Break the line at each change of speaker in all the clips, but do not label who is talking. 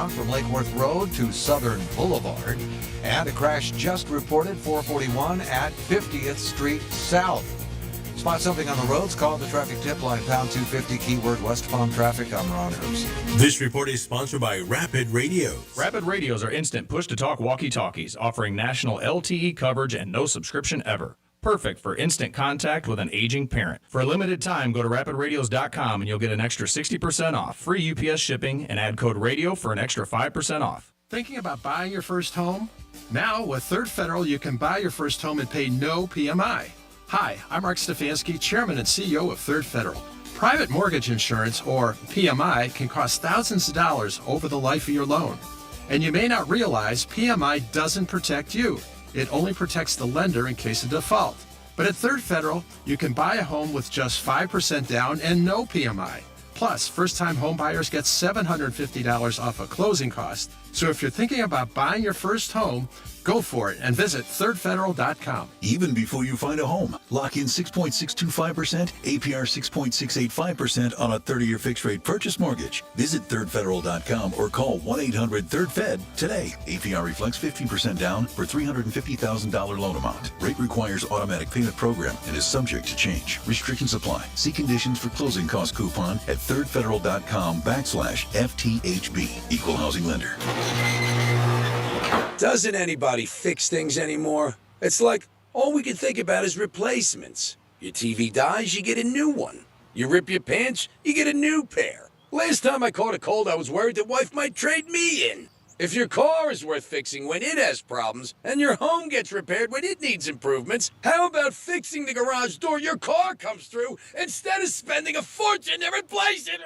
From Lake Worth Road to Southern Boulevard, and a crash just reported 441 at 50th Street South. Spot something on the roads, call the traffic tip line, pound 250, keyword West Palm Traffic. I'm Ron Herbst.
This report is sponsored by Rapid Radios.
Rapid Radios are instant push-to-talk walkie-talkies, offering national LTE coverage and no subscription ever. Perfect for instant contact with an aging parent. For a limited time, go to rapidradios.com and you'll get an extra 60% off, free UPS shipping, and add code RADIO for an extra 5% off.
Thinking about buying your first home? Now, with Third Federal, you can buy your first home and pay no PMI. Hi, I'm Mark Stefanski, Chairman and CEO of Third Federal. Private mortgage insurance, or PMI, can cost thousands of dollars over the life of your loan. And you may not realize PMI doesn't protect you. It only protects the lender in case of default. But at Third Federal, you can buy a home with just 5% down and no PMI. Plus, first-time home buyers get $750 off a closing cost. So if you're thinking about buying your first home, go for it and visit thirdfederal.com.
Even before you find a home, lock in 6.625%, APR 6.685% on a 30-year fixed-rate purchase mortgage. Visit thirdfederal.com or call 1-800-3rd-FED today. APR reflects 15% down for $350,000 loan amount. Rate requires automatic payment program and is subject to change. Restrictions apply. See conditions for closing cost coupon at thirdfederal.com/FTHB. Equal housing lender.
Doesn't anybody fix things anymore? It's like all we can think about is replacements. Your TV dies, you get a new one. You rip your pants, you get a new pair. Last time I caught a cold, I was worried that wife might trade me in. If your car is worth fixing when it has problems, and your home gets repaired when it needs improvements, how about fixing the garage door your car comes through instead of spending a fortune to replace it?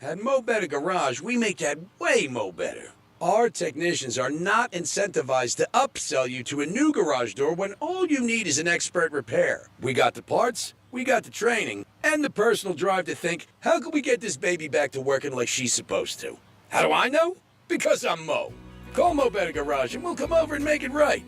At Mo Better Garage, we make that way mo better. Our technicians are not incentivized to upsell you to a new garage door when all you need is an expert repair. We got the parts, we got the training, and the personal drive to think, how can we get this baby back to working like she's supposed to? How do I know? Because I'm Mo. Call Mo Better Garage and we'll come over and make it right.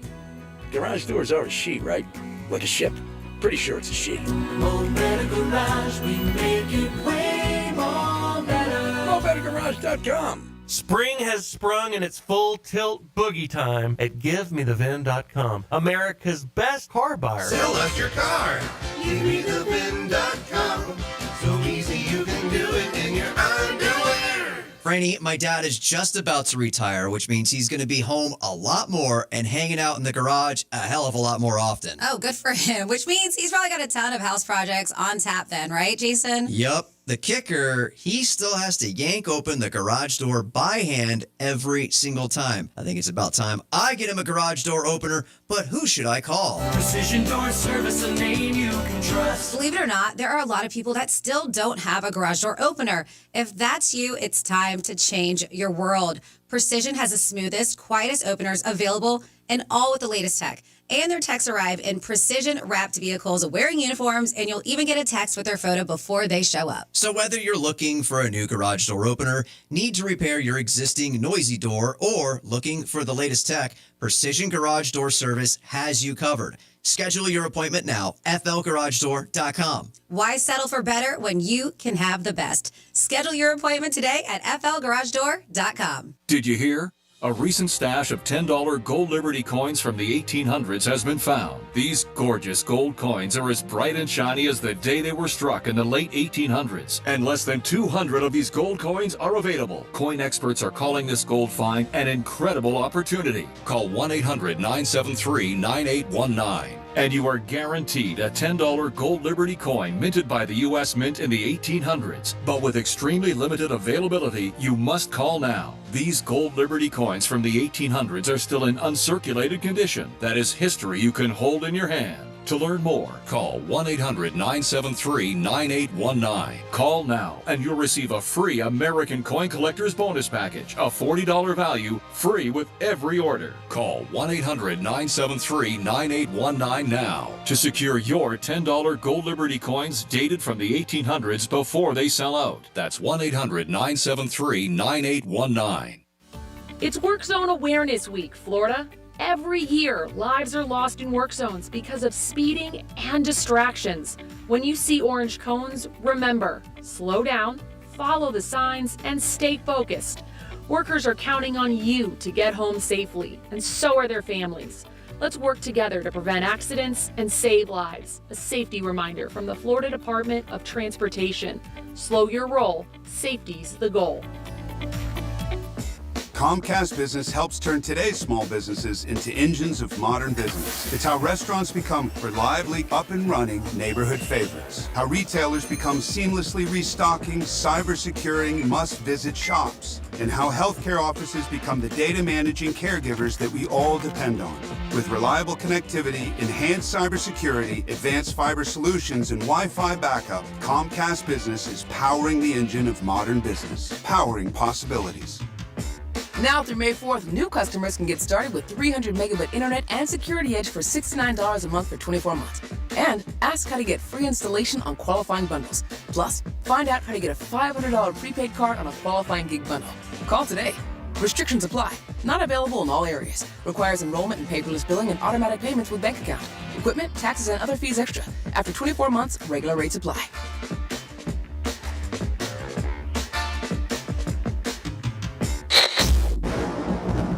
Garage doors are a she, right? Like a ship? Pretty sure it's a she.
Mo Better Garage, we make it way more better.
MoBetterGarage.com.
Spring has sprung and it's full tilt boogie time at GiveMeTheVin.com, America's best car buyer.
Sell us your car. GiveMeTheVin.com. So easy you can do it in your underwear.
Franny, my dad is just about to retire, which means he's going to be home a lot more and hanging out in the garage a hell of a lot more often.
Oh, good for him, which means he's probably got a ton of house projects on tap then, right, Jason?
Yep. The kicker, he still has to yank open the garage door by hand every single time. I think it's about time I get him a garage door opener, but who should I call?
Precision Door Service, a name you can trust.
Believe it or not, there are a lot of people that still don't have a garage door opener. If that's you, it's time to change your world. Precision has the smoothest, quietest openers available, and all with the latest tech. And their techs arrive in precision-wrapped vehicles wearing uniforms, and you'll even get a text with their photo before they show up.
So whether you're looking for a new garage door opener, need to repair your existing noisy door, or looking for the latest tech, Precision Garage Door Service has you covered. Schedule your appointment now, flgaragedoor.com.
Why settle for better when you can have the best? Schedule your appointment today at flgaragedoor.com.
Did you hear? A recent stash of $10 gold Liberty coins from the 1800s has been found. These gorgeous gold coins are as bright and shiny as the day they were struck in the late 1800s. And less than 200 of these gold coins are available. Coin experts are calling this gold find an incredible opportunity. Call 1-800-973-9819. And you are guaranteed a $10 gold Liberty coin minted by the U.S. Mint in the 1800s. But with extremely limited availability, you must call now. These gold Liberty coins from the 1800s are still in uncirculated condition. That is history you can hold in your hand. To learn more, call 1-800-973-9819. Call now and you'll receive a free American Coin Collector's Bonus Package, a $40 value, free with every order. Call 1-800-973-9819 now to secure your $10 gold Liberty coins dated from the 1800s before they sell out. That's 1-800-973-9819.
It's Work Zone Awareness Week, Florida. Every year, lives are lost in work zones because of speeding and distractions. When you see orange cones, remember, slow down, follow the signs, and stay focused. Workers are counting on you to get home safely, and so are their families. Let's work together to prevent accidents and save lives. A safety reminder from the Florida Department of Transportation. Slow your roll. Safety's the goal.
Comcast Business helps turn today's small businesses into engines of modern business. It's how restaurants become reliably up and running neighborhood favorites. How retailers become seamlessly restocking, cyber-securing, must-visit shops. And how healthcare offices become the data managing caregivers that we all depend on. With reliable connectivity, enhanced cybersecurity, advanced fiber solutions, and Wi-Fi backup, Comcast Business is powering the engine of modern business, powering possibilities.
Now through May 4th, new customers can get started with 300 megabit internet and Security Edge for $69 a month for 24 months. And ask how to get free installation on qualifying bundles. Plus, find out how to get a $500 prepaid card on a qualifying gig bundle. Call today. Restrictions apply. Not available in all areas. Requires enrollment in paperless billing and automatic payments with bank account. Equipment, taxes, and other fees extra. After 24 months, regular rates apply.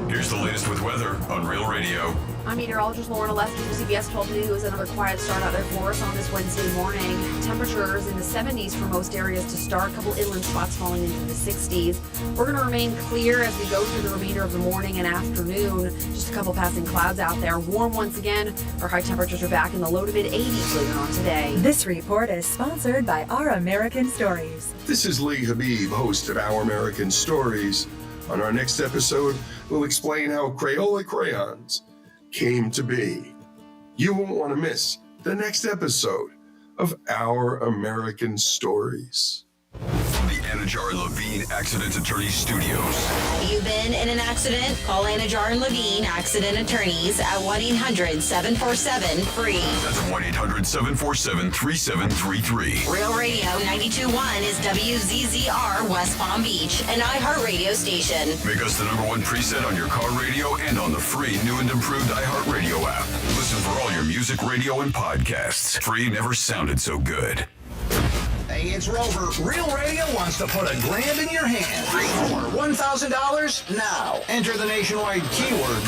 Here's the latest with weather on Real Radio.
I'm meteorologist Lauren Alessi for CBS 12 News. Another quiet start out there for us on this Wednesday morning. Temperatures in the 70s for most areas to start. A couple inland spots falling into the 60s. We're going to remain clear as we go through the remainder of the morning and afternoon. Just a couple passing clouds out there. Warm once again. Our high temperatures are back in the low to mid 80s later on today.
This report is sponsored by Our American Stories.
This is Lee Habib, host of Our American Stories. On our next episode, we'll explain how Crayola crayons came to be. You won't want to miss the next episode of Our American Stories.
From the Anajar Levine Accident Attorney Studios.
You've been in an accident? Call Anajar and Levine Accident Attorneys at 1-800-747-FREE.
That's 1-800-747-3733.
Real Radio 92.1 is WZZR West Palm Beach, an iHeartRadio station.
Make us the #1 preset on your car radio and on the free new and improved iHeartRadio app. Listen for all your music, radio, and podcasts. Free never sounded so good.
Hey, it's Rover. Real Radio wants to put $1,000 in your hand. For $1,000 now. Enter the nationwide keyword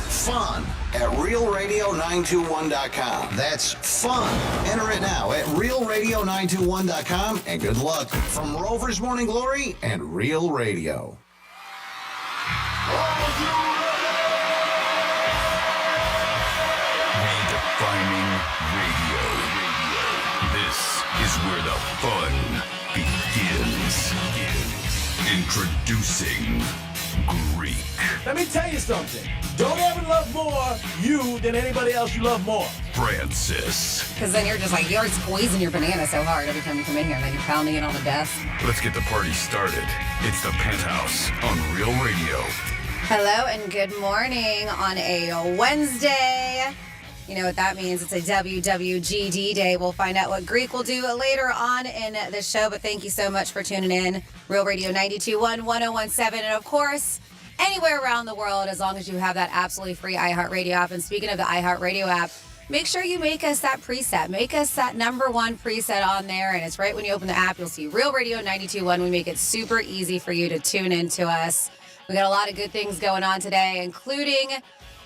FUN at realradio921.com. That's FUN. Enter it now at realradio921.com, and good luck from Rover's Morning Glory and Real Radio.
Redefining radio. This is where the fun begins. Introducing Greek.
Let me tell you something. Don't ever love more you than anybody else you love more.
Francis.
Because then you're just like, you're squeezing your banana so hard every time you come in here, and then you're pounding it on the desk.
Let's get the party started. It's the Penthouse on Real Radio.
Hello and good morning on a Wednesday. You know what that means. It's a WWGD day. We'll find out what Greek will do later on in the show, but thank you so much for tuning in. Real Radio 92.1, 101.7, and of course, anywhere around the world, as long as you have that absolutely free iHeartRadio app. And speaking of the iHeartRadio app, make sure you make us that preset. Make us that #1 preset on there, and it's right when you open the app, you'll see Real Radio 92.1. We make it super easy for you to tune into us. We got a lot of good things going on today, including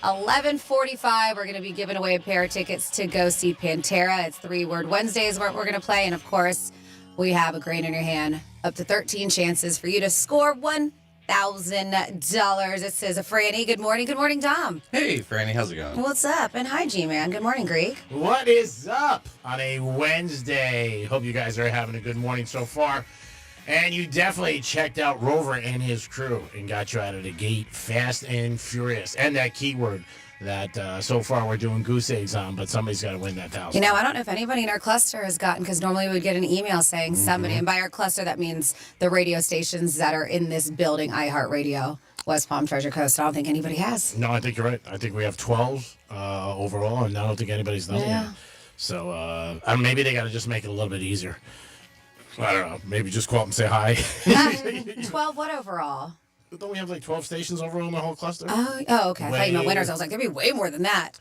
11:45, we're going to be giving away a pair of tickets to go see Pantera. It's 3-Word Wednesdays where we're going to play. And, of course, we have a grain in your hand. Up to 13 chances for you to score $1,000. It says Franny. Good morning. Good morning, Dom.
Hey, Franny. How's it going?
What's up? And hi, G-Man. Good morning, Greek.
What is up on a Wednesday? Hope you guys are having a good morning so far. And you definitely checked out Rover and his crew and got you out of the gate fast and furious. And that keyword that so far we're doing goose eggs on, but somebody's got to win that $1,000.
You know, I don't know if anybody in our cluster has gotten, because normally we would get an email saying somebody, and by our cluster that means the radio stations that are in this building, iHeartRadio, West Palm, Treasure Coast. I don't think anybody has.
No, I think you're right. I think we have 12 overall, and I don't think anybody's done it yet. So maybe they got to just make it a little bit easier. I don't know. Maybe just go up and say hi.
12 what overall?
Don't we have like 12 stations overall in the whole cluster?
Oh, okay. I thought you meant winners. I was like, there'd be way more than that.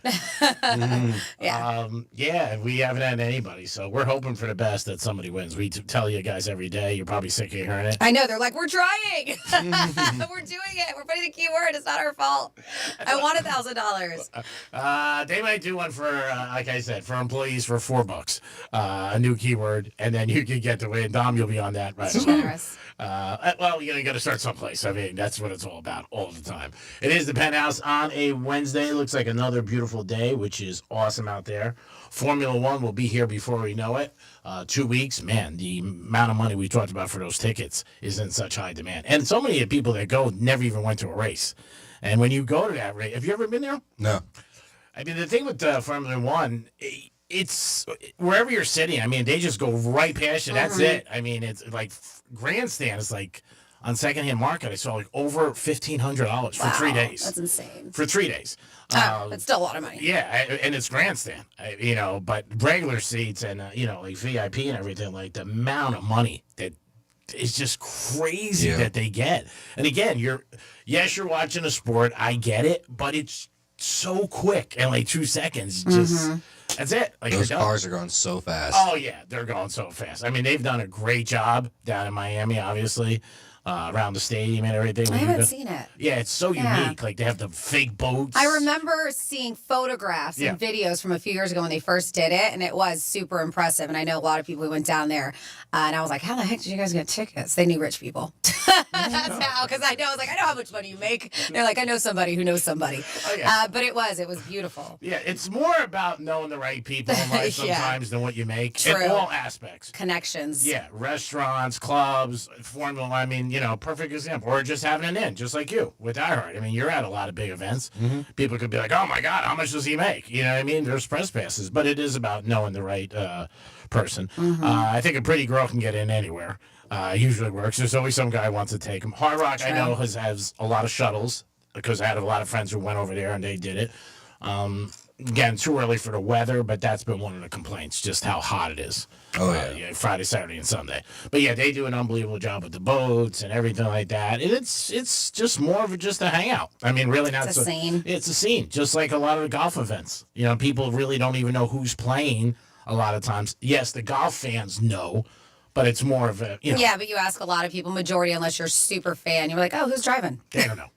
Yeah, we haven't had anybody, so we're hoping for the best that somebody wins. We tell you guys every day. You're probably sick of hearing it.
I know. They're like, we're trying. We're doing it. We're putting the keyword. It's not our fault. I want $1,000.
They might do one for, like I said, for employees for $4. A new keyword, and then you can get to win. Dom, you'll be on that, right?
That's generous.
Well, you got to start someplace. I mean, that's what it's all about all the time. It is the Penthouse on a Wednesday. Looks like another beautiful day, which is awesome out there. Formula One will be here before we know it. 2 weeks, man, the amount of money we talked about for those tickets is in such high demand. And so many people that go never even went to a race. And when you go to that race, have you ever been there?
No.
I mean, the thing with Formula One, it's wherever you're sitting. I mean, they just go right past you. That's it. I mean, it's like grandstand is like on secondhand market. I saw like over $1,500 for 3 days.
That's insane.
For 3 days.
That's still a lot of money.
Yeah, and it's grandstand. But regular seats and like VIP and everything, like the amount of money that is just crazy that they get. And again, you're watching a sport. I get it, but it's so quick and like 2 seconds. Just that's it. Like
those cars are going so fast.
Oh yeah, they're going so fast. I mean, they've done a great job down in Miami, obviously. Around the stadium and everything.
I haven't seen it.
Yeah, it's so unique. Like they have the fake boats.
I remember seeing photographs and videos from a few years ago when they first did it, and it was super impressive. And I know a lot of people who went down there, and I was like, how the heck did you guys get tickets? They knew rich people. That's how, because I know how much money you make. They're like, I know somebody who knows somebody. But it was beautiful.
Yeah, it's more about knowing the right people in life sometimes than what you make.
True.
In all aspects.
Connections.
Yeah, restaurants, clubs, Formula. I mean, perfect example. Or just having an in, just like you with iHeart. I mean, you're at a lot of big events. People could be like, oh my God, how much does he make? You know what I mean? There's press passes, but it is about knowing the right person. I think a pretty girl can get in anywhere. Usually works. There's always some guy who wants to take him. Hard Rock, I know, has a lot of shuttles because I had a lot of friends who went over there and they did it. Again, too early for the weather, but that's been one of the complaints, just how hot it is.
Oh, yeah.
Friday, Saturday, and Sunday. But yeah, they do an unbelievable job with the boats and everything like that. And it's just more of just a hangout. I mean, really not
It's a scene.
It's a scene, just like a lot of the golf events. People really don't even know who's playing a lot of times. Yes, the golf fans know, but it's more of a,
Yeah, but you ask a lot of people, majority, unless you're a super fan, you're like, oh, who's driving?
They don't know.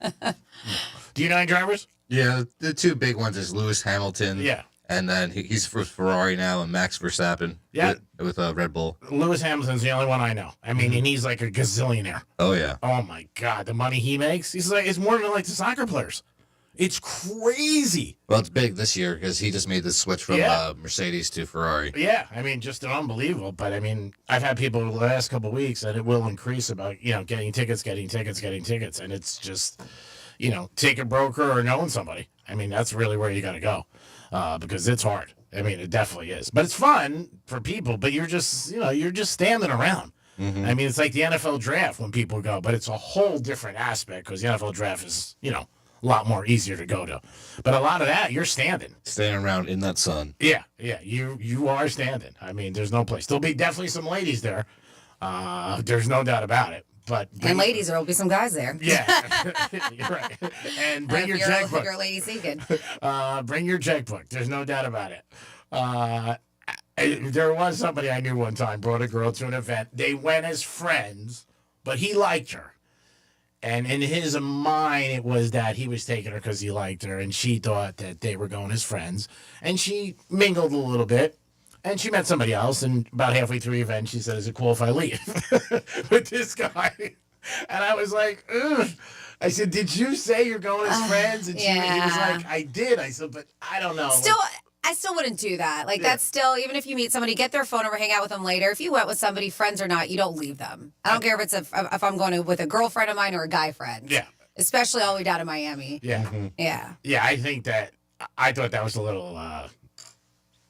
Do you know any drivers?
Yeah, the two big ones is Lewis Hamilton.
Yeah.
And then he's for Ferrari now, and Max Verstappen.
Yeah.
With Red Bull.
Lewis Hamilton's the only one I know. I mean, and he's like a gazillionaire.
Oh, yeah.
Oh, my God. The money he makes, it's more than like the soccer players. It's crazy.
Well, it's big this year because he just made the switch from Mercedes to Ferrari.
Yeah, I mean, just unbelievable. But, I mean, I've had people the last couple of weeks that it will increase about, getting tickets. And it's just, take a broker or knowing somebody. I mean, that's really where you got to go because it's hard. I mean, it definitely is. But it's fun for people, but you're just, you're just standing around. I mean, it's like the NFL draft when people go, but it's a whole different aspect because the NFL draft is, a lot more easier to go to. But a lot of that, you're standing.
Standing around in that sun.
Yeah, you are standing. I mean, there's no place. There'll be definitely some ladies there. There's no doubt about it.
And ladies, there will be some guys there.
Yeah, you're right. And bring your checkbook.
If you're a lady seeking.
Bring your checkbook. There's no doubt about it. There was somebody I knew one time brought a girl to an event. They went as friends, but he liked her. And in his mind, it was that he was taking her because he liked her, and she thought that they were going as friends. And she mingled a little bit. And she met somebody else, and about halfway through the event, she said, is it cool if I leave with this guy? And I was like, ugh. I said, did you say you're going as friends? And he was like, I did. I said, but I don't know.
I still wouldn't do that. Like, that's still, even if you meet somebody, get their phone number, hang out with them later. If you went with somebody, friends or not, you don't leave them. I don't care if if I'm going with a girlfriend of mine or a guy friend.
Yeah.
Especially all the way down to Miami.
Yeah.
Yeah.
Yeah, I thought that was a little...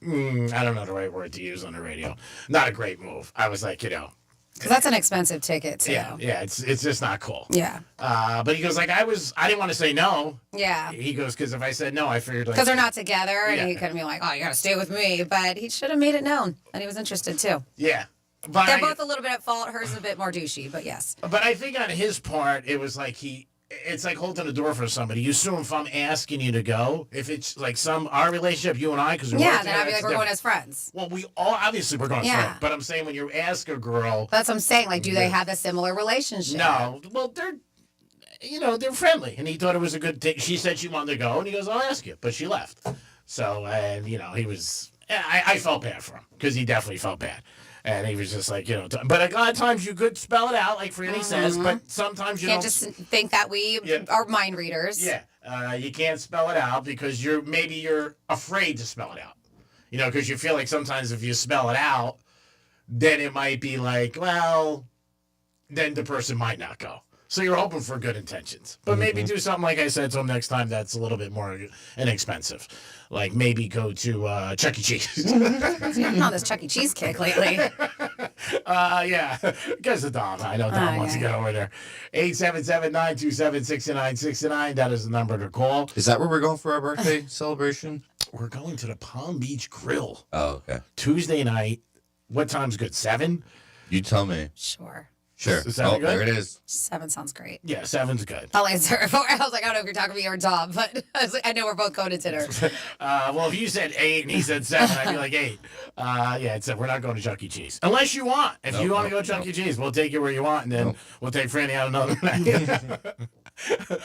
I don't know the right word to use on the radio. Not a great move. I was like,
because that's an expensive ticket too.
Yeah, it's just not cool.
Yeah.
But he goes like, I didn't want to say no.
Yeah.
He goes, because if I said no, I figured
because they're not together, and he couldn't be like, oh, you got to stay with me. But he should have made it known, and he was interested too.
Yeah.
They're both a little bit at fault. Hers is a bit more douchey, but yes.
But I think on his part, it was like it's like holding the door for somebody. You assume if I'm asking you to go, if it's like our relationship, you and I, because
then I'd be like, we're going as friends.
Well, obviously we're going as friends. But I'm saying when you ask a girl,
that's what I'm saying. Like, do they have a similar relationship?
No. Well, they're friendly, and he thought it was a good thing. She said she wanted to go, and he goes, "I'll ask you," but she left. So, and he was. I felt bad for him because he definitely felt bad. And he was just like, but a lot of times you could spell it out, like Franny says, but sometimes you
can't
don't.
Just think that we are mind readers.
Yeah, you can't spell it out because you're afraid to spell it out. Because you feel like sometimes if you spell it out, then it might be like, well, then the person might not go. So you're hoping for good intentions. But maybe do something, like I said to him next time, that's a little bit more inexpensive. Like maybe go to Chuck E. Cheese.
You've been on this Chuck E. Cheese kick lately.
Yeah. Because of Dom. I know Dom wants to get over there. 877-927-6969. That is the number to call.
Is that where we're going for our birthday celebration?
We're going to the Palm Beach Grill.
Oh, okay.
Tuesday night. What time's good? 7?
You tell me.
Sure.
Sure.
Is that good?
There it is.
7 sounds great.
Yeah, 7's good.
I'll answer it. I was like, I don't know if you're talking to me or Tom, but I know we're both going to dinner.
Well, if you said 8 and he said 7, I'd be like 8. We're not going to Chuck E. Cheese. Unless you want. If you want to go to Chuck E. Cheese, we'll take you where you want, and then we'll take Franny out another night.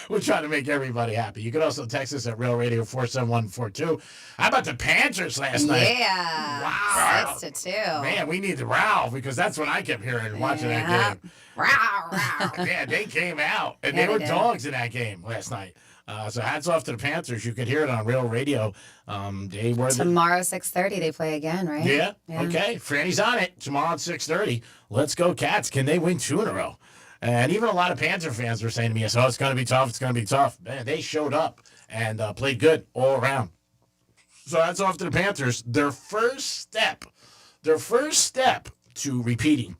We're trying to make everybody happy. You can also text us at Real Radio 47142. How about the Panthers last night?
Yeah.
Wow.
6-2.
Man, we need the row because that's what I kept hearing watching that game. Yeah, they came out, and they were dogs in that game last night. So hats off to the Panthers. You could hear it on Real Radio. They were
tomorrow 6:30 they play again, right?
Yeah. Okay. Franny's on it tomorrow at 6:30. Let's go, Cats. Can they win 2 in a row? And even a lot of Panther fans were saying to me, "Oh, it's going to be tough. It's going to be tough." Man, they showed up and played good all around. So hats off to the Panthers. Their first step to repeating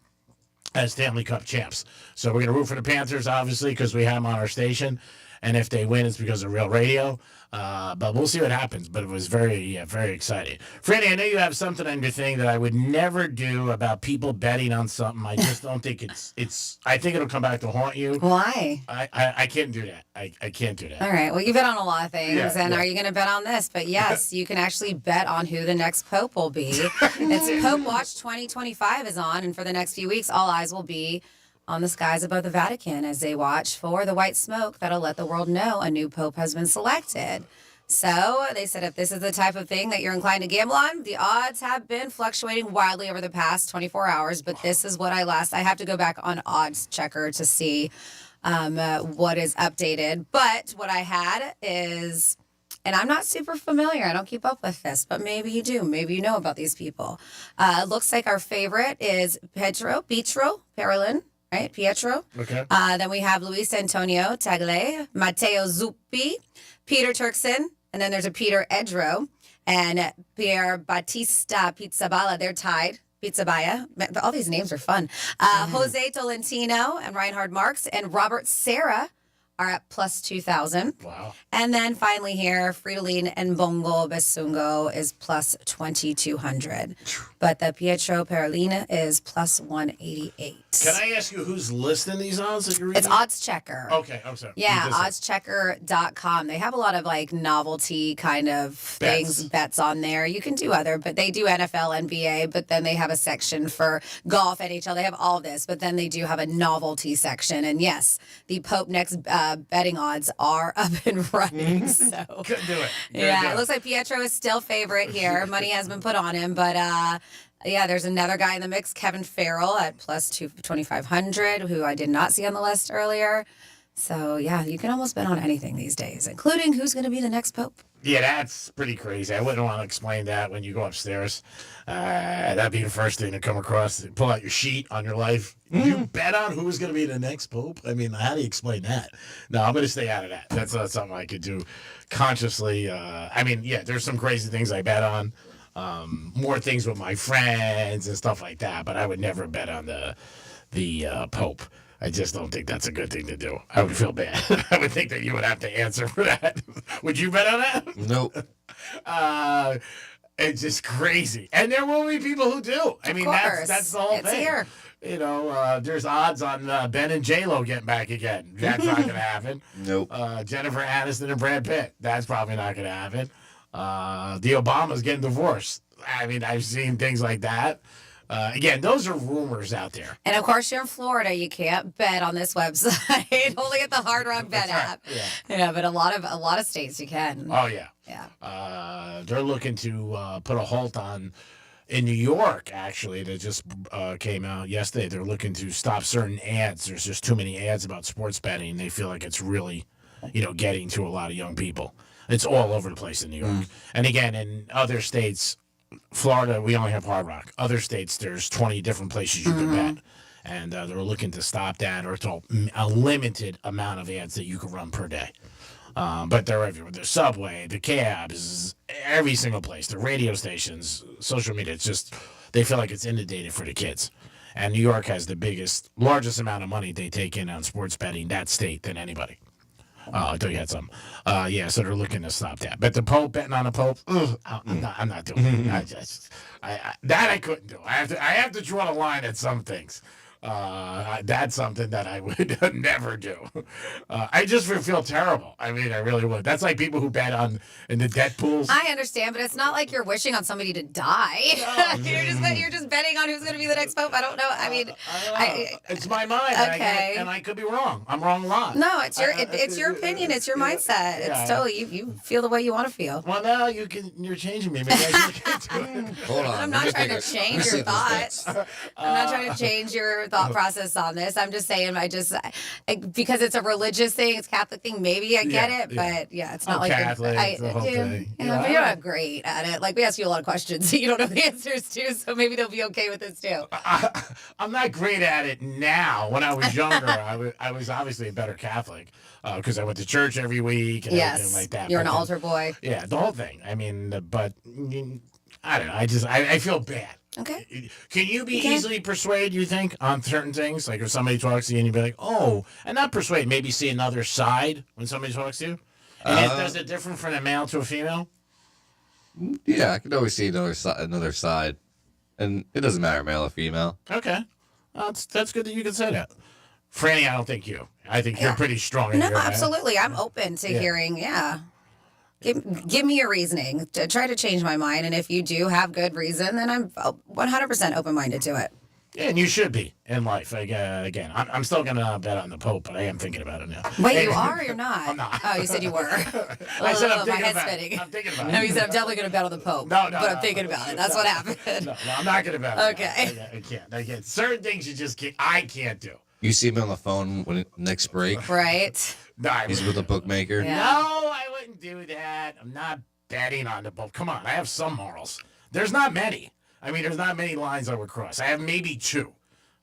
as Stanley Cup champs. So we're going to root for the Panthers, obviously, because we have them on our station. And if they win, it's because of Real Radio. But we'll see what happens. But it was very exciting. Franny, I know you have something on your thing that I would never do about people betting on something. I just don't think it's. I think it'll come back to haunt you.
Why?
I can't do that. I can't do that.
All right. Well, you bet on a lot of things. Are you going to bet on this? But yes, you can actually bet on who the next Pope will be. It's Pope Watch 2025 is on. And for the next few weeks, all eyes will be on the skies above the Vatican as they watch for the white smoke that'll let the world know a new pope has been selected. So they said if this is the type of thing that you're inclined to gamble on, the odds have been fluctuating wildly over the past 24 hours. But this is what I have to go back on Odds Checker to see what is updated. But what I had is, and I'm not super familiar, I don't keep up with this, but maybe you do. Maybe you know about these people. It looks like our favorite is Pietro Parolin. Right, Pietro.
Okay.
Then we have Luis Antonio Tagle, Matteo Zuppi, Peter Turkson, and then there's a Peter Edro, and Pierre Battista Pizzaballa. They're tied. Pizzaballa. All these names are fun. Jose Tolentino and Reinhard Marx and Robert Serra are at plus 2,000.
Wow.
And then finally here, Fridolin and Bongo Besungo is plus 2,200. But the Pietro Parolin is plus 188.
Can I ask you who's listing these odds that you're reading?
It's Odds Checker.
Okay, I'm sorry.
Yeah, oddschecker.com. They have a lot of like novelty kind of bets on there. You can do other, but they do NFL, NBA, but then they have a section for golf, NHL. They have all this, but then they do have a novelty section. And yes, the Pope next betting odds are up and running. So
Couldn't do it.
it looks like Pietro is still favorite here. Money has been put on him, but there's another guy in the mix, Kevin Farrell at plus 2,500, who I did not see on the list earlier. So yeah, you can almost bet on anything these days, including who's going to be the next Pope.
Yeah, that's pretty crazy. I wouldn't want to explain that when you go upstairs. That'd be the first thing to come across. Pull out your sheet on your life. You bet on who's going to be the next Pope? I mean, how do you explain that? No, I'm going to stay out of that. That's not something I could do consciously. There's some crazy things I bet on. More things with my friends and stuff like that, but I would never bet on the Pope. I just don't think that's a good thing to do. I would feel bad. I would think that you would have to answer for that. Would you bet on that?
Nope.
It's just crazy. And there will be people who do. I mean, that's the whole thing.
Here.
there's odds on Ben and J-Lo getting back again. That's not going to happen.
Nope.
Jennifer Aniston and Brad Pitt. That's probably not going to happen. The Obamas getting divorced. I mean, I've seen things like that. Again, those are rumors out there.
And of course, you're in Florida. You can't bet on this website. Only at the Hard Rock Bet app. Yeah, but a lot of states you can.
Oh yeah.
Yeah.
They're looking to put a halt on. In New York, actually, that just came out yesterday. They're looking to stop certain ads. There's just too many ads about sports betting. They feel like it's really, getting to a lot of young people. It's all over the place in New York. And again, in other states, Florida, we only have Hard Rock. Other states, there's 20 different places you can bet. And they're looking to stop that, or it's a limited amount of ads that you can run per day. But they're everywhere. The subway, the cabs, every single place. The radio stations, social media. It's just, they feel like it's inundated for the kids. And New York has the largest amount of money they take in on sports betting, that state, than anybody. I thought you had some. So they're looking to stop that. But the Pope, betting on the Pope, I'm not doing it. I couldn't do. I have to draw the line at some things. That's something that I would never do. I just feel terrible. I mean, I really would. That's like people who bet in the debt pools.
I understand, but it's not like you're wishing on somebody to die. You're just betting on who's going to be the next pope. I don't know. I mean,
it's my mind.
Okay.
And I could be wrong. I'm wrong a lot.
No, it's your opinion. It's your mindset. It's totally you feel the way you want to feel.
Well, now you're changing me. Maybe I should do it.
Hold on.
I'm not trying to change your thoughts. I'm not trying to change your thought process on this. I'm just saying, because it's a religious thing, it's a Catholic thing, maybe I get it, but it's not like
Catholic, the whole thing.
You're not great at it. Like, we ask you a lot of questions you don't know the answers to, so maybe they'll be okay with this too.
I'm not great at it now. When I was younger, I was obviously a better Catholic because I went to church every week and everything like that.
You're an altar boy.
Yeah, the whole thing. I mean, but I don't know. I feel bad.
Okay.
Can you be easily persuaded, you think, on certain things? Like if somebody talks to you and you be like, oh, and not persuade, maybe see another side when somebody talks to you? And does it different from a male to a female?
Yeah, I can always see another side. And it doesn't matter, male or female.
Okay. That's good that you can say that. Franny, I don't think you. I think you're pretty strong.
No, absolutely. I'm open to hearing, Give me your reasoning. Try to change my mind. And if you do have good reason, then I'm 100% open-minded to it.
Yeah, and you should be in life. Again, I'm still going to bet on the Pope, but I am thinking about it now.
Wait, you are or you're not?
I'm not.
Oh, you said you were.
I said I'm thinking about it. I'm thinking about it.
No, you said I'm definitely going to bet on the Pope.
No,
but I'm thinking about it. That's what happened.
No, I'm not going to bet on it.
Okay.
I can't. Certain things you just can't. I can't do.
You see him on the phone when next break.
Right.
No,
he's with a bookmaker.
Yeah.
No, I wouldn't do that. I'm not betting on the Pope. Come on, I have some morals. There's not many. I mean, there's not many lines I would cross. I have maybe two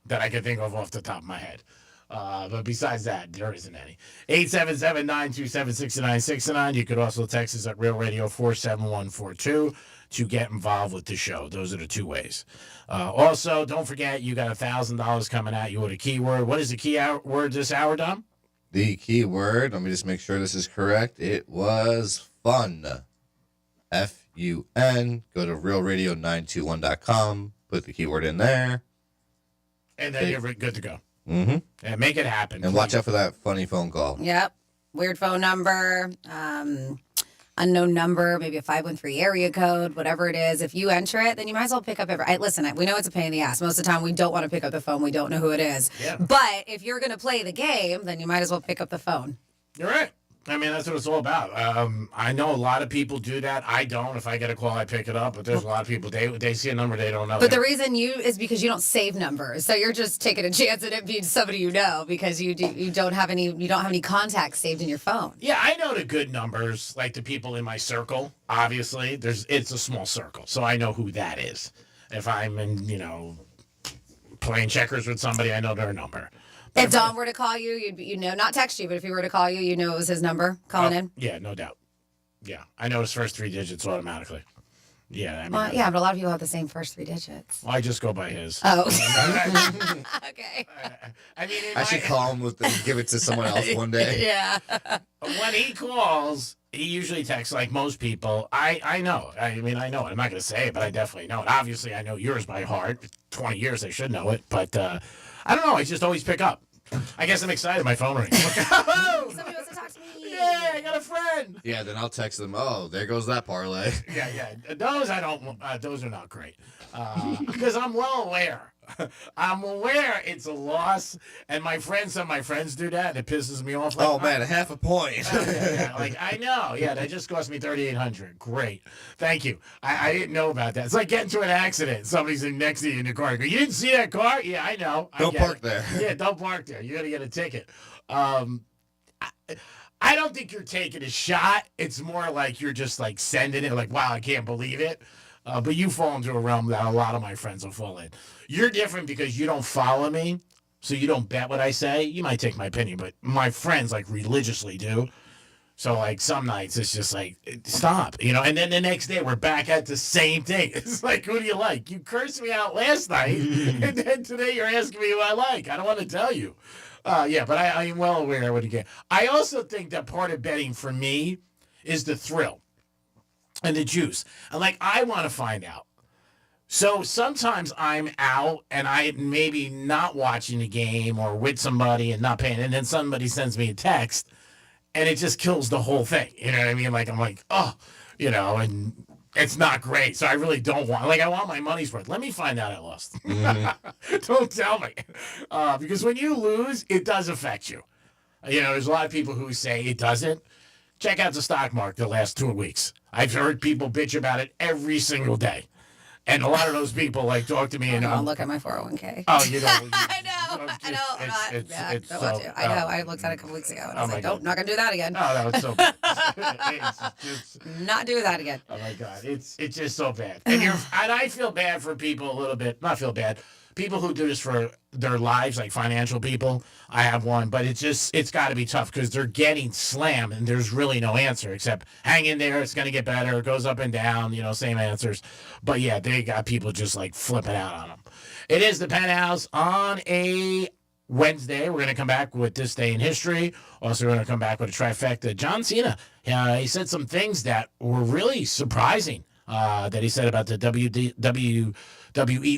that I can think of off the top of my head. But besides that, there isn't any. 877-927-6969. You could also text us at Real Radio 47142 to get involved with the show. Those are the two ways. Also, don't forget, you got $1,000 coming at you with a keyword. What is the key word this hour, Dom?
The keyword, let me just make sure this is correct. It was fun. F-U-N. Go to realradio921.com. Put the keyword in there.
And then you're good to go.
Mm-hmm.
And make it happen.
And watch out for that funny phone call.
Yep. Weird phone number, unknown number, maybe a 513 area code, whatever it is. If you enter it, then you might as well pick up listen, we know it's a pain in the ass. Most of the time, we don't want to pick up the phone. We don't know who it is.
Yeah.
But if you're going to play the game, then you might as well pick up the phone.
You're right. I mean, that's what it's all about. I know a lot of people do that. I don't. If I get a call, I pick it up. But there's a lot of people, they see a number they don't know.
But the reason is because you don't save numbers. So you're just taking a chance at it being somebody you know because you don't have any contacts saved in your phone.
Yeah, I know the good numbers, like the people in my circle. Obviously, it's a small circle, so I know who that is. If I'm in, playing checkers with somebody, I know their number.
If Don were to call you, you'd know, not text you, but if he were to call you, you know it was his number calling in?
Yeah, no doubt. Yeah, I know his first three digits automatically. Yeah, I mean,
but a lot of people have the same first three digits.
Well, I just go by his.
Oh. Okay.
I mean,
I should call him and give it to someone else one day.
Yeah.
When he calls, He usually texts like most people. I know. I mean, I know it. I'm not going to say it, but I definitely know it. Obviously, I know yours by heart. 20 years, I should know it. But I don't know. I just always pick up. I guess I'm excited. My phone rings.
Somebody wants to talk to me.
Yeah, I got a friend.
Yeah, then I'll text them. Oh, there goes that parlay.
Yeah. Those I don't. Those are not great because I'm well aware. I'm aware it's a loss, and some of my friends do that, and it pisses me off. Like,
oh man, half a point.
yeah, like I know. Yeah, that just cost me $3,800. Great, thank you. I didn't know about that. It's like getting to an accident. Somebody's next to you in the car. You go, you didn't see that car? Yeah, I know.
Don't park there.
Yeah, don't park there. You're gonna get a ticket. I don't think you're taking a shot. It's more like you're just like sending it. Like, wow, I can't believe it. But you fall into a realm that a lot of my friends will fall in. You're different because you don't follow me, so you don't bet what I say. You might take my opinion, but my friends like religiously do. So like some nights it's just like, stop, And then the next day we're back at the same thing. It's like, who do you like? You cursed me out last night, and then today you're asking me who I like. I don't want to tell you. Yeah, but I am well aware of what you get. I also think that part of betting for me is the thrill and the juice. And like, I want to find out. So sometimes I'm out and I maybe not watching the game or with somebody and not paying, and then somebody sends me a text and it just kills the whole thing. You know what I mean? Like, I'm like, oh, and it's not great. So I really don't want, I want my money's worth. Let me find out I lost. Mm-hmm. Don't tell me. Because when you lose, it does affect you. There's a lot of people who say it doesn't. Check out the stock market the last 2 weeks. I've heard people bitch about it every single day. And a lot of those people talk to me and
I'll look at my 401k.
Oh,
I know. I don't want to. I know. I looked at it a couple weeks ago and I was like, nope, not gonna do that again.
Oh, no, it's so bad.
Not do that again.
Oh my God, it's just so bad. And I feel bad for people a little bit. Not feel bad. People who do this for their lives, like financial people. I have one, but it's got to be tough because they're getting slammed and there's really no answer except hang in there. It's going to get better. It goes up and down, same answers. But yeah, they got people just like flipping out on them. It is the Penthouse on a Wednesday. We're going to come back with This Day in History. Also, we're going to come back with a trifecta. John Cena, he said some things that were really surprising that he said about the WWE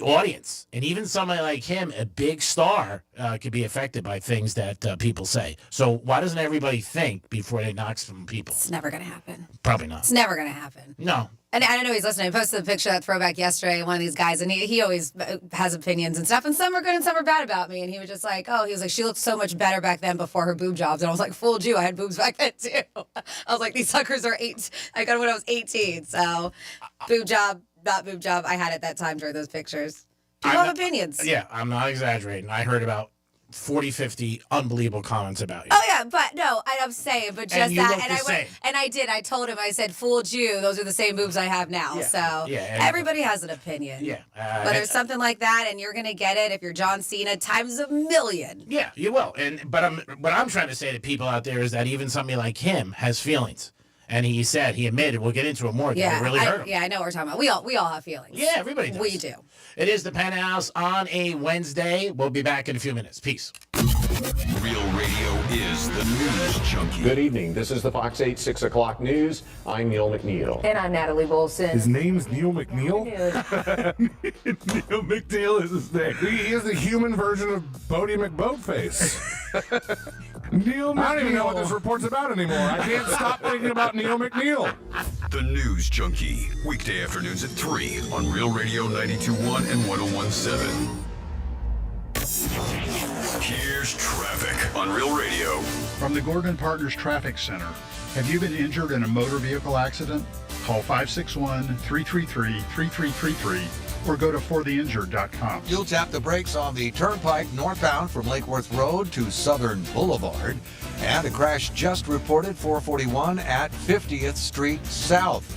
audience. And even somebody like him, a big star, could be affected by things that people say. So why doesn't everybody think before they knock some people?
It's never going to happen.
Probably not.
It's never going to happen.
No.
And I don't know he's listening. I posted a picture of that throwback yesterday, one of these guys, and he always has opinions and stuff, and some are good and some are bad about me. And he was just like, she looked so much better back then before her boob jobs. And I was like, fooled you. I had boobs back then, too. I was like, these suckers are 8. I got it when I was 18. So boob job, not boob job. I had it that time during those pictures. People have opinions.
Yeah, I'm not exaggerating. I heard about 40, 50 unbelievable comments about you.
Oh yeah, but no, I'm saying, but just
and you
that,
look
and
the
I
same.
went, and I did. I told him, I said, "Fooled you. Those are the same boobs I have now."
Yeah,
so
yeah,
everybody has an opinion.
Yeah,
but there's something like that, and you're gonna get it if you're John Cena times a million.
Yeah, you will. But what I'm trying to say to people out there is that even somebody like him has feelings. And he admitted, we'll get into it more.
Yeah,
it really hurt him.
Yeah, I know what we're talking about. We all have feelings.
Yeah, everybody does.
We do.
It is the Penthouse on a Wednesday. We'll be back in a few minutes. Peace.
Real Radio is the News Junkie.
Good evening. This is the Fox 8 6 o'clock news. I'm Neil McNeil.
And I'm Natalie Bolson.
His name's Neil McNeil? Neil McNeil is his name. He is the human version of Bodie McBoatface. Neil McNeil. I don't even know what this report's about anymore. I can't stop thinking about Neil McNeil.
The News Junkie. Weekday afternoons at 3 on Real Radio 92.1 and 101.7. Here's traffic on Real Radio.
From the Gordon Partners Traffic Center. Have you been injured in a motor vehicle accident? Call 561-333-3333 or go to fortheinjured.com.
You'll tap the brakes on the turnpike northbound from Lake Worth Road to Southern Boulevard. And a crash just reported 441 at 50th Street South.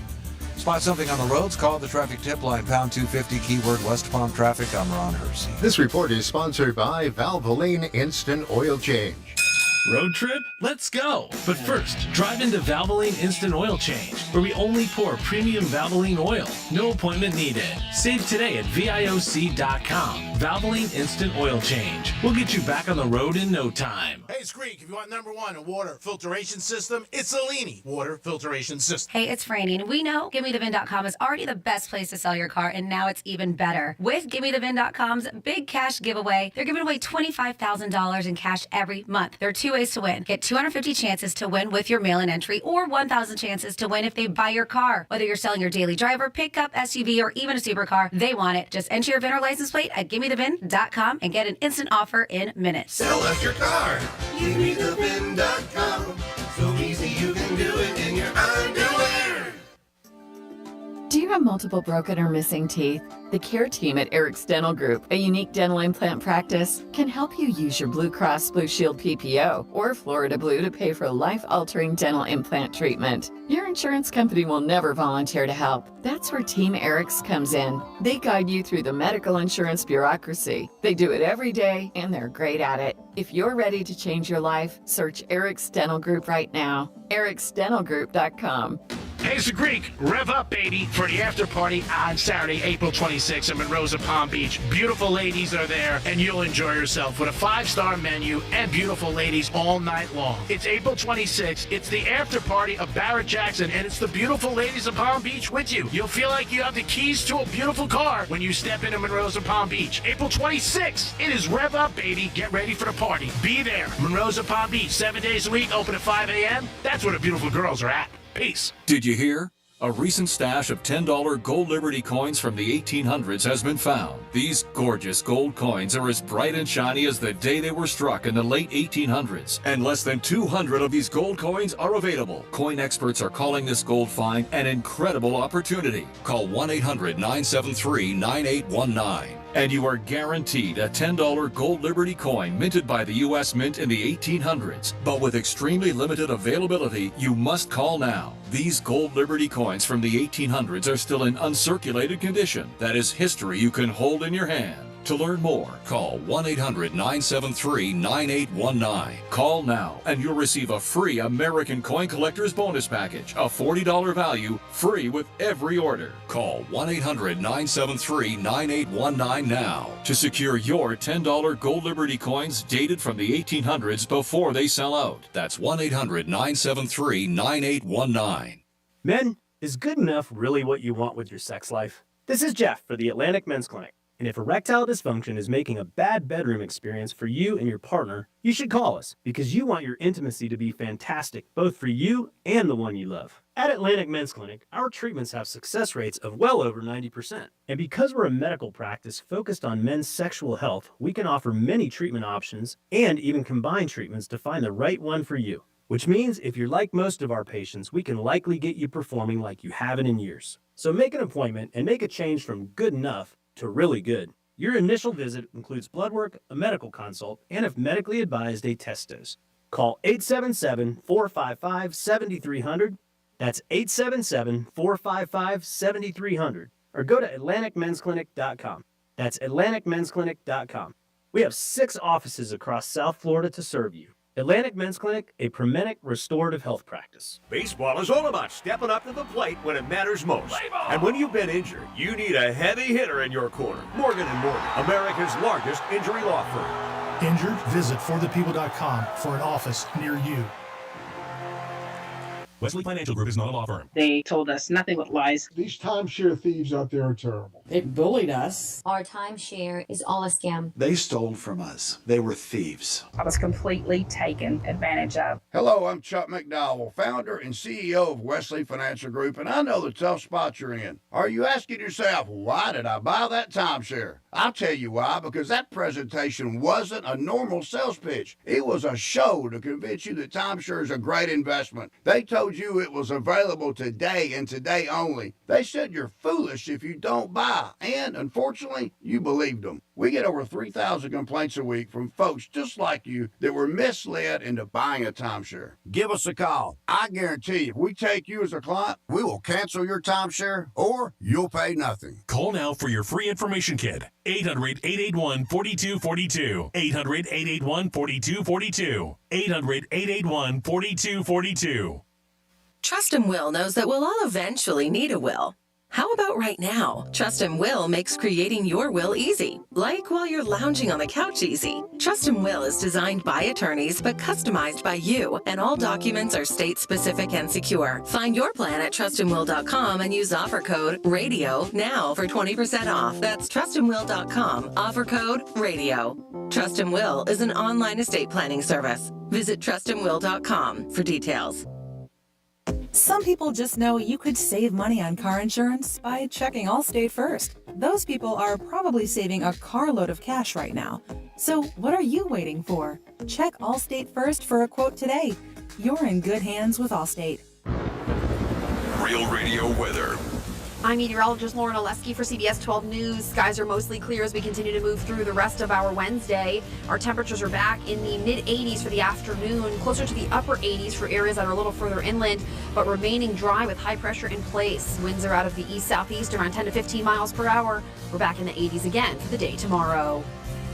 Spot something on the roads, call the traffic tip line, pound 250, keyword West Palm Traffic. I'm Ron Hersey.
This report is sponsored by Valvoline Instant Oil Change.
Road trip? Let's go! But first, drive into Valvoline Instant Oil Change, where we only pour premium Valvoline oil. No appointment needed. Save today at VIOC.com. Valvoline Instant Oil Change. We'll get you back on the road in no time.
Hey, Screek, if you want #1 in water filtration system, it's Alini Water Filtration System.
Hey, it's Franny, and we know GimmeTheVin.com is already the best place to sell your car, and now it's even better. With GimmeTheVin.com's big cash giveaway, they're giving away $25,000 in cash every month. There are 2 ways to win. Get 250 chances to win with your mail-in entry, or 1,000 chances to win if they buy your car. Whether you're selling your daily driver, pickup, SUV, or even a supercar, they want it. Just enter your VIN or license plate at GimmeTheVin.com and get an instant offer in minutes.
Sell us your car. GimmeTheVin.com. So easy you can do it in your underwear.
Do you have multiple broken or missing teeth? The care team at Eric's Dental Group, a unique dental implant practice, can help you use your Blue Cross Blue Shield PPO or Florida Blue to pay for life-altering dental implant treatment. Your insurance company will never volunteer to help. That's where Team Eric's comes in. They guide you through the medical insurance bureaucracy. They do it every day, and they're great at it. If you're ready to change your life, search Eric's Dental Group right now. ericsdentalgroup.com.
Hey, it's the Greek. Rev up, baby, for the after party on Saturday, April 26th in Monroe, Palm Beach. Beautiful ladies are there, and you'll enjoy yourself with a 5-star menu and beautiful ladies all night long. It's April 26th. It's the after party of Barrett Jackson, and it's the beautiful ladies of Palm Beach with you. You'll feel like you have the keys to a beautiful car when you step into Monroe, Palm Beach. April 26th. It is Rev up, baby. Get ready for the party. Be there. Monroe, Palm Beach, 7 days a week, open at 5 a.m. That's where the beautiful girls are at. Peace.
Did you hear? A recent stash of $10 gold Liberty coins from the 1800s has been found. These gorgeous gold coins are as bright and shiny as the day they were struck in the late 1800s. And less than 200 of these gold coins are available. Coin experts are calling this gold find an incredible opportunity. Call 1-800-973-9819. And you are guaranteed a $10 gold Liberty coin minted by the U.S. Mint in the 1800s. But with extremely limited availability, you must call now. These gold Liberty coins from the 1800s are still in uncirculated condition. That is history you can hold in your hand. To learn more, call 1-800-973-9819. Call now and you'll receive a free American Coin Collector's Bonus Package, a $40 value, free with every order. Call 1-800-973-9819 now to secure your $10 gold Liberty coins dated from the 1800s before they sell out. That's 1-800-973-9819.
Men, is good enough really what you want with your sex life? This is Jeff for the Atlantic Men's Clinic. And if erectile dysfunction is making a bad bedroom experience for you and your partner, you should call us because you want your intimacy to be fantastic, both for you and the one you love. At Atlantic Men's Clinic, our treatments have success rates of well over 90%. And because we're a medical practice focused on men's sexual health, we can offer many treatment options and even combine treatments to find the right one for you. Which means if you're like most of our patients, we can likely get you performing like you haven't in years. So make an appointment and make a change from good enough to really good. Your initial visit includes blood work, a medical consult, and if medically advised, a test dose. Call 877-455-7300. That's 877-455-7300. Or go to AtlanticMen'sClinic.com. That's AtlanticMen'sClinic.com. We have 6 offices across South Florida to serve you. Atlantic Men's Clinic, a Promenic restorative health practice.
Baseball is all about stepping up to the plate when it matters most. And when you've been injured, you need a heavy hitter in your corner. Morgan & Morgan, America's largest injury law firm.
Injured? Visit forthepeople.com for an office near you.
Wesley Financial Group is not a law firm.
They told us nothing but lies.
These timeshare thieves out there are terrible.
They bullied us.
Our timeshare is all a scam.
They stole from us. They were thieves.
I was completely taken advantage of.
Hello, I'm Chuck McDowell, founder and CEO of Wesley Financial Group, and I know the tough spot you're in. Are you asking yourself, why did I buy that timeshare? I'll tell you why, because that presentation wasn't a normal sales pitch. It was a show to convince you that timeshare is a great investment. They told you it was available today and today only. They said you're foolish if you don't buy, and unfortunately, you believed them. We get over 3,000 complaints a week from folks just like you that were misled into buying a timeshare. Give us a call. I guarantee if we take you as a client, we will cancel your timeshare or you'll pay nothing.
Call now for your free information kit. 800-881-4242. 800-881-4242. 800-881-4242.
Trust and Will knows that we'll all eventually need a will. How about right now? Trust and Will makes creating your will easy, like while you're lounging on the couch easy. Trust and Will is designed by attorneys but customized by you, and all documents are state-specific and secure. Find your plan at trustandwill.com and use offer code RADIO now for 20% off. That's trustandwill.com, offer code RADIO. Trust and Will is an online estate planning service. Visit trustandwill.com for details.
Some people just know you could save money on car insurance by checking Allstate first. Those people are probably saving a carload of cash right now. So what are you waiting for? Check Allstate first for a quote today. You're in good hands with Allstate.
Real Radio weather.
I'm meteorologist Lauren Oleski for CBS 12 News. Skies are mostly clear as we continue to move through the rest of our Wednesday. Our temperatures are back in the mid-80s for the afternoon, closer to the upper 80s for areas that are a little further inland, but remaining dry with high pressure in place. Winds are out of the east-southeast around 10 to 15 miles per hour. We're back in the 80s again for the day tomorrow.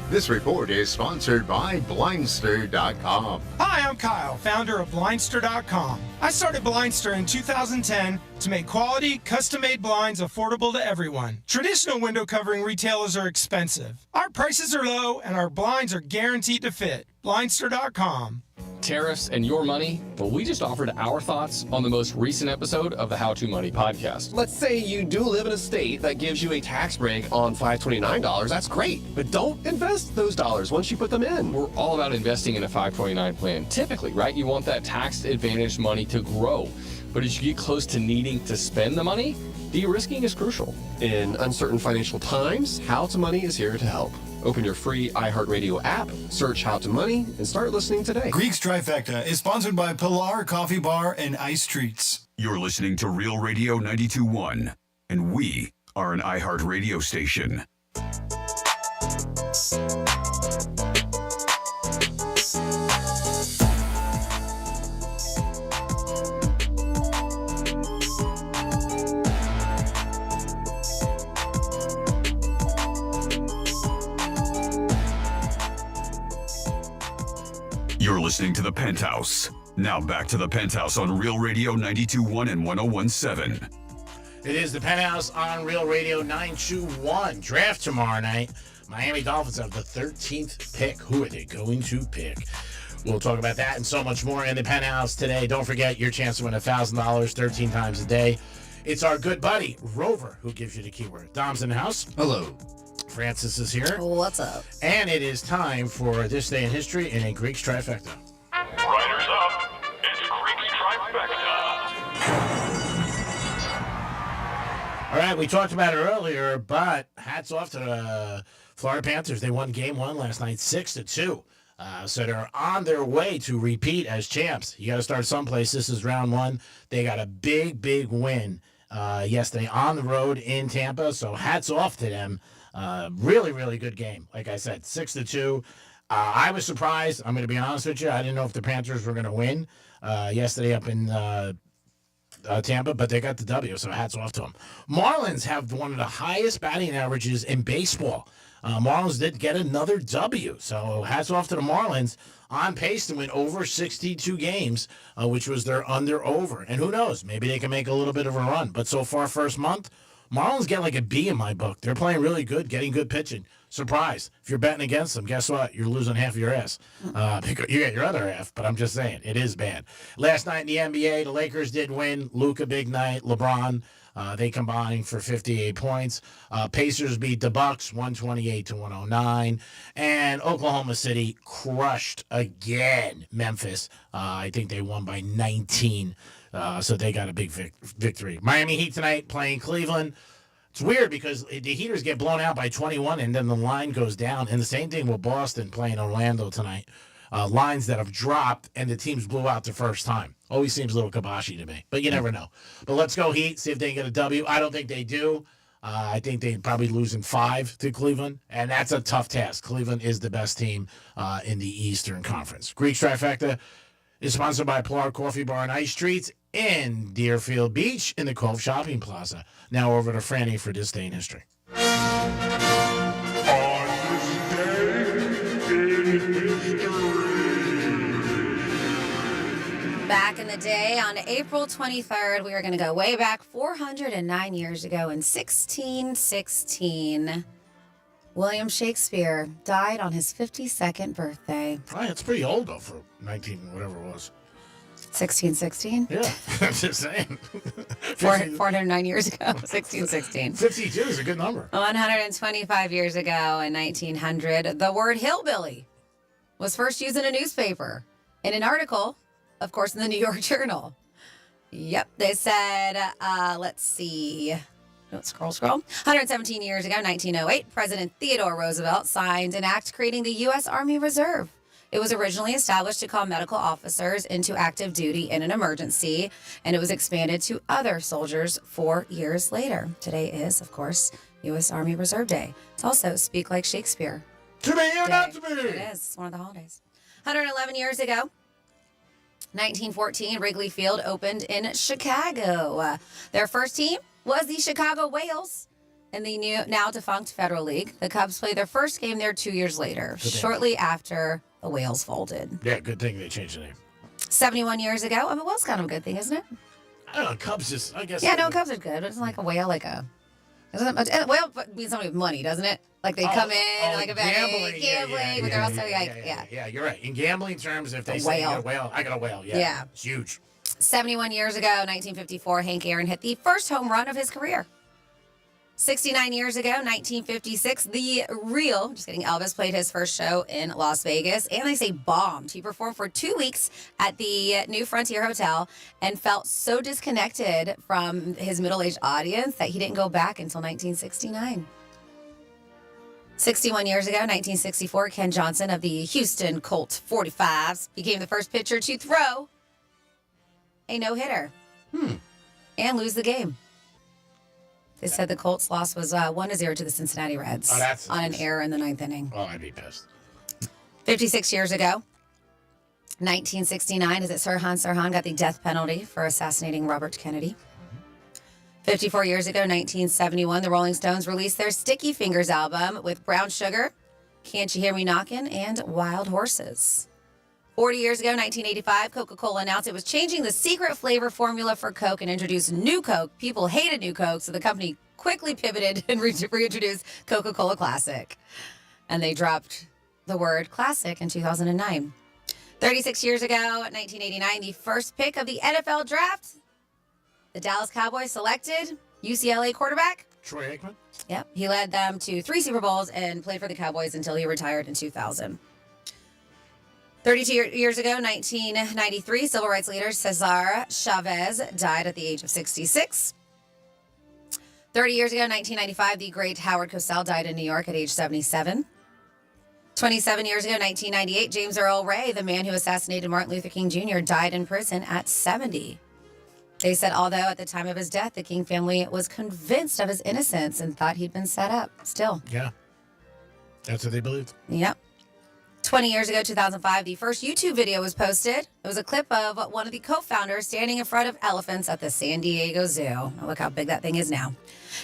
This report is sponsored by Blindster.com.
Hi, I'm Kyle, founder of Blindster.com. I started Blindster in 2010 to make quality, custom-made blinds affordable to everyone. Traditional window covering retailers are expensive. Our prices are low, and our blinds are guaranteed to fit. Blindster.com.
Tariffs and your money? Well, we just offered our thoughts on the most recent episode of the How to Money podcast.
Let's say you do live in a state that gives you a tax break on $529. That's great. But don't invest those dollars once you put them in.
We're all about investing in a 529 plan. Typically, right, you want that tax-advantaged money to grow. But as you get close to needing to spend the money, de-risking is crucial.
In uncertain financial times, How to Money is here to help. Open your free iHeartRadio app, search How to Money, and start listening today.
Greeks Trifecta is sponsored by Pilar Coffee Bar and Ice Treats.
You're listening to Real Radio 92.1, and we are an iHeartRadio station. You're listening to The Penthouse. Now back to The Penthouse on Real Radio 92.1 and 101.7.
It is The Penthouse on Real Radio 921. Draft tomorrow night. Miami Dolphins have the 13th pick. Who are they going to pick? We'll talk about that and so much more in The Penthouse today. Don't forget your chance to win $1,000 13 times a day. It's our good buddy, Rover, who gives you the keyword. Dom's in the house.
Hello.
Francis is here.
What's up?
And it is time for This Day in History in a Greek's Trifecta.
Riders up. It's Greek's Trifecta.
All right, we talked about it earlier, but hats off to the Florida Panthers. They won Game 1 last night, 6-2. So they're on their way to repeat as champs. You got to start someplace. This is round 1. They got a big, big win yesterday on the road in Tampa. So hats off to them. Really, really good game. Like I said, 6-2. I was surprised. I'm going to be honest with you. I didn't know if the Panthers were going to win yesterday up in Tampa, but they got the W, so hats off to them. Marlins have one of the highest batting averages in baseball. Marlins did get another W, so hats off to the Marlins. On pace to win over 62 games, which was their under-over. And who knows, maybe they can make a little bit of a run. But so far, first month, Marlins get like a B in my book. They're playing really good, getting good pitching. Surprise. If you're betting against them, guess what? You're losing half of your ass. You get your other half, but I'm just saying, it is bad. Last night in the NBA, the Lakers did win. Luka, big night. LeBron, they combined for 58 points. Pacers beat the Bucks 128-109. And Oklahoma City crushed again Memphis. I think they won by 19. So they got a big victory. Miami Heat tonight playing Cleveland. It's weird because the Heaters get blown out by 21 and then the line goes down. And the same thing with Boston playing Orlando tonight. Lines that have dropped and the teams blew out the first time. Always seems a little kiboshi to me, but you never know. But let's go Heat, see if they can get a W. I don't think they do. I think they'd probably lose in 5 to Cleveland, and that's a tough task. Cleveland is the best team in the Eastern Conference. Greek's Trifecta is sponsored by Pilar Coffee Bar and Ice Treats in Deerfield Beach in the Cove Shopping Plaza. Now over to Franny for This Day in History.
back in the day on April 23rd. We are going to go way back 409 years ago in 1616. William Shakespeare died on his 52nd birthday.
Oh, it's pretty old, though, for 19, whatever it was.
1616?
Yeah, I'm just saying.
409 years ago, 1616.
52 is a good number.
125 years ago in 1900, the word hillbilly was first used in a newspaper. In an article, of course, in the New York Journal. Yep, they said, let's see. Don't scroll. 117 years ago, 1908, President Theodore Roosevelt signed an act creating the U.S. Army Reserve. It was originally established to call medical officers into active duty in an emergency, and it was expanded to other soldiers 4 years later. Today is, of course, U.S. Army Reserve Day. It's also Speak Like Shakespeare.
To be or not to be?
It is. It's one of the holidays. 111 years ago, 1914, Wrigley Field opened in Chicago. Their first team was the Chicago Whales in the now defunct Federal League. The Cubs played their first game there 2 years later, shortly after the Whales folded.
Yeah, good thing they changed the name.
71 years ago. I mean, whale's kind of a good thing, isn't it?
I don't know, Cubs just, I guess.
Yeah, no, Cubs are good, but it's like a whale, like a... A whale means somebody with money, doesn't it? Like they come in, like a
gambling,
but they're also like,
Yeah, you're right. In gambling terms, if they
A
say you
whale.
got a whale, I got a whale. Yeah.
Yeah.
It's huge.
71 years ago, 1954, Hank Aaron hit the first home run of his career. 69 years ago, 1956, Elvis played his first show in Las Vegas, and they say bombed. He performed for 2 weeks at the New Frontier Hotel and felt so disconnected from his middle-aged audience that he didn't go back until 1969. 61 years ago, 1964, Ken Johnson of the Houston Colt 45s became the first pitcher to throw a no-hitter and lose the game. They said the Colts' loss was 1-0 to the Cincinnati Reds on an error in the ninth inning.
Oh, I'd be pissed.
56 years ago, 1969, is it Sirhan Sirhan got the death penalty for assassinating Robert Kennedy. 54 years ago, 1971, the Rolling Stones released their Sticky Fingers album with Brown Sugar, Can't You Hear Me Knockin', and Wild Horses. 40 years ago, 1985, Coca-Cola announced it was changing the secret flavor formula for Coke and introduced New Coke. People hated New Coke, so the company quickly pivoted and reintroduced Coca-Cola Classic. And they dropped the word classic in 2009. 36 years ago, 1989, the first pick of the NFL draft, the Dallas Cowboys selected UCLA quarterback
Troy Aikman?
Yep. He led them to 3 Super Bowls and played for the Cowboys until he retired in 2000. 32 years ago, 1993, civil rights leader Cesar Chavez died at the age of 66. 30 years ago, 1995, the great Howard Cosell died in New York at age 77. 27 years ago, 1998, James Earl Ray, the man who assassinated Martin Luther King Jr., died in prison at 70. They said, although at the time of his death, the King family was convinced of his innocence and thought he'd been set up. Still.
Yeah. That's what they believed.
Yep. 20 years ago, 2005, the first YouTube video was posted. It was a clip of one of the co-founders standing in front of elephants at the San Diego Zoo. Oh, look how big that thing is now.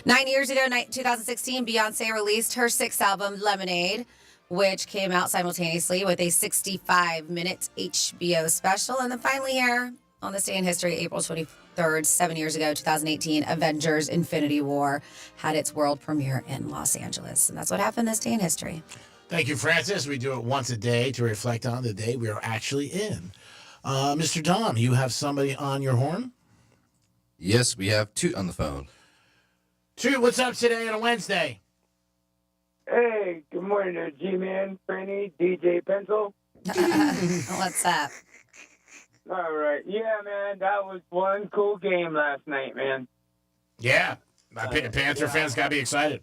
9 years ago, 2016, Beyonce released her 6th album, Lemonade, which came out simultaneously with a 65-minute HBO special. And then finally here, on this day in history, April 23rd, 7 years ago, 2018, Avengers Infinity War had its world premiere in Los Angeles. And that's what happened this day in history.
Thank you, Francis. We do it once a day to reflect on the day we are actually in. Mr. Dom, you have somebody on your horn?
Yes, we have Toot on the phone.
Toot, what's up today on a Wednesday?
Hey, good morning there, G-Man, Franny, DJ Pencil.
What's up?
All right. Yeah, man, that was one cool game last night, man.
Yeah. Panther fans got to be excited.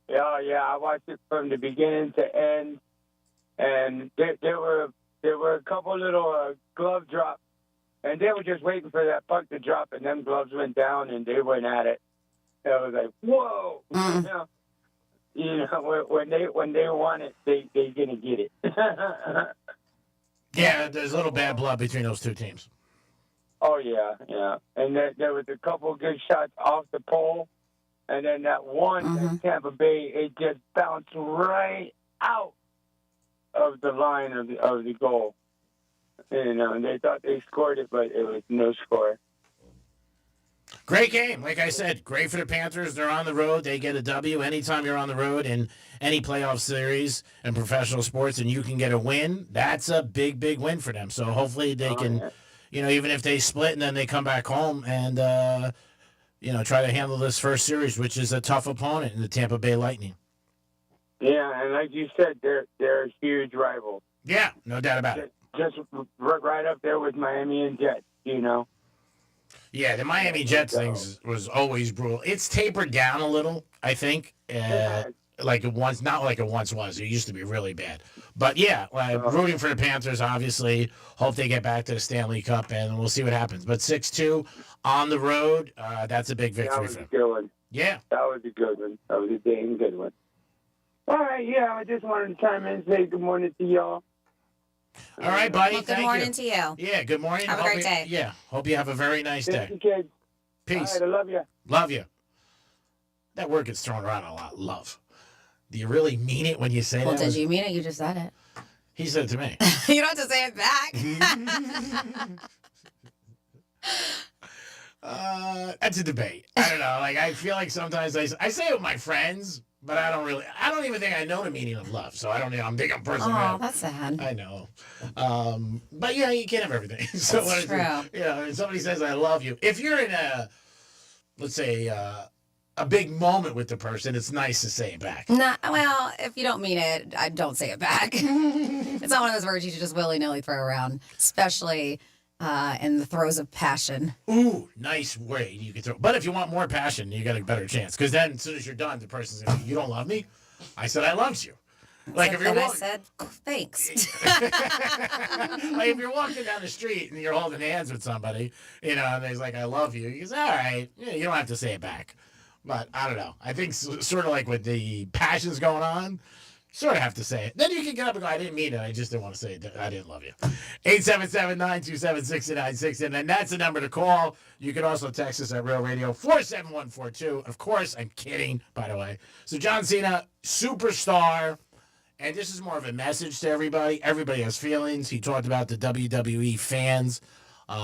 Yeah, I watched it from the beginning to end, and there were a couple little glove drops, and they were just waiting for that puck to drop, and them gloves went down, and they went at it. It was like, whoa! When they want it, they gonna get it.
Yeah, there's a little bad blood between those two teams.
Oh yeah, and there was a couple good shots off the pole. And then that one at Tampa Bay, it just bounced right out of the line of the goal. And they thought they scored it, but it was no score.
Great game. Like I said, great for the Panthers. They're on the road. They get a W. Anytime you're on the road in any playoff series in professional sports and you can get a win, that's a big, big win for them. So hopefully they can, even if they split and then they come back home and, try to handle this first series, which is a tough opponent in the Tampa Bay Lightning.
Yeah, and like you said, they're a huge rival.
Yeah, no doubt about it.
Just right up there with Miami and Jets,
Yeah, the Miami Jets things was always brutal. It's tapered down a little, I think. Like it once, not like it once was. It used to be really bad. But yeah, rooting for the Panthers, obviously. Hope they get back to the Stanley Cup, and we'll see what happens. But 6-2 on the road, that's a big victory for them.
That was a good one.
Yeah.
That was a good one. That was a damn good one. All right, I just wanted to chime in and say good morning to y'all.
All right, buddy.
Well, good morning to you.
Yeah, good morning.
Have a great day.
Yeah, hope you have a very nice day.
Thank you, kids.
Peace.
All right, I love you.
Love you. That word gets thrown around a lot. Love. Do you really mean it when you say that?
Well, did you mean it? You just said it.
He said it to me.
You don't have to say it back.
That's a debate. I don't know. I feel like sometimes I say it with my friends, but I don't even think I know the meaning of love. So I don't know. I'm thinking person.
Oh, that's sad.
I know. But yeah, you can't have everything. So
That's true.
If somebody says I love you, if you're in let's say, a big moment with the person, it's nice to say it back.
Well, if you don't mean it, I don't say it back. It's not one of those words you should just willy-nilly throw around, especially in the throes of passion.
Ooh, nice way you can throw. But if you want more passion, you got a better chance. Because then as soon as you're done, the person's going to be, you don't love me? I said I loved you. Like if you're
I said, thanks.
Like if you're walking down the street and you're holding hands with somebody, and he's like, I love you. You say, all right. You don't have to say it back. But I don't know. I think sort of like with the passions going on, sort of have to say it. Then you can get up and go, I didn't mean it. I just didn't want to say it. I didn't love you. 877-927-6960. And that's the number to call. You can also text us at Real Radio 47142. Of course, I'm kidding, by the way. So John Cena, superstar. And this is more of a message to everybody. Everybody has feelings. He talked about the WWE fans.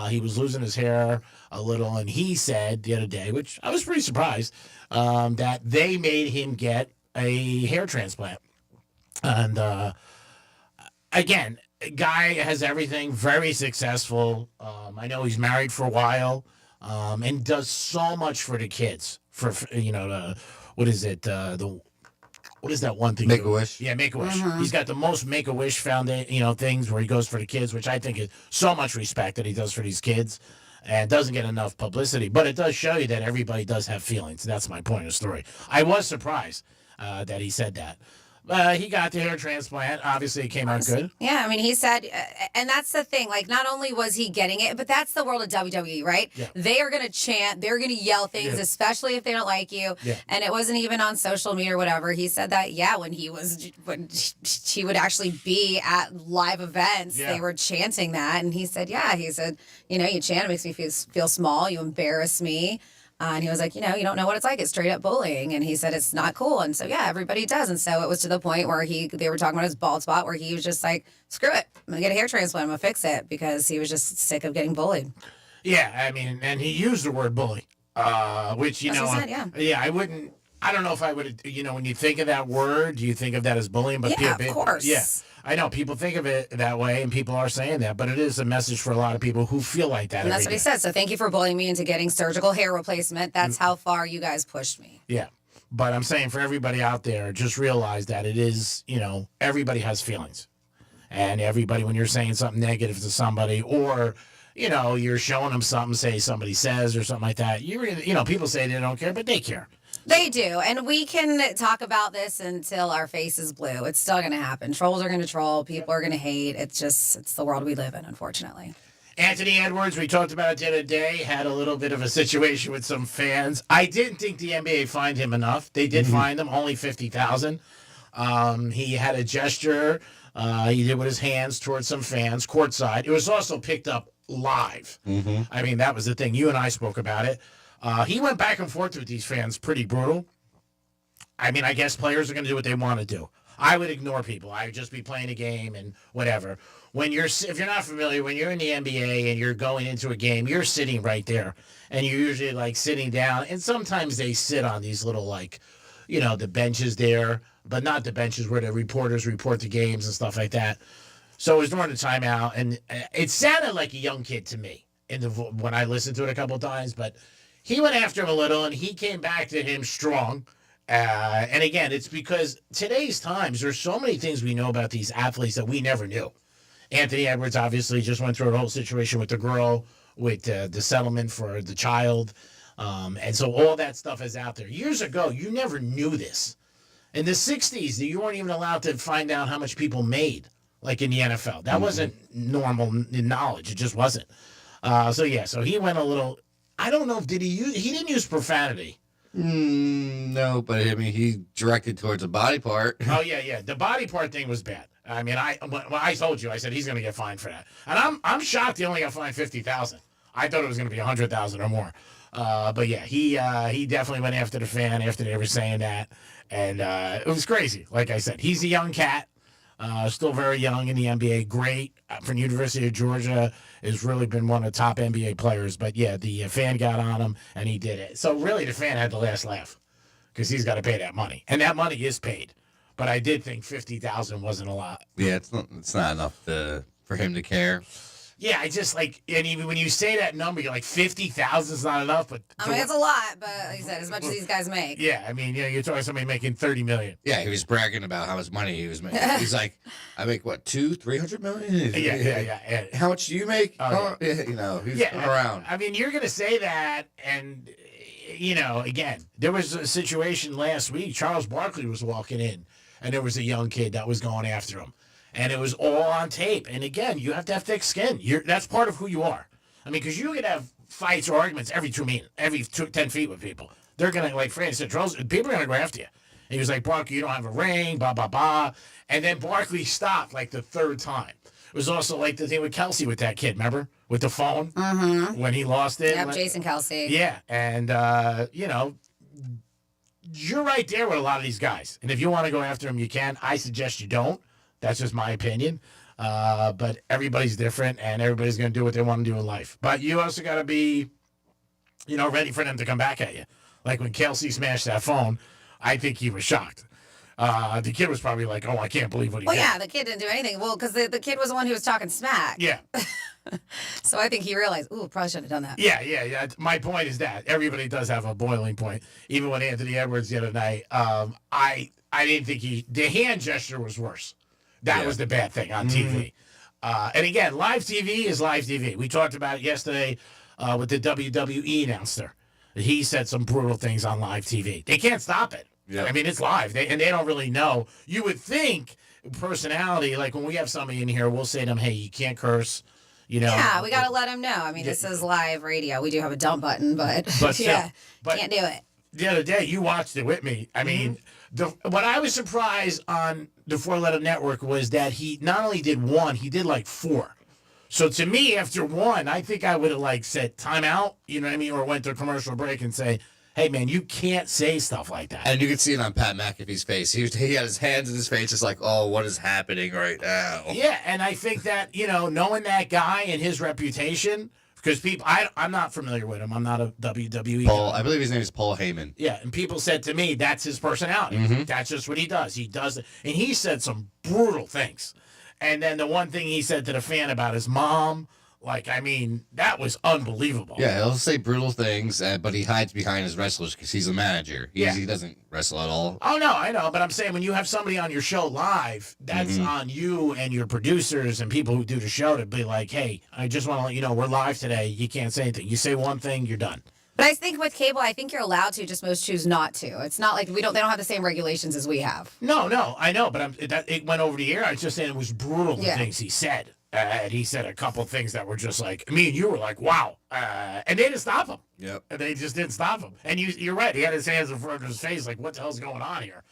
He was losing his hair a little, and he said the other day, which I was pretty surprised, that they made him get a hair transplant. And again, guy has everything, very successful. I know he's married for a while, and does so much for the kids. What is it? What is that one thing?
Make-A-Wish.
Yeah, Make-A-Wish.
Mm-hmm.
He's got the most Make-A-Wish foundation, things where he goes for the kids, which I think is so much respect that he does for these kids, and doesn't get enough publicity. But it does show you that everybody does have feelings. That's my point of the story. I was surprised that he said that. He got the hair transplant. Obviously, it came out good.
Yeah, I mean, he said, and that's the thing. Like, not only was he getting it, but that's the world of WWE, right?
Yeah.
They are going to chant, they're going to yell things,
Yeah.
especially if they don't like you.
Yeah.
And it wasn't even on social media or whatever. He said that, when he would actually be at live events,
Yeah.
they were chanting that. And he said, you chant, it makes me feel small, you embarrass me. And he was like, you don't know what it's like. It's straight up bullying. And he said, it's not cool. And so, everybody does. And so it was to the point where they were talking about his bald spot where he was just like, screw it. I'm going to get a hair transplant. I'm going to fix it because he was just sick of getting bullied.
Yeah, I mean, and he used the word bully, which,
That's what he said,
I don't know if I would, when you think of that word, do you think of that as bullying? But
Yeah, of course.
Yeah, I know people think of it that way, and people are saying that, but it is a message for a lot of people who feel like that.
And that's what he said. So thank you for bullying me into getting surgical hair replacement. That's how far you guys pushed me.
Yeah. But I'm saying for everybody out there, just realize that it is, everybody has feelings. And everybody, when you're saying something negative to somebody or, you're showing them something, say somebody says or something like that, people say they don't care, but they care.
They do. And we can talk about this until our face is blue. It's still going to happen. Trolls are going to troll. People are going to hate. It's the world we live in, unfortunately.
Anthony Edwards, we talked about it the other day, had a little bit of a situation with some fans. I didn't think the NBA fined him enough. They did fine him, only $50,000. He had a gesture he did with his hands towards some fans courtside. It was also picked up live.
Mm-hmm.
I mean, that was the thing. You and I spoke about it. He went back and forth with these fans, pretty brutal. I mean, I guess players are going to do what they want to do. I would ignore people. I would just be playing a game and whatever. If you're not familiar, when you're in the NBA and you're going into a game, you're sitting right there, and you're usually like sitting down. And sometimes they sit on these little the benches there, but not the benches where the reporters report the games and stuff like that. So it was during the timeout, and it sounded like a young kid to me when I listened to it a couple of times. But he went after him a little, and he came back to him strong. And again, it's because today's times, there's so many things we know about these athletes that we never knew. Anthony Edwards obviously just went through a whole situation with the girl, with the settlement for the child. And so all that stuff is out there. Years ago, you never knew this. In the 60s, you weren't even allowed to find out how much people made, like in the NFL. That wasn't normal knowledge. It just wasn't. So he went a little, I don't know, he didn't use profanity.
No, but I mean, he directed towards a body part.
Oh, yeah. The body part thing was bad. I mean, I told you, I said he's going to get fined for that. And I'm shocked he only got fined $50,000. I thought it was going to be $100,000 or more. But yeah, he definitely went after the fan after they were saying that. And it was crazy. Like I said, he's a young cat, still very young in the NBA. Great from University of Georgia. Has really been one of the top NBA players. But yeah, the fan got on him and he did it. So really the fan had the last laugh because he's got to pay that money. And that money is paid. But I did think $50,000 wasn't a lot.
Yeah, it's not enough for him to care.
Yeah, I just and even when you say that number, you're like, 50,000 is not enough. But
I mean, it's a lot, but like I said, as much as these guys make.
Yeah, I mean, you're talking somebody making $30 million.
Yeah, he was bragging about how much money he was making. He's like, I make what, $200-300 million?
Yeah.
How much do you make? He's going around.
I mean, you're gonna say that, and again, there was a situation last week. Charles Barkley was walking in, and there was a young kid that was going after him. And it was all on tape. And again, you have to have thick skin. That's part of who you are. I mean, because you can have fights or arguments every 10 feet with people. They're going to, like Fran said, people are going to go after you. And he was like, Barkley, you don't have a ring, blah, blah, blah. And then Barkley stopped like the third time. It was also like the thing with Kelsey with that kid, remember? With the phone?
Mm-hmm.
When he lost it.
Yep, Jason Kelsey.
Yeah. And, you're right there with a lot of these guys. And if you want to go after them, you can. I suggest you don't. That's just my opinion. But everybody's different, and everybody's going to do what they want to do in life. But you also got to be, ready for them to come back at you. Like when Kelsey smashed that phone, I think he was shocked. The kid was probably like, oh, I can't believe what he did.
Well, yeah, the kid didn't do anything. Well, because the kid was the one who was talking smack.
Yeah.
So I think he realized, probably shouldn't have done that.
Yeah. My point is that everybody does have a boiling point. Even when Anthony Edwards the other night, I didn't think the hand gesture was worse. That was the bad thing on TV. And again, live TV is live TV. We talked about it yesterday with the WWE announcer. He said some brutal things on live TV. They can't stop it. Yep. I mean, it's live, and they don't really know. You would think personality, like when we have somebody in here, we'll say to them, hey, you can't curse.
Yeah, we got to let them know. I mean, this is live radio. We do have a dump button, but can't do it.
The other day, you watched it with me. I mean, what I was surprised on the 4-letter network was that he not only did one, he did like 4. So to me, after one, I think I would have said timeout, you know what I mean, or went to a commercial break and say, hey man, you can't say stuff like that.
And you could see it on Pat McAfee's face. He had his hands in his face, just like, oh, what is happening right now?
Yeah, and I think that knowing that guy and his reputation. Because people, I'm not familiar with him. I'm not a WWE
guy. I believe his name is Paul Heyman.
Yeah, and people said to me, that's his personality. Mm-hmm. That's just what he does. He does it. And he said some brutal things. And then the one thing he said to the fan about his mom, that was unbelievable.
Yeah, he'll say brutal things, but he hides behind his wrestlers because he's a manager. He doesn't wrestle at all.
Oh, no, I know. But I'm saying when you have somebody on your show live, that's on you and your producers and people who do the show to be like, hey, I just want to let you know we're live today. You can't say anything. You say one thing, you're done.
But I think with cable, I think you're allowed to, just most choose not to. It's not like they don't have the same regulations as we have.
No, I know. But it went over the air. I was just saying it was brutal, the things he said. And he said a couple things that were just like, me and you were like, wow. And they didn't stop him.
Yep.
And they just didn't stop him. And you're right. He had his hands in front of his face like, what the hell's going on here?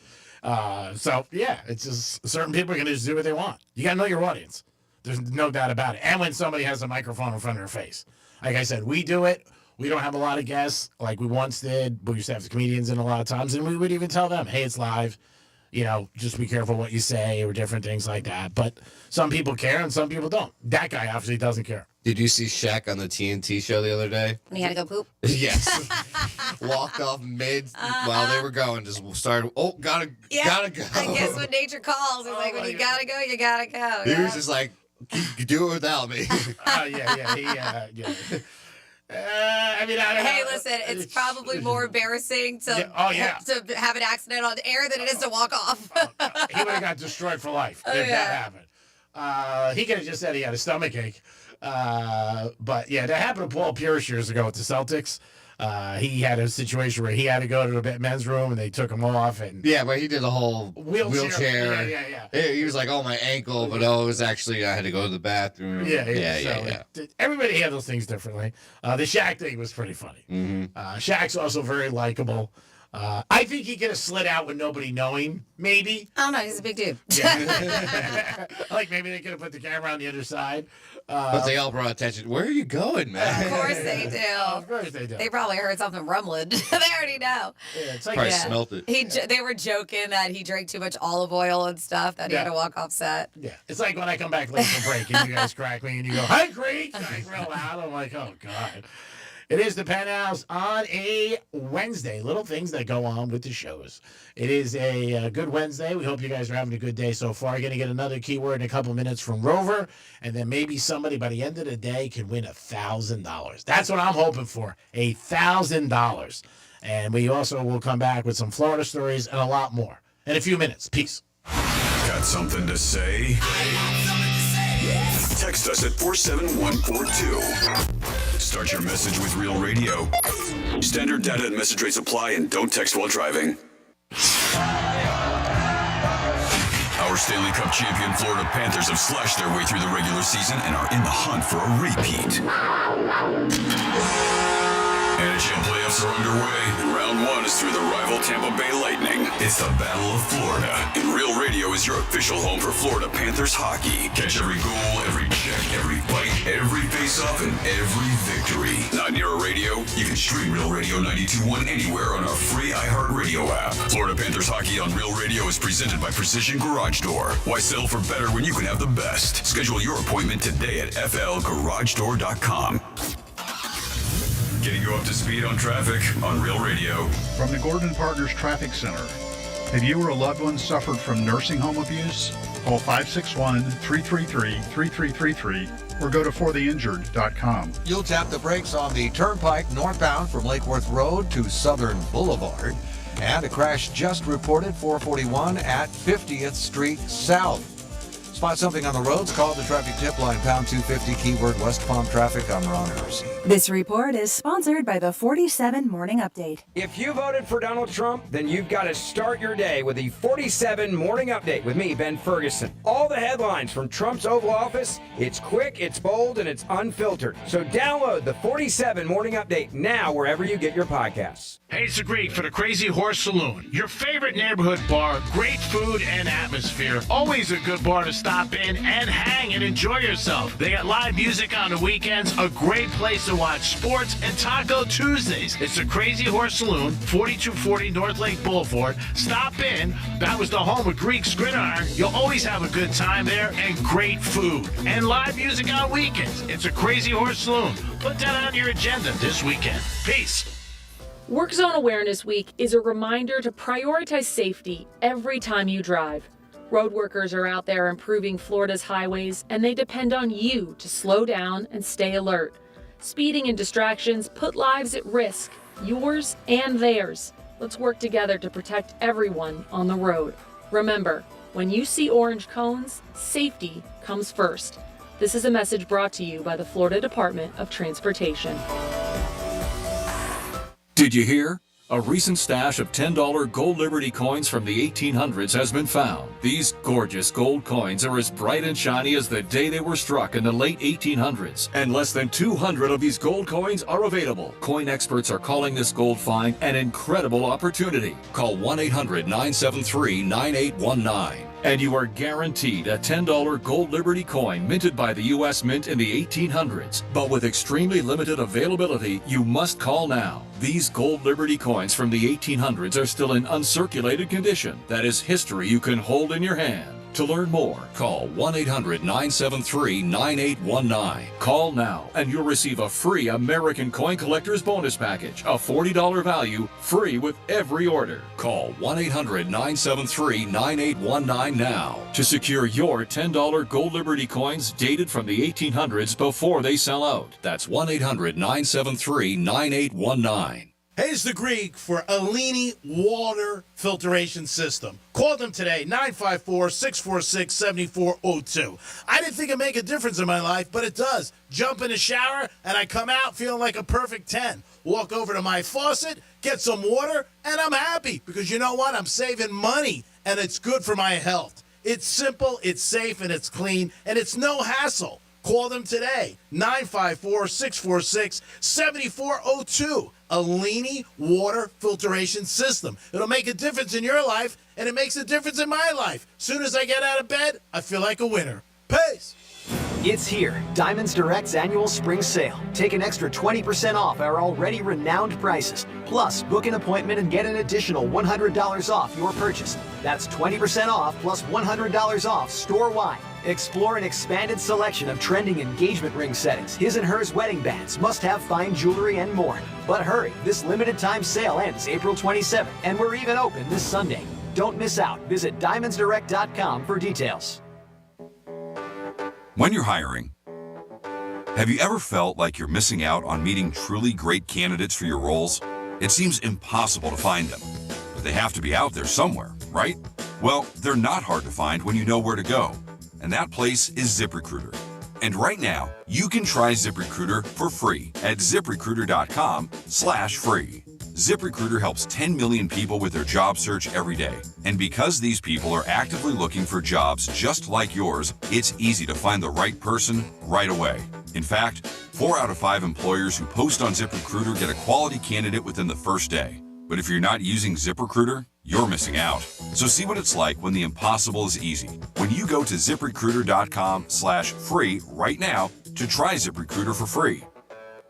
It's just certain people are going to just do what they want. You got to know your audience. There's no doubt about it. And when somebody has a microphone in front of their face. Like I said, we do it. We don't have a lot of guests like we once did. We used to have the comedians in a lot of times. And we would even tell them, hey, it's live. just be careful what you say or different things like that. But some people care and some people don't. That guy obviously doesn't care.
Did you see Shaq on the TNT show the other day?
When he had to go poop?
Yes. Walked off mid while they were going. Just started, gotta go.
I guess when nature calls, it's like when you gotta go, you gotta go.
He was just like, do it without me.
I don't know.
Hey, listen, it's probably more embarrassing to have an accident on air than it is to walk off.
He would have got destroyed for life if that happened. He could have just said he had a stomach ache. But yeah, that happened to Paul Pierce years ago with the Celtics. He had a situation where he had to go to the men's room and they took him off. And
yeah, but he did the whole wheelchair.
Yeah.
He was like, oh, my ankle, but it was actually, I had to go to the bathroom.
Yeah. Everybody handles things differently. The Shaq thing was pretty funny.
Mm-hmm.
Shaq's also very likable. I think he could have slid out with nobody knowing, maybe.
I don't know. He's a big dude.
Yeah. Like maybe they could have put the camera on the other side.
But they all brought attention. Where are you going, man?
Of course they do.
Of course they do.
They probably heard something rumbling. They already know.
Yeah, it's like
probably smelt it.
They were joking that he drank too much olive oil and stuff, that he had to walk off set.
Yeah. It's like when I come back late from break and you guys crack me and you go, "Hi, Creek!" like real loud. I'm like, oh, God. It is the Penthouse on a Wednesday. Little things that go on with the shows. It is a good Wednesday. We hope you guys are having a good day so far. Going to get another keyword in a couple minutes from Rover, and then maybe somebody by the end of the day can win $1,000. That's what I'm hoping for, $1,000. And we also will come back with some Florida stories and a lot more in a few minutes. Peace.
Got something to say? Text us at 47142. Start your message with Real Radio. Standard data and message rates apply, and don't text while driving. Our Stanley Cup champion Florida Panthers have slashed their way through the regular season and are in the hunt for a repeat. NHL playoffs are underway, and round one is through the rival Tampa Bay Lightning. It's the Battle of Florida, and Real Radio is your official home for Florida Panthers hockey. Catch every goal, every check, every fight, every face-off, and every victory. Not near a radio? You can stream Real Radio 92.1 anywhere on our free iHeartRadio app. Florida Panthers hockey on Real Radio is presented by Precision Garage Door. Why settle for better when you can have the best? Schedule your appointment today at flgaragedoor.com. Getting you up to speed on traffic on Real Radio.
From the Gordon Partners Traffic Center. Have you or a loved one suffered from nursing home abuse? Call 561-333-3333 or go to fortheinjured.com.
You'll tap the brakes on the turnpike northbound from Lake Worth Road to Southern Boulevard. And a crash just reported 441 at 50th Street South. Spot something on the roads, call the traffic tip line pound 250 keyword West Palm traffic. I'm Ron Hersey.
This report is sponsored by the 47 Morning Update.
If you voted for Donald Trump, then you've got to start your day with the 47 Morning Update with me, Ben Ferguson. All the headlines from Trump's Oval Office, it's quick, it's bold, and it's unfiltered. So download the 47 Morning Update now wherever you get your podcasts.
Hey, it's the Greek for the Crazy Horse Saloon. Your favorite neighborhood bar, great food and atmosphere. Always a good bar to stop in and hang and enjoy yourself. They got live music on the weekends, a great place to watch sports, and Taco Tuesdays. It's the Crazy Horse Saloon, 4240 North Lake Boulevard. Stop in. That was the home of Greek's Gridiron. You'll always have a good time there and great food. And live music on weekends. It's a Crazy Horse Saloon. Put that on your agenda this weekend. Peace.
Work Zone Awareness Week is a reminder to prioritize safety every time you drive. Road workers are out there improving Florida's highways, and they depend on you to slow down and stay alert. Speeding and distractions put lives at risk, yours and theirs. Let's work together to protect everyone on the road. Remember, when you see orange cones, safety comes first. This is a message brought to you by the Florida Department of Transportation.
Did you hear? A recent stash of $10 gold Liberty coins from the 1800s has been found. These gorgeous gold coins are as bright and shiny as the day they were struck in the late 1800s. And less than 200 of these gold coins are available. Coin experts are calling this gold find an incredible opportunity. Call 1-800-973-9819. And you are guaranteed a $10 gold Liberty coin minted by the U.S. Mint in the 1800s. But with extremely limited availability, you must call now. These gold Liberty coins from the 1800s are still in uncirculated condition. That is history you can hold in your hand. To learn more, call 1-800-973-9819. Call now and you'll receive a free American Coin Collector's Bonus Package, a $40 value, free with every order. Call 1-800-973-9819 now to secure your $10 gold Liberty coins dated from the 1800s before they sell out. That's 1-800-973-9819.
Hey, it's the Greek for Alini Water Filtration System. Call them today, 954-646-7402. I didn't think it'd make a difference in my life, but it does. Jump in the shower, and I come out feeling like a perfect 10. Walk over to my faucet, get some water, and I'm happy. Because you know what? I'm saving money, and it's good for my health. It's simple, it's safe, and it's clean, and it's no hassle. Call them today, 954-646-7402. Alini Water Filtration System. It'll make a difference in your life, and it makes a difference in my life. Soon as I get out of bed, I feel like a winner. Peace!
It's here, Diamonds Direct's annual spring sale. Take an extra 20% off our already renowned prices. Plus, book an appointment and get an additional $100 off your purchase. That's 20% off plus $100 off store-wide. Explore an expanded selection of trending engagement ring settings, his and hers wedding bands, must-have fine jewelry, and more. But hurry, this limited-time sale ends April 27th, and we're even open this Sunday. Don't miss out. Visit DiamondsDirect.com for details.
When you're hiring, have you ever felt like you're missing out on meeting truly great candidates for your roles? It seems impossible to find them, but they have to be out there somewhere, right? Well, they're not hard to find when you know where to go. And that place is ZipRecruiter. And right now, you can try ZipRecruiter for free at ZipRecruiter.com/free. ZipRecruiter helps 10 million people with their job search every day. And because these people are actively looking for jobs just like yours, it's easy to find the right person right away. In fact, 4 out of 5 employers who post on ZipRecruiter get a quality candidate within the first day. But if you're not using ZipRecruiter, you're missing out. So see what it's like when the impossible is easy. When you go to ZipRecruiter.com/free right now to try ZipRecruiter for free.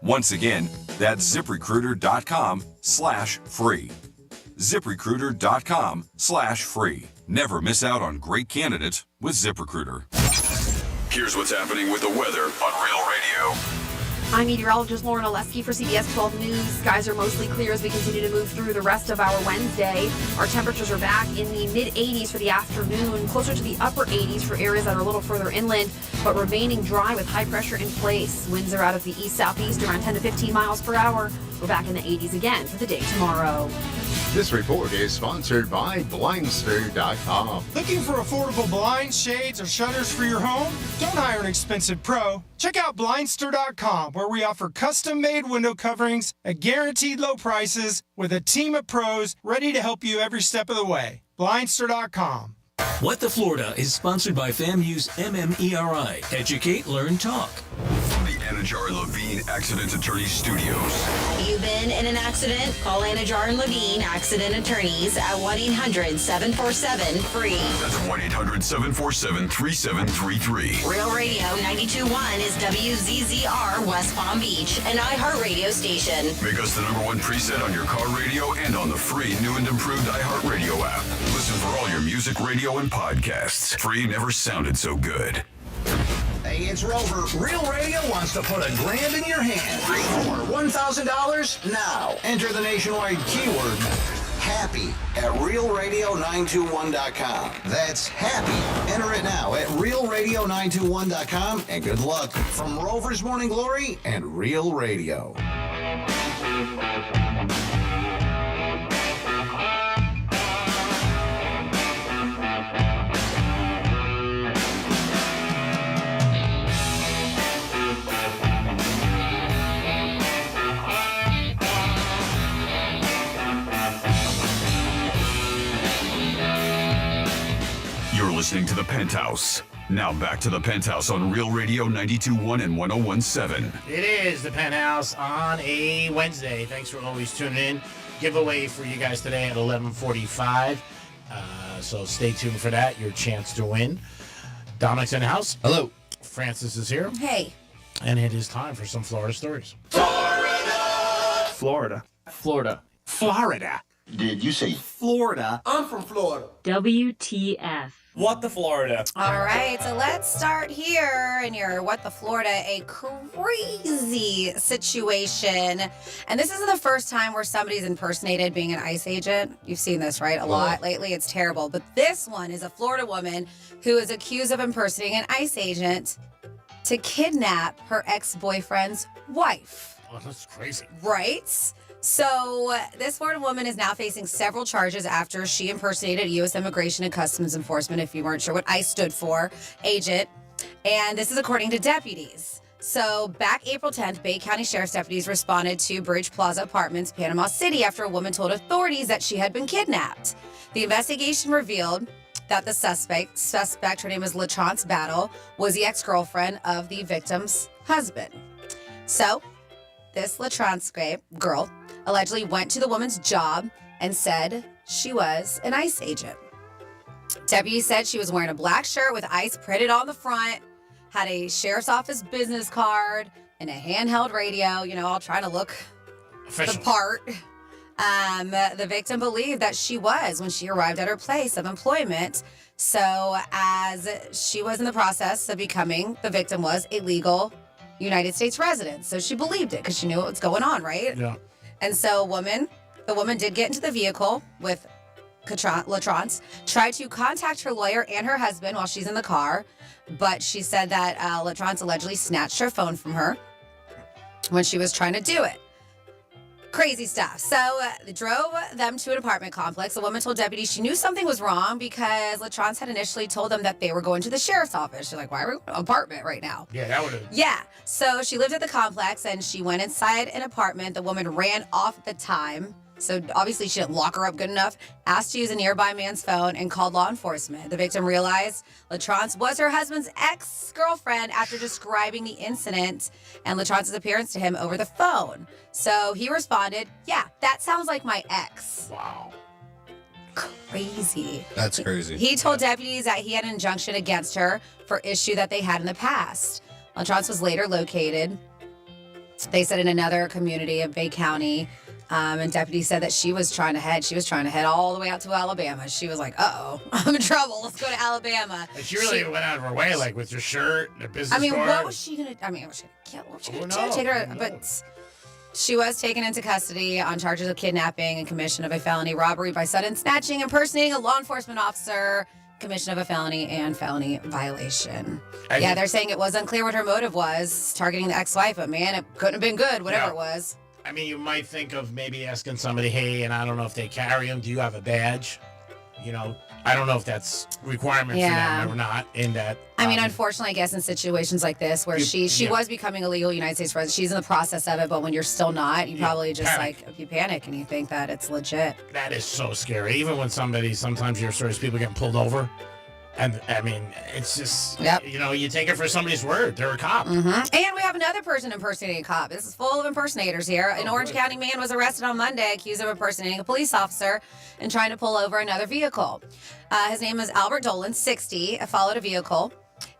Once again, that's ZipRecruiter.com/free. ZipRecruiter.com/free. Never miss out on great candidates with ZipRecruiter.
Here's what's happening with the weather on Real Radio.
I'm meteorologist Lauren Oleski for CBS 12 News. Skies are mostly clear as we continue to move through the rest of our Wednesday. Our temperatures are back in the mid-80s for the afternoon, closer to the upper 80s for areas that are a little further inland, but remaining dry with high pressure in place. Winds are out of the east-southeast around 10 to 15 miles per hour. We're back in the 80s again for the day tomorrow.
This report is sponsored by Blindster.com.
Looking for affordable blinds, shades, or shutters for your home? Don't hire an expensive pro. Check out Blindster.com, where we offer custom-made window coverings at guaranteed low prices with a team of pros ready to help you every step of the way. Blindster.com.
What the Florida is sponsored by FAMU's MMERI. Educate, Learn, Talk.
From the Anajar Levine Accident Attorney Studios.
You've been in an accident? Call Anajar and Levine Accident Attorneys at 1-800-747-FREE.
That's 1-800-747-3733.
Real Radio 92.1 is WZZR West Palm Beach, an iHeartRadio station.
Make us the #1 preset on your car radio and on the free new and improved iHeartRadio app. Listen for all your music, radio, and podcasts. Free never sounded so good.
Hey, it's Rover. Real Radio wants to put $1,000 in your hand. For $1,000 now. Enter the nationwide keyword HAPPY at realradio921.com. That's HAPPY. Enter it now at realradio921.com, and good luck from Rover's Morning Glory and Real Radio.
You're listening to The Penthouse. Now back to The Penthouse on Real Radio 92.1 and 101.7.
It is The Penthouse on a Wednesday. Thanks for always tuning in. Giveaway for you guys today at 11:45. So stay tuned for that. Your chance to win. Dominic's in the house.
Hello.
Francis is here.
Hey.
And it is time for some Florida stories.
Florida.
Florida.
Did you say
Florida? I'm from Florida.
WTF.
what the Florida?
All right, so let's start here in your What the Florida, a crazy situation. And this isn't the first time where somebody's impersonated being an ICE agent. You've seen this, right? A lot lately. It's terrible. But this one is a Florida woman who is accused of impersonating an ICE agent to kidnap her ex-boyfriend's wife.
Oh, that's crazy.
Right? So this Florida woman is now facing several charges after she impersonated U.S. Immigration and Customs Enforcement, if you weren't sure what ICE stood for, agent. And this is according to deputies. So back April 10th, Bay County Sheriff's deputies responded to Bridge Plaza Apartments, Panama City, after a woman told authorities that she had been kidnapped. The investigation revealed that the suspect, her name is LaChance Battle, was the ex-girlfriend of the victim's husband. So this LaChance girl allegedly went to the woman's job and said she was an ICE agent. Deputies said she was wearing a black shirt with ICE printed on the front, had a sheriff's office business card, and a handheld radio, all trying to look the part. The victim believed that she was when she arrived at her place of employment. So as she was in the process of becoming, the victim was a legal United States resident. So she believed it because she knew what was going on, right?
Yeah.
And so the woman did get into the vehicle with LaTrance, tried to contact her lawyer and her husband while she's in the car, but she said that LaTrance allegedly snatched her phone from her when she was trying to do it. Crazy stuff. So they drove them to an apartment complex. The woman told deputies she knew something was wrong because LaTrance had initially told them that they were going to the sheriff's office. She's like, why are we going to an apartment right now?
Yeah, that would have.
Yeah. So she lived at the complex and she went inside an apartment. The woman ran off at the time. So obviously she didn't lock her up good enough, asked to use a nearby man's phone, and called law enforcement. The victim realized LaTrance was her husband's ex-girlfriend after describing the incident and LaTrance's appearance to him over the phone. So he responded, yeah, that sounds like my ex.
Wow.
Crazy.
That's crazy.
He told deputies that he had an injunction against her for issue that they had in the past. LaTrance was later located, they said, in another community of Bay County. And deputies said that she was trying to head all the way out to Alabama. She was like, uh-oh, I'm in trouble. Let's go to Alabama.
And she really went out of her way, like with your shirt, the business card.
What was she going to, was she going to take her? But she was taken into custody on charges of kidnapping and commission of a felony robbery by sudden snatching, impersonating a law enforcement officer, commission of a felony, and felony violation. They're saying it was unclear what her motive was, targeting the ex-wife, but man, it couldn't have been good, whatever it was.
I mean, you might think of maybe asking somebody, hey, and I don't know if they carry them, do you have a badge? I don't know if that's requirement for them or not in that.
I mean, unfortunately, I guess in situations like this where she was becoming a legal United States resident, she's in the process of it, but when you're still not, you probably just you panic and you think that it's legit.
That is so scary. Even when sometimes your stories, people getting pulled over. And I mean, it's just, you take it for somebody's word. They're a cop.
Mm-hmm. And we have another person impersonating a cop. This is full of impersonators here. An Orange County man was arrested on Monday, accused of impersonating a police officer and trying to pull over another vehicle. His name is Albert Dolan, 60, followed a vehicle,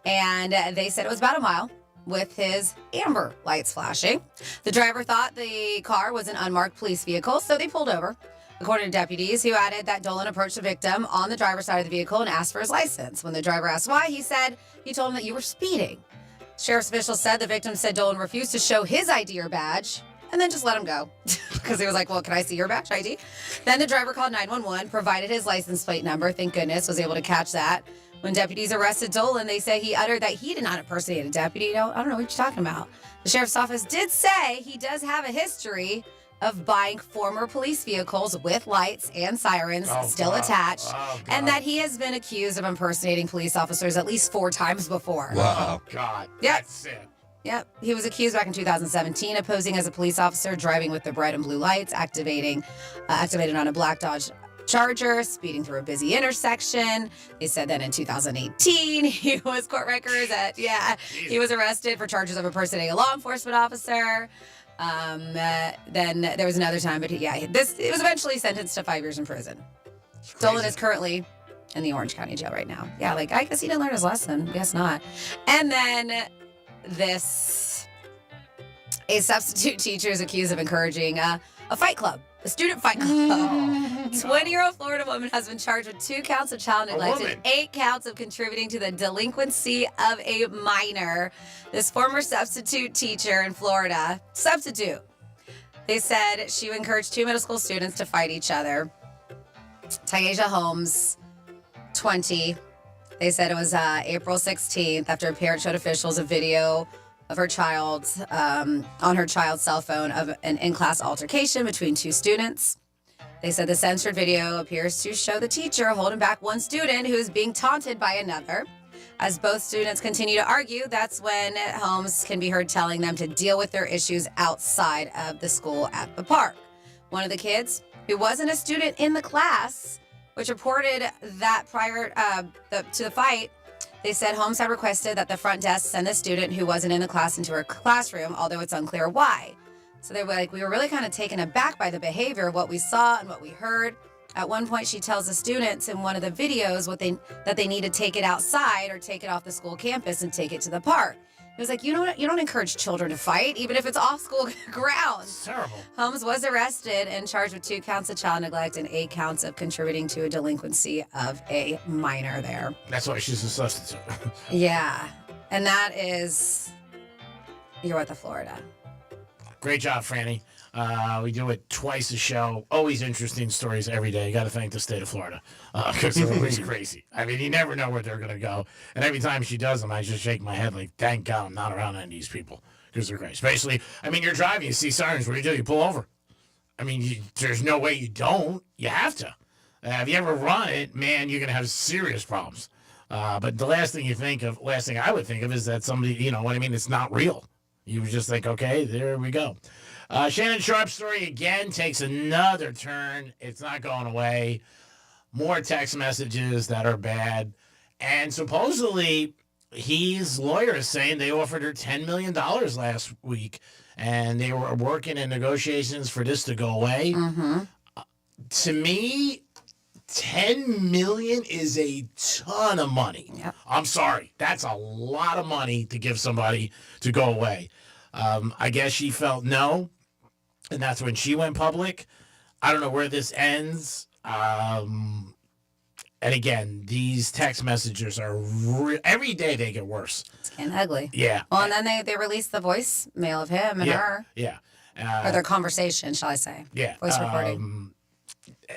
and they said it was about a mile with his amber lights flashing. The driver thought the car was an unmarked police vehicle, so they pulled over. According to deputies, who added that Dolan approached the victim on the driver's side of the vehicle and asked for his license. When the driver asked why, he said he told him that you were speeding. Sheriff's officials said the victim said Dolan refused to show his ID or badge and then just let him go because he was like, well, can I see your badge ID? Then the driver called 911, provided his license plate number. Thank goodness, was able to catch that. When deputies arrested Dolan, they say he uttered that he did not impersonate a deputy. I don't know what you're talking about. The sheriff's office did say he does have a history of buying former police vehicles with lights and sirens still attached, and that he has been accused of impersonating police officers at least 4 times before.
Wow. Oh, God.
Yep.
That's it.
Yep. He was accused back in 2017 of posing as a police officer, driving with the red and blue lights, activated on a black Dodge Charger, speeding through a busy intersection. They said that in 2018, he was court records that, he was arrested for charges of impersonating a law enforcement officer. Then there was another time, but it was eventually sentenced to 5 years in prison. Dolan is currently in the Orange County jail right now. Yeah, like, I guess he didn't learn his lesson. Guess not. And then this, a substitute teacher is accused of encouraging a fight club. A student fight club. 20-year-old Florida woman has been charged with 2 counts of child neglect and 8 counts of contributing to the delinquency of a minor. This former substitute teacher in Florida, they said she encouraged 2 middle school students to fight each other. Tayaja Holmes, 20. They said it was April 16th after a parent showed officials a video of her child on her child's cell phone of an in-class altercation between 2 students. They said the censored video appears to show the teacher holding back one student who is being taunted by another. As both students continue to argue, that's when Holmes can be heard telling them to deal with their issues outside of the school at the park. One of the kids, who wasn't a student in the class, which reported that prior to the fight, they said Holmes had requested that the front desk send the student who wasn't in the class into her classroom, although it's unclear why. So they were like, we were really kind of taken aback by the behavior of what we saw and what we heard. At one point, she tells the students in one of the videos that they need to take it outside or take it off the school campus and take it to the park. He was like, you don't encourage children to fight, even if it's off school grounds.
It's terrible.
Holmes was arrested and charged with 2 counts of child neglect and 8 counts of contributing to a delinquency of a minor there.
That's why she's a substitute.
Yeah. And that is, you're at the Florida.
Great job, Franny. We do it twice a show. Always interesting stories every day. You got to thank the state of Florida because they're always crazy. I mean, you never know where they're going to go. And every time she does them, I just shake my head like, thank God I'm not around any of these people because they're great. Especially, I mean, you're driving, you see sirens. What do? You pull over. I mean, there's no way you don't. You have to. If you ever run it, man, you're going to have serious problems. But the last thing I would think of is that somebody, you know what I mean? It's not real. You would just think, okay, there we go. Shannon Sharp's story again takes another turn. It's not going away. More text messages that are bad. And supposedly, his lawyer is saying they offered her $10 million last week. And they were working in negotiations for this to go away.
Mm-hmm.
To me, $10 million is a ton of money.
Yep.
I'm sorry. That's a lot of money to give somebody to go away. I guess she felt no, and that's when she went public. I don't know where this ends. And again, these text messages are every day they get worse.
It's getting ugly.
Yeah.
Well, and then they released the voicemail of him and her.
Yeah.
Or their conversation, shall I say.
Yeah.
Voice recording.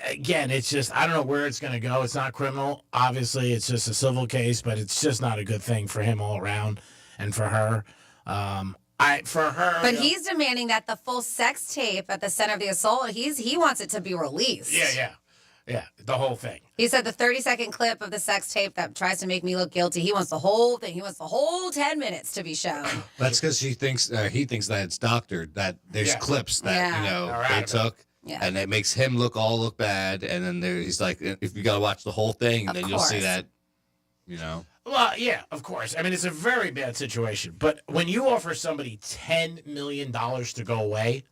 Again, it's just, I don't know where it's going to go. It's not criminal. Obviously, it's just a civil case, but it's just not a good thing for him all around and for her.
But he's demanding that the full sex tape at the center of the assault, he wants it to be released.
Yeah, the whole thing.
He said the 30-second clip of the sex tape that tries to make me look guilty, he wants the whole thing. He wants the whole 10 minutes to be shown.
That's because he thinks that it's doctored, that there's clips that, they took.
Yeah.
And it makes him look bad. And then he's like, if you got to watch the whole thing, then you'll see that,
Well, yeah, of course. I mean, it's a very bad situation. But when you offer somebody $10 million to go away,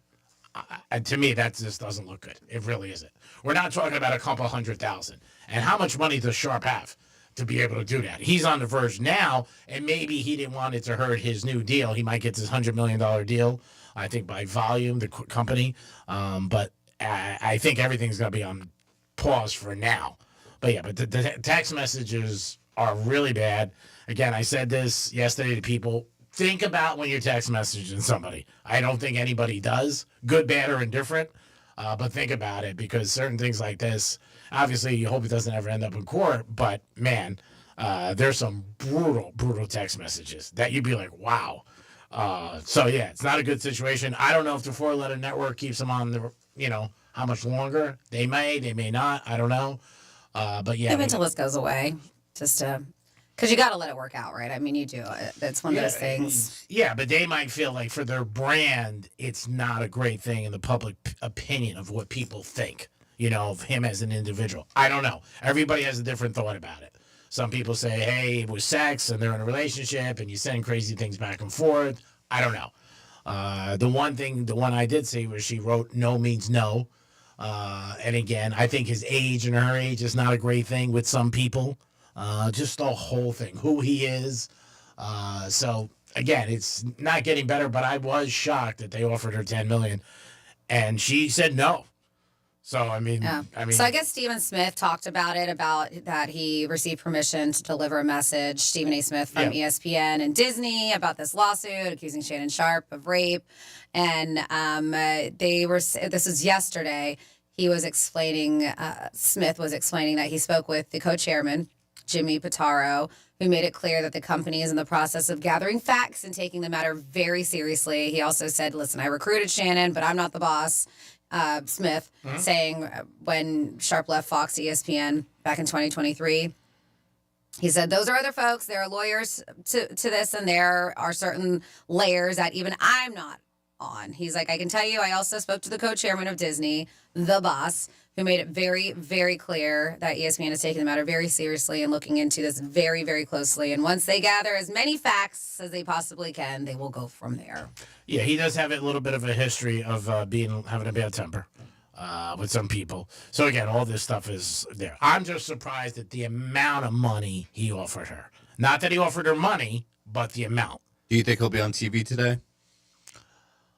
to me, that just doesn't look good. It really isn't. We're not talking about a couple $100,000. And how much money does Sharp have to be able to do that? He's on the verge now, and maybe he didn't want it to hurt his new deal. He might get this $100 million deal, I think, by Volume, the company. But I think everything's going to be on pause for now. But yeah, but the text messages are really bad. Again, I said this yesterday to people. Think about when you're text messaging somebody. I don't think anybody does, good, bad, or indifferent. But think about it, because certain things like this, obviously you hope it doesn't ever end up in court, but man, there's some brutal text messages that you'd be like, wow. So yeah, it's not a good situation. I don't know if the 4-letter network keeps them on the, how much longer. They may not. I don't know. But yeah.
Maybe until this goes away, just to, because you got to let it work out, right? I mean, you do. It's one of those things.
Yeah, but they might feel like for their brand, it's not a great thing in the public opinion of what people think, of him as an individual. I don't know. Everybody has a different thought about it. Some people say, hey, it was sex and they're in a relationship and you send crazy things back and forth. I don't know. The one I did see was she wrote no means no. And again, I think his age and her age is not a great thing with some people. Just the whole thing, who he is. So again, it's not getting better, but I was shocked that they offered her $10 million, and she said no. So I mean,
So I guess Stephen Smith talked about that he received permission to deliver a message. Stephen A. Smith from ESPN and Disney about this lawsuit accusing Shannon Sharpe of rape, and this was yesterday. He was explaining. Smith was explaining that he spoke with the co-chairman, Jimmy Pitaro, who made it clear that the company is in the process of gathering facts and taking the matter very seriously. He also said, "Listen, I recruited Shannon, but I'm not the boss." Smith saying when Sharp left Fox ESPN back in 2023, he said, those are other folks. There are lawyers to this, and there are certain layers that even I'm not on. He's like, I can tell you, I also spoke to the co-chairman of Disney, the boss, who made it very, very clear that ESPN is taking the matter very seriously and looking into this very, very closely. And once they gather as many facts as they possibly can, they will go from there.
Yeah, he does have a little bit of a history of having a bad temper with some people. So again, all this stuff is there. I'm just surprised at the amount of money he offered her. Not that he offered her money, but the amount.
Do you think he'll be on TV today?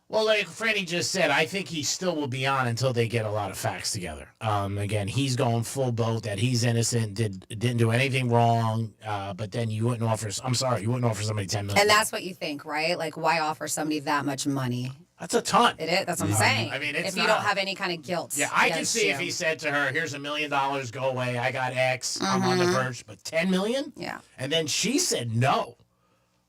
Well, like Franny just said, I think he still will be on until they get a lot of facts together. Again, he's going full boat that he's innocent, didn't do anything wrong, but then you wouldn't offer somebody $10 million.
And that's what you think, right? Like, why offer somebody that much money?
That's a ton.
It is. That's what I'm saying.
I mean,
if you don't have any kind of guilt.
Yeah, I can see if he said to her, here's $1 million, go away, I got X, I'm on the verge, but $10 million?
Yeah.
And then she said no,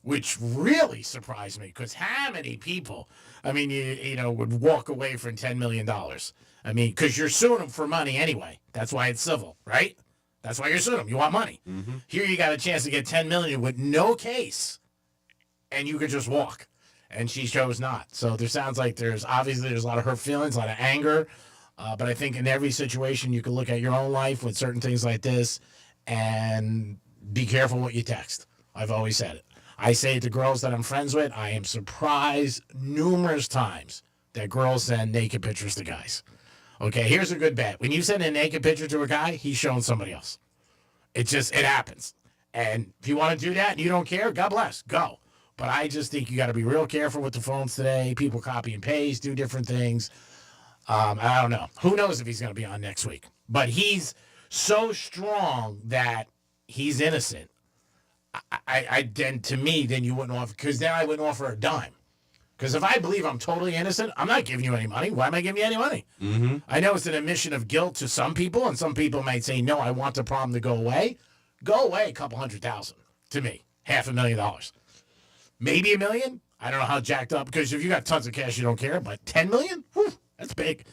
which really surprised me, because how many people, I mean, you know, would walk away from $10 million? I mean, because you're suing them for money anyway. That's why it's civil, right? That's why you're suing them. You want money. Mm-hmm. Here you got a chance to get $10 million with no case, and you could just walk. And she chose not. So there sounds like there's a lot of hurt feelings, a lot of anger. But I think in every situation, you can look at your own life with certain things like this and be careful what you text. I've always said it. I say to girls that I'm friends with, I am surprised numerous times that girls send naked pictures to guys. Okay, here's a good bet. When you send a naked picture to a guy, he's showing somebody else. It happens. And if you want to do that and you don't care, God bless, go. But I just think you got to be real careful with the phones today. People copy and paste, do different things. I don't know. Who knows if he's going to be on next week? But he's so strong that he's innocent. Then you wouldn't offer, because then I wouldn't offer a dime. Because if I believe I'm totally innocent, I'm not giving you any money. Why am I giving you any money? Mm-hmm. I know it's an admission of guilt to some people, and some people might say, no, I want the problem to go away. Go away a couple $100,000 to me. $500,000. Maybe $1 million. I don't know how jacked up, because if you got tons of cash, you don't care. But $10 million? Whew, that's big.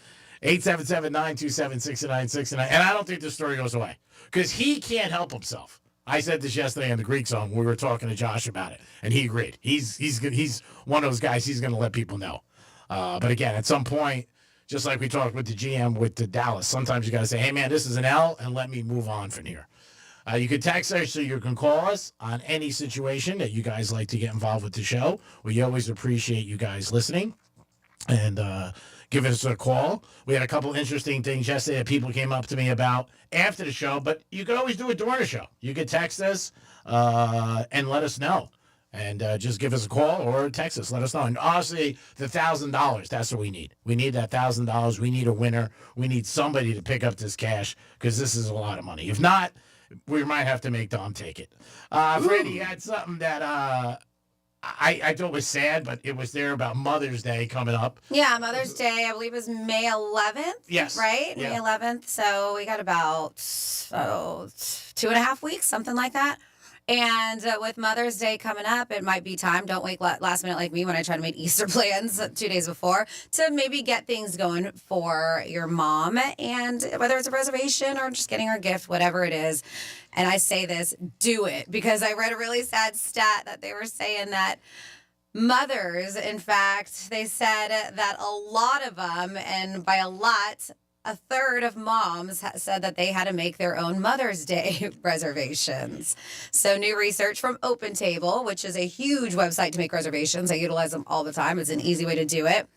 877-927-6969. And I don't think this story goes away, because he can't help himself. I said this yesterday in the Greek Zone. We were talking to Josh about it, and he agreed. He's one of those guys. He's going to let people know. But again, at some point, just like we talked with the GM with the Dallas, sometimes you got to say, hey, man, this is an L, and let me move on from here. You can text us, so you can call us on any situation that you guys like to get involved with the show. We always appreciate you guys listening, and give us a call. We had a couple interesting things yesterday that people came up to me about after the show, but you could always do it during the show. You could text us and let us know, and just give us a call or text us. Let us know. And honestly, the $1,000, that's what we need. We need that $1,000. We need a winner. We need somebody to pick up this cash, because this is a lot of money. If not, we might have to make Dom take it. Freddie had something that I thought was sad, but it was there about Mother's Day coming up.
Yeah, Mother's Day, I believe, is May 11th.
Yes.
Right?
Yeah.
May 11th. So we got about 2.5 weeks, something like that. And with Mother's Day coming up, it might be time. Don't wait last minute like me when I try to make Easter plans 2 days before, to maybe get things going for your mom. And whether it's a reservation or just getting her a gift, whatever it is. And I say this, do it. Because I read a really sad stat that they were saying that mothers, in fact, they said that a lot of them, and by a lot, a third of moms said that they had to make their own Mother's Day reservations. So new research from OpenTable, which is a huge website to make reservations. I utilize them all the time. It's an easy way to do it.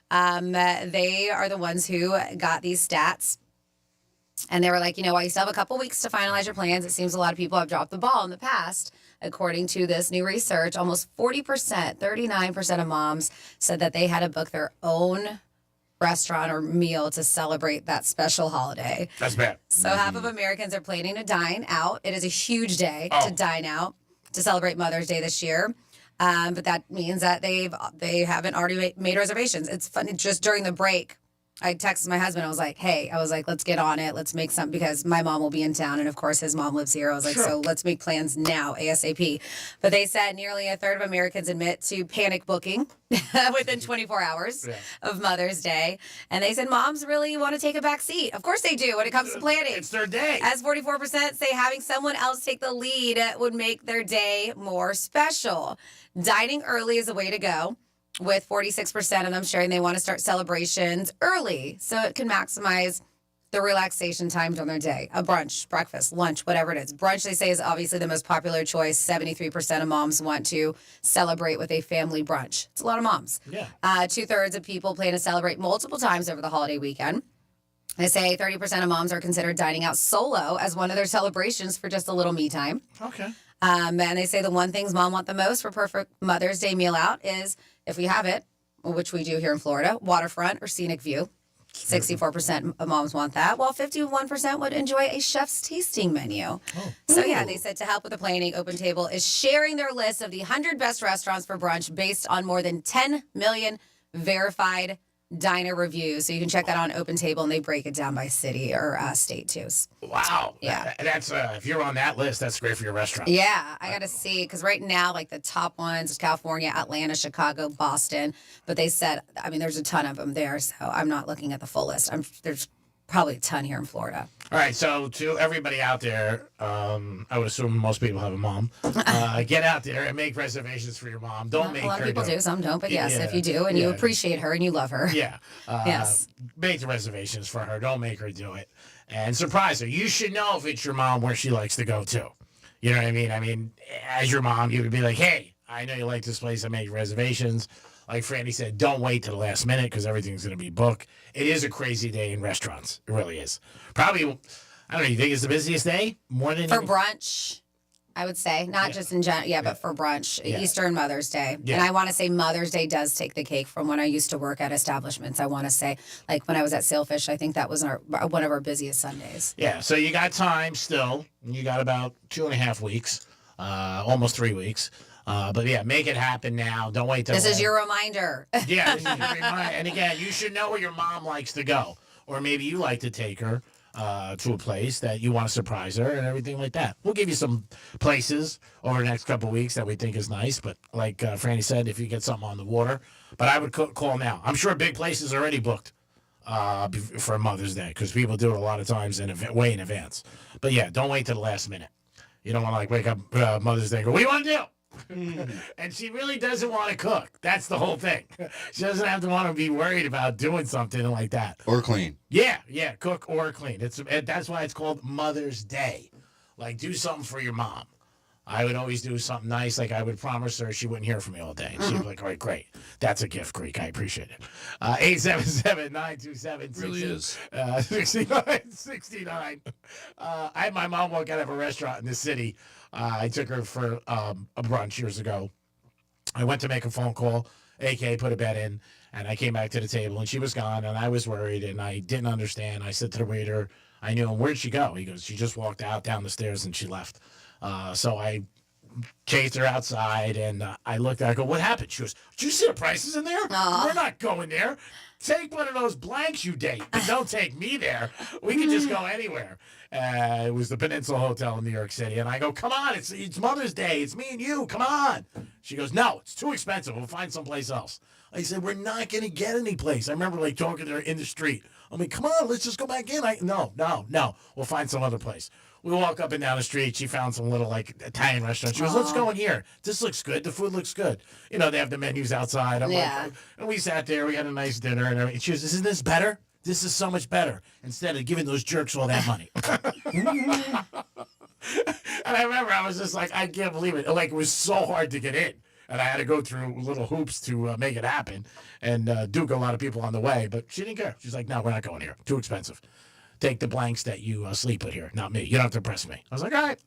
They are the ones who got these stats. And they were like, while you still have a couple weeks to finalize your plans, it seems a lot of people have dropped the ball in the past. According to this new research, almost 40%, 39% of moms said that they had to book their own restaurant or meal to celebrate that special holiday.
That's bad.
So half of Americans are planning to dine out. It is a huge day to dine out to celebrate Mother's Day this year. But that means that they haven't already made reservations. It's funny, just during the break, I texted my husband. I was like, let's get on it. Let's make something because my mom will be in town. And of course, his mom lives here. I was like, so let's make plans now, ASAP. But they said nearly a third of Americans admit to panic booking within 24 hours of Mother's Day. And they said moms really want to take a back seat. Of course they do when it comes to planning.
It's their day. As
44% say having someone else take the lead would make their day more special. Dining early is a way to go, with 46% of them sharing they want to start celebrations early so it can maximize the relaxation time during their day. A brunch, breakfast, lunch, whatever it is. Brunch, they say, is obviously the most popular choice. 73% of moms want to celebrate with a family brunch. It's a lot of moms.
Yeah.
2/3 of people plan to celebrate multiple times over the holiday weekend. They say 30% of moms are considered dining out solo as one of their celebrations for just a little me time.
Okay.
And they say the one things mom want the most for perfect Mother's Day meal out is, if we have it, which we do here in Florida, waterfront or scenic view. 64% of moms want that, while 51% would enjoy a chef's tasting menu. So yeah, they said to help with the planning, OpenTable is sharing their list of the 100 best restaurants for brunch based on more than 10 million verified diner reviews. So you can check that on OpenTable, and they break it down by city or state too.
Wow.
Yeah.
That's if you're on that list, that's great for your restaurant.
Yeah, I got to see, because right now, like the top ones, California, Atlanta, Chicago, Boston. But they said, there's a ton of them there, so I'm not looking at the full list. There's probably a ton here in Florida.
All right, so to everybody out there, I would assume most people have a mom. Get out there and make reservations for your mom. Don't make her.
A lot of people do, some don't, but yes,
Yeah,
if you do and you appreciate her and you love her.
Yeah.
Yes.
Make the reservations for her. Don't make her do it. And surprise her. You should know if it's your mom where she likes to go to. You know what I mean? I mean, as your mom, you would be like, hey, I know you like this place. I make reservations. Like Franny said, don't wait till the last minute because everything's going to be booked. It is a crazy day in restaurants. It really is. Probably, I don't know, you think it's the busiest day? More than
for brunch, I would say. Not just in general, but for brunch. Easter and Mother's Day.
Yeah.
And I want to say Mother's Day does take the cake from when I used to work at establishments. I want to say, like when I was at Sailfish, I think that was one of our busiest Sundays.
Yeah, so you got time still. You got about 2.5 weeks, almost 3 weeks. But yeah, make it happen now. Don't wait till.
This is your reminder.
Yeah, this is your reminder. And again, you should know where your mom likes to go, or maybe you like to take her to a place that you want to surprise her and everything like that. We'll give you some places over the next couple of weeks that we think is nice. But like Franny said, if you get something on the water, but I would call now. I'm sure big places are already booked for Mother's Day because people do it a lot of times way in advance. But yeah, don't wait till the last minute. You don't want to like wake up Mother's Day and go, what do you want to do? And she really doesn't want to cook. That's the whole thing. She doesn't have to want to be worried about doing something like that.
Or clean.
Yeah, cook or clean. That's why it's called Mother's Day. Like, do something for your mom. I would always do something nice. Like, I would promise her she wouldn't hear from me all day. And she'd be like, all right, great. That's a gift, Greek. I appreciate it. 877-927-6969.
Really is.
69. I had my mom walk out of a restaurant in the city. I took her for a brunch years ago. I went to make a phone call, AK put a bet in, and I came back to the table, and she was gone, and I was worried, and I didn't understand. I said to the waiter, I knew him, where'd she go? He goes, she just walked out down the stairs, and she left. So I chased her outside, and I looked at her, I go, what happened? She goes, did you see the prices in there? We're not going there. Take one of those blanks you date, but don't take me there. We can just go anywhere. It was the Peninsula Hotel in New York City. And I go, come on, it's Mother's Day. It's me and you. Come on. She goes, no, it's too expensive. We'll find someplace else. I said, we're not going to get any place. I remember like talking to her in the street. I mean, come on, let's just go back in. No. We'll find some other place. We walk up and down the street. She found some little like Italian restaurant. She goes, let's go in here. This looks good. The food looks good. You know, they have the menus outside. I'm like, and we sat there. We had a nice dinner and everything. She goes, isn't this better? This is so much better instead of giving those jerks all that money. And I remember I was just like, I can't believe it. Like, it was so hard to get in. And I had to go through little hoops to make it happen. And Duke, a lot of people on the way. But she didn't care. She's like, no, we're not going here. Too expensive. Take the blanks that you sleep with here, not me. You don't have to impress me. I was like, all right.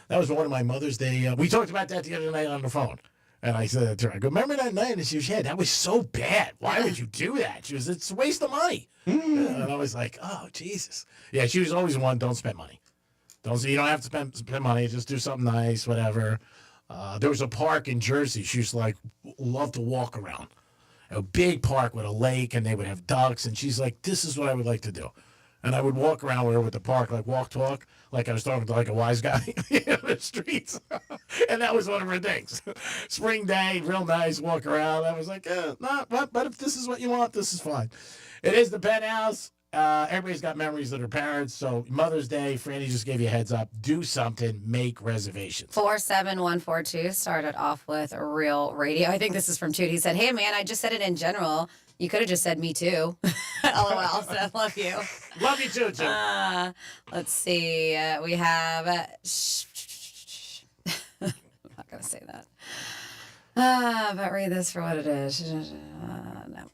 That was one of my Mother's Day. We talked about that the other night on the phone. And I said to her, I go, remember that night? And she was, yeah, that was so bad. Why would you do that? She was, it's a waste of money. And I was like, oh, Jesus. Yeah, she was always one, don't spend money. You don't have to spend money. Just do something nice, whatever. There was a park in Jersey. She used to like love to walk around. A big park with a lake, and they would have ducks. And she's like, this is what I would like to do. And I would walk around with her with the park, like talk, like I was talking to like a wise guy in the streets. And that was one of her things. Spring day, real nice, walk around. I was like, but if this is what you want, this is fine. It is the Penthouse. Everybody's got memories of their parents. So Mother's Day, Franny just gave you a heads up. Do something. Make reservations.
47142 started off with Real Radio. I think this is from Toot. He said, hey, man, I just said it in general. You could have just said me too. LOL. So love you.
Love you too, Toot.
Let's see. We have... I'm not going to say that. But read this for what it is.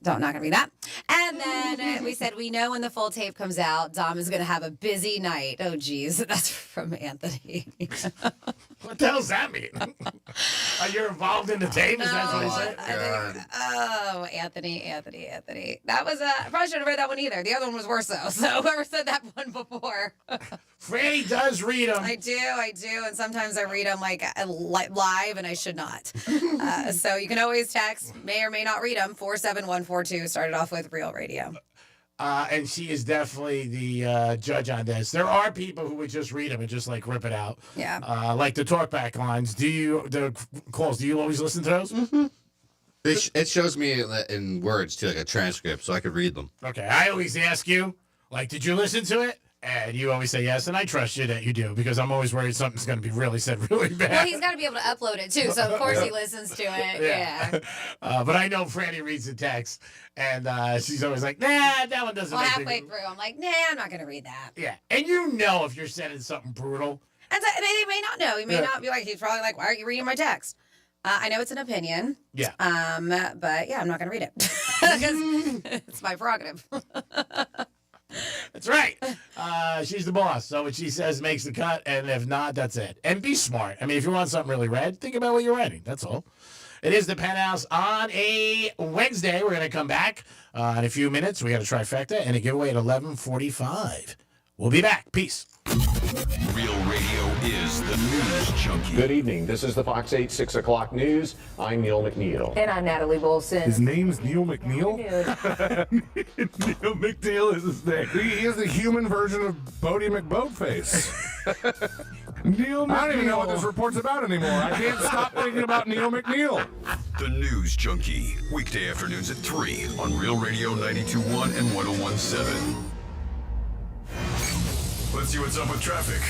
No, not going to read that. And then we said, we know when the full tape comes out, Dom is going to have a busy night. Oh, geez. That's from Anthony.
What the hell does that mean? Are you involved in the tape? Is that what he said?
Anthony. That was, I probably shouldn't have read that one either. The other one was worse, though. So whoever said that one before.
Franny does read them.
I do. And sometimes I read them like live, and I should not. So you can always text, may or may not read them, 47142. Started off with Real Radio.
And she is definitely the judge on this. There are people who would just read them and just like rip it out.
Yeah.
Like the talkback lines. Do you always listen to those?
Mm-hmm. It shows me in words too, like a transcript, so I could read them.
Okay. I always ask you, like, did you listen to it? And you always say yes, and I trust you that you do, because I'm always worried something's going to be really said really bad.
Well, he's got to be able to upload it, too, so of course he listens to it. Yeah.
But I know Franny reads the text, and she's always like, nah, that one doesn't
well,
make
halfway through, I'm like, nah, I'm not going to read that.
Yeah, and you know if you're sending something brutal.
And so, they may not know. He may not be like, he's probably like, why aren't you reading my text? I know it's an opinion.
Yeah.
But, yeah, I'm not going to read it, because it's my prerogative.
That's right. She's the boss. So what she says makes the cut, and if not, that's it. And be smart. I mean, if you want something really read, think about what you're writing. That's all. It is the Penthouse on a Wednesday. We're going to come back in a few minutes. We got a trifecta and a giveaway at 11:45. We'll be back. Peace.
Real Radio is the news junkie.
Good evening. This is the Fox 8 6 o'clock news. I'm Neil McNeil.
And I'm Natalie Wilson.
His name's Neil McNeil? Neil McNeil is his name. He is the human version of Bodie McBoatface. Neil McNeil. I don't even know what this report's about anymore. I can't stop thinking about Neil McNeil.
The News Junkie. Weekday afternoons at 3 on Real Radio 92.1 and 101.7. Let's see what's up with traffic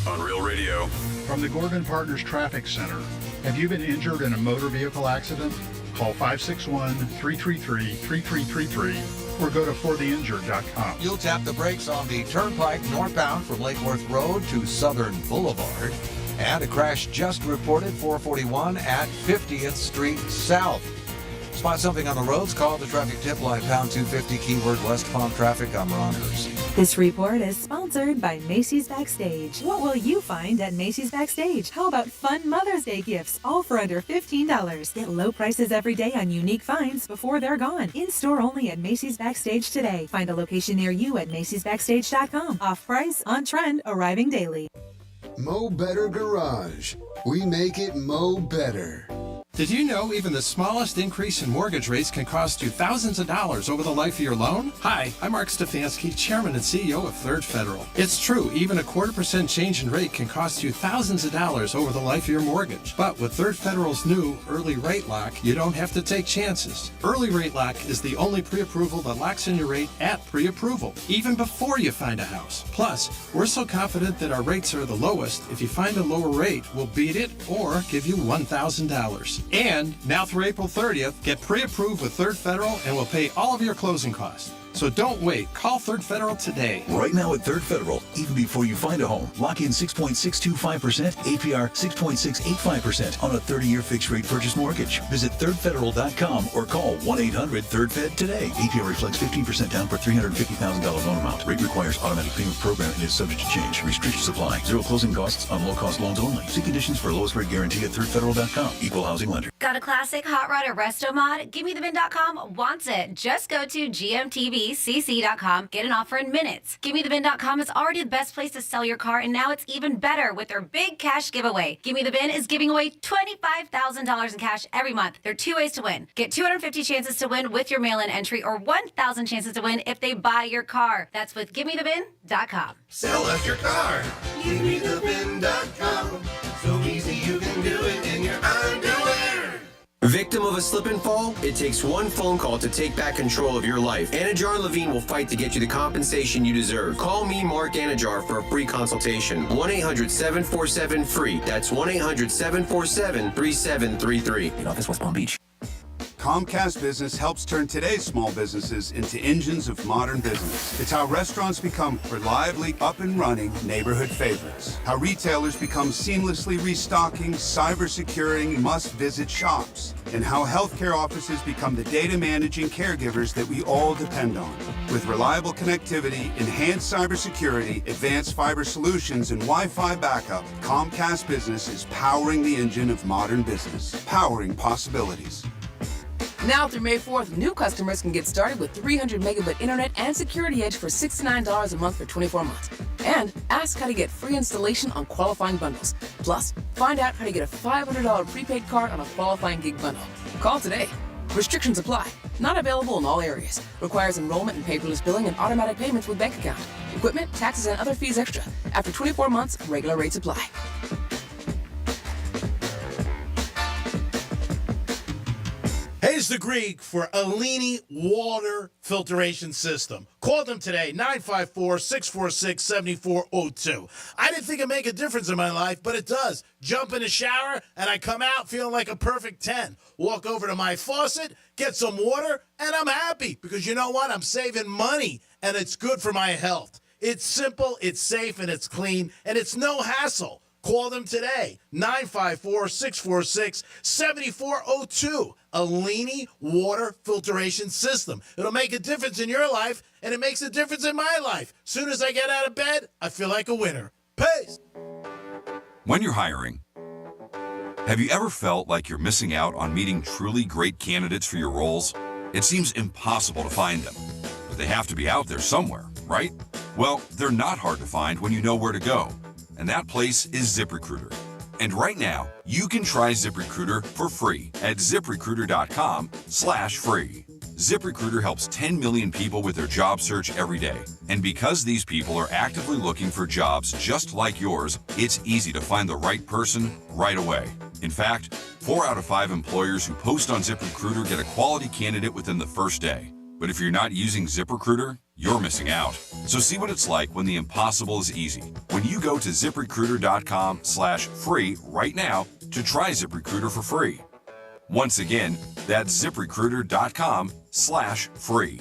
on Real Radio.
From the Gordon Partners Traffic Center. Have you been injured in a motor vehicle accident? Call 561-333-3333 or go to fortheinjured.com.
You'll tap the brakes on the turnpike northbound from Lake Worth Road to Southern Boulevard. And a crash just reported 441 at 50th Street South. Spot something on the roads, call the traffic tip line pound 250 keyword West Palm Traffic. I'm Ron Hurst.
This report is sponsored by Macy's Backstage. What will you find at Macy's Backstage? How about fun Mother's Day gifts, all for under $15? Get low prices every day on unique finds before they're gone. In-store only at Macy's Backstage today. Find a location near you at macysbackstage.com. Off price, on trend, arriving daily.
Mo Better Garage. We make it Mo Better.
Did you know even the smallest increase in mortgage rates can cost you thousands of dollars over the life of your loan? Hi, I'm Mark Stefanski, Chairman and CEO of Third Federal. It's true, even a 0.25% change in rate can cost you thousands of dollars over the life of your mortgage. But with Third Federal's new Early Rate Lock, you don't have to take chances. Early Rate Lock is the only pre-approval that locks in your rate at pre-approval, even before you find a house. Plus, we're so confident that our rates are the lowest, if you find a lower rate, we'll beat it or give you $1,000. And now through April 30th, get pre-approved with Third Federal and we'll pay all of your closing costs. So don't wait. Call Third Federal today.
Right now at Third Federal, even before you find a home, lock in 6.625%, APR 6.685% on a 30-year fixed-rate purchase mortgage. Visit thirdfederal.com or call 1-800-3RD-FED today. APR reflects 15% down per $350,000 loan amount. Rate requires automatic payment program and is subject to change. Restrictions apply. Zero closing costs on low-cost loans only. See conditions for lowest rate guarantee at thirdfederal.com. Equal housing lender.
Got a classic hot rod or resto mod? GiveMeTheVin.com wants it. Just go to gmtvcc.com. Get an offer in minutes. GiveMeTheVin.com is already the best place to sell your car, and now it's even better with their big cash giveaway. Give Me The Bin is giving away $25,000 in cash every month. There are 2 ways to win. Get 250 chances to win with your mail-in entry or 1,000 chances to win if they buy your car. That's with GiveMeTheVin.com.
Sell us your car. GiveMeTheVin.com. So easy you can do it in your underwear.
Victim of a slip and fall? It takes one phone call to take back control of your life. Anajar Levine will fight to get you the compensation you deserve. Call me, Mark Anajar, for a free consultation. 1-800-747-FREE. That's 1-800-747-3733. In office, West Palm Beach.
Comcast Business helps turn today's small businesses into engines of modern business. It's how restaurants become reliably up and running neighborhood favorites. How retailers become seamlessly restocking, cyber-securing, must-visit shops. And how healthcare offices become the data managing caregivers that we all depend on. With reliable connectivity, enhanced cybersecurity, advanced fiber solutions, and Wi-Fi backup, Comcast Business is powering the engine of modern business. Powering possibilities.
Now through May 4th, new customers can get started with 300 megabit internet and Security Edge for $69 a month for 24 months. And ask how to get free installation on qualifying bundles. Plus, find out how to get a $500 prepaid card on a qualifying gig bundle. Call today. Restrictions apply. Not available in all areas. Requires enrollment and paperless billing and automatic payments with bank account. Equipment, taxes, and other fees extra. After 24 months, regular rates apply.
Hey, it's the Greek for Alini Water Filtration System. Call them today, 954-646-7402. I didn't think it'd make a difference in my life, but it does. Jump in the shower, and I come out feeling like a perfect 10. Walk over to my faucet, get some water, and I'm happy. Because you know what? I'm saving money, and it's good for my health. It's simple, it's safe, and it's clean, and it's no hassle. Call them today, 954-646-7402. Alini Water Filtration System. It'll make a difference in your life, and it makes a difference in my life. Soon as I get out of bed, I feel like a winner. Peace.
When you're hiring, have you ever felt like you're missing out on meeting truly great candidates for your roles? It seems impossible to find them, but they have to be out there somewhere, right? Well, they're not hard to find when you know where to go. And that place is ZipRecruiter. And right now, you can try ZipRecruiter for free at ZipRecruiter.com/free. ZipRecruiter helps 10 million people with their job search every day. And because these people are actively looking for jobs just like yours, it's easy to find the right person right away. In fact, 4 out of 5 employers who post on ZipRecruiter get a quality candidate within the first day. But if you're not using ZipRecruiter, you're missing out. So see what it's like when the impossible is easy. When you go to ZipRecruiter.com/free right now to try ZipRecruiter for free. Once again, that's ZipRecruiter.com/free.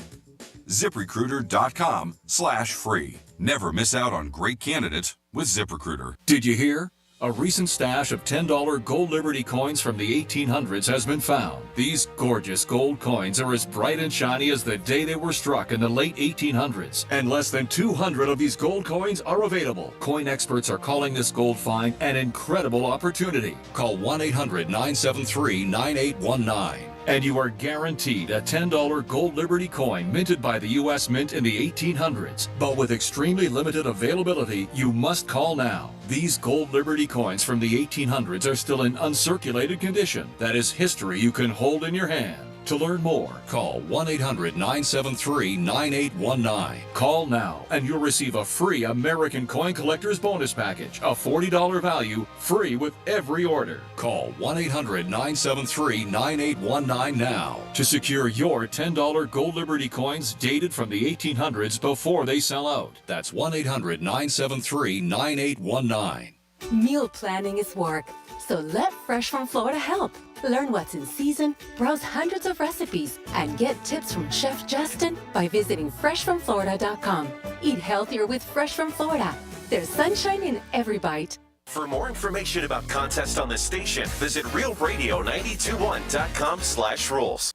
ZipRecruiter.com/free. Never miss out on great candidates with ZipRecruiter.
Did you hear? A recent stash of $10 gold Liberty coins from the 1800s has been found. These gorgeous gold coins are as bright and shiny as the day they were struck in the late 1800s. And less than 200 of these gold coins are available. Coin experts are calling this gold find an incredible opportunity. Call 1-800-973-9819. And you are guaranteed a $10 gold Liberty coin minted by the U.S. Mint in the 1800s. But with extremely limited availability, you must call now. These gold Liberty coins from the 1800s are still in uncirculated condition. That is history you can hold in your hand. To learn more, call 1-800-973-9819. Call now and you'll receive a free American Coin Collector's Bonus Package, a $40 value, free with every order. Call 1-800-973-9819 now to secure your $10 gold Liberty coins dated from the 1800s before they sell out. That's 1-800-973-9819.
Meal planning is work, so let Fresh from Florida help. Learn what's in season, browse hundreds of recipes, and get tips from Chef Justin by visiting freshfromflorida.com. Eat healthier with Fresh from Florida. There's sunshine in every bite.
For more information about contests on this station, visit realradio921.com/rules.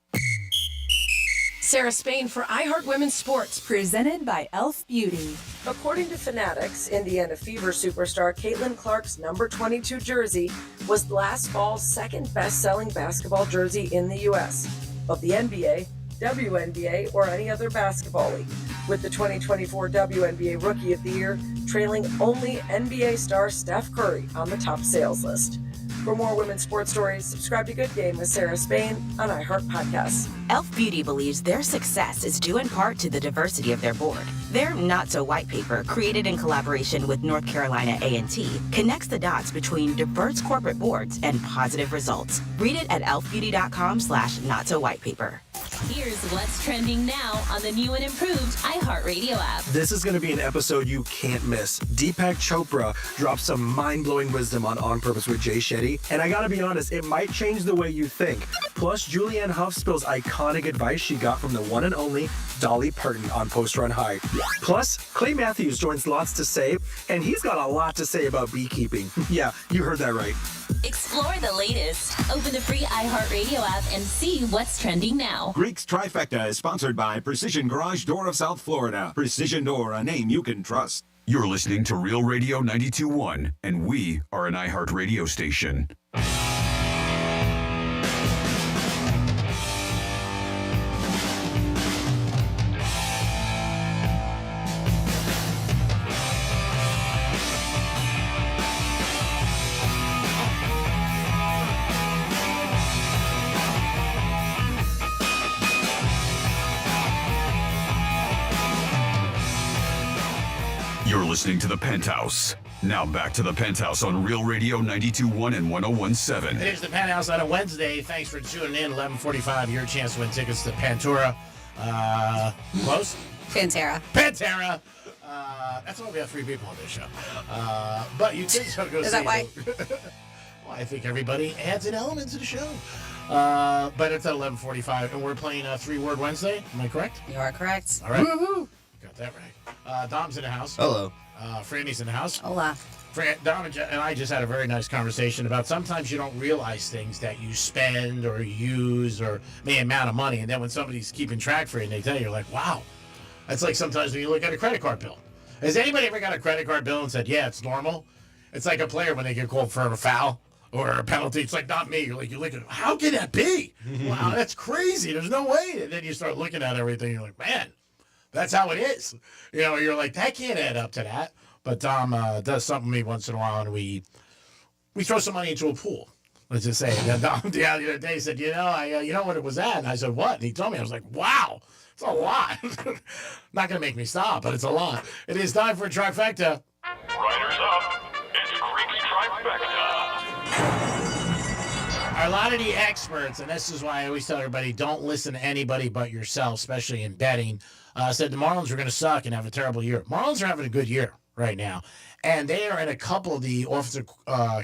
Sarah Spain for iHeart Women's Sports.
Presented by Elf Beauty.
According to Fanatics, Indiana Fever superstar Caitlin Clark's number 22 jersey was last fall's second best-selling basketball jersey in the U.S. of the NBA, WNBA, or any other basketball league, with the 2024 WNBA Rookie of the Year trailing only NBA star Steph Curry on the top sales list. For more women's sports stories, subscribe to Good Game with Sarah Spain on iHeart Podcasts.
Elf Beauty believes their success is due in part to the diversity of their board. Their Not So White paper, created in collaboration with North Carolina A&T, connects the dots between diverse corporate boards and positive results. Read it at elfbeauty.com/notsowhitepaper.
Here's what's trending now on the new and improved iHeartRadio app.
This is going to be an episode you can't miss. Deepak Chopra drops some mind-blowing wisdom on Purpose with Jay Shetty, and I gotta be honest, it might change the way you think. Plus, Julianne Hough spills iconic advice she got from the one and only Dolly Parton on Post Run High. Plus, Clay Matthews joins Lots to Say, and he's got a lot to say about beekeeping. Yeah, you heard that right.
Explore the latest. Open the free iHeartRadio app and see what's trending now.
Greek's Trifecta is sponsored by Precision Garage Door of South Florida. Precision Door, a name you can trust.
You're listening to Real Radio 92.1, and we are an iHeart radio station. You're listening to The Penthouse. Now back to The Penthouse on Real Radio 92.1 and 101.7.
It is The Penthouse on a Wednesday. Thanks for tuning in. 11:45, your chance to win tickets to Pantura. Close?
Pantera.
Pantera. That's why we have 3 people on this show. But you can still go see
Is that why?
Well, I think everybody adds an element to the show. But it's at 11:45, and we're playing 3-Word Wednesday. Am I correct?
You are correct.
All right. Woo-hoo. Got that right. Dom's in the house.
Hello.
Franny's in the house.
Hola.
Dom and I just had a very nice conversation about sometimes you don't realize things that you spend or use or the amount of money, and then when somebody's keeping track for you and they tell you, you're like, wow. That's like sometimes when you look at a credit card bill. Has anybody ever got a credit card bill and said, yeah, it's normal? It's like a player when they get called for a foul or a penalty. It's like, not me. You're like, how can that be? Wow, that's crazy. There's no way. And then you start looking at everything. You're like, man, that's how it is. You know, you're like, that can't add up to that. But Dom does something to me once in a while, and we throw some money into a pool. Let's just say. And Dom the other day said, you know what it was at? And I said, what? And he told me. I was like, wow, it's a lot. Not going to make me stop, but it's a lot. It is time for a trifecta.
Riders up. It's Greek's Trifecta.
A lot of the experts, and this is why I always tell everybody, don't listen to anybody but yourself, especially in betting, said the Marlins are going to suck and have a terrible year. Marlins are having a good year right now. And they are in a couple of the offensive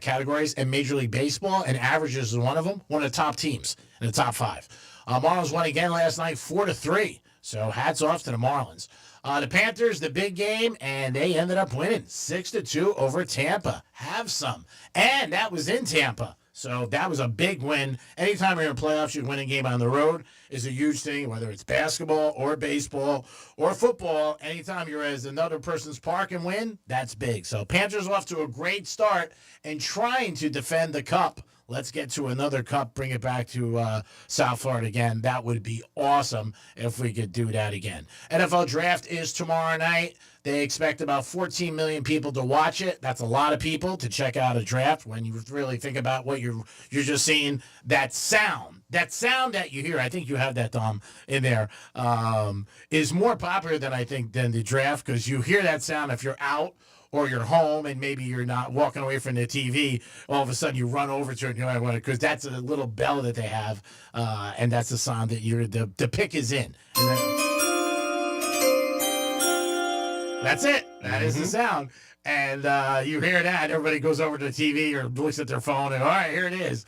categories in Major League Baseball, and averages is one of them, one of the top teams in the top 5. Marlins won again last night 4-3. So hats off to the Marlins. The Panthers, the big game, and they ended up winning 6-2 over Tampa. Have some. And that was in Tampa. So that was a big win. Anytime you're in playoffs, you win a game on the road is a huge thing, whether it's basketball or baseball or football. Anytime you're at another person's park and win, that's big. So Panthers off to a great start and trying to defend the cup. Let's get to another cup, bring it back to South Florida again. That would be awesome if we could do that again. NFL Draft is tomorrow night. They expect about 14 million people to watch it. That's a lot of people to check out a draft. When you really think about what you're just seeing, that sound that you hear, I think you have that, Dom, in there, is more popular than the draft, because you hear that sound if you're out or you're home and maybe you're not walking away from the TV. All of a sudden you run over to it and you're like, because that's a little bell that they have, and that's the sound that the pick is in. And then, That's it. That is the sound. And you hear that, everybody goes over to the TV or looks at their phone, and all right, here it is.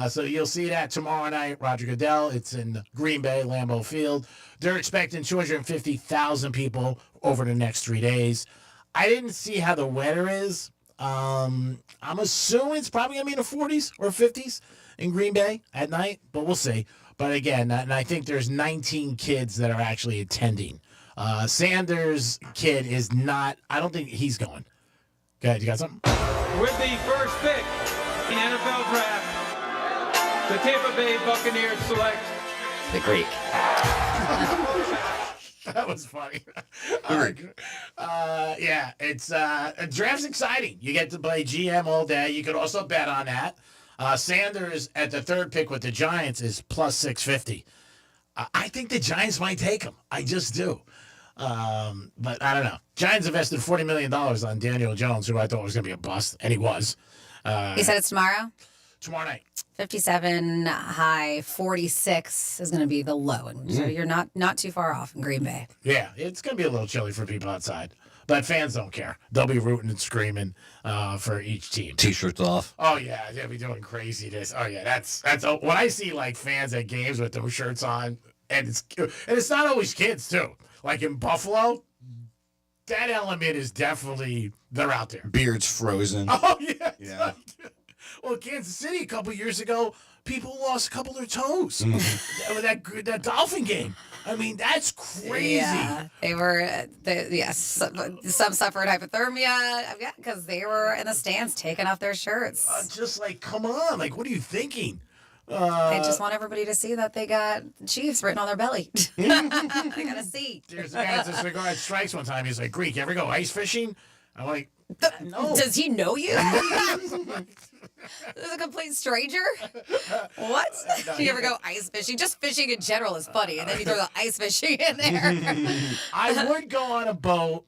So you'll see that tomorrow night, Roger Goodell. It's in Green Bay, Lambeau Field. They're expecting 250,000 people over the next 3 days. I didn't see how the weather is. I'm assuming it's probably going to be in the 40s or 50s in Green Bay at night, but we'll see. But again, and I think there's 19 kids that are actually attending. Sanders' kid is not, I don't think he's going. Go ahead, you got something?
With the first pick in NFL draft, the Tampa Bay Buccaneers select
the Greek.
That was funny. Yeah, it's draft's exciting. You get to play GM all day. You could also bet on that. Sanders at the third pick with the Giants is plus 650. I think the Giants might take him. I just do. But I don't know. Giants invested $40 million on Daniel Jones, who I thought was going to be a bust, and he was.
He said it's tomorrow?
Tomorrow night.
57 high, 46 is going to be the low. And so you're not too far off in Green Bay.
Yeah, it's going to be a little chilly for people outside. But fans don't care. They'll be rooting and screaming for each team.
T-shirts off.
Oh, yeah. They'll be doing craziness. Oh, yeah. That's when I see, like, fans at games with those shirts on, and it's not always kids, too. Like in Buffalo, that element is definitely, they're out there.
Beards frozen.
Oh, yeah.
Yeah.
Well, Kansas City a couple years ago, people lost a couple of their toes with that Dolphin game. I mean, that's crazy.
Yeah, yes, some suffered hypothermia because they were in the stands taking off their shirts.
Just like, come on, like, what are you thinking?
They just want everybody to see that they got Chiefs written on their belly. They got to see.
There's a guy at the cigar at Strikes one time. He's like, Greek, you ever go ice fishing? I'm like, no.
Does he know you? This is a complete stranger? What?
No,
You ever go ice fishing? Just fishing in general is funny, and then you throw the ice fishing in there.
I would go on a boat,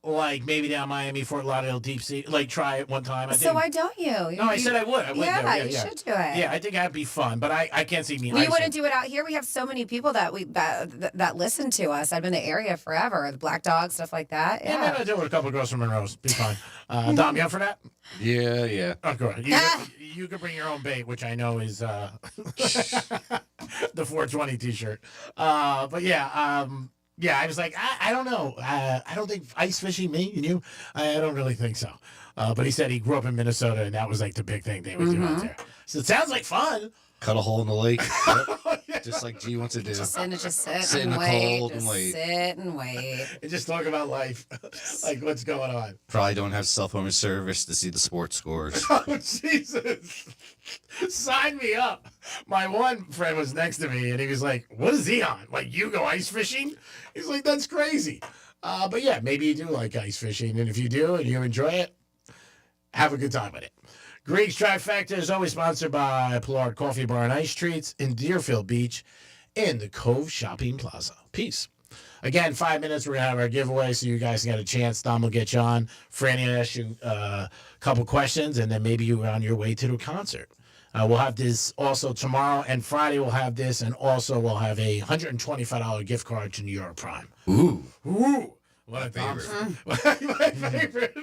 like maybe down Miami, Fort Lauderdale, deep sea, like try it one time.
So why don't you?
No, I said I would. I would.
Yeah, you should do it.
Yeah, I think that'd be fun, but I can't see me.
We wouldn't do it out here. We have so many people that listen to us. I've been in the area forever. The Black Dog, stuff like that.
Yeah, maybe I'll do it with a couple of girls from Monroe's. Be fine. Dom, you up for that?
Yeah.
Oh, go ahead. You can bring your own bait, which I know is the 420 T-shirt. But yeah. Yeah, I was like, I don't know. I don't think ice fishing, me and you, I don't really think so. But he said he grew up in Minnesota, and that was like the big thing they would do out there. So it sounds like fun.
Cut a hole in the lake. Yep. Just like G wants to do.
Just sit
in
and
the
wait.
cold and wait.
Sit and wait.
And just talk about life. Like, what's going on?
Probably don't have cell phone service to see the sports scores.
Oh, Jesus. Sign me up. My one friend was next to me, and he was like, what is he on? Like, you go ice fishing? He's like, that's crazy. But yeah, maybe you do like ice fishing, and if you do and you enjoy it, have a good time with it. Greek's Trifecta is always sponsored by Pollard Coffee Bar and Ice Treats in Deerfield Beach in the Cove Shopping Plaza. Peace. Again, 5 minutes, we're going to have our giveaway, so you guys can get a chance. Dom will get you on. Franny will ask you a couple questions, and then maybe you're on your way to the concert. We'll have this also tomorrow, and Friday we'll have this, and also we'll have a $125 gift card to New York Prime.
Ooh.
What a
favorite.
My favorite.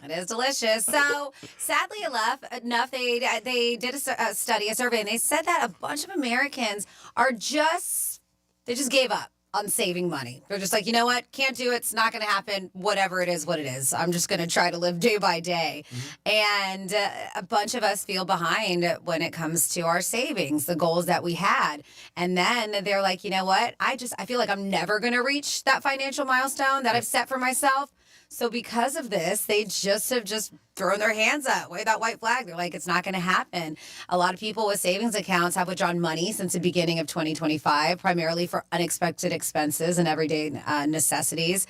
It is delicious. So, sadly enough, they did a study, a survey, and they said that a bunch of Americans they just gave up on saving money. They're just like, you know what? Can't do it. It's not going to happen. Whatever it is, what it is. I'm just going to try to live day by day. And a bunch of us feel behind when it comes to our savings, the goals that we had. And then they're like, you know what? I feel like I'm never going to reach that financial milestone that I've set for myself. So because of this, they have thrown their hands up, wave that white flag. They're like, it's not going to happen. A lot of people with savings accounts have withdrawn money since the beginning of 2025, primarily for unexpected expenses and everyday necessities.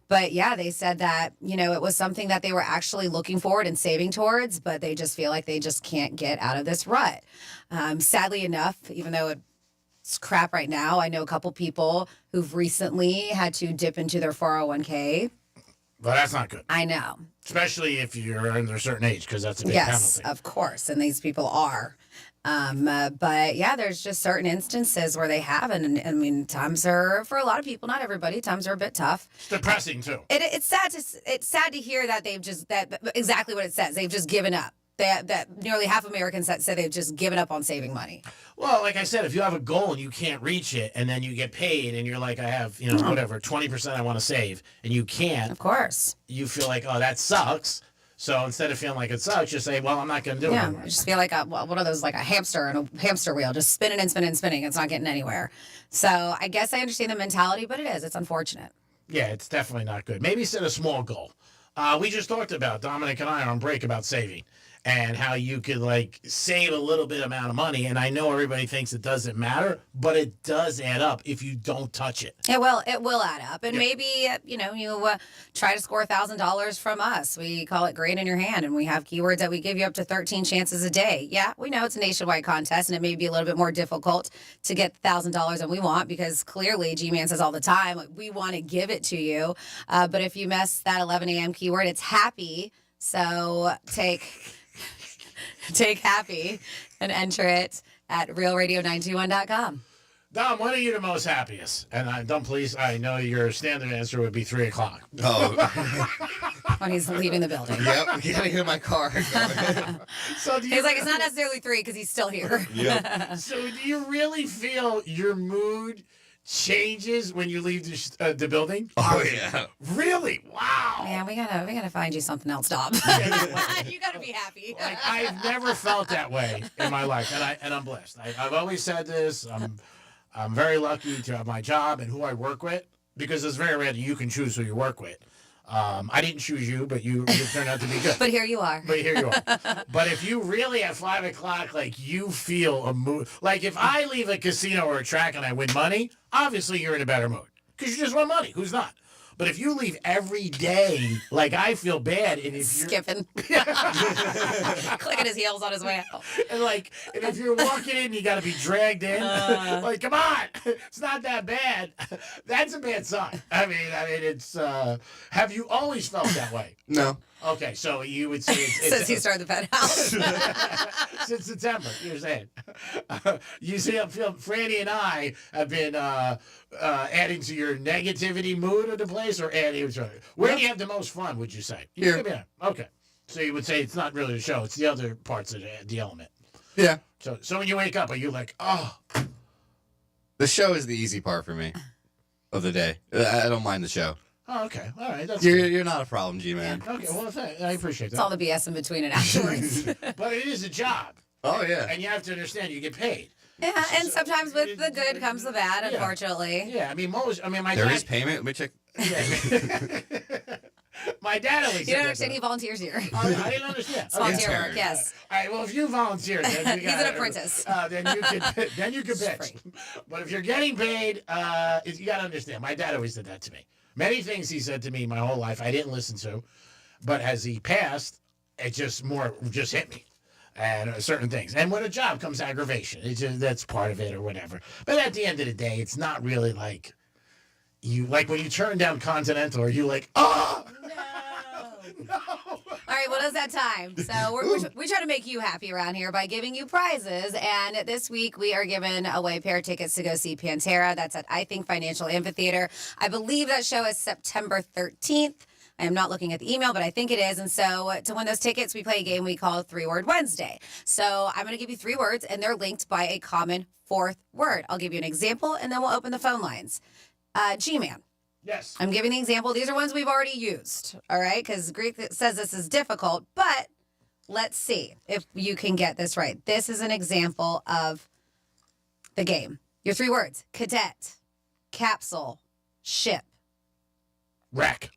But yeah, they said that, it was something that they were actually looking forward and saving towards, but they just feel like they just can't get out of this rut. Sadly enough, even though it's crap right now, I know a couple people who've recently had to dip into their 401k.
But that's not good.
I know.
Especially if you're under a certain age, because that's a big
Yes,
penalty.
of course. And these people are. But yeah, there's just certain instances where they have. And I mean, times are, for a lot of people, not everybody, times are a bit tough.
It's depressing, too.
It's sad to hear that they've just, that exactly what it says. They've just given up. That nearly half Americans that said they've just given up on saving money.
Well, like I said, if you have a goal and you can't reach it, and then you get paid, and you're like, I have, whatever, 20% I want to save, and you can't.
Of course.
You feel like, oh, that sucks. So instead of feeling like it sucks, just say, well, I'm not going to do it anymore.
I just feel like one of those, like a hamster and a hamster wheel, just spinning and spinning and spinning. It's not getting anywhere. So I guess I understand the mentality, but it's unfortunate.
Yeah, it's definitely not good. Maybe set a small goal. We just talked about, Dominic and I are on break about saving. And how you could save a little bit amount of money. And I know everybody thinks it doesn't matter, but it does add up if you don't touch it.
It will add up. And maybe, you try to score $1,000 from us. We call it Great in Your Hand, and we have keywords that we give you up to 13 chances a day. Yeah, we know it's a nationwide contest, and it may be a little bit more difficult to get $1,000 than we want, because clearly G-Man says all the time, we want to give it to you. But if you miss that 11 a.m. keyword, it's happy. So take happy and enter it at realradio921.com.
Dom, when are you the most happiest? And please, I know your standard answer would be 3 o'clock.
Oh.
When he's leaving the building.
Yep, getting in my car.
So
he's like, it's not necessarily 3 because he's still here.
Yep.
So do you really feel your mood changes when you leave the building?
Oh, yeah.
Really? Wow.
Man, we gotta find you something else, Dom. You gotta be happy.
I've never felt that way in my life, and I'm blessed. I've always said this. I'm very lucky to have my job and who I work with, because it's very rare that you can choose who you work with. I didn't choose you, but you turned out to be good.
But here you are.
But if you really at 5 o'clock, you feel a mood. Like if I leave a casino or a track and I win money, obviously you're in a better mood because you just won money. Who's not? But if you leave every day, I feel bad. And if
skipping, clicking his heels on his way out,
and if you're walking in, you got to be dragged in. Come on, it's not that bad. That's a bad sign. I mean, it's. Have you always felt that way?
No.
Okay, so you would say it's
since he started the Penthouse.
Since September, you're saying. You see, Franny and I have been adding to your negativity mood of the place, or adding to it. Where do you have the most fun, would you say?
Here.
Yeah. Okay. So you would say it's not really the show, it's the other parts of the element.
Yeah.
So when you wake up, are you like, oh?
The show is the easy part for me of the day. I don't mind the show.
Oh, okay. All right. That's
You're not a problem, G-Man.
Okay, well, I appreciate that.
It's all the BS in between and afterwards.
But it is a job.
Oh, yeah.
And you have to understand you get paid.
Yeah, and sometimes with the good comes the bad, unfortunately.
Yeah, my
There
dad...
is payment? Let me check.
My dad always
You
said
don't
that,
understand
though.
He volunteers here.
I didn't understand.
It's volunteer work, yes.
All right, well, if you volunteer, then
He's an apprentice.
then you can bitch. But if you're getting paid, you got to understand. My dad always did that to me. Many things he said to me my whole life I didn't listen to, but as he passed, it just hit me. And certain things. And when a job comes aggravation, that's part of it or whatever. But at the end of the day, it's not really like when you turn down Continental, or you like, oh! No!
All right, well, it's that time. So we try to make you happy around here by giving you prizes. And this week we are giving away pair of tickets to go see Pantera. That's at, I think, Financial Amphitheater. I believe that show is September 13th. I am not looking at the email, but I think it is. And so to win those tickets, we play a game we call 3-Word Wednesday. So I'm going to give you 3 words, and they're linked by a common 4th word. I'll give you an example, and then we'll open the phone lines. G-Man.
Yes.
I'm giving the example. These are ones we've already used, all right? Because Greek says this is difficult, but let's see if you can get this right. This is an example of the game. Your 3 words: cadet, capsule, ship.
Wreck.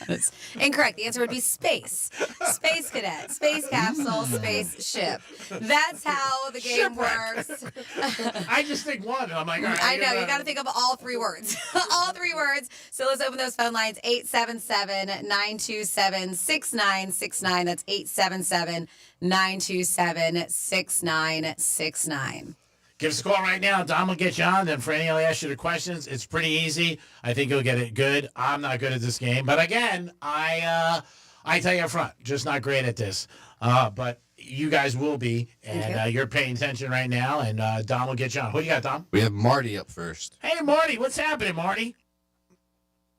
That's incorrect. The answer would be space. Space cadet, space capsule, space ship. That's how the game works.
I just think one. I'm like, all right,
I know. You got to think of all 3 words. All 3 words. So let's open those phone lines. 877-927-6969. That's 877-927-6969.
Give us a call right now. Dom will get you on. Then Franny will ask you the questions. It's pretty easy. I think you'll get it good. I'm not good at this game. But again, I tell you up front, just not great at this. But you guys will be. And you're paying attention right now. And Dom will get you on. Who do you got, Dom?
We have Marty up first.
Hey, Marty. What's happening, Marty?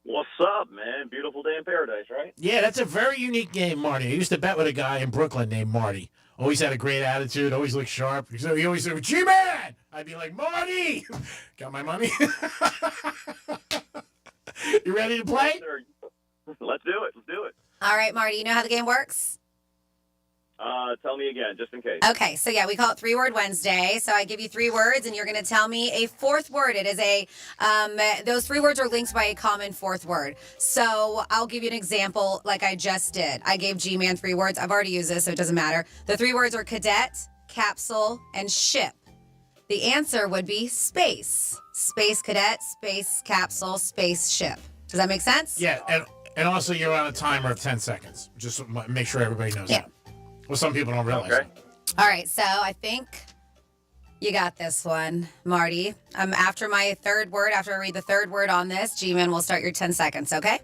What's up, man? Beautiful day in paradise, right?
Yeah, that's a very unique name, Marty. I used to bet with a guy in Brooklyn named Marty. Always had a great attitude, always looked sharp. So he always said, G-Man! I'd be like, Marty! Got my money? You ready to play?
Yes, sir. Let's do it. Let's do it.
All right, Marty, you know how the game works?
Tell me again, just in case.
Okay, so yeah, we call it 3-Word Wednesday. So I give you 3 words, and you're going to tell me a 4th word. It is those 3 words are linked by a common 4th word. So I'll give you an example like I just did. I gave G-Man 3 words. I've already used this, so it doesn't matter. The 3 words are cadet, capsule, and ship. The answer would be space. Space cadet, space capsule, space ship. Does that make sense?
Yeah, and also you're on a timer of 10 seconds. Just make sure everybody knows that. Well, some people don't realize that.
All right, so I think you got this one, Marty. After my 3rd word, after I read the 3rd word on this, G-Man will start your 10 seconds, okay?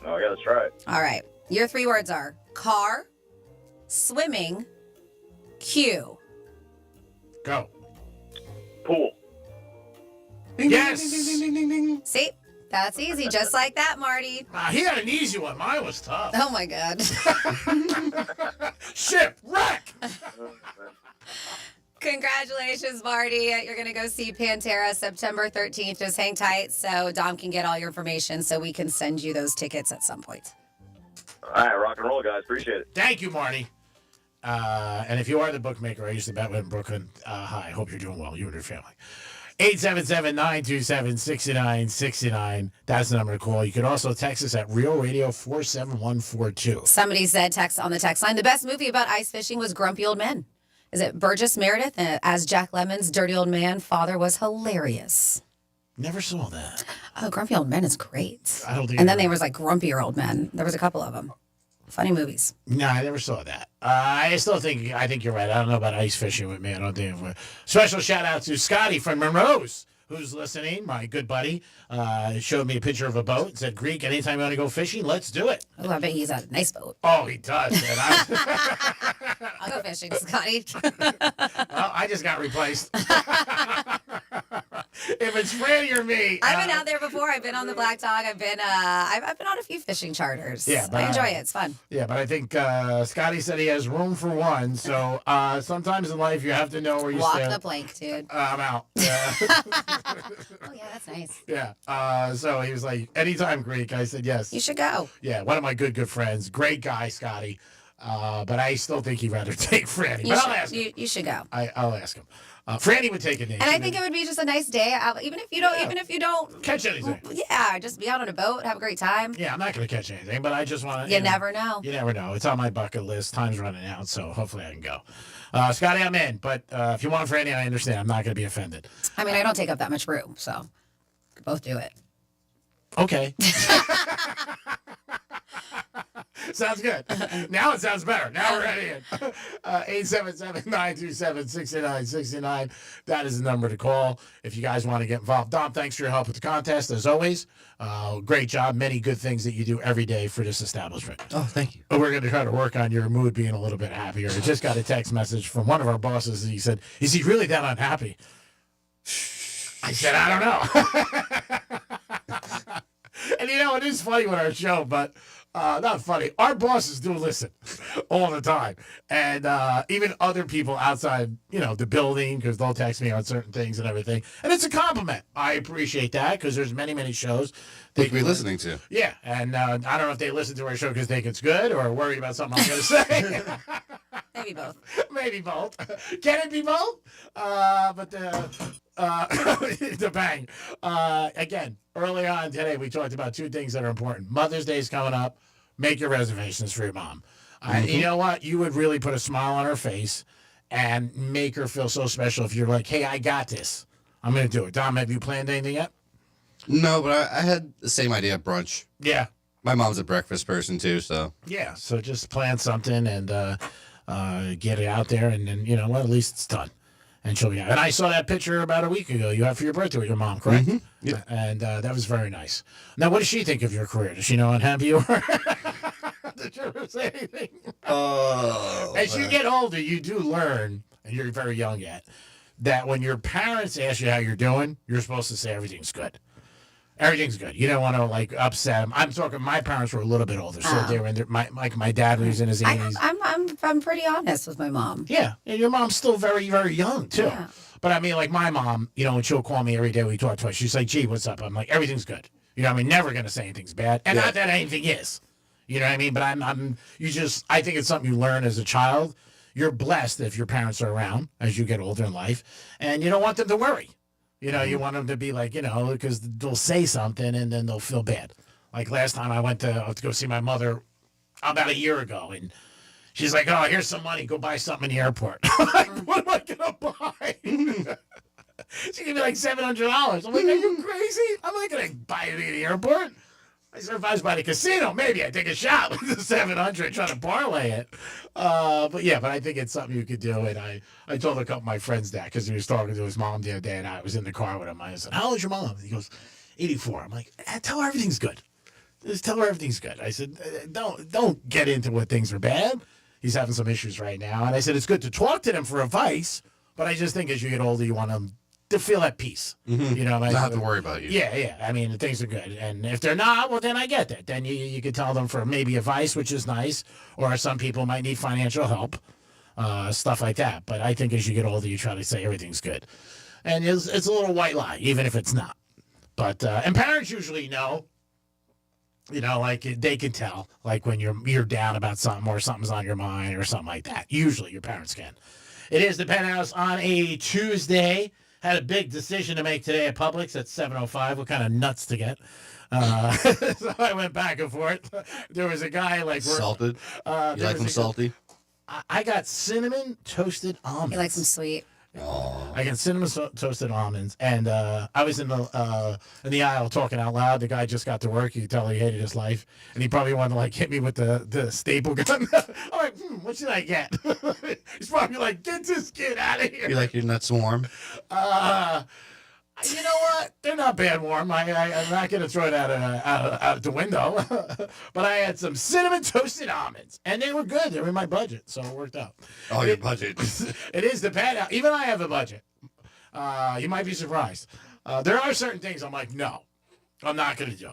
Oh, yeah, let's try it.
All right. Your 3 words are car, swimming, queue.
Go.
Pool.
Yes!
See? That's easy, just like that, Marty.
He had an easy one. Mine was tough.
Oh, my God.
Shipwreck!
Congratulations, Marty. You're going to go see Pantera September 13th. Just hang tight so Dom can get all your information so we can send you those tickets at some point.
All right, rock and roll, guys. Appreciate it.
Thank you, Marty. And if you are the bookmaker, I used to bet with in Brooklyn. Hi, hope you're doing well, you and your family. 877-927-6969. That's the number to call. You can also text us at Real Radio 47142.
Somebody said text on the text line, the best movie about ice fishing was Grumpy Old Men. Is it Burgess Meredith as Jack Lemmon's dirty old man father was hilarious.
Never saw that.
Oh, Grumpy Old Men is great.
I don't think
And then there was like Grumpier Old Men. There was a couple of them. Funny movies.
No, I never saw that. I think you're right. I don't know about ice fishing with me. I don't think. Special shout out to Scotty from Monroe's, who's listening. My good buddy showed me a picture of a boat and said, "Greek, anytime you want to go fishing, let's do it."
Oh, I bet he's a nice boat.
Oh, he does. And
I'll go fishing, Scotty.
Well, I just got replaced. If it's Franny or me,
I've been out there before. I've been on the Black Dog. I've been on a few fishing charters.
Yeah, but
I enjoy it. It's fun.
Yeah, but I think Scotty said he has room for one. So sometimes in life you have to know where you
Walk
stand.
the plank, dude.
I'm out. Yeah.
Oh yeah, that's nice.
Yeah. So he was like, anytime, Greek. I said yes.
You should go.
Yeah, one of my good friends. Great guy, Scotty. But I still think he'd rather take Franny. But I'll ask him.
You should go.
I'll ask him. Franny would take a name.
And I think it would be just a nice day out, even if you don't
catch anything.
Yeah, just be out on a boat, have a great time.
Yeah, I'm not going to catch anything, but I just want to.
You never know.
You never know. It's on my bucket list. Time's running out, so hopefully I can go. Scotty, I'm in. But if you want Franny, I understand. I'm not going to be offended.
I mean, I don't take up that much room, so we could both do it.
Okay. Sounds good. Now it sounds better. Now we're ready in. 877-927-6969. That is the number to call if you guys want to get involved. Dom, thanks for your help with the contest, as always. Great job. Many good things that you do every day for this establishment.
Oh, thank you.
We're going to try to work on your mood being a little bit happier. I just got a text message from one of our bosses. He said, is he really that unhappy? I said, I don't know. And it is funny with our show, but not funny. Our bosses do listen all the time. And even other people outside, the building, because they'll text me on certain things and everything. And it's a compliment. I appreciate that because there's many shows
they could be listening to.
Yeah. And I don't know if they listen to our show because they think it's good or worry about something I'm going to say.
Maybe both.
Maybe both. Can it be both? But the bang. Again, early on today, we talked about 2 things that are important. Mother's Day is coming up. Make your reservations for your mom. You know what? You would really put a smile on her face and make her feel so special if you're like, hey, I got this. I'm going to do it. Dom, have you planned anything yet?
No, but I had the same idea of brunch.
Yeah.
My mom's a breakfast person, too, so.
Yeah, so just plan something and get it out there, and then, at least it's done. And she'll be, and I saw that picture about a week ago you had for your birthday with your mom, correct?
Mm-hmm. Yeah.
And that was very nice. Now, what does she think of your career? Does she know how happy you are? Did you ever say anything?
Oh.
As you get older, you do learn, and you're very young yet, that when your parents ask you how you're doing, you're supposed to say everything's good. Everything's good. You don't want to like upset them. I'm talking. My parents were a little bit older, so they were in their, my dad was in his 80s.
I'm pretty honest with my mom.
Yeah, and your mom's still very, very young too.
Yeah.
But I mean, like my mom, you know, when she'll call me every day, we talk twice. She's like, "Gee, what's up?" I'm like, "Everything's good." You know, what I mean, never gonna say anything's bad, and not that anything is. You know what I mean? But I think it's something you learn as a child. You're blessed if your parents are around as you get older in life, and you don't want them to worry. You know, you want them to be like, you know, because they'll say something and then they'll feel bad. Like last time I went to go see my mother about a year ago, and she's like, "Oh, here's some money. Go buy something in the airport." I'm like, what am I gonna buy? She gave me like $700. I'm like, are you crazy? I'm not gonna buy it in the airport. I said, if I was by the casino, maybe I'd take a shot with the 700, try to parlay it. But I think it's something you could do. And I told a couple of my friends that because he was talking to his mom the other day, and I was in the car with him. I said, "How old's your mom?" And he goes, 84. I'm like, tell her everything's good. Just tell her everything's good. I said, don't get into what things are bad. He's having some issues right now. And I said, it's good to talk to them for advice, but I just think as you get older, you want them to feel at peace.
Mm-hmm.
You know,
not have to worry about you.
Yeah. I mean, things are good. And if they're not, well, then I get that. Then you could tell them for maybe advice, which is nice, or some people might need financial help, stuff like that. But I think as you get older, you try to say everything's good. And it's a little white lie, even if it's not. But, and parents usually know, you know, like they can tell, like when you're down about something or something's on your mind or something like that. Usually your parents can. It is the Penthouse on a Tuesday. Had a big decision to make today at Publix at 7:05. What kind of nuts to get? So I went back and forth. There was a guy like
salted. You like them salty?
I got cinnamon toasted almonds.
You like them sweet?
Oh.
I got cinnamon toasted almonds, and I was in the aisle talking out loud. The guy just got to work. You could tell he hated his life, and he probably wanted to like hit me with the staple gun. I'm like, what should I get? He's probably like, get this kid out of here.
You like your nuts warm?
You know what? They're not bad warm. I'm not going to throw it out the window. But I had some cinnamon toasted almonds, and they were good. They were in my budget, so it worked out.
Oh, your budget.
It is the Penthouse. Even I have a budget. You might be surprised. There are certain things I'm like, no, I'm not going to do.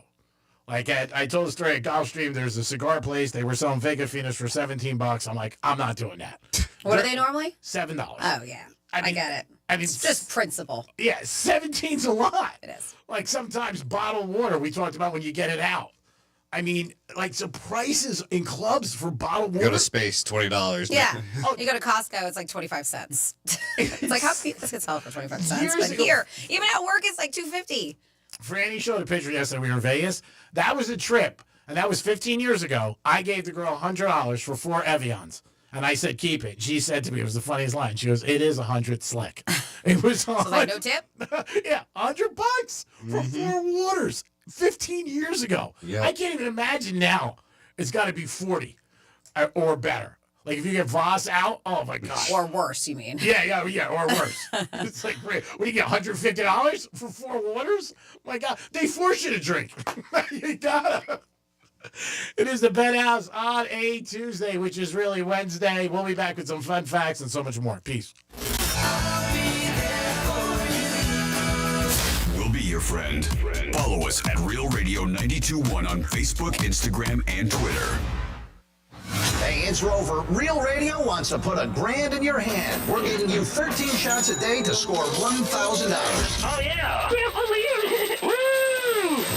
Like I told the story at Gulfstream, there's a cigar place. They were selling Vega Phoenix for $17. I'm like, I'm not doing that.
What are they normally?
$7.
Oh, yeah. I get it.
I mean,
it's just principle.
Yeah, 17's a lot.
It is.
Like sometimes bottled water, we talked about when you get it out. I mean, like some prices in clubs for bottled water.
Go to Space, $20.
Yeah. You go to Costco, it's like 25 cents. It's like, how can this get sold for 25 cents? But here, even at work, it's like $2.50.
Franny showed a picture yesterday. We were in Vegas. That was a trip, and that was 15 years ago. I gave the girl $100 for 4 Evians. And I said, keep it. She said to me, it was the funniest line. She goes, it is 100 slick. It was
So like no tip?
Yeah, $100 for 4 waters 15 years ago.
Yep.
I can't even imagine now. It's got to be 40 or better. Like if you get Voss out, oh my God.
Or worse, you mean?
Yeah, or worse. It's like, what do you get, $150 for 4 waters? My God, they force you to drink. You gotta. It is the Penthouse on a Tuesday, which is really Wednesday. We'll be back with some fun facts and so much more. Peace.
We'll be your friend. Follow us at Real Radio 92.1 on Facebook, Instagram, and Twitter.
Hey, it's Rover. Real Radio wants to put $1,000 in your hand. We're giving you 13 shots a day to score $1,000.
Oh, yeah.
Can't believe it. Woo!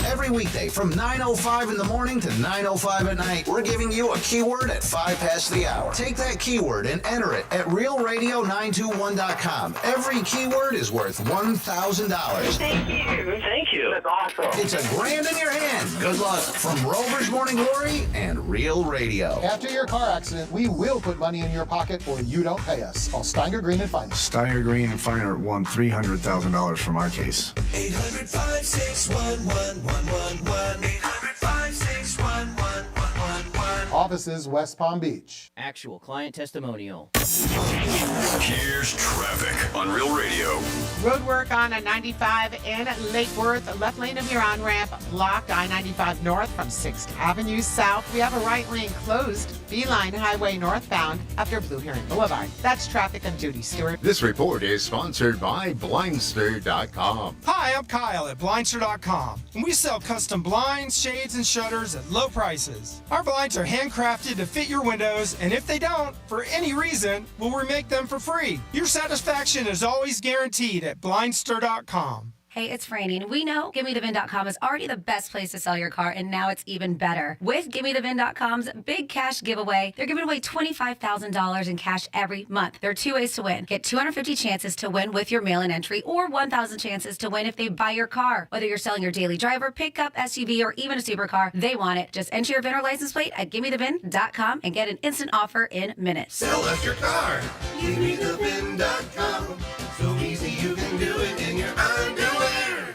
Every weekday from 9:05 in the morning to 9:05 at night, we're giving you a keyword at 5 past the hour. Take that keyword and enter it at realradio921.com. Every keyword is worth $1,000.
Thank you. That's awesome.
It's $1,000 in your hand. Good luck from Rover's Morning Glory and Real Radio.
After your car accident, we will put money in your pocket or you don't pay us. Call Steiner Green and Finer.
Steiner Green and Finer won $300,000 from our case.
800-561-1111. 800-561-1111.
Offices West Palm Beach.
Actual client testimonial.
Here's traffic on Real Radio.
Road work on I-95 in Lake Worth. Left lane of your on-ramp blocked. I-95 north from 6th Avenue south. We have a right lane closed. Beeline Highway northbound after Blue Heron Boulevard. That's traffic on Judy Stewart.
This report is sponsored by Blindster.com.
Hi, I'm Kyle at Blindster.com, and we sell custom blinds, shades, and shutters at low prices. Our blinds are handcrafted to fit your windows, and if they don't, for any reason, we'll remake them for free. Your satisfaction is always guaranteed at Blindster.com.
Hey, it's Franny, and we know GiveMeTheVin.com is already the best place to sell your car, and now it's even better. With GiveMeTheVin.com's big cash giveaway, they're giving away $25,000 in cash every month. There are 2 ways to win. Get 250 chances to win with your mail-in entry, or 1,000 chances to win if they buy your car. Whether you're selling your daily driver, pickup, SUV, or even a supercar, they want it. Just enter your VIN or license plate at GiveMeTheVin.com and get an instant offer in minutes.
Sell us your car. GiveMeTheVin.com. So easy you can do it in your underwear.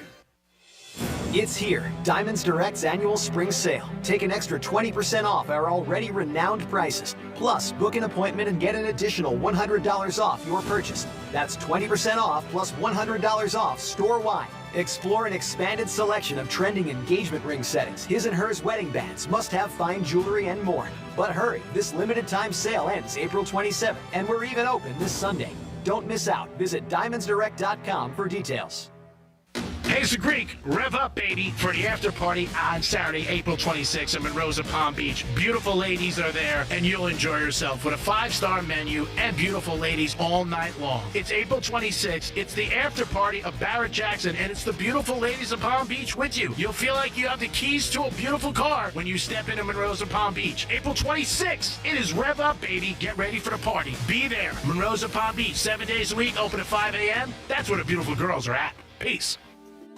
It's here, Diamonds Direct's annual spring sale. Take an extra 20% off our already renowned prices. Plus, book an appointment and get an additional $100 off your purchase. That's 20% off plus $100 off store-wide. Explore an expanded selection of trending engagement ring settings, his and hers wedding bands, must-have fine jewelry, and more. But hurry, this limited-time sale ends April 27th, and we're even open this Sunday. Don't miss out. Visit DiamondsDirect.com for details.
Hey, it's the Greek. Rev up, baby, for the after party on Saturday, April 26th in Monroe, Palm Beach. Beautiful ladies are there, and you'll enjoy yourself with a 5-star menu and beautiful ladies all night long. It's April 26th. It's the after party of Barrett Jackson, and it's the beautiful ladies of Palm Beach with you. You'll feel like you have the keys to a beautiful car when you step into Monroe, Palm Beach. April 26th. It is Rev up, baby. Get ready for the party. Be there. Monroe, Palm Beach, 7 days a week, open at 5 a.m. That's where the beautiful girls are at. Peace.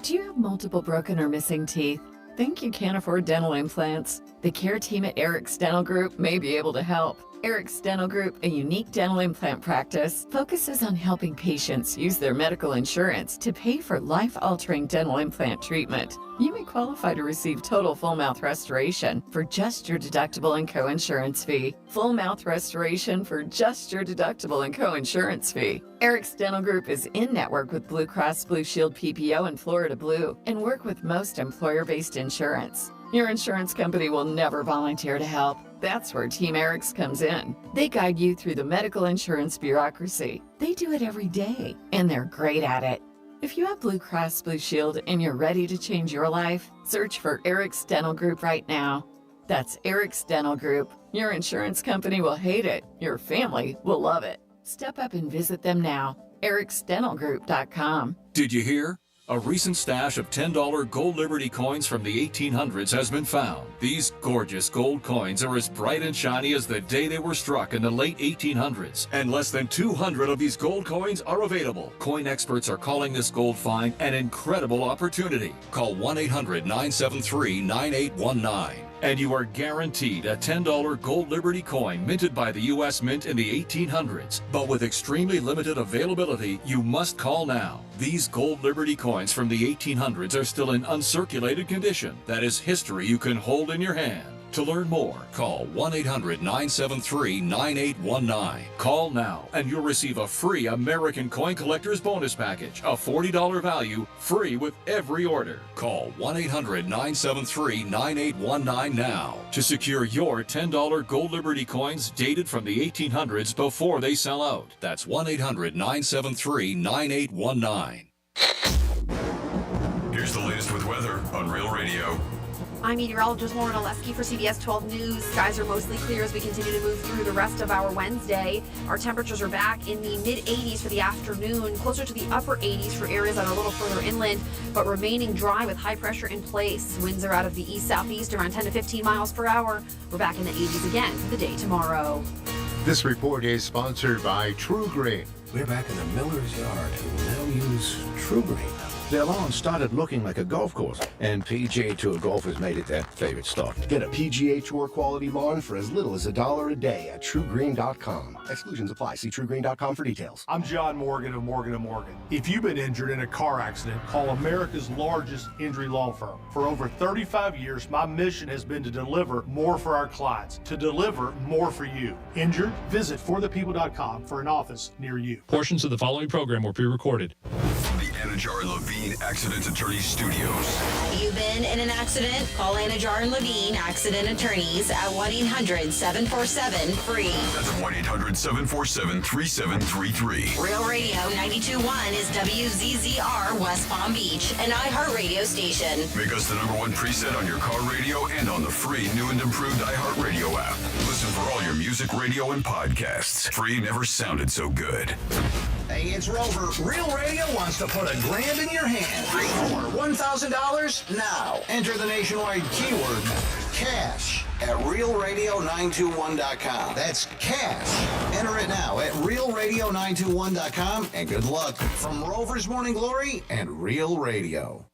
Do you have multiple broken or missing teeth? Think you can't afford dental implants? The care team at Eric's Dental Group may be able to help. Eric's Dental Group, a unique dental implant practice, focuses on helping patients use their medical insurance to pay for life-altering dental implant treatment. You may qualify to receive total full mouth restoration for just your deductible and co-insurance fee. Full mouth restoration for just your deductible and co-insurance fee. Eric's Dental Group is in network with Blue Cross Blue Shield PPO and Florida Blue and work with most employer-based insurance. Your insurance company will never volunteer to help. That's where Team Eric's comes in. They guide you through the medical insurance bureaucracy. They do it every day, and they're great at it. If you have Blue Cross Blue Shield and you're ready to change your life, search for Eric's Dental Group right now. That's Eric's Dental Group. Your insurance company will hate it. Your family will love it. Step up and visit them now. ericsdentalgroup.com.
Did you hear? A recent stash of $10 gold Liberty coins from the 1800s has been found. These gorgeous gold coins are as bright and shiny as the day they were struck in the late 1800s. And less than 200 of these gold coins are available. Coin experts are calling this gold find an incredible opportunity. Call 1-800-973-9819. And you are guaranteed a $10 gold Liberty coin minted by the U.S. Mint in the 1800s. But with extremely limited availability, you must call now. These gold Liberty coins from the 1800s are still in uncirculated condition. That is history you can hold in your hand. To learn more, call 1-800-973-9819. Call now and you'll receive a free American Coin Collector's Bonus Package, a $40 value, free with every order. Call 1-800-973-9819 now to secure your $10 gold Liberty coins dated from the 1800s before they sell out. That's 1-800-973-9819.
Here's the latest with weather on Real Radio.
I'm meteorologist Lauren Oleski for CBS 12 News. Skies are mostly clear as we continue to move through the rest of our Wednesday. Our temperatures are back in the mid-80s for the afternoon, closer to the upper 80s for areas that are a little further inland, but remaining dry with high pressure in place. Winds are out of the east-southeast around 10 to 15 miles per hour. We're back in the 80s again for the day tomorrow.
This report is sponsored by True Green.
We're back in the miller's yard who will now use True Green.
Their lawn started looking like a golf course, and PGA Tour golfers made it their favorite stop.
Get a PGA Tour quality lawn for as little as $1 a day at TrueGreen.com. Exclusions apply. See TrueGreen.com for details.
I'm John Morgan of Morgan & Morgan. If you've been injured in a car accident, call America's largest injury law firm. For over 35 years, my mission has been to deliver more for our clients, to deliver more for you. Injured? Visit forthepeople.com for an office near you.
Portions of the following program were pre-recorded.
From the Anajar and Levine Accident Attorney Studios.
You've been in an accident? Call Anajar and Levine Accident Attorneys at 1-800-747-FREE.
That's 1-800-747-3733.
Real Radio 92.1 is WZZR West Palm Beach, an iHeartRadio station.
Make us the #1 preset on your car radio and on the free new and improved iHeartRadio app. Listen for all your music, radio, and podcasts. Free never sounded so good.
Hey, it's Rover. Real Radio wants to put $1,000 in your hand. For $1,000 now. Enter the nationwide keyword cash at realradio921.com. That's cash. Enter it now at realradio921.com, and good luck from Rover's Morning Glory and Real Radio.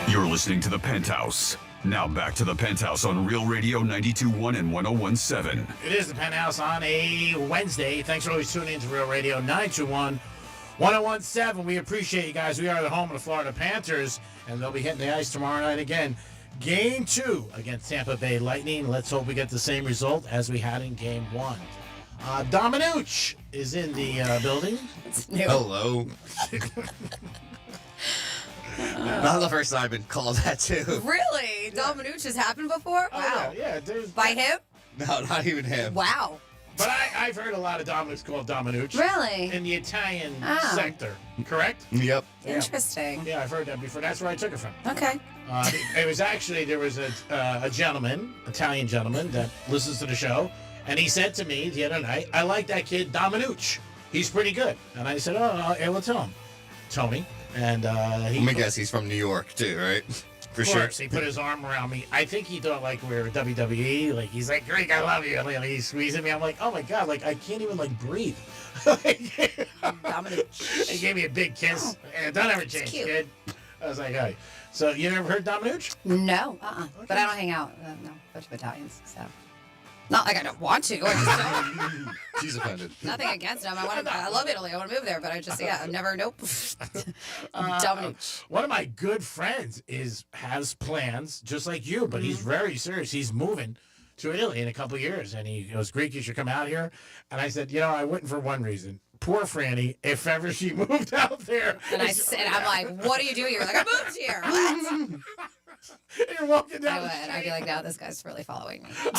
You're listening to The Penthouse. Now back to The Penthouse on Real Radio 92.1 and 101.7.
It is The Penthouse on a Wednesday. Thanks for always tuning in to Real Radio 921 101.7. We appreciate you guys. We are the home of the Florida Panthers, and they'll be hitting the ice tomorrow night again. Game 2 against Tampa Bay Lightning. Let's hope we get the same result as we had in Game 1. Dominucci is in the building.
Hello. Not the first time I've been called that, too.
Really? Dominucci has happened before? Wow.
Yeah.
By him?
No, not even him.
Wow.
But I've heard a lot of Dominics called Dominucci.
Really?
In the Italian
Oh.
sector, correct?
Yep.
Interesting.
Yeah, I've heard that before. That's where I took it from.
Okay.
It was actually, there was a gentleman, Italian gentleman, that listens to the show, and he said to me the other night, I like that kid Dominucci. He's pretty good. And I said, I will tell him. Tony. And
Let me guess, he's from New York, too, right? For sure.
He put his arm around me. I think he thought like we were WWE. Like he's like, Greek, I love you. And like, he's squeezing me. I'm like, oh my god, like I can't even like breathe. He gave me a big kiss. And don't ever change, kid. I was like, hey. So you never heard Dominucci?
No, Okay. But I don't hang out. No, bunch of Italians. So not like I don't want to. I just don't.
She's offended.
Nothing against them. I love Italy. I want to move there, but I just I've never. Nope. Dominucci.
One of my good friends has plans just like you, but he's very serious. He's moving to Italy in a couple of years, and he goes, Greek, you should come out here. And I said, I wouldn't for one reason. Poor Franny, if ever she moved out there.
And I'm like, what are you doing? You're like, I moved here. What?
You're walking down.
I would. I'd be like, no, this guy's really following me.
You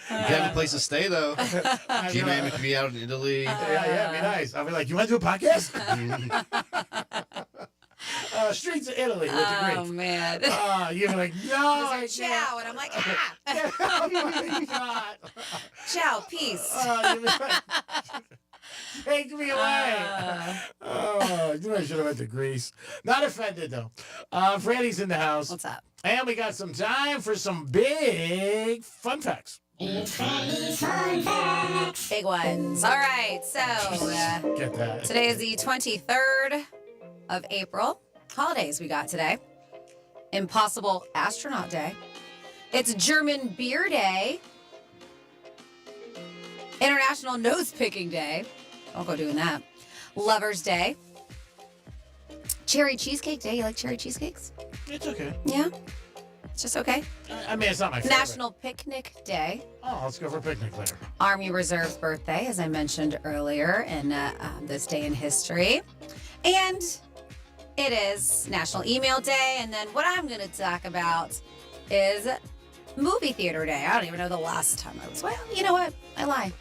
have a place to stay, though. G-Man could be out in Italy.
Yeah, it'd be nice. I'll be like, you want to do a podcast? Streets of Italy with the Greeks.
Oh, man.
You're like, no.
He's like, ciao. And I'm like,
Oh, my God.
Ciao, peace.
Take me away. I should have went to Greece. Not offended, though. Franny's in the house.
What's up?
And we got some time for some big fun facts.
Big ones. All right. So
Get that.
today is the 23rd of April. Holidays we got today. Impossible Astronaut Day. It's German Beer Day. International Nose Picking Day. Don't go doing that. Lover's Day. Cherry Cheesecake Day. You like cherry cheesecakes?
It's okay.
Yeah? It's just okay?
I mean, it's not my favorite.
National Picnic Day.
Oh, let's go for a picnic later.
Army Reserve's birthday, as I mentioned earlier in this day in history. And it is National Email Day. And then what I'm going to talk about is Movie Theater Day. I don't even know the last time I was. Well, you know what? I lie.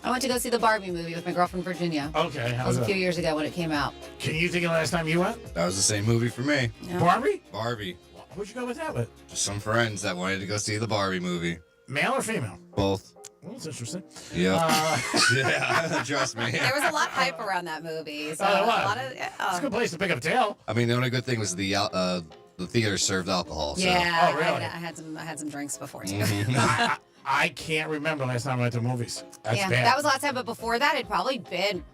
I went to go see the Barbie movie with my girlfriend Virginia.
Okay.
That was a few years ago when it came out.
Can you think of the last time you went?
That was the same movie for me.
Yeah.
Barbie?
Barbie.
Who'd you go with that with?
Just some friends that wanted to go see the Barbie movie.
Male or female?
Both.
Well, that's interesting.
Yeah. Yeah, trust me.
There was a lot of hype around that movie. So
Oh,
a
what?
lot of
It's a good place to pick up a tail.
I mean, the only good thing was the theater served alcohol. So.
Yeah,
Oh, really?
I had some drinks before too.
I can't remember last time I went to movies. That's
yeah,
bad.
that was the last time. But before that, it'd probably been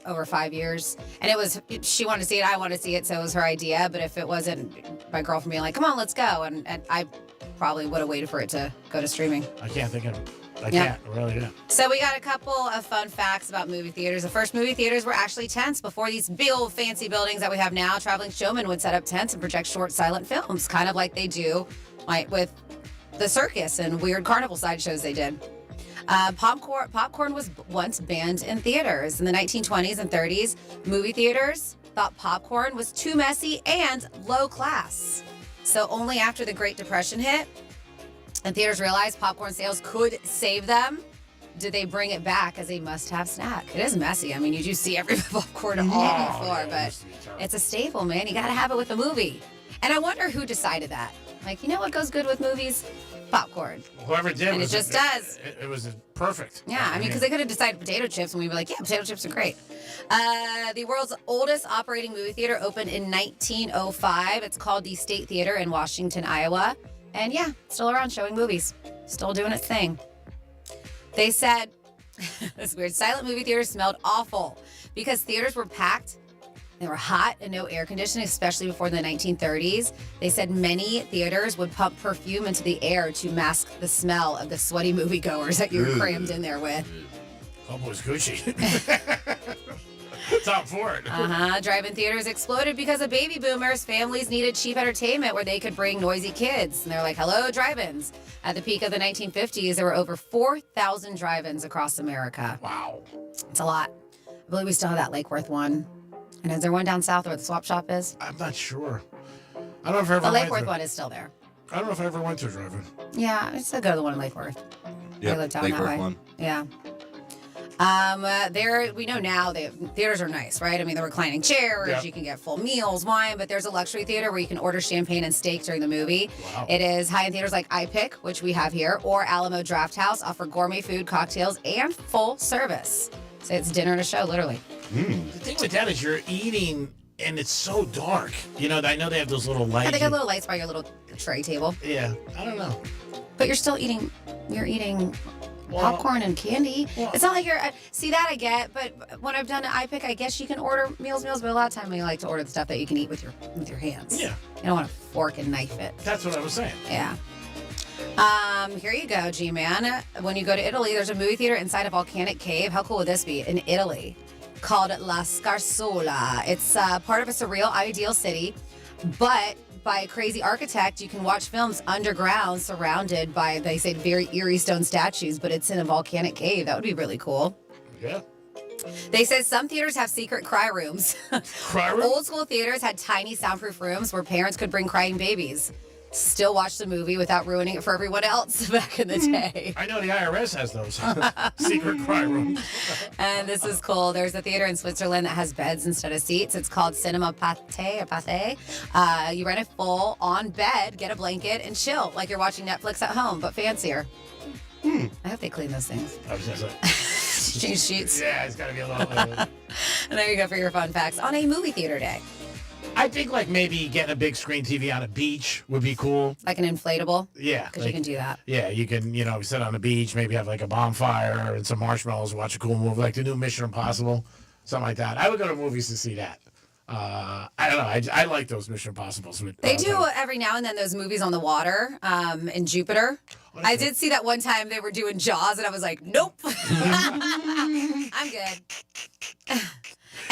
over 5 years. And it was, she wanted to see it, I wanted to see it, so it was her idea. But if it wasn't my girlfriend being like, come on, let's go. And I probably would have waited for it to go to streaming.
I can't think of it. I
Yeah.
can't. I really can't.
So we got a couple of fun facts about movie theaters. The first movie theaters were actually tents before these big old fancy buildings that we have now. Traveling showmen would set up tents and project short silent films, kind of like they do like with the circus and weird carnival sideshows they did. Popcorn was once banned in theaters. In the 1920s and 30s, movie theaters thought popcorn was too messy and low class. So only after the Great Depression hit and theaters realized popcorn sales could save them, did they bring it back as a must-have snack. It is messy. I mean, you do see every popcorn all on the floor, but it's a staple, man. You got to have it with a movie. And I wonder who decided that. Like, you know what goes good with movies? Popcorn.
Whoever did
And it just does.
It was perfect.
Yeah, I mean, because they could have decided potato chips, and we'd be like, yeah, potato chips are great. The world's oldest operating movie theater opened in 1905. It's called the State Theater in Washington, Iowa. And yeah, still around showing movies. Still doing its thing. They said, this weird, silent movie theaters smelled awful because theaters were packed. They were hot and no air conditioning, especially before the 1930s. They said many theaters would pump perfume into the air to mask the smell of the sweaty moviegoers that you're crammed in there with.
Oh, boy, it's Gucci. Top for it.
Drive-in theaters exploded because of baby boomers. Families needed cheap entertainment where they could bring noisy kids. And they're like, hello, drive-ins. At the peak of the 1950s, there were over 4,000 drive-ins across America.
Wow.
It's a lot. I believe we still have that Lake Worth one. And is there one down south where the swap shop is?
I'm not sure. I don't know if I ever
The
went
Lake Worth
to,
one is still there.
I don't know if I ever went to a drive-in.
Yeah, I still go to the one in Lake Worth.
Yep,
I live down
Lake
that
Worth
way.
one.
Yeah. We know now theaters are nice, right? I mean, the reclining chairs,
Yep.
you can get full meals, wine, but there's a luxury theater where you can order champagne and steak during the movie.
Wow.
It is high-end theaters like iPic, which we have here, or Alamo Draft House offer gourmet food, cocktails, and full service. So it's dinner and a show, literally.
The thing with that is you're eating and it's so dark. You know, I know they have those little lights.
And they got little lights by your little tray table.
Yeah, I don't know.
But you're still eating,
Well,
popcorn and candy.
well-
It's not like you're, see that I get, but when I've done iPic, I guess you can order meals, but a lot of time we like to order the stuff that you can eat with your hands.
Yeah.
You don't want to fork and knife it.
That's what I was saying.
Yeah. Here you go, G-Man. When you go to Italy, there's a movie theater inside a volcanic cave. How cool would this be? In Italy, called La Scarsola. It's part of a surreal, ideal city, but by a crazy architect, you can watch films underground, surrounded by, they say, very eerie stone statues, but it's in a volcanic cave. That would be really cool.
Yeah.
They said some theaters have secret cry rooms.
Cry room?
Old school theaters had tiny soundproof rooms where parents could bring crying babies. Still watch the movie without ruining it for everyone else back in the day.
I know the IRS has those. Secret cry room.
And this is cool. There's a theater in Switzerland that has beds instead of seats. It's called Cinema Pathé or Pathé. You rent a full-on bed, get a blanket, and chill like you're watching Netflix at home, but fancier. I hope they clean those things.
I was gonna say.
Change sheets.
Yeah, it's got to be a little.
And there you go for your fun facts on a movie theater day.
I think like maybe getting a big screen TV on a beach would be cool.
Like an inflatable?
Yeah.
Because you can do that.
Yeah, you can, sit on the beach, maybe have like a bonfire and some marshmallows, watch a cool movie, like the new Mission Impossible, something like that. I would go to movies to see that. I don't know. I like those Mission Impossibles.
They do every now and then those movies on the water in Jupiter. I did see that one time they were doing Jaws, and I was like, nope. I'm good.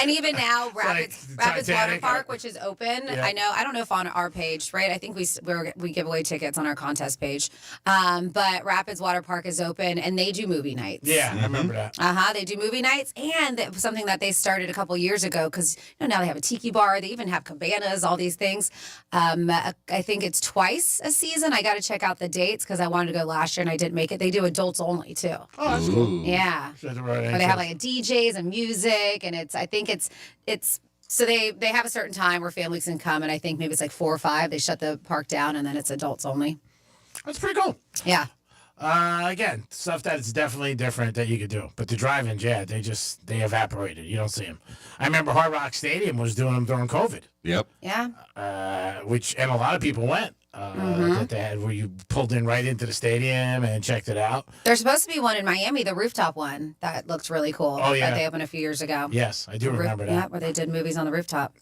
And even now, Rapids Water
Titanic.
Park, which is open.
Yeah.
I don't know if on our page, right? I think we give away tickets on our contest page. But Rapids Water Park is open, and they do movie nights.
Yeah, I remember that.
They do movie nights, and it was something that they started a couple years ago because now they have a tiki bar. They even have cabanas, all these things. I think it's twice a season. I got to check out the dates because I wanted to go last year and I didn't make it. They do adults only too.
Oh, that's cool.
Yeah.
So
Where they have like a DJs and music, and I think it's so they have a certain time where families can come, and I think maybe it's like 4 or 5. They shut the park down, and then it's adults only.
That's pretty cool.
Yeah.
Again, stuff that's definitely different that you could do. But the drive-ins, yeah, they evaporated. You don't see them. I remember Hard Rock Stadium was doing them during COVID.
Yep.
Yeah.
And a lot of people went. That they had where you pulled in right into the stadium and checked it out.
There's supposed to be one in Miami, the rooftop one, that looked really cool.
Oh, yeah.
That they opened a few years ago.
Yes, I do remember that.
Yeah, where they did movies on the rooftop.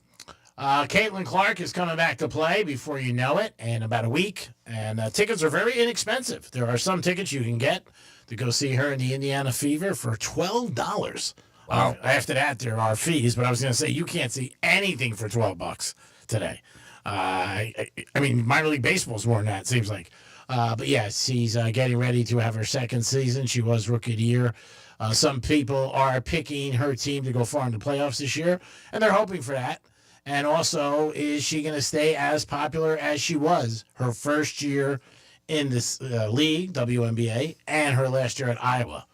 Caitlin Clark is coming back to play before you know it in about a week. And tickets are very inexpensive. There are some tickets you can get to go see her in the Indiana Fever for $12.
Wow.
After that, there are fees. But I was going to say, you can't see anything for $12 today. I mean, minor league baseball's more than that, it seems like. But yeah, she's getting ready to have her second season. She was Rookie of the Year. Some people are picking her team to go far in the playoffs this year, and they're hoping for that. And also, is she going to stay as popular as she was her first year in this league, WNBA, and her last year at Iowa?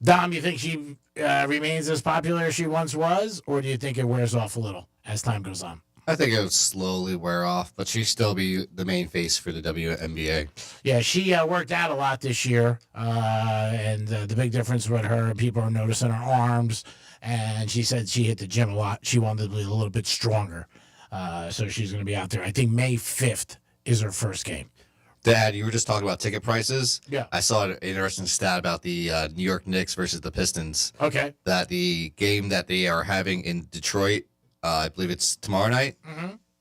Dom, you think she remains as popular as she once was, or do you think it wears off a little as time goes on?
I think it would slowly wear off, but she'd still be the main face for the WNBA.
Yeah, she worked out a lot this year, and the big difference with her, people are noticing her arms, and she said she hit the gym a lot. She wanted to be a little bit stronger, so she's going to be out there. I think May 5th is her first game.
Dad, you were just talking about ticket prices.
Yeah.
I saw an interesting stat about the New York Knicks versus the Pistons.
Okay.
That the game that they are having in Detroit, I believe it's tomorrow night,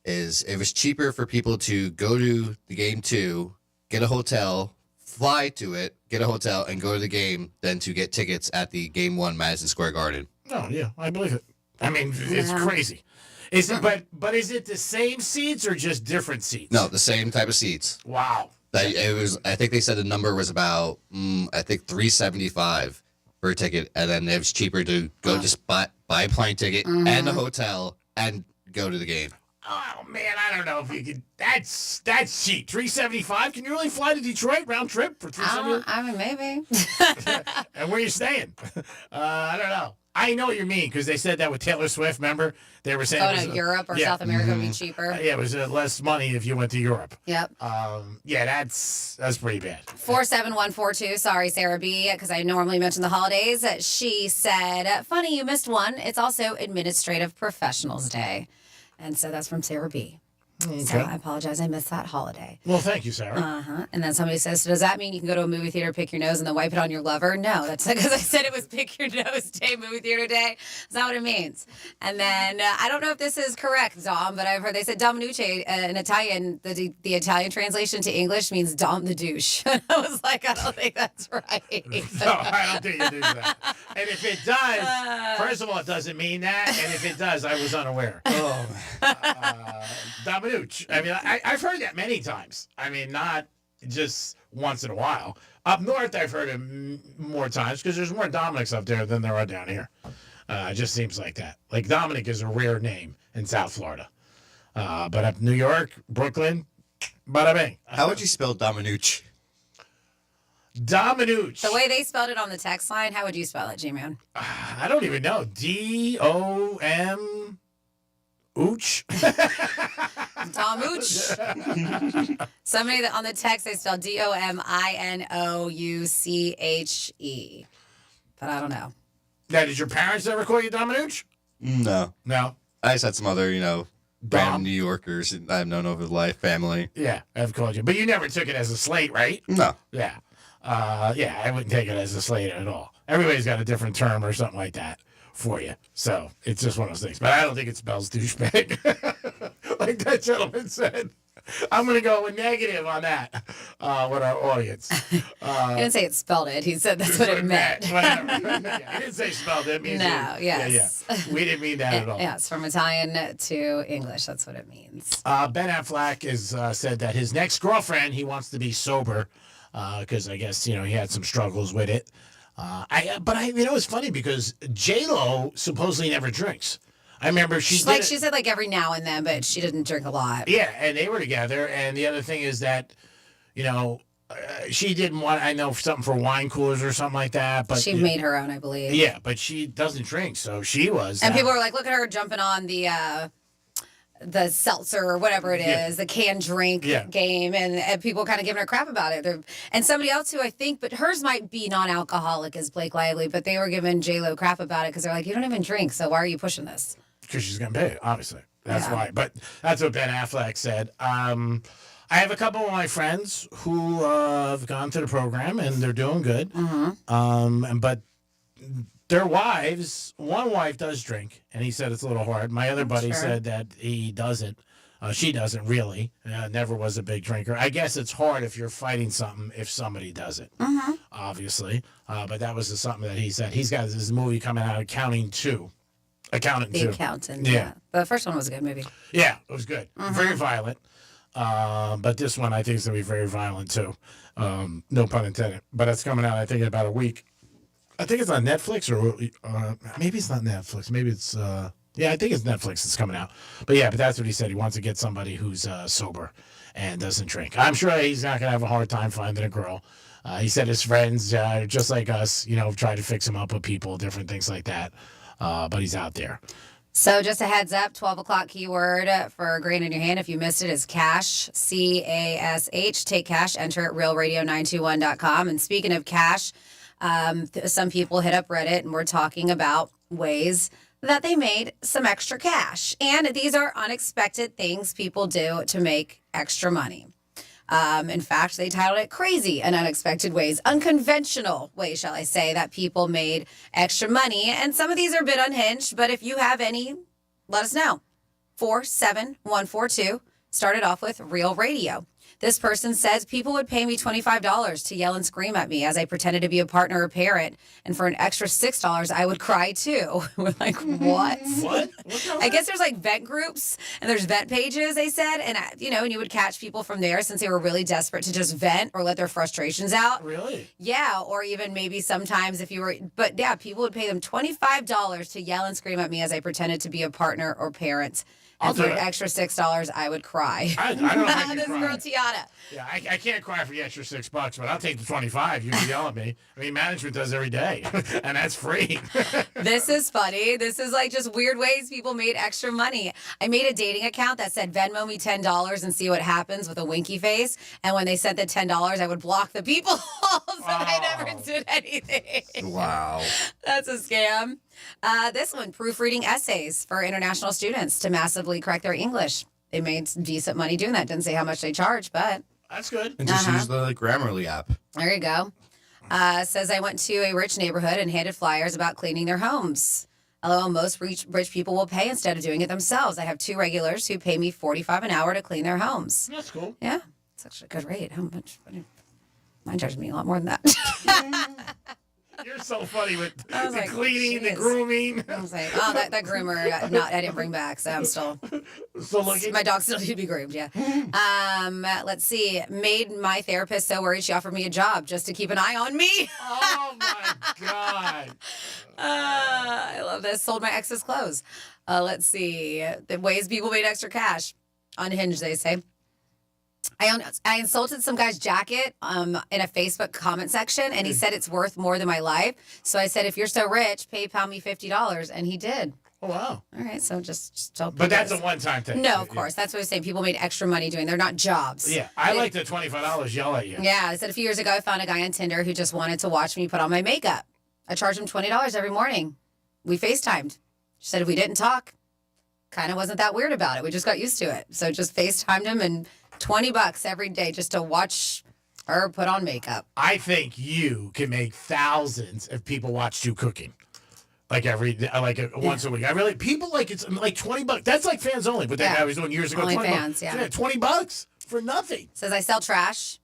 it was cheaper for people to go to the game 2, get a hotel, fly to it, get a hotel, and go to the game than to get tickets at the game 1 Madison Square Garden.
Oh, yeah, I believe it. I mean, it's crazy. Is it? But is it the same seats or just different seats?
No, the same type of seats.
Wow.
It was. I think they said the number was about $375 for a ticket, and then it was cheaper to go just buy a plane ticket and a hotel and go to the game.
Oh man, I don't know if you could. That's cheap. $375. Can you really fly to Detroit round trip for $375?
I mean, maybe.
And where you staying? I don't know. I know what you mean because they said that with Taylor Swift. Remember, they were saying
Going to Europe or South America would be cheaper.
Yeah, it was less money if you went to Europe.
Yep.
Yeah, that's pretty bad.
47142. Sorry, Sarah B, because I normally mention the holidays. She said, "Funny you missed one. It's also Administrative Professionals Day." And so that's from Sarah B.
Okay.
So I apologize. I missed that holiday.
Well, thank you, Sarah.
Uh-huh. And then somebody says, so does that mean you can go to a movie theater, pick your nose, and then wipe it on your lover? No, that's because I said it was pick your nose day, movie theater day. That's not what it means. And then I don't know if this is correct, Dom, but I've heard they said Dom Nucci in Italian. The Italian translation to English means Dom the douche. And I was like, I don't think that's right.
No, I don't think it do that. And if it does, first of all, it doesn't mean that. And if it does, I was unaware. Oh, Dominucci. I mean, I've heard that many times. I mean, not just once in a while. Up north, I've heard it more times because there's more Dominics up there than there are down here. It just seems like that. Like Dominic is a rare name in South Florida. But up New York, Brooklyn, bada bing.
How would you spell Dominucci?
Dominucci.
The way they spelled it on the text line, how would you spell it, G-Man?
I don't even know. D-O-M... Ooch.
Tom Ooch. Somebody that on the text they spelled Dominouche. But I don't know.
Now, did your parents ever call you Dominucci?
No.
No.
I just had some other, random New Yorkers I've known over life, family.
Yeah, I've called you. But you never took it as a slate, right?
No.
Yeah. Yeah, I wouldn't take it as a slate at all. Everybody's got a different term or something like that for you. So it's just one of those things. But I don't think it spells douchebag. Like that gentleman said. I'm going to go with negative on that with our audience.
He didn't say it spelled it. He said that's what it meant.
Whatever. Yeah, he didn't say spelled it. It means
no, yes.
Yeah. We didn't mean that at all.
Yes, from Italian to English. That's what it means.
Ben Affleck has said that his next girlfriend, he wants to be sober because I guess, he had some struggles with it. But it's funny because J-Lo supposedly never drinks. I remember she
said like every now and then, but she didn't drink a lot.
Yeah, and they were together. And the other thing is that, she didn't want, I know, something for wine coolers or something like that. But
she made her own, I believe.
Yeah, but she doesn't drink, so she was.
And people were like, look at her jumping on the the seltzer or whatever it is, the canned drink game, and people kind of giving her crap about it. And somebody else who I think, but hers might be non-alcoholic, is Blake Lively, but they were giving J-Lo crap about it because they're like, you don't even drink, so why are you pushing this?
Because she's going to pay it, obviously. That's why. But that's what Ben Affleck said. I have a couple of my friends who have gone to the program, and they're doing good. But their wives, one wife does drink, and he said it's a little hard. My other buddy said that he doesn't. She doesn't really. Never was a big drinker. I guess it's hard if you're fighting something if somebody does it, obviously. But that was something that he said. He's got this movie coming out, Accountant 2.
The Accountant, yeah. The first one was a good movie.
Yeah, it was good. Very violent. But this one I think is going to be very violent too. No pun intended. But it's coming out, I think, in about a week. I think it's on Netflix, or maybe it's not Netflix. Maybe it's, I think it's Netflix that's coming out. But that's what he said. He wants to get somebody who's sober and doesn't drink. I'm sure he's not going to have a hard time finding a girl. He said his friends, just like us, try to fix him up with people, different things like that. But he's out there.
So just a heads up, 12 o'clock keyword for Grain in Your Hand. If you missed it, is cash, C-A-S-H. Take cash, enter at realradio921.com. And speaking of cash, some people hit up Reddit and we're talking about ways that they made some extra cash. And these are unexpected things people do to make extra money. In fact, they titled it Crazy and Unexpected Ways, unconventional ways, shall I say, that people made extra money. And some of these are a bit unhinged, but if you have any, let us know. 47142 started off with Real Radio. This person says people would pay me $25 to yell and scream at me as I pretended to be a partner or parent. And for an extra $6, I would cry too. We're like, what?
What?
I guess there's like vent groups and there's vent pages, they said. And, and you would catch people from there since they were really desperate to just vent or let their frustrations out.
Really?
Yeah. Or even maybe sometimes if you were, but yeah, people would pay them $25 to yell and scream at me as I pretended to be a partner or parent. And for an extra $6, I would cry.
I don't know if I can
This
cry.
girl, Tiana.
Yeah, I can't cry for the extra $6, but I'll take the 25. You can yell at me. I mean, management does every day, and that's free.
This is funny. This is like just weird ways people made extra money. I made a dating account that said Venmo me $10 and see what happens with a winky face. And when they sent the $10, I would block the people so I never did anything.
Wow.
That's a scam. This one, proofreading essays for international students to massively correct their English. They made some decent money doing that. Didn't say how much they charge, but
that's good.
And just use the Grammarly app.
there you go. Says I went to a rich neighborhood and handed flyers about cleaning their homes. LOL, most rich people will pay instead of doing it themselves. I have 2 regulars who pay me $45 an hour to clean their homes.
That's cool.
Yeah, it's actually a good rate. How much? Mine charges me a lot more than that.
You're so funny with
I was
the
like,
cleaning, the
"Jeez."
grooming.
I was like, oh, that groomer, I didn't bring back, so I'm still.
looking.
My dog still need to be groomed, yeah. Let's see. Made my therapist so worried she offered me a job just to keep an eye on me.
Oh my God.
I love this. Sold my ex's clothes. Let's see. The ways people made extra cash. Unhinged, they say. I insulted some guy's jacket in a Facebook comment section, and he said it's worth more than my life. So I said, if you're so rich, PayPal me $50, and he did.
Oh, wow.
All right, so just tell
But that's a one-time thing.
No, of course. That's what I was saying. People made extra money doing. They're not jobs.
Yeah, I like the $25 yell at you.
Yeah, I said a few years ago, I found a guy on Tinder who just wanted to watch me put on my makeup. I charged him $20 every morning. We FaceTimed. She said if we didn't talk, kind of wasn't that weird about it. We just got used to it. So just FaceTimed him and $20 every day just to watch her put on makeup.
I think you can make thousands if people watch you cooking. Like once a week. I really people like it's like $20. That's like fans only, but that guy was doing years ago.
Only
$20.
fans, yeah.
$20 for nothing.
Says I sell trash.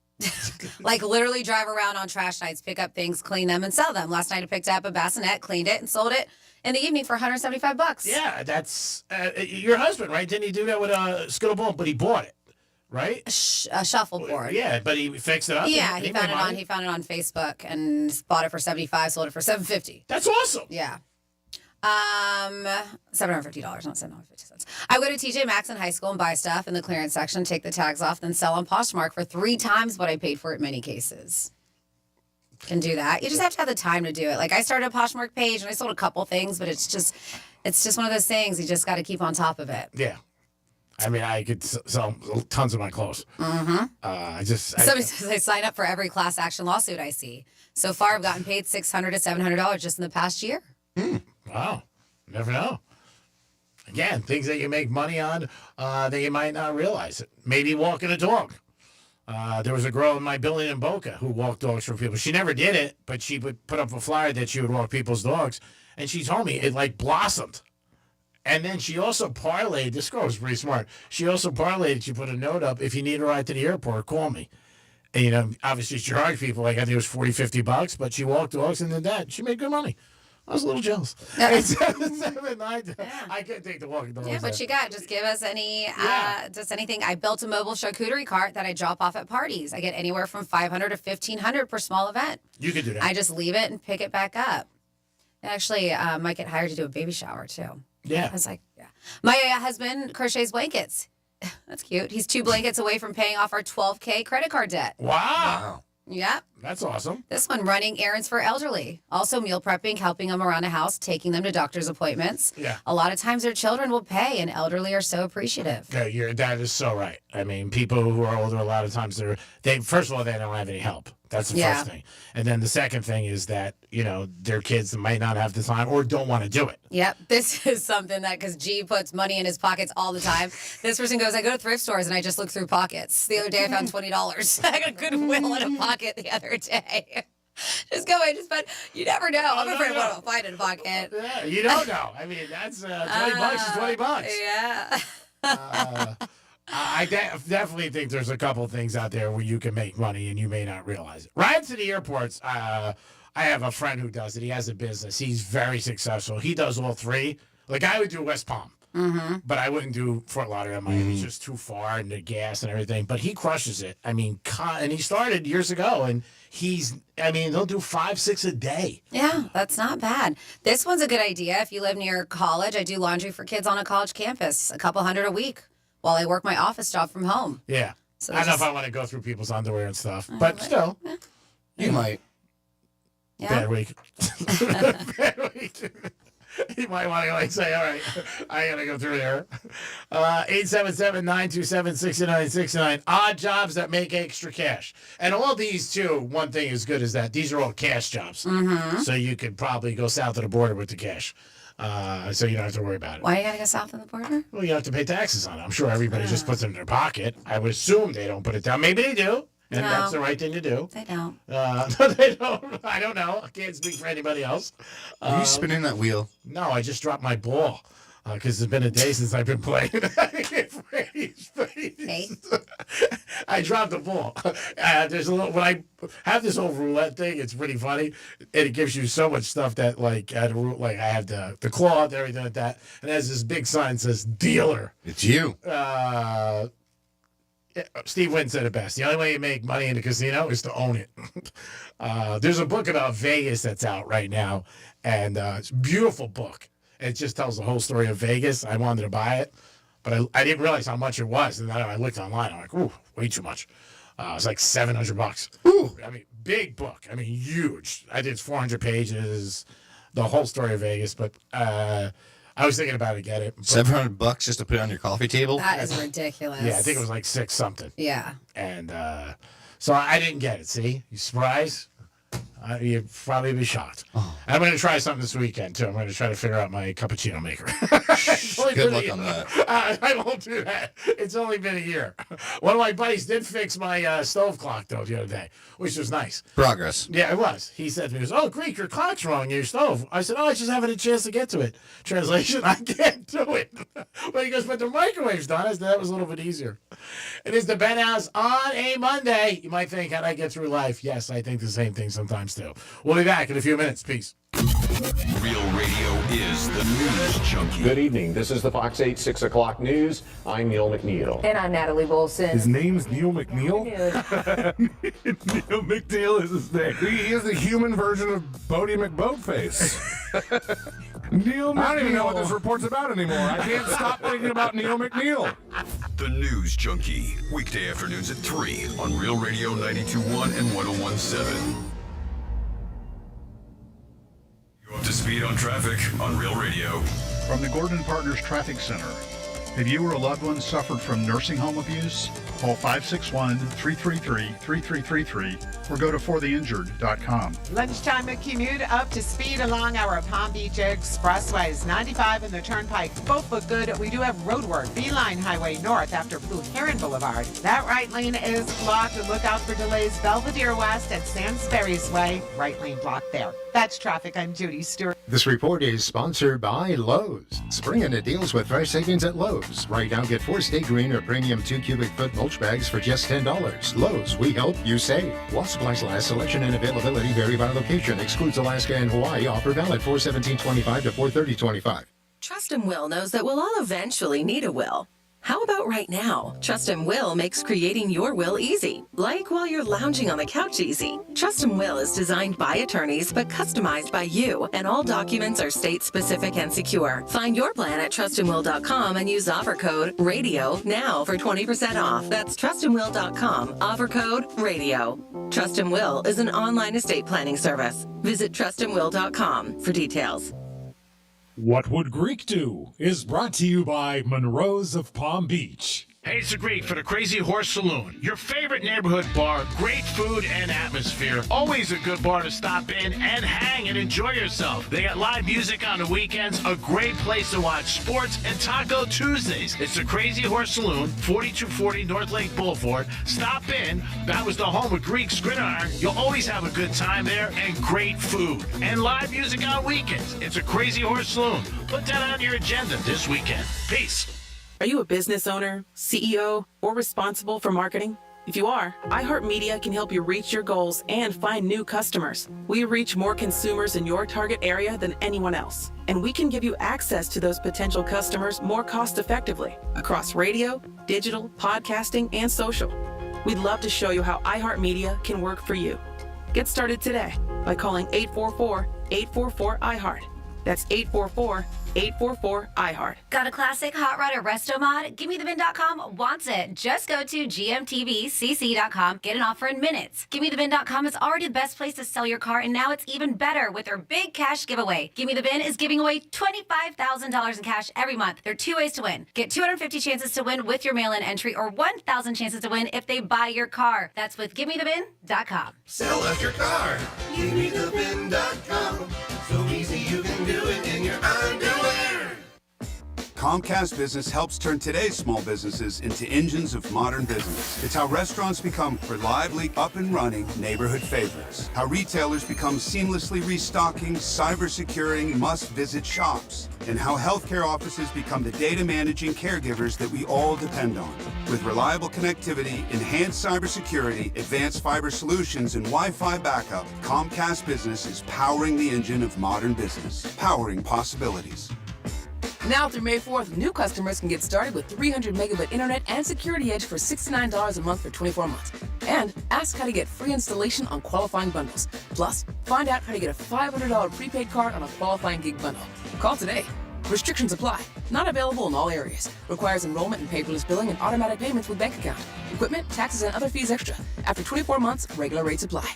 Like literally drive around on trash nights, pick up things, clean them, and sell them. Last night I picked up a bassinet, cleaned it, and sold it in the evening for $175.
Yeah, that's your husband, right? Didn't he do that with a Skittle But he bought it, right?
A shuffleboard.
Yeah, but he fixed it up.
Yeah,
and
he found it on Facebook and bought it for $75, sold it for $750.
That's awesome.
Yeah. $750, not $750. I go to TJ Maxx in high school and buy stuff in the clearance section, take the tags off, then sell on Poshmark for 3 times what I paid for it in many cases. Can do that. You just have to have the time to do it. Like I started a Poshmark page and I sold a couple things, but it's just one of those things. You just got to keep on top of it.
Yeah. I mean, I could sell tons of my clothes.
Mm-hmm. Somebody says they sign up for every class action lawsuit I see. So far, I've gotten paid $600 to $700 just in the past year.
Wow. Never know. Again, things that you make money on that you might not realize it. Maybe walking a dog. There was a girl in my building in Boca who walked dogs for people. She never did it, but she would put up a flyer that she would walk people's dogs. And she told me it like blossomed. And then she also parlayed, this girl was pretty smart. She also parlayed, she put a note up, if you need a ride to the airport, call me. And, you know, obviously she charged people, like I think it was $40-$50, but she walked dogs and did that. She made good money. I was a little jealous. 877-9. I couldn't take the walking dogs.
Yeah, what you got? Just give us just anything. I built a mobile charcuterie cart that I drop off at parties. I get anywhere from $500 to $1,500 per small event.
You could do that.
I just leave it and pick it back up. And actually, might get hired to do a baby shower too.
Yeah.
I was like, yeah. My husband crochets blankets. That's cute. He's 2 blankets away from paying off our $12K credit card debt.
Wow.
Yep.
That's awesome.
This one, running errands for elderly. Also meal prepping, helping them around the house, taking them to doctor's appointments.
Yeah.
A lot of times their children will pay, and elderly are so appreciative.
Yeah, that is so right. I mean, people who are older, a lot of times they first of all, they don't have any help. That's the first thing. And then the second thing is that, you know, their kids might not have the time or don't want to do it.
Yep. This is something that, because G puts money in his pockets all the time. This person goes, I go to thrift stores and I just look through pockets. The other day I found $20. I got Goodwill in a pocket the other day. Just go and just, but you never know. I'm afraid what I'll find in a pocket.
Yeah, you don't know. I mean, that's $20 is $20.
Yeah.
I definitely think there's a couple things out there where you can make money and you may not realize it. Rides to the airports, I have a friend who does it. He has a business. He's very successful. He does all 3. Like, I would do West Palm, but I wouldn't do Fort Lauderdale, Miami. It's just too far and the gas and everything. But he crushes it. I mean, and he started years ago, and he'll do 5-6 a day.
Yeah, that's not bad. This one's a good idea. If you live near college, I do laundry for kids on a college campus, a couple $100 a week, while I work my office job from home.
Yeah.
So
I don't know if I want to go through people's underwear and stuff, but still.
You might.
Yeah.
Bad week. Bad week. You might want to like say, all right, I got to go through there. 877-927-6969. Odd jobs that make extra cash. And all these, too, one thing is good is that these are all cash jobs. So you could probably go south of the border with the cash. So you don't have to worry about it.
Why you gotta go south of the border?
Well, you have to pay taxes on it. I'm sure everybody just puts it in their pocket. I would assume they don't put it down. Maybe they do. And that's the right thing to do.
They don't.
No, they don't. I don't know. I can't speak for anybody else.
Are you spinning that wheel?
No, I just dropped my ball. Because it's been a day since I've been playing. I dropped the ball. There's a little when I have this old roulette thing. It's pretty funny, and it gives you so much stuff that like I have the cloth, everything like that, and it has this big sign that says dealer.
It's you.
Steve Wynn said it best. The only way you make money in a casino is to own it. There's a book about Vegas that's out right now, and it's a beautiful book. It just tells the whole story of Vegas. I wanted to buy it, but I didn't realize how much it was. And then I looked online. I'm like, ooh, way too much. It's like $700. Ooh. I mean, big book. I mean, huge. I did 400 pages, the whole story of Vegas. But I was thinking about it, get it.
$700 just to put it on your coffee table?
That is ridiculous.
Yeah, I think it was like 6 something.
Yeah.
And so I didn't get it. See? You surprised? You'd probably be shocked.
Oh.
I'm going to try something this weekend, too. I'm going to try to figure out my cappuccino maker.
Good luck on that.
I won't do that. It's only been a year. One of my buddies did fix my stove clock, though, the other day, which was nice.
Progress.
Yeah, it was. He said to me, oh, Greek, your clock's wrong in your stove. I said, I just haven't had a chance to get to it. Translation, I can't do it. But he goes, but the microwave's done. I said, that was a little bit easier. It is the Penthouse on a Monday. You might think, how'd I get through life? Yes, I think the same thing sometimes, too. We'll be back in a few minutes. Peace.
Real radio is the news junkie.
Good evening. This is the Fox 8 6 o'clock news. I'm Neil McNeil.
And I'm Natalie Wilson.
His name's Neil McNeil? Neil McNeil is his name. He is the human version of Bodie McBoatface. Neil McNeil. I don't even know what this report's about anymore. I can't stop thinking about Neil McNeil.
The News Junkie. Weekday afternoons at 3 on Real Radio 92.1 and 101.7. You're up to speed on traffic on Real Radio.
From the Gordon Partners Traffic Center.
Have you or a loved one suffered from nursing home abuse? Call 561-333-3333 or go to fortheinjured.com.
Lunchtime commute up to speed along our Palm Beach Expressways. 95 and the Turnpike both look good. We do have road work. Beeline Highway north after Blue Heron Boulevard. That right lane is blocked. Look out for delays. Belvedere West at Sainsbury's Way. Right lane blocked there. That's traffic. I'm Judy Stewart.
This report is sponsored by Lowe's. Spring into deals with fresh savings at Lowe's. Right now, get 4 Stay Green or Premium 2 cubic foot mulch bags for just $10. Lowe's, we help, you save. While supplies last, selection and availability vary by location. Excludes Alaska and Hawaii. Offer valid 4/17/25 to 4/30/25.
Trust and Will knows that we'll all eventually need a will. How about right now? Trust and Will makes creating your will easy, like while you're lounging on the couch easy. Trust and Will is designed by attorneys but customized by you, and all documents are state-specific and secure. Find your plan at trustandwill.com and use offer code RADIO now for 20% off. That's trustandwill.com, offer code RADIO. Trust and Will is an online estate planning service. Visit trustandwill.com for details.
What Would Greek Do is brought to you by Monroe's of Palm Beach.
Hey, it's the Greek for the Crazy Horse Saloon. Your favorite neighborhood bar, great food and atmosphere. Always a good bar to stop in and hang and enjoy yourself. They got live music on the weekends, a great place to watch sports, and Taco Tuesdays. It's the Crazy Horse Saloon, 4240 North Lake Boulevard. Stop in. That was the home of Greek's Gridiron. You'll always have a good time there and great food. And live music on weekends. It's a Crazy Horse Saloon. Put that on your agenda this weekend. Peace.
Are you a business owner, CEO, or responsible for marketing? If you are, iHeartMedia can help you reach your goals and find new customers. We reach more consumers in your target area than anyone else, and we can give you access to those potential customers more cost-effectively across radio, digital, podcasting, and social. We'd love to show you how iHeartMedia can work for you. Get started today by calling 844-844-iHeart. That's 844-844-iHeart.
Got a classic hot rod or resto mod? GimmeTheVin.com wants it. Just go to gmtvcc.com. Get an offer in minutes. GimmeTheVin.com is already the best place to sell your car, and now it's even better with their big cash giveaway. Gimme the Vin is giving away $25,000 in cash every month. There are 2 ways to win. Get 250 chances to win with your mail-in entry, or 1,000 chances to win if they buy your car. That's with GimmeTheVin.com.
Sell us your car. GimmeTheVin.com. So easy you can do it in your underwear.
Comcast Business helps turn today's small businesses into engines of modern business. It's how restaurants become reliably up and running neighborhood favorites. How retailers become seamlessly restocking, cyber-securing, must-visit shops. And how healthcare offices become the data managing caregivers that we all depend on. With reliable connectivity, enhanced cybersecurity, advanced fiber solutions, and Wi-Fi backup, Comcast Business is powering the engine of modern business, powering possibilities.
Now through May 4th, new customers can get started with 300 megabit internet and Security Edge for $69 a month for 24 months. And ask how to get free installation on qualifying bundles. Plus, find out how to get a $500 prepaid card on a qualifying gig bundle. Call today. Restrictions apply. Not available in all areas. Requires enrollment in paperless billing and automatic payments with bank account. Equipment, taxes, and other fees extra. After 24 months, regular rates apply.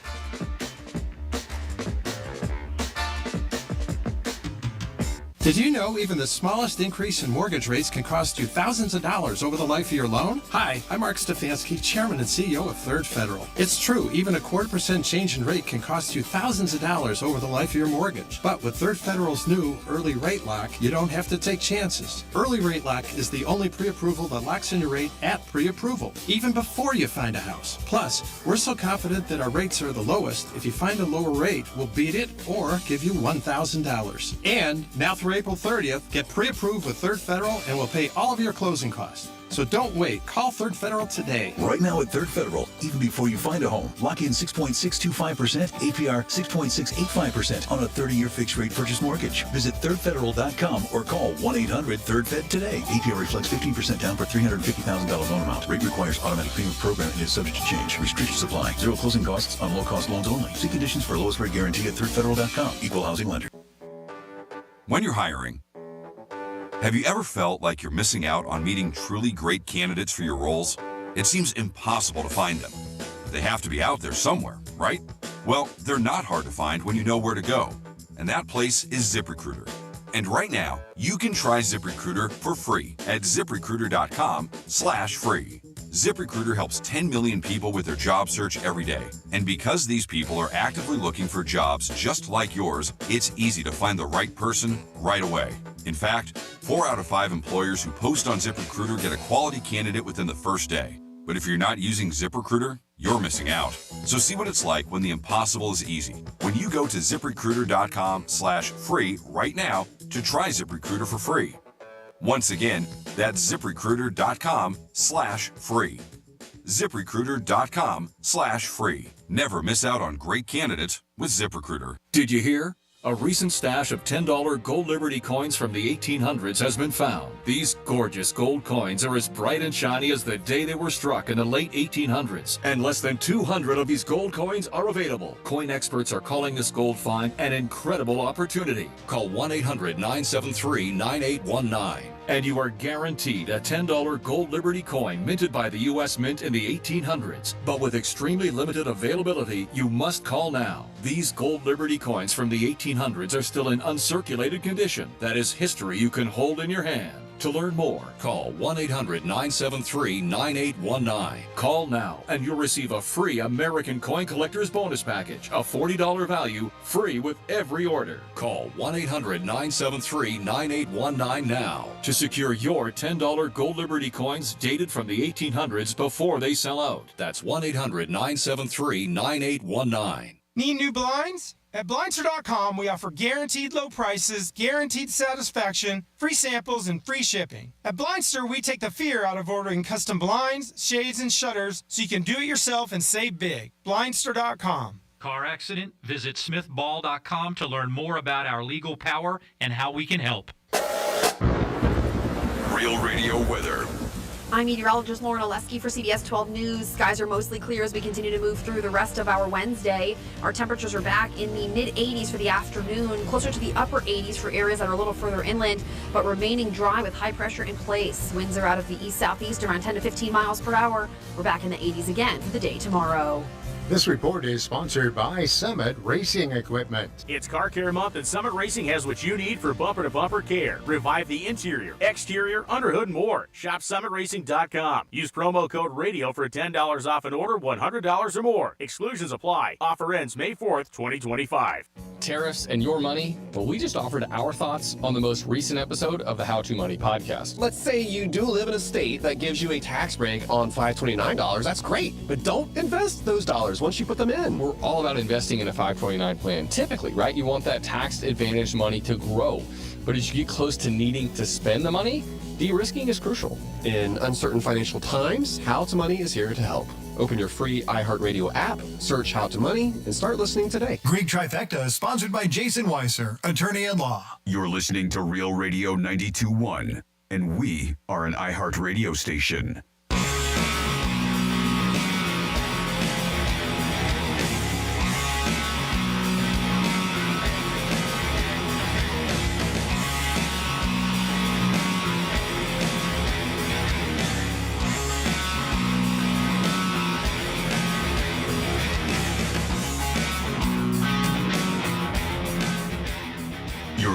Did you know even the smallest increase in mortgage rates can cost you thousands of dollars over the life of your loan? Hi, I'm Mark Stefanski, Chairman and CEO of Third Federal. It's true, even a 0.25% change in rate can cost you thousands of dollars over the life of your mortgage. But with Third Federal's new Early Rate Lock, you don't have to take chances. Early Rate Lock is the only pre-approval that locks in your rate at pre-approval, even before you find a house. Plus, we're so confident that our rates are the lowest, if you find a lower rate, we'll beat it or give you $1,000. And now through April 30th, get pre-approved with Third Federal and we'll pay all of your closing costs. So don't wait. Call Third Federal today.
Right now at Third Federal, even before you find a home, lock in 6.625%, APR 6.685% on a 30-year fixed-rate purchase mortgage. Visit thirdfederal.com or call 1-800-THIRD-FED today. APR reflects 15% down for $350,000 loan amount. Rate requires automatic payment program and is subject to change. Restrictions apply. Zero closing costs on low-cost loans only. See conditions for lowest rate guarantee at thirdfederal.com. Equal housing lender.
When you're hiring, have you ever felt like you're missing out on meeting truly great candidates for your roles? It seems impossible to find them. They have to be out there somewhere, right? Well, they're not hard to find when you know where to go. And that place is ZipRecruiter. And right now, you can try ZipRecruiter for free at ziprecruiter.com/free. ZipRecruiter helps 10 million people with their job search every day. And because these people are actively looking for jobs just like yours, it's easy to find the right person right away. In fact, 4 out of 5 employers who post on ZipRecruiter get a quality candidate within the first day. But if you're not using ZipRecruiter, you're missing out. So see what it's like when the impossible is easy. When you go to ziprecruiter.com/free right now to try ZipRecruiter for free. Once again, that's ziprecruiter.com/free. ziprecruiter.com/free. Never miss out on great candidates with ZipRecruiter.
Did you hear? A recent stash of $10 gold Liberty coins from the 1800s has been found. These gorgeous gold coins are as bright and shiny as the day they were struck in the late 1800s. And less than 200 of these gold coins are available. Coin experts are calling this gold find an incredible opportunity. Call 1-800-973-9819. And you are guaranteed a $10 gold Liberty coin minted by the U.S. Mint in the 1800s. But with extremely limited availability, you must call now. These gold Liberty coins from the 1800s are still in uncirculated condition. That is history you can hold in your hand. To learn more, call 1-800-973-9819. Call now and you'll receive a free American Coin Collector's Bonus Package, a $40 value, free with every order. Call 1-800-973-9819 now to secure your $10 gold Liberty coins dated from the 1800s before they sell out. That's 1-800-973-9819.
Need new blinds? At Blindster.com, we offer guaranteed low prices, guaranteed satisfaction, free samples, and free shipping. At Blindster, we take the fear out of ordering custom blinds, shades, and shutters so you can do it yourself and save big. Blindster.com.
Car accident? Visit smithball.com to learn more about our legal power and how we can help.
Real Radio weather.
I'm meteorologist Lauren Oleski for CBS 12 News. Skies are mostly clear as we continue to move through the rest of our Wednesday. Our temperatures are back in the mid-80s for the afternoon, closer to the upper 80s for areas that are a little further inland, but remaining dry with high pressure in place. Winds are out of the east-southeast around 10 to 15 miles per hour. We're back in the 80s again for the day tomorrow.
This report is sponsored by Summit Racing Equipment.
It's Car Care Month, and Summit Racing has what you need for bumper-to-bumper care. Revive the interior, exterior, underhood, and more. Shop SummitRacing.com. Use promo code RADIO for $10 off an order $100 or more. Exclusions apply. Offer ends May 4th, 2025.
Tariffs and your money? Well, we just offered our thoughts on the most recent episode of the How to Money podcast.
Let's say you do live in a state that gives you a tax break on $529. That's great, but don't invest those dollars once you put them in.
We're all about investing in a 529 plan. Typically, right, you want that tax advantage money to grow. But as you get close to needing to spend the money, de-risking is crucial.
In uncertain financial times, How to Money is here to help. Open your free iHeartRadio app, search How to Money, and start listening today.
Greek Trifecta is sponsored by Jason Weiser, attorney at law.
You're listening to Real Radio 92.1, and we are an iHeartRadio station.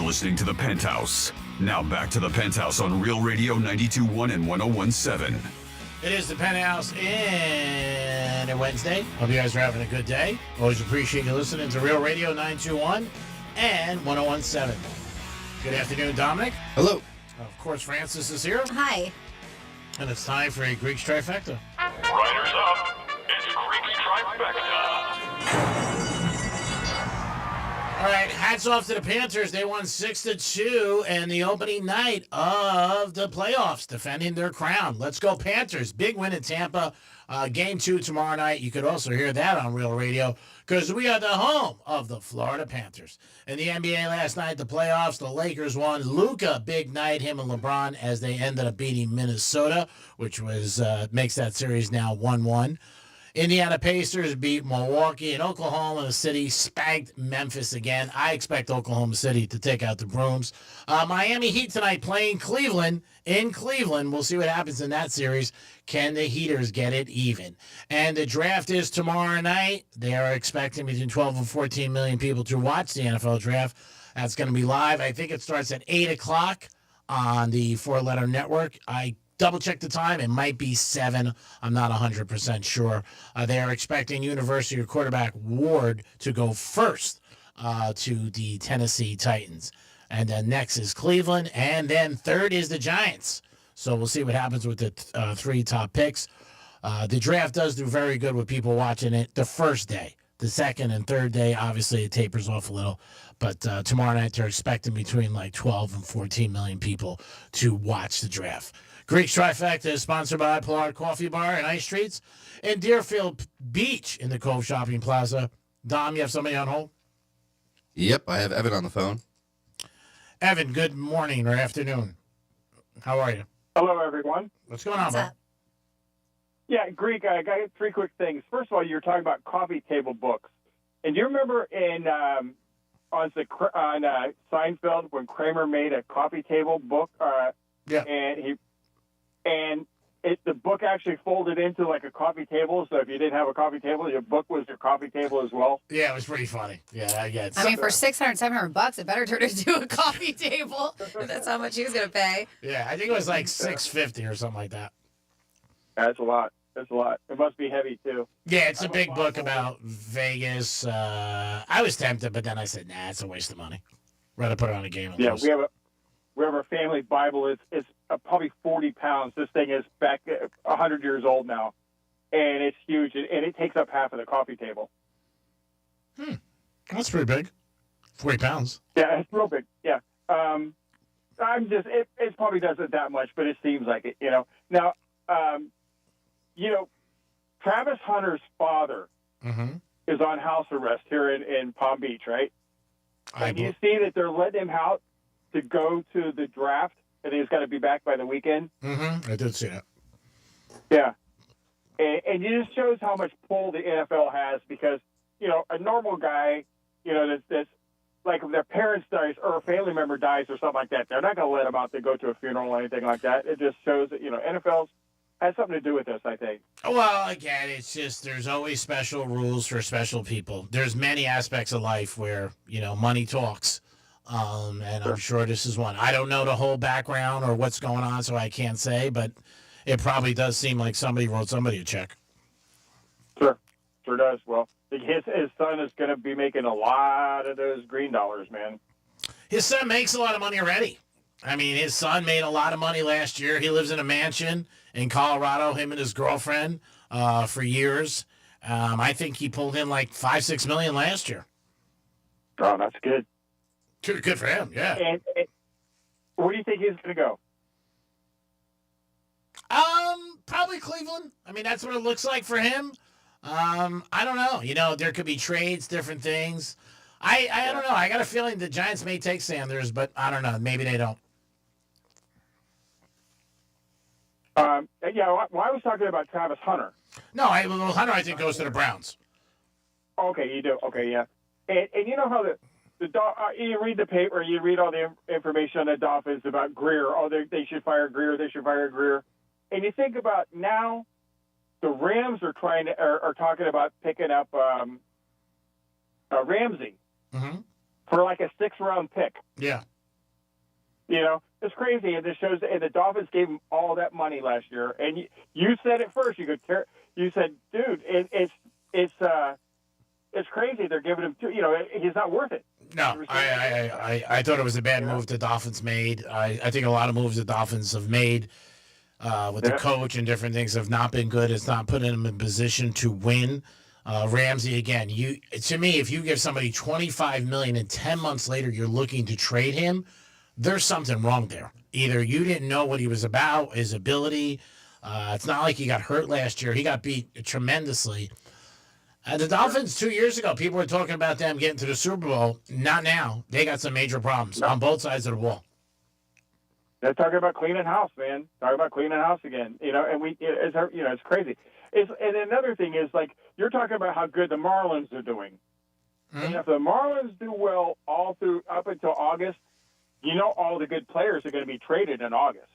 Listening to the Penthouse. Now back to the Penthouse on Real Radio 92.1 and 101.7.
It is the Penthouse in a Wednesday. Hope you guys are having a good day. Always appreciate you listening to Real Radio 921 and 101.7. Good afternoon, Dominic.
Hello.
Of course, Francis is here.
Hi.
And it's time for a Greek's Trifecta.
Riders up. It's Greek's Trifecta.
All right, hats off to the Panthers. They won 6-2 in the opening night of the playoffs, defending their crown. Let's go Panthers. Big win in Tampa. Game 2 tomorrow night. You could also hear that on Real Radio because we are the home of the Florida Panthers. In the NBA last night, the playoffs, the Lakers won. Luka, big night, him and LeBron, as they ended up beating Minnesota, which was makes that series now 1-1. Indiana Pacers beat Milwaukee, and Oklahoma City spanked Memphis again. I expect Oklahoma City to take out the brooms. Miami Heat tonight playing Cleveland in Cleveland. We'll see what happens in that series. Can the Heaters get it even? And the draft is tomorrow night. They are expecting between 12 and 14 million people to watch the NFL draft. That's going to be live. I think it starts at 8 o'clock on the Four Letter Network. I double-checked the time. It might be 7. I'm not 100% sure. They are expecting University quarterback Ward to go first to the Tennessee Titans. And then next is Cleveland. And then third is the Giants. So we'll see what happens with the 3 top picks. The draft does do very good with people watching it the first day. The second and third day, obviously, it tapers off a little. But tomorrow night, they're expecting between like 12 and 14 million people to watch the draft. Greek's Trifecta is sponsored by Pollard Coffee Bar and Ice Streets in Deerfield Beach in the Cove Shopping Plaza. Dom, you have somebody on hold?
Yep, I have Evan on the phone.
Evan, good morning or afternoon. How are you?
Hello, everyone.
What's going on, bro?
Yeah, Greek, I got 3 quick things. First of all, you were talking about coffee table books. And do you remember on Seinfeld when Kramer made a coffee table book?
Yeah.
And the book actually folded into like a coffee table. So if you didn't have a coffee table, your book was your coffee table as well.
Yeah, it was pretty funny. Yeah, I get it.
I mean, for $600-$700, it better turn into a coffee table. If that's how much he was going to pay.
Yeah, I think it was like $650 or something like that.
That's a lot. That's a lot. It must be heavy, too.
Yeah, it's a big book about Vegas. I was tempted, but then I said, nah, it's a waste of money. Rather put it on a game.
Yeah, we have a family Bible. It's probably 40 pounds. This thing is back 100 years old now, and it's huge, and it takes up half of the coffee table.
That's pretty big. 40 pounds.
Yeah, it's real big. Yeah. It probably doesn't that much, but it seems like it, you know. Now, Travis Hunter's father is on house arrest here in Palm Beach, right? And you see that they're letting him out to go to the draft, and he's got to be back by the weekend.
I did see that.
Yeah. And it just shows how much pull the NFL has because, a normal guy, that's like if their parents dies or a family member dies or something like that, they're not going to let him out to go to a funeral or anything like that. It just shows that, NFL has something to do with this, I think.
Well, again, it's just there's always special rules for special people. There's many aspects of life where, money talks. And I'm sure this is one. I don't know the whole background or what's going on, so I can't say, but it probably does seem like somebody wrote somebody a check.
Sure does. Well, his son is going to be making a lot of those green dollars, man.
His son makes a lot of money already. I mean, his son made a lot of money last year. He lives in a mansion in Colorado, him and his girlfriend, for years. I think he pulled in like $5-6 million last year.
Oh, that's good.
Good for him, yeah.
And where do you think he's going to go?
Probably Cleveland. I mean, that's what it looks like for him. I don't know. There could be trades, different things. I don't know. I got a feeling the Giants may take Sanders, but I don't know. Maybe they don't.
I was talking about Travis Hunter.
No, Hunter, I think, goes to the Browns.
Okay, you do. Okay, yeah. And you know how you read the paper, you read all the information on the Dolphins about Greer. Oh, they should fire Greer. They should fire Greer. And you think about now, the Rams are talking about picking up Ramsey for like a 6th-round pick.
Yeah.
It's crazy, and this shows. And the Dolphins gave him all that money last year. And you said it first. You said, dude, it's crazy. They're giving him he's not worth it.
No, I thought it was a bad move the Dolphins made. I think a lot of moves the Dolphins have made with the coach and different things have not been good. It's not putting them in position to win. Ramsey, again, to me, if you give somebody $25 million and 10 months later you're looking to trade him, there's something wrong there. Either you didn't know what he was about, his ability. It's not like he got hurt last year. He got beat tremendously. The Dolphins 2 years ago, people were talking about them getting to the Super Bowl. Not now. They got some major problems on both sides of the wall.
They're talking about cleaning house, man. Talking about cleaning house again. And it's crazy. And another thing is, like, you're talking about how good the Marlins are doing. And if the Marlins do well up until August, all the good players are going to be traded in August.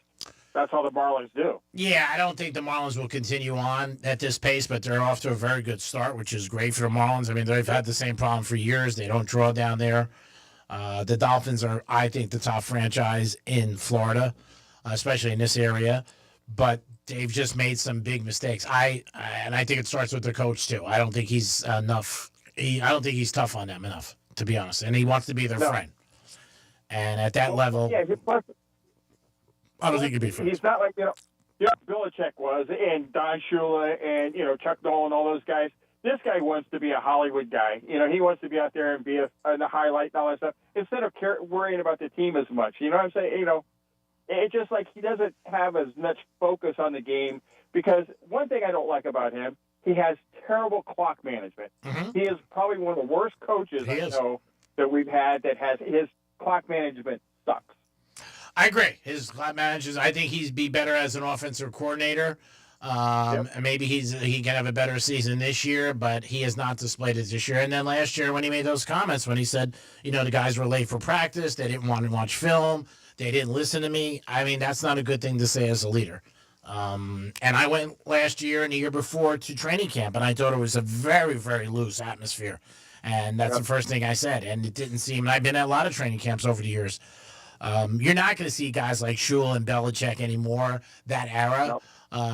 That's how the Marlins do.
Yeah, I don't think the Marlins will continue on at this pace, but they're off to a very good start, which is great for the Marlins. I mean, they've had the same problem for years. They don't draw down there. The Dolphins are, I think, the top franchise in Florida, especially in this area. But they've just made some big mistakes. And I think it starts with the coach too. I don't think he's enough. I don't think he's tough on them enough, to be honest. And he wants to be their friend. And at that level,
plus,
I don't think he'd be friends.
He's not like Belichick was, and Don Shula, and Chuck Noll, and all those guys. This guy wants to be a Hollywood guy. He wants to be out there and be in the highlight and all that stuff instead of worrying about the team as much. You know what I'm saying? It's just like he doesn't have as much focus on the game because one thing I don't like about him, he has terrible clock management.
Mm-hmm.
He is probably one of the worst coaches I know that we've had that has his clock management sucks.
I agree. His clock managers, I think he'd be better as an offensive coordinator. And maybe he can have a better season this year, but he has not displayed it this year. And then last year when he made those comments, when he said, the guys were late for practice, they didn't want to watch film, they didn't listen to me. I mean, that's not a good thing to say as a leader. And I went last year and the year before to training camp, and I thought it was a very, very loose atmosphere. And that's the first thing I said. And it didn't seem, and I've been at a lot of training camps over the years. You're not going to see guys like Shula and Belichick anymore, that era.
Nope.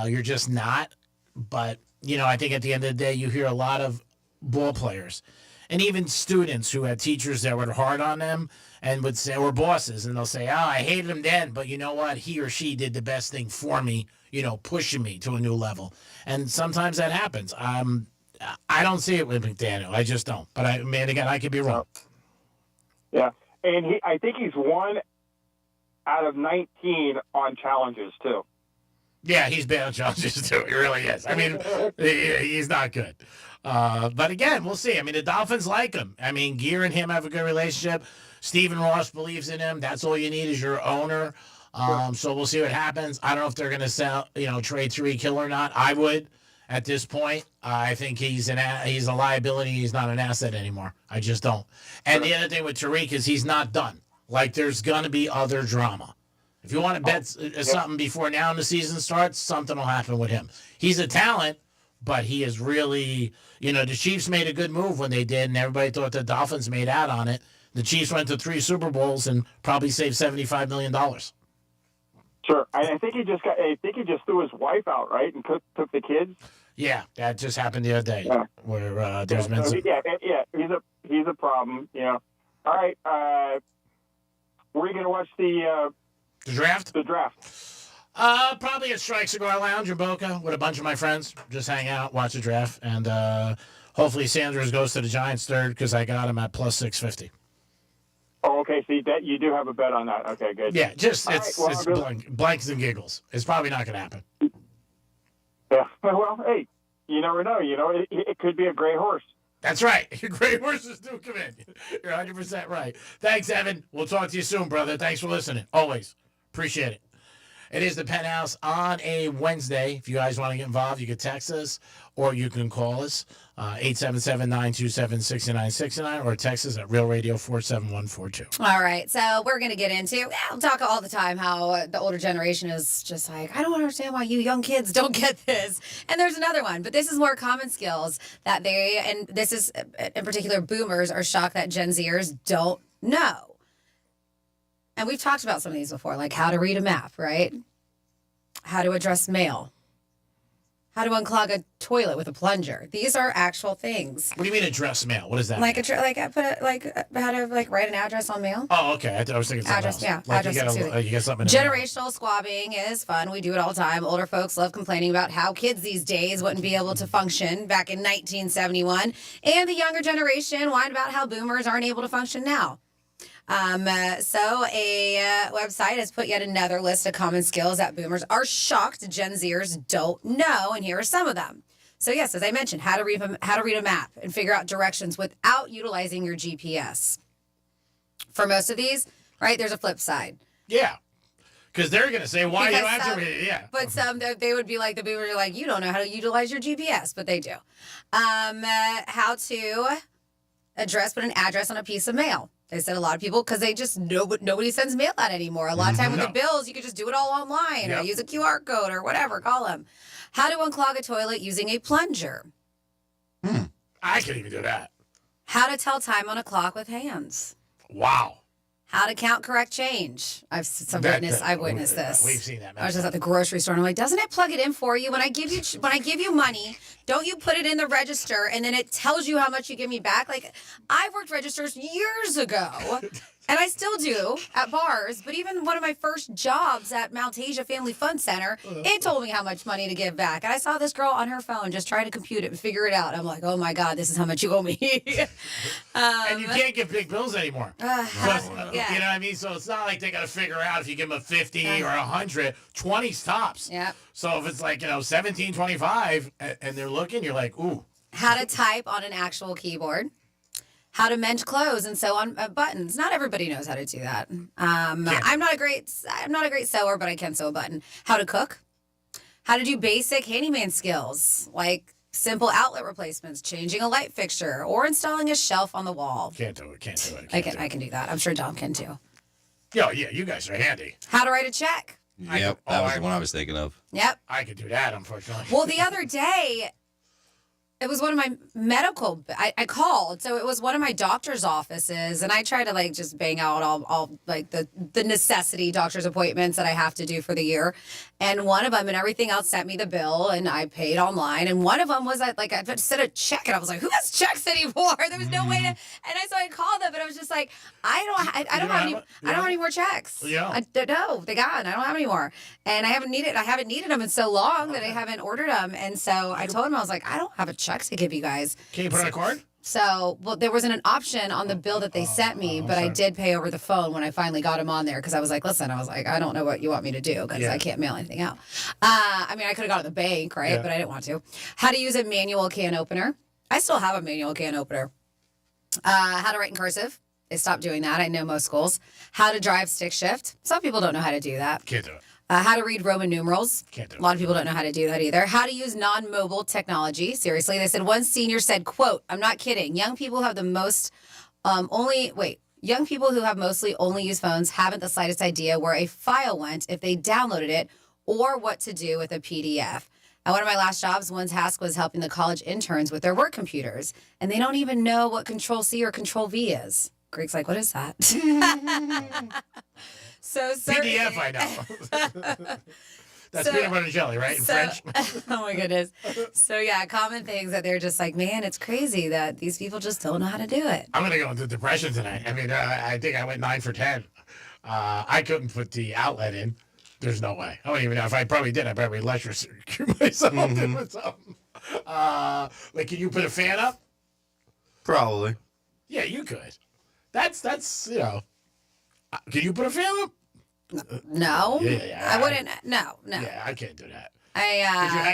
You're just not. But, I think at the end of the day, you hear a lot of ball players and even students who had teachers that were hard on them and would say, or bosses, and they'll say, I hated him then, but you know what? He or she did the best thing for me, pushing me to a new level. And sometimes that happens. I don't see it with McDaniel. I just don't. But, again, I could be wrong.
Yeah. And I think he's one out of 19 on challenges, too.
Yeah, he's bad on challenges, too. He really is. I mean, he's not good. But again, we'll see. I mean, the Dolphins like him. I mean, Gear and him have a good relationship. Stephen Ross believes in him. That's all you need is your owner. So we'll see what happens. I don't know if they're going to sell, trade Tariq Hill or not. I would at this point. I think he's a liability. He's not an asset anymore. I just don't. And the other thing with Tariq is he's not done. Like, there's going to be other drama. If you want to bet something before now the season starts, something will happen with him. He's a talent, but he is really, the Chiefs made a good move when they did, and everybody thought the Dolphins made out on it. The Chiefs went to 3 Super Bowls and probably saved $75 million.
Sure. I think he just threw his wife out, right, and took the kids.
Yeah, that just happened the other day.
Yeah.
Where there's been some...
he's a problem. All right. Were you going to watch the
draft?
The draft.
Probably at Strike Cigar Lounge in Boca with a bunch of my friends. Just hang out, watch the draft, and hopefully Sanders goes to the Giants third because I got him at plus 650.
Oh, okay. See, that you do have a bet on that. Okay, good.
Yeah, it's blanks and giggles. It's probably not going to happen.
Yeah. Well, hey, you never know. It could be a gray horse.
That's right. Great horses do come in. You're 100% right. Thanks, Evan. We'll talk to you soon, brother. Thanks for listening. Always. Appreciate it. It is the Penthouse on a Wednesday. If you guys want to get involved, you can text us or you can call us, 877-927-6969, or text us at Real Radio 47142.
All right. So we're going to get into, we'll talk all the time how the older generation is just like, I don't understand why you young kids don't get this. And there's another one, but this is more common skills that and this is in particular, boomers are shocked that Gen Zers don't know. And we've talked about some of these before, like how to read a map, right? How to address mail. How to unclog a toilet with a plunger. These are actual things.
What do you mean address mail? What is that?
Like how to write an address on mail.
Oh, okay. I was thinking something
address,
else.
Yeah,
like
address.
you get something.
Generational squabbing is fun. We do it all the time. Older folks love complaining about how kids these days wouldn't be able to function back in 1971, and the younger generation whine about how boomers aren't able to function now. So a website has put yet another list of common skills that boomers are shocked Gen Zers don't know, and here are some of them. So yes, as I mentioned, how to read a map and figure out directions without utilizing your GPS. For most of these, right, there's a flip side.
Yeah, because they're going to say, why you don't have to read it? Yeah.
But some, they would be like, the boomers are like, you don't know how to utilize your GPS, but they do. How to put an address on a piece of mail. They said a lot of people, because they just nobody sends mail out anymore. A lot of time with the bills, you could just do it all online or use a QR code or whatever, call them. How to unclog a toilet using a plunger.
I can even do that.
How to tell time on a clock with hands.
Wow.
How to count correct change. I've witnessed this.
We've seen that.
I was just at the grocery store and I'm like, doesn't it plug it in for you? When I give you money, don't you put it in the register and then it tells you how much you give me back? Like, I've worked registers years ago. And I still do at bars, but even one of my first jobs at Mount Asia Family Fun Center, it told me how much money to give back. And I saw this girl on her phone just trying to compute it and figure it out. I'm like, oh my God, this is how much you owe me.
And you can't get big bills anymore.
Yeah.
You know what I mean? So it's not like they got to figure out if you give them a 50 or 100, 20 stops.
Yeah.
So if it's like, 17.25 and they're looking, you're like, ooh.
How to type on an actual keyboard. How to mend clothes and sew on buttons. Not everybody knows how to do that. I'm not a great sewer, but I can sew a button. How to cook. How to do basic handyman skills like simple outlet replacements, changing a light fixture, or installing a shelf on the wall.
Can't do it.
I can do that. I'm sure Dom can too.
Yeah, you guys are handy.
How to write a check.
Yep, that was the one I was thinking of.
Yep.
I could do that, unfortunately.
Well, the other day, it was one of my medical, I called, so it was one of my doctor's offices, and I try to just bang out all like the necessity doctor's appointments that I have to do for the year. And one of them and everything else sent me the bill, and I paid online. And one of them was I sent a check, and I was like, who has checks anymore? There was no way to, so I called them, and I was just like, I don't have any more checks.
Yeah.
No, they gone. I don't have any more. And I haven't needed them in so long that I haven't ordered them. And so I told him, I was like, I don't have a check to give you guys.
Can you put on a card?
So, there wasn't an option on the bill that they sent me, but I did pay over the phone when I finally got him on there because I was like, listen, I don't know what you want me to do because I can't mail anything out. I could have gone to the bank, right?
Yeah.
But I didn't want to. How to use a manual can opener. I still have a manual can opener. How to write in cursive. They stopped doing that. I know most schools. How to drive stick shift. Some people don't know how to do that.
Can't do it.
How to read Roman numerals.
Can't do it.
A lot of people don't know how to do that either. How to use non-mobile technology. Seriously, they said one senior said, quote, I'm not kidding. Young people have young people who have mostly only used phones haven't the slightest idea where a file went if they downloaded it or what to do with a PDF. At one of my last jobs, one task was helping the college interns with their work computers, and they don't even know what Control-C or Control-V is. Greg's like, what is that? So
PDF, I know. That's peanut butter and jelly, right? In French.
Oh my goodness. So yeah, common things that they're just like, man, it's crazy that these people just don't know how to do it.
I'm gonna go into depression tonight. I think I went 9 for 10. I couldn't put the outlet in. There's no way. I don't even know if I probably did. I probably electrocute myself with something. Can you put a fan up?
Probably.
Yeah, you could. That's Can you put a fan up?
No.
Yeah.
I wouldn't. No.
Yeah, I can't do that.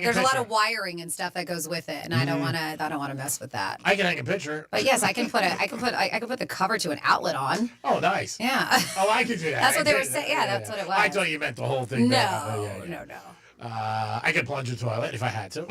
There's a lot of wiring and stuff that goes with it, and I don't want to mess with that.
I can hang a picture.
But yes, I can put the cover to an outlet on.
Oh, nice.
Yeah.
Oh, I can do that.
That's what they were saying. Yeah, that's what it was.
I thought you meant the whole thing.
No.
I could plunge a toilet if I had to.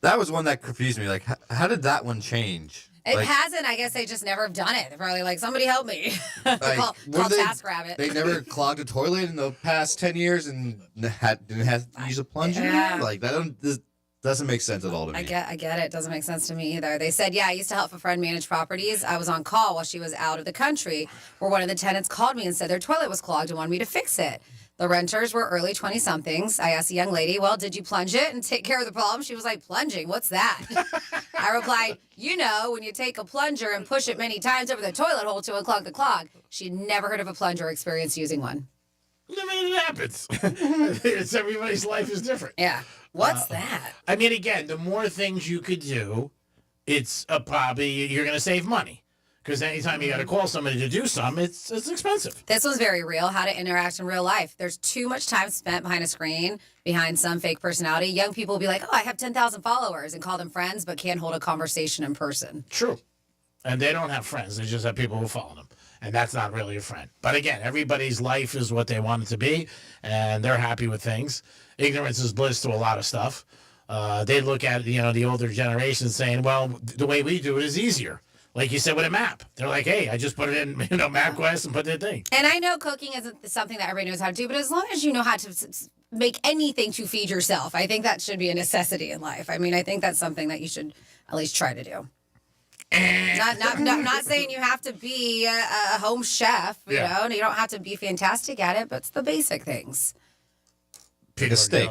That was one that confused me. Like, how did that one change?
It hasn't. I guess they just never have done it. They're probably like, somebody help me. Call TaskRabbit.
They never clogged a toilet in the past 10 years and didn't have to use a plunger?
Yeah.
Like, this doesn't make sense at all to me.
I get it. It doesn't make sense to me either. They said, I used to help a friend manage properties. I was on call while she was out of the country, where one of the tenants called me and said their toilet was clogged and wanted me to fix it. The renters were early 20-somethings. I asked the young lady, well, did you plunge it and take care of the problem? She was like, plunging? What's that? I replied, when you take a plunger and push it many times over the toilet hole to unclog the clog. She'd never heard of a plunger or experienced using one.
It happens. Everybody's life is different.
Yeah. What's that?
Again, the more things you could do, it's probably you're going to save money. Because anytime you got to call somebody to do something, it's expensive.
This one's very real. How to interact in real life. There's too much time spent behind a screen, behind some fake personality. Young people will be like, I have 10,000 followers and call them friends, but can't hold a conversation in person.
True. And they don't have friends. They just have people who follow them. And that's not really a friend. But again, everybody's life is what they want it to be, and they're happy with things. Ignorance is bliss to a lot of stuff. They look at, the older generation saying, well, the way we do it is easier. Like you said with a map. They're like, hey, I just put it in, MapQuest and put the thing.
And I know cooking isn't something that everybody knows how to do, but as long as you know how to make anything to feed yourself, I think that should be a necessity in life. I think that's something that you should at least try to do. Not saying you have to be a home chef, you know, and you don't have to be fantastic at it, but it's the basic things.
Make a steak.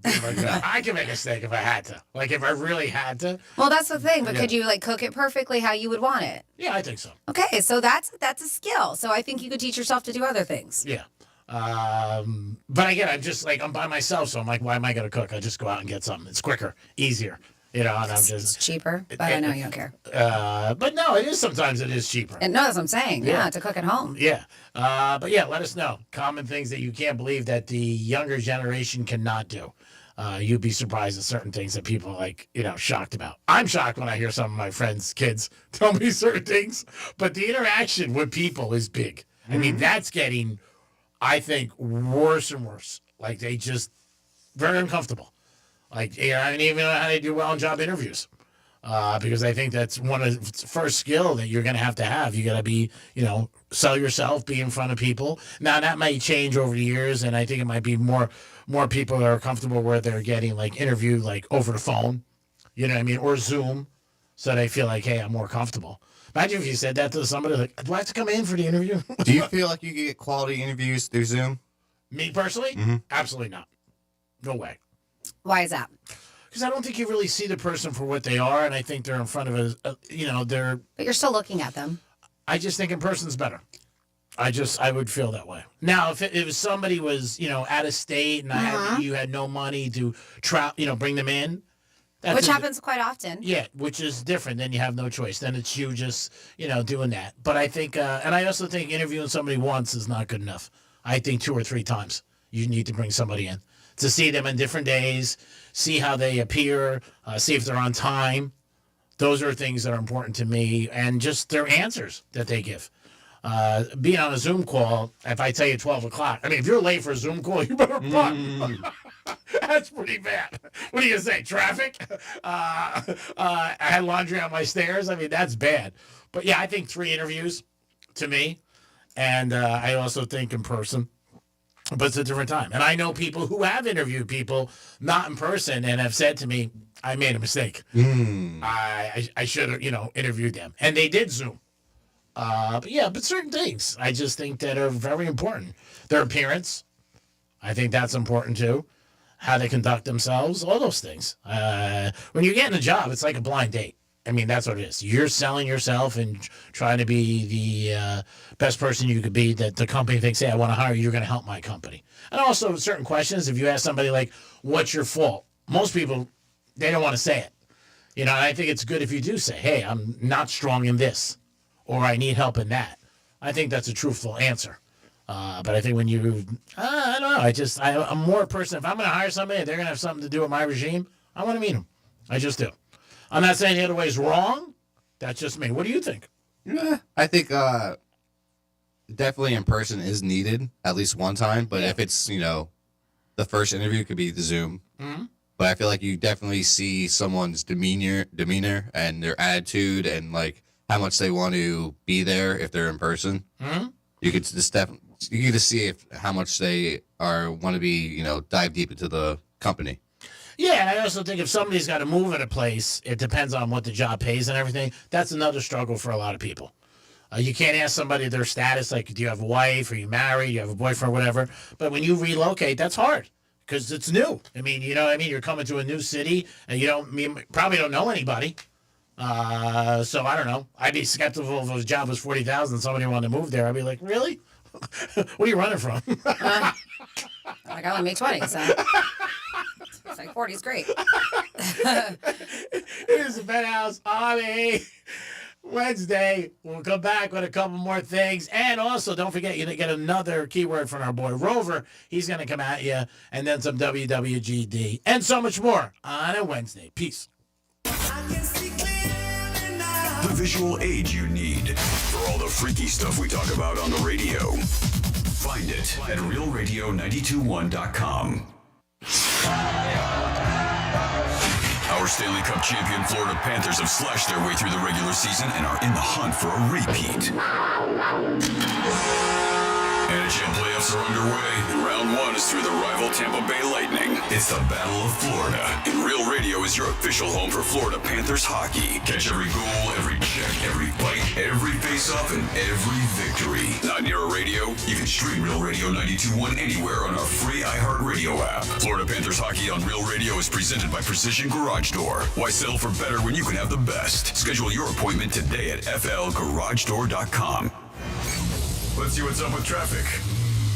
I can make a steak if I had to. Like, if I really had to.
Well, that's the thing. But could you, like, cook it perfectly how you would want it?
Yeah, I think so.
Okay, so that's a skill. So I think you could teach yourself to do other things.
Yeah. But again, I'm by myself, so I'm like, why am I going to cook? I just go out and get something. It's quicker, easier. You know, and I'm just...
It's cheaper, but I know you don't care.
But no, it is cheaper.
And no, that's what I'm saying. Yeah, to cook at home.
Yeah. But yeah, let us know. Common things that you can't believe that the younger generation cannot do. You'd be surprised at certain things that people are shocked about. I'm shocked when I hear some of my friends' kids tell me certain things, but the interaction with people is big. I mean, that's getting, I think, worse and worse. Like, they just, very uncomfortable. Like, I don't even know how they do well in job interviews. Because I think that's one of the first skill that you're going to have. You got to be, sell yourself, be in front of people. Now, that might change over the years, and I think it might be more people that are comfortable where they're getting, like, interviewed, like, over the phone, you know what I mean, or Zoom, so they feel like, hey, I'm more comfortable. Imagine if you said that to somebody, like, do I have to come in for the interview?
Do you feel like you get quality interviews through Zoom?
Me, personally? Absolutely not. No way.
Why is that?
Because I don't think you really see the person for what they are, and I think they're in front of they're...
But you're still looking at them.
I just think in person's better. I would feel that way. Now, if somebody was, out of state and you had no money to bring them in.
Which happens quite often.
Yeah, which is different. Then you have no choice. Then it's you just, doing that. But I think, and I also think interviewing somebody once is not good enough. I think 2 or 3 times you need to bring somebody in to see them in different days, see how they appear, see if they're on time. Those are things that are important to me, and just their answers that they give. Being on a Zoom call, if I tell you 12 o'clock, I mean, if you're late for a Zoom call, you better run. That's pretty bad. What do you say, traffic? I had laundry on my stairs. I mean, that's bad. But yeah, I think 3 interviews to me, and I also think in person. But it's a different time. And I know people who have interviewed people not in person and have said to me, I made a mistake. I should have, interviewed them. And they did Zoom. But certain things I just think that are very important. Their appearance, I think that's important too. How they conduct themselves, all those things. When you're getting a job, it's like a blind date. I mean, that's what it is. You're selling yourself and trying to be the best person you could be that the company thinks, hey, I want to hire you. You're going to help my company. And also certain questions, if you ask somebody like, what's your fault? Most people, they don't want to say it. And I think it's good if you do say, hey, I'm not strong in this, or I need help in that. I think that's a truthful answer. But I think when you, I don't know. I'm more a person. If I'm going to hire somebody, they're going to have something to do with my regime, I want to meet them. I just do. I'm not saying the other way is wrong. That's just me. What do you think?
Yeah, I think definitely in person is needed at least one time. But if it's, the first interview could be the Zoom. Mm-hmm. But I feel like you definitely see someone's demeanor and their attitude and like how much they want to be there if they're in person. Mm-hmm. You could just see how much they want to be, dive deep into the company.
Yeah, and I also think if somebody's got to move in a place, it depends on what the job pays and everything. That's another struggle for a lot of people. You can't ask somebody their status, like, do you have a wife, are you married, do you have a boyfriend, whatever. But when you relocate, that's hard because it's new. I mean, you know what I mean? You're coming to a new city and you probably don't know anybody. So I don't know. I'd be skeptical if a job was $40,000 and somebody wanted to move there. I'd be like, really? What are you running from?
I only make 20, so... It's like 40 is great.
Here's the Penthouse on a Wednesday. We'll come back with a couple more things. And also, don't forget, you get another keyword from our boy Rover. He's going to come at you. And then some WWGD. And so much more on a Wednesday. Peace.
The visual aid you need for all the freaky stuff we talk about on the radio. Find it at realradio921.com. Our Stanley Cup champion Florida Panthers have slashed their way through the regular season and are in the hunt for a repeat. NHL playoffs are underway, and round 1 is through the rival Tampa Bay Lightning. It's the Battle of Florida, and Real Radio is your official home for Florida Panthers hockey. Catch every goal, every check, every fight, every face-off, and every victory. Not near a radio? You can stream Real Radio 92.1 anywhere on our free iHeartRadio app. Florida Panthers hockey on Real Radio is presented by Precision Garage Door. Why settle for better when you can have the best? Schedule your appointment today at flgaragedoor.com. Let's see what's up with traffic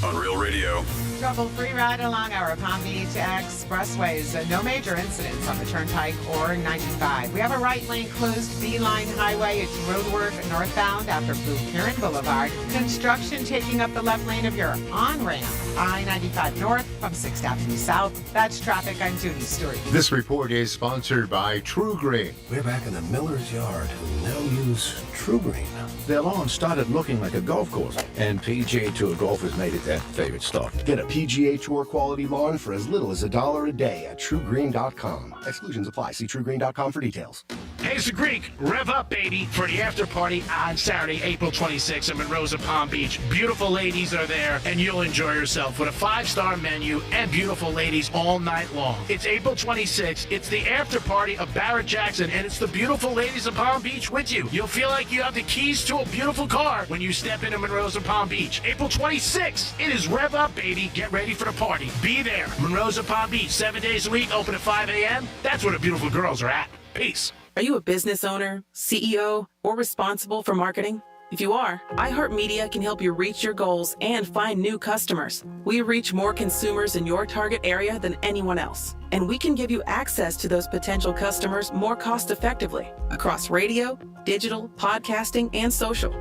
on Real Radio.
Trouble-free ride along our Palm Beach expressways. No major incidents on the Turnpike or 95. We have a right lane closed, Beeline Highway. It's roadwork northbound after Blue Heron Boulevard. Construction taking up the left lane of your on-ramp, I-95 north from 6th Avenue South. That's traffic. I'm Judy Stewart.
This report is sponsored by True Green.
We're back in the Miller's Yard, who now use True Green. Their lawn started looking like a golf course, and PGA Tour golfers made it their favorite stop. Get a PGA Tour quality lawn for as little as $1 a day at TrueGreen.com. Exclusions apply. See TrueGreen.com for details.
Hey, it's the Greek. Rev up, baby, for the after party on Saturday, April 26th in Monroe, Palm Beach. Beautiful ladies are there, and you'll enjoy yourself with a 5-star menu and beautiful ladies all night long. It's April 26th. It's the after party of Barrett Jackson, and it's the beautiful ladies of Palm Beach with you. You'll feel like you have the keys to a beautiful car when you step into Monroe, Palm Beach. April 26th. It is Rev up, baby. Get ready for the party. Be there. Monroe, Palm Beach, 7 days a week, open at 5 a.m. That's where the beautiful girls are at. Peace.
Are you a business owner, CEO, or responsible for marketing? If you are, iHeartMedia can help you reach your goals and find new customers. We reach more consumers in your target area than anyone else, and we can give you access to those potential customers more cost-effectively across radio, digital, podcasting, and social.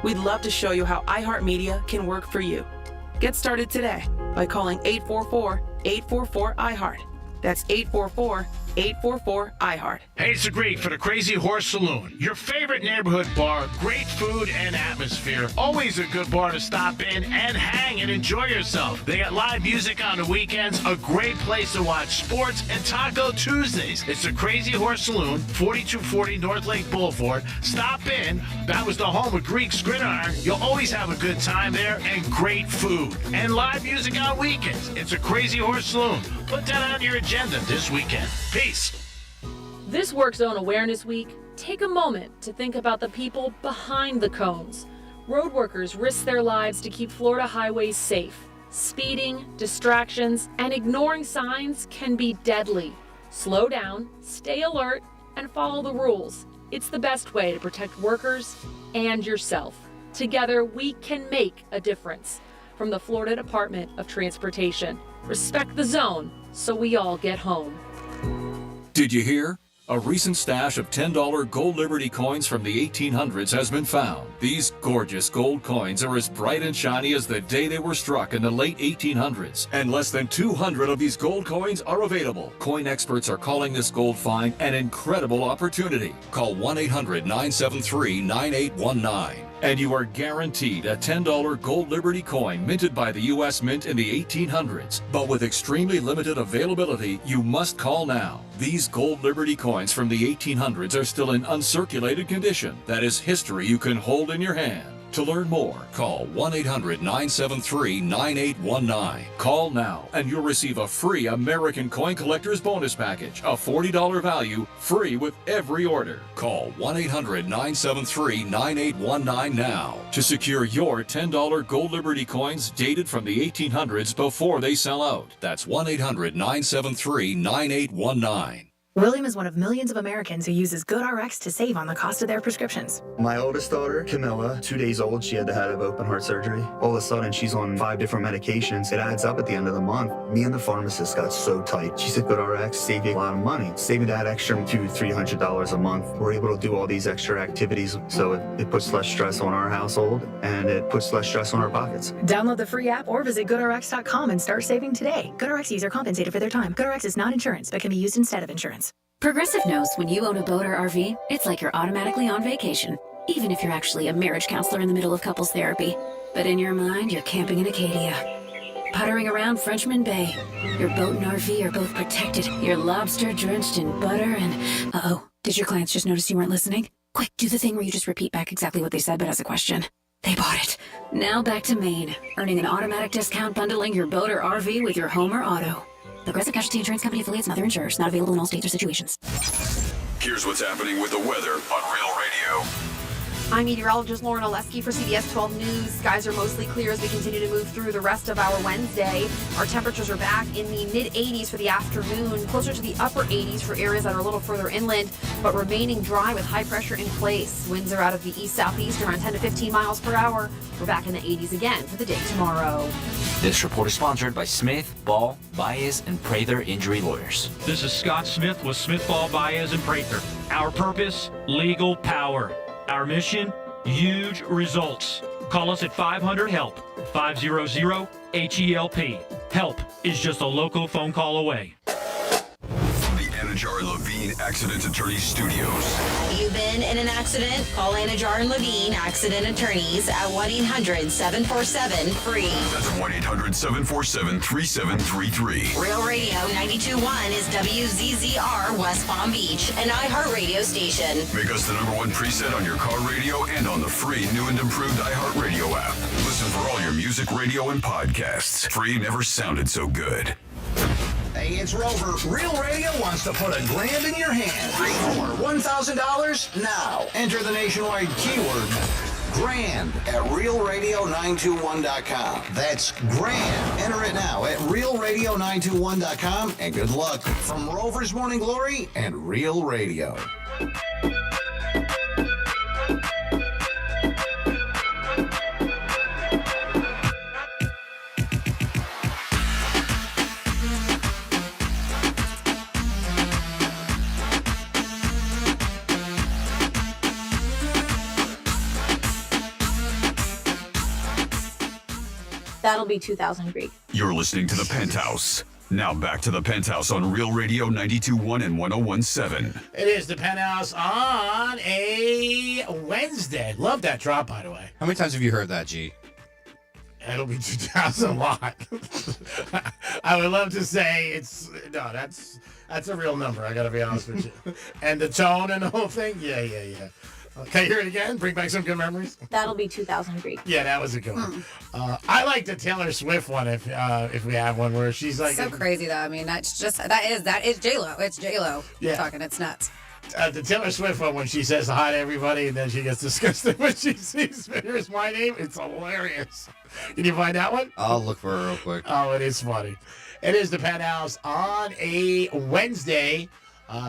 We'd love to show you how iHeartMedia can work for you. Get started today by calling 844-844-iHeart. That's 844-844-iHeart.
Hey, it's the Greek for the Crazy Horse Saloon. Your favorite neighborhood bar, great food and atmosphere. Always a good bar to stop in and hang and enjoy yourself. They got live music on the weekends, a great place to watch sports, and Taco Tuesdays. It's the Crazy Horse Saloon, 4240 North Lake Boulevard. Stop in. That was the home of Greek's Gridiron. You'll always have a good time there and great food. And live music on weekends. It's a Crazy Horse Saloon. Put that on your agenda this weekend. Peace.
This Work Zone Awareness Week, take a moment to think about the people behind the cones. Road workers risk their lives to keep Florida highways safe. Speeding, distractions, and ignoring signs can be deadly. Slow down, stay alert, and follow the rules. It's the best way to protect workers and yourself. Together, we can make a difference. From the Florida Department of Transportation. Respect the zone so we all get home.
Did you hear? A recent stash of $10 gold Liberty coins from the 1800s has been found. These gorgeous gold coins are as bright and shiny as the day they were struck in the late 1800s. And less than 200 of these gold coins are available. Coin experts are calling this gold find an incredible opportunity. Call 1-800-973-9819. And you are guaranteed a $10 gold Liberty coin minted by the U.S. Mint in the 1800s. But with extremely limited availability, you must call now. These gold Liberty coins from the 1800s are still in uncirculated condition. That is history you can hold in your hand. To learn more, call 1-800-973-9819. Call now and you'll receive a free American Coin Collector's Bonus Package, a $40 value, free with every order. Call 1-800-973-9819 now to secure your $10 gold Liberty coins dated from the 1800s before they sell out. That's 1-800-973-9819.
William is one of millions of Americans who uses GoodRx to save on the cost of their prescriptions.
My oldest daughter, Camilla, 2 days old, she had to have open heart surgery. All of a sudden, she's on 5 different medications. It adds up at the end of the month. Me and the pharmacist got so tight. She said, GoodRx saved you a lot of money. Saving that extra $200-300 a month. We're able to do all these extra activities, so it puts less stress on our household, and it puts less stress on our pockets.
Download the free app or visit GoodRx.com and start saving today. GoodRx users are compensated for their time. GoodRx is not insurance, but can be used instead of insurance.
Progressive knows when you own a boat or RV, it's like you're automatically on vacation, even if you're actually a marriage counselor in the middle of couples therapy. But in your mind, you're camping in Acadia, puttering around Frenchman Bay. Your boat and RV are both protected. You're lobster drenched in butter and... Uh-oh, did your clients just notice you weren't listening? Quick, do the thing where you just repeat back exactly what they said but as a question. They bought it. Now back to Maine, earning an automatic discount bundling your boat or RV with your home or auto. Progressive Casualty Insurance Company affiliates and other insurers. Not available in all states or situations.
Here's what's happening with the weather on Real Radio.
I'm meteorologist Lauren Oleski for CBS 12 News. Skies are mostly clear as we continue to move through the rest of our Wednesday. Our temperatures are back in the mid-80s for the afternoon, closer to the upper 80s for areas that are a little further inland, but remaining dry with high pressure in place. Winds are out of the east-southeast around 10 to 15 miles per hour. We're back in the 80s again for the day tomorrow.
This report is sponsored by Smith, Ball, Baez, and Prather Injury Lawyers.
This is Scott Smith with Smith, Ball, Baez, and Prather. Our purpose, legal power. Our mission, huge results. Call us at 500-HELP, 500-HELP. Help is just a local phone call away.
From the Anajar Levine Accident Attorneys Studios.
You've been in an accident? Call Anajar and Levine Accident Attorneys at 1-800-747-FREE.
That's 1-800-747-3733.
Real Radio 92.1 is WZZR West Palm Beach, an iHeartRadio station.
Make us the #1 preset on your car radio and on the free new and improved iHeartRadio app. Listen for all your music, radio, and podcasts. Free never sounded so good.
Hey, it's Rover. Real Radio wants to put $1,000 in your hand. For $1,000 now. Enter the nationwide keyword grand at realradio921.com. That's grand. Enter it now at realradio921.com, and good luck from Rover's Morning Glory and Real Radio.
That'll be 2,000 Greek.
You're listening to The Penthouse. Now back to The Penthouse on Real Radio 92.1 and 101.7.
It is the Penthouse on a Wednesday. Love that drop, by the way.
How many times have you heard that, G?
It'll be 2,000 a lot. I would love to say that's a real number. I got to be honest with you. And the tone and the whole thing, yeah. Can you hear it again? Bring back some good memories.
That'll be 2,000 Greek.
Yeah, that was a good one. I like the Taylor Swift one if we have one where she's like
so crazy though. I mean, that is J-Lo. It's J-Lo.
Yeah.
Talking. It's nuts.
The Taylor Swift one when she says hi to everybody and then she gets disgusted when she sees Here's My Name. It's hilarious. Can you find that one?
I'll look for it real quick.
Oh, it is funny. It is the Penthouse on a Wednesday.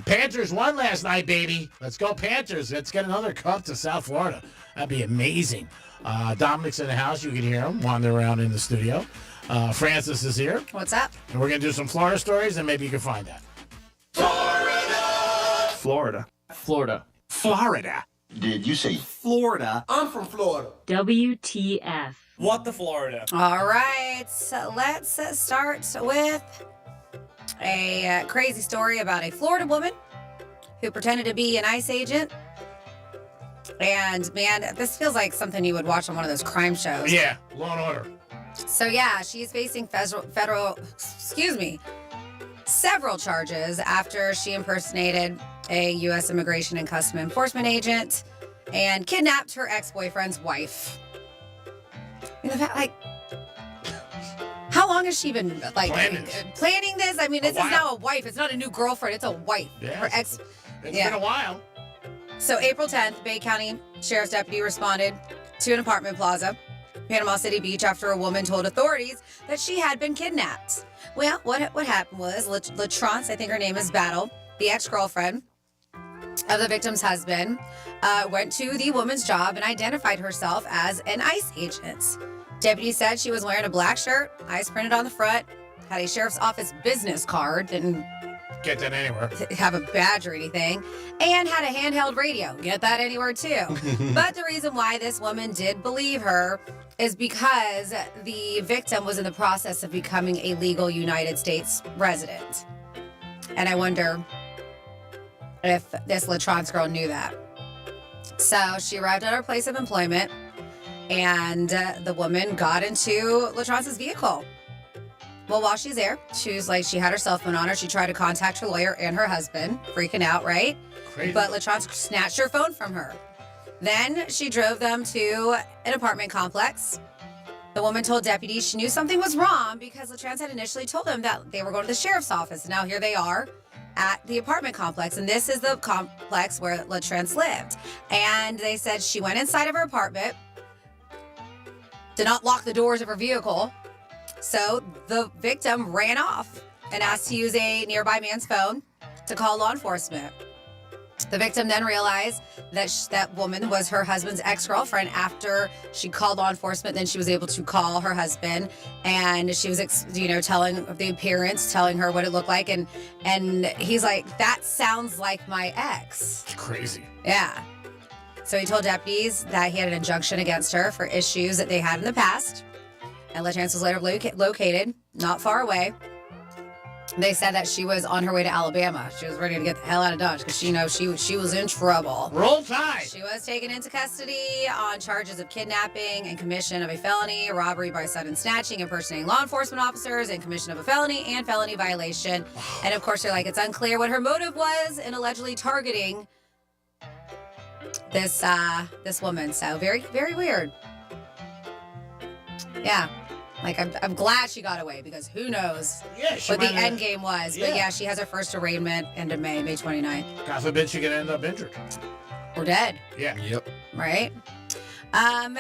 Panthers won last night, baby. Let's go Panthers. Let's get another cup to South Florida. That'd be amazing. Dominic's in the house. You can hear him wandering around in the studio. Francis is here.
What's up?
And we're going to do some Florida stories, and maybe you can find that.
Florida.
Florida. Did you say Florida?
I'm from Florida.
WTF.
What the Florida?
All right. So let's start with a crazy story about a Florida woman who pretended to be an ICE agent. And man, this feels like something you would watch on one of those crime shows.
Yeah, Law and Order.
So yeah, she's facing several charges after she impersonated a U.S. Immigration and Customs Enforcement agent and kidnapped her ex-boyfriend's wife. I mean, the fact, like, how long has she been planning this? I mean, this is now a wife. It's not a new girlfriend. It's a wife.
Yeah,
Her ex.
It's been a while.
So April 10th, Bay County Sheriff's deputy responded to an apartment plaza, Panama City Beach, after a woman told authorities that she had been kidnapped. Well, what happened was LaTrance, I think her name is Battle, the ex-girlfriend of the victim's husband, went to the woman's job and identified herself as an ICE agent. Deputy said she was wearing a black shirt, ICE printed on the front, had a sheriff's office business card, didn't
get that anywhere,
have a badge or anything, and had a handheld radio. Get that anywhere too. But the reason why this woman did believe her is because the victim was in the process of becoming a legal United States resident. And I wonder if this LaTrance girl knew that. So she arrived at her place of employment, and the woman got into LaTrance's vehicle. Well, while she's there, she had her cell phone on her. She tried to contact her lawyer and her husband, freaking out, right?
Crazy.
But LaTrance snatched her phone from her. Then she drove them to an apartment complex. The woman told deputies she knew something was wrong because LaTrance had initially told them that they were going to the sheriff's office. And now here they are at the apartment complex. And this is the complex where LaTrance lived. And they said she went inside of her apartment, did not lock the doors of her vehicle. So the victim ran off and asked to use a nearby man's phone to call law enforcement. The victim then realized that that woman was her husband's ex-girlfriend. After she called law enforcement, then she was able to call her husband, and she was, telling of the appearance, telling her what it looked like, and he's like, "That sounds like my ex."
It's crazy.
Yeah. So he told deputies that he had an injunction against her for issues that they had in the past, and LaTrance was later located not far away. They said that she was on her way to Alabama. She was ready to get the hell out of Dodge because she was in trouble.
Roll Tide.
She was taken into custody on charges of kidnapping and commission of a felony, robbery by sudden snatching, impersonating law enforcement officers, and commission of a felony and felony violation. And of course, they're like, it's unclear what her motive was in allegedly targeting this woman. So very, very weird. Yeah. Like, I'm glad she got away because who knows what the end game was. But yeah, she has her first arraignment end of May 29th.
God forbid she could end up injured.
Or dead.
Yeah.
Yep.
Right? And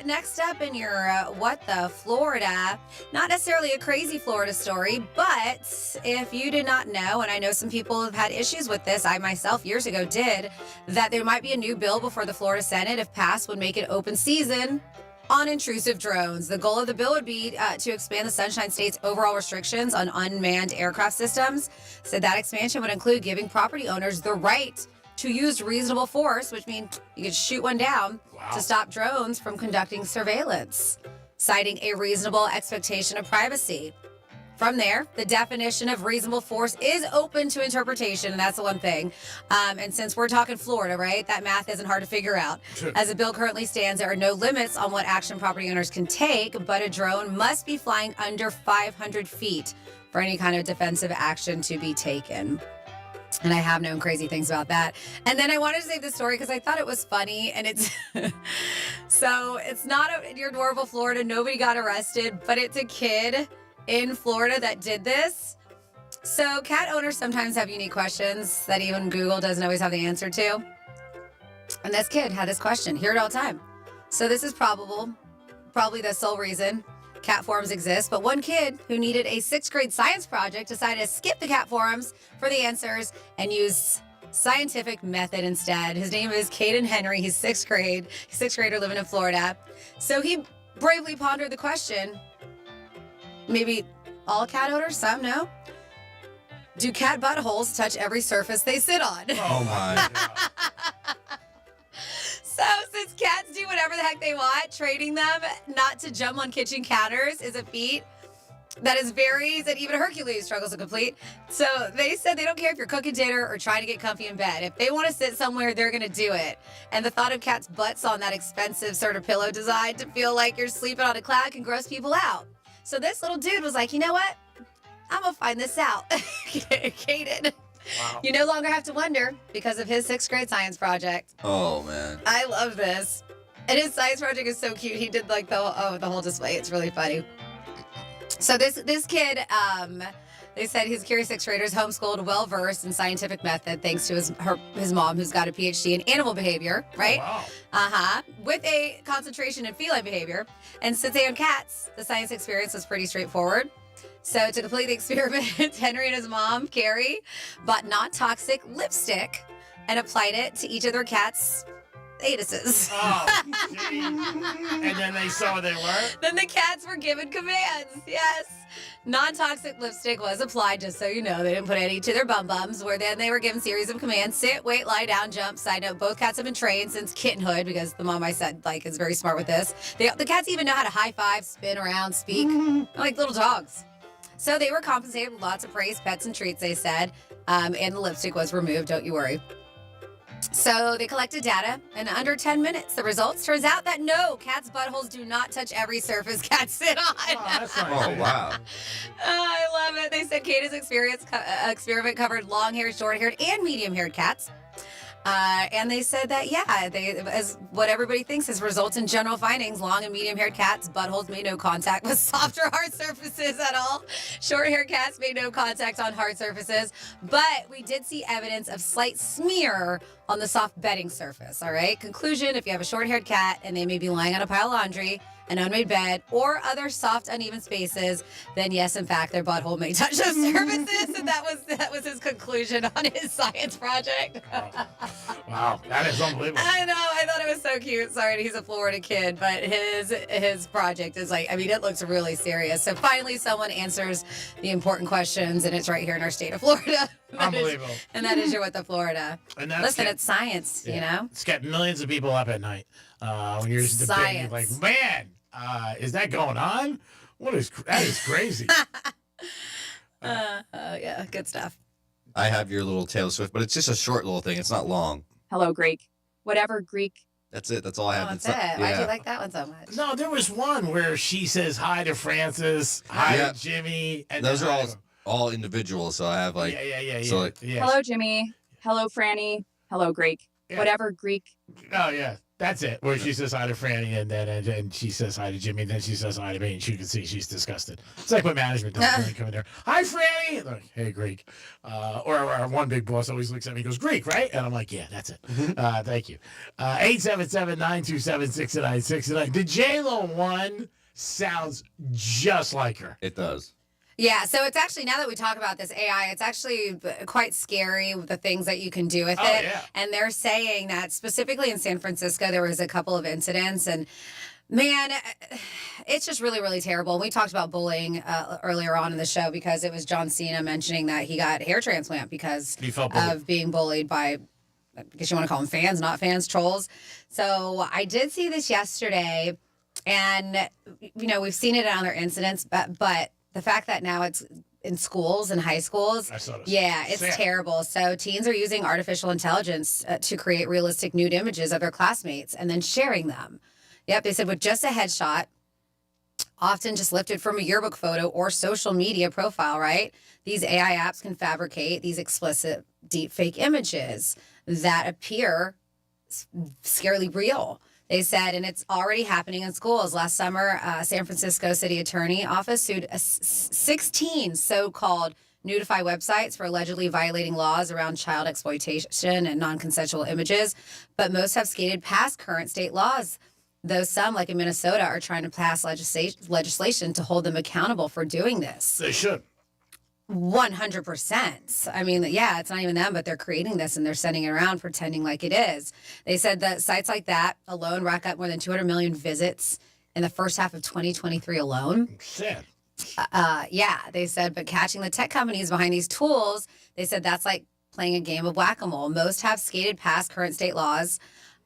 next up in your What the Florida, not necessarily a crazy Florida story, but if you did not know, and I know some people have had issues with this, I myself years ago did, that there might be a new bill before the Florida Senate, if passed, would make it open season on intrusive drones. The goal of the bill would be to expand the Sunshine State's overall restrictions on unmanned aircraft systems. So that expansion would include giving property owners the right to use reasonable force, which means you could shoot one down to stop drones from conducting surveillance, citing a reasonable expectation of privacy. From there, the definition of reasonable force is open to interpretation, and that's the one thing. And since we're talking Florida, right, that math isn't hard to figure out. As the bill currently stands, there are no limits on what action property owners can take, but a drone must be flying under 500 feet for any kind of defensive action to be taken. And I have known crazy things about that. And then I wanted to save this story because I thought it was funny. And it's so it's not your Norval, Florida. Nobody got arrested, but it's a kid in Florida that did this. So cat owners sometimes have unique questions that even Google doesn't always have the answer to. And this kid had this question, hear it all the time. So this is probably the sole reason cat forums exist. But one kid who needed a 6th grade science project decided to skip the cat forums for the answers and use scientific method instead. His name is Caden Henry. He's 6th grade. He's 6th grader living in Florida. So he bravely pondered the question. Maybe all cat owners, some no. Do cat buttholes touch every surface they sit on?
Oh my.
So since cats do whatever the heck they want, training them not to jump on kitchen counters is a feat that is that even Hercules struggles to complete. So they said they don't care if you're cooking dinner or trying to get comfy in bed. If they want to sit somewhere, they're going to do it. And the thought of cats' butts on that expensive sort of pillow designed to feel like you're sleeping on a cloud can gross people out. So this little dude was like, you know what? I'm going to find this out. Caden. Wow. You no longer have to wonder because of his 6th grade science project.
Oh, man.
I love this. And his science project is so cute. He did like the whole display. It's really funny. So this kid, they said his curious 6th grader is homeschooled, well-versed in scientific method thanks to his mom, who's got a PhD in animal behavior, right?
Oh,
wow. With a concentration in feline behavior. And since they own cats, the science experience was pretty straightforward. So to complete the experiment, Henry and his mom, Carrie, bought non-toxic lipstick and applied it to each of their cats' anuses.
Oh, and then they saw what they were?
Then the cats were given commands, yes. Non-toxic lipstick was applied, just so you know. They didn't put any to their bum-bums, where then they were given series of commands. Sit, wait, lie down, jump. Side note, both cats have been trained since kittenhood, because the mom I said, is very smart with this. The cats even know how to high-five, spin around, speak, like little dogs. So they were compensated with lots of praise, pets, and treats, they said. And the lipstick was removed, don't you worry. So they collected data, and under 10 minutes, the results turns out that no, cats' buttholes do not touch every surface cats sit on.
Oh, that's nice.
Oh, wow.
I love it. They said Kata's experiment covered long-haired, short-haired, and medium-haired cats. And they said that, as what everybody thinks is results in general findings. Long and medium-haired cats' buttholes made no contact with soft or hard surfaces at all. Short-haired cats made no contact on hard surfaces. But we did see evidence of slight smear on the soft bedding surface, all right? Conclusion, if you have a short-haired cat and they may be lying on a pile of laundry, an unmade bed, or other soft, uneven spaces, then yes, in fact, their butthole may touch those surfaces. And that was his conclusion on his science project.
Wow, that is unbelievable.
I know. I thought it was so cute. Sorry, he's a Florida kid, but his project is it looks really serious. So finally, someone answers the important questions, and it's right here in our state of Florida.
Unbelievable.
That is your What the Florida.
And that's
Listen, it's science, you know?
It's kept millions of people up at night. When you're just debating, like, man, is that going on? That is crazy.
Yeah, good stuff.
I have your little Taylor Swift, but it's just a short little thing. It's not long.
Hello, Greek. Whatever, Greek.
That's it. That's all I have.
That's it. Why do you like that one so much?
No, there was one where she says hi to Francis, hi to Jimmy. And
those are all individual, so I have like...
Yeah.
So like,
Hello, Jimmy. Hello, Franny. Hello, Greek.
Yeah.
Whatever, Greek.
Oh, yeah. That's it. Where she says hi to Franny, and then she says hi to Jimmy, and then she says hi to me, and you can see she's disgusted. It's like what management does when they come in there. Hi, Franny. Like, hey, Greek. Or our one big boss always looks at me and goes, Greek, right? And I'm like, yeah, that's it. Thank you. 877-927-6969. The J-Lo one sounds just like her.
It does.
Yeah, so it's actually, now that we talk about this AI, it's actually quite scary with the things that you can do with it.
Yeah.
And they're saying that specifically in San Francisco, there was a couple of incidents. And man, it's just really, really terrible. And we talked about bullying earlier on in the show because it was John Cena mentioning that he got hair transplant because
he felt bullied.
of being bullied by, I guess you want to call them fans, not fans, trolls. So I did see this yesterday. And, we've seen it in other incidents, but the fact that now it's in schools and high schools, it's terrible. So teens are using artificial intelligence to create realistic nude images of their classmates and then sharing them. Yep, they said with just a headshot, often just lifted from a yearbook photo or social media profile, right? These AI apps can fabricate these explicit deepfake images that appear scarily real. They said, and it's already happening in schools. Last summer, San Francisco City Attorney Office sued 16 so-called Nudify websites for allegedly violating laws around child exploitation and non-consensual images. But most have skated past current state laws, though some, like in Minnesota, are trying to pass legislation to hold them accountable for doing this.
They should.
100%. I mean, yeah, it's not even them, but they're creating this and they're sending it around pretending like it is. They said that sites like that alone rack up more than 200 million visits in the first half of 2023 alone.
Sad.
Yeah, they said, but catching the tech companies behind these tools, they said that's like playing a game of whack-a-mole. Most have skated past current state laws.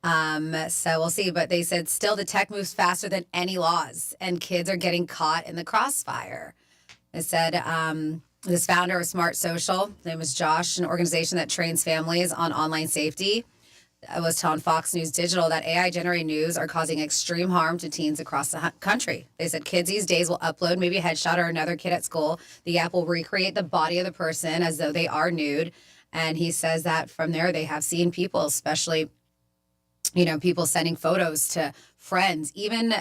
So we'll see. But they said still the tech moves faster than any laws and kids are getting caught in the crossfire. They said, this founder of Smart Social, his name is Josh, an organization that trains families on online safety, was telling Fox News Digital that AI-generated news are causing extreme harm to teens across the country. They said kids these days will upload maybe a headshot or another kid at school. The app will recreate the body of the person as though they are nude. And he says that from there they have seen people, especially, people sending photos to friends, even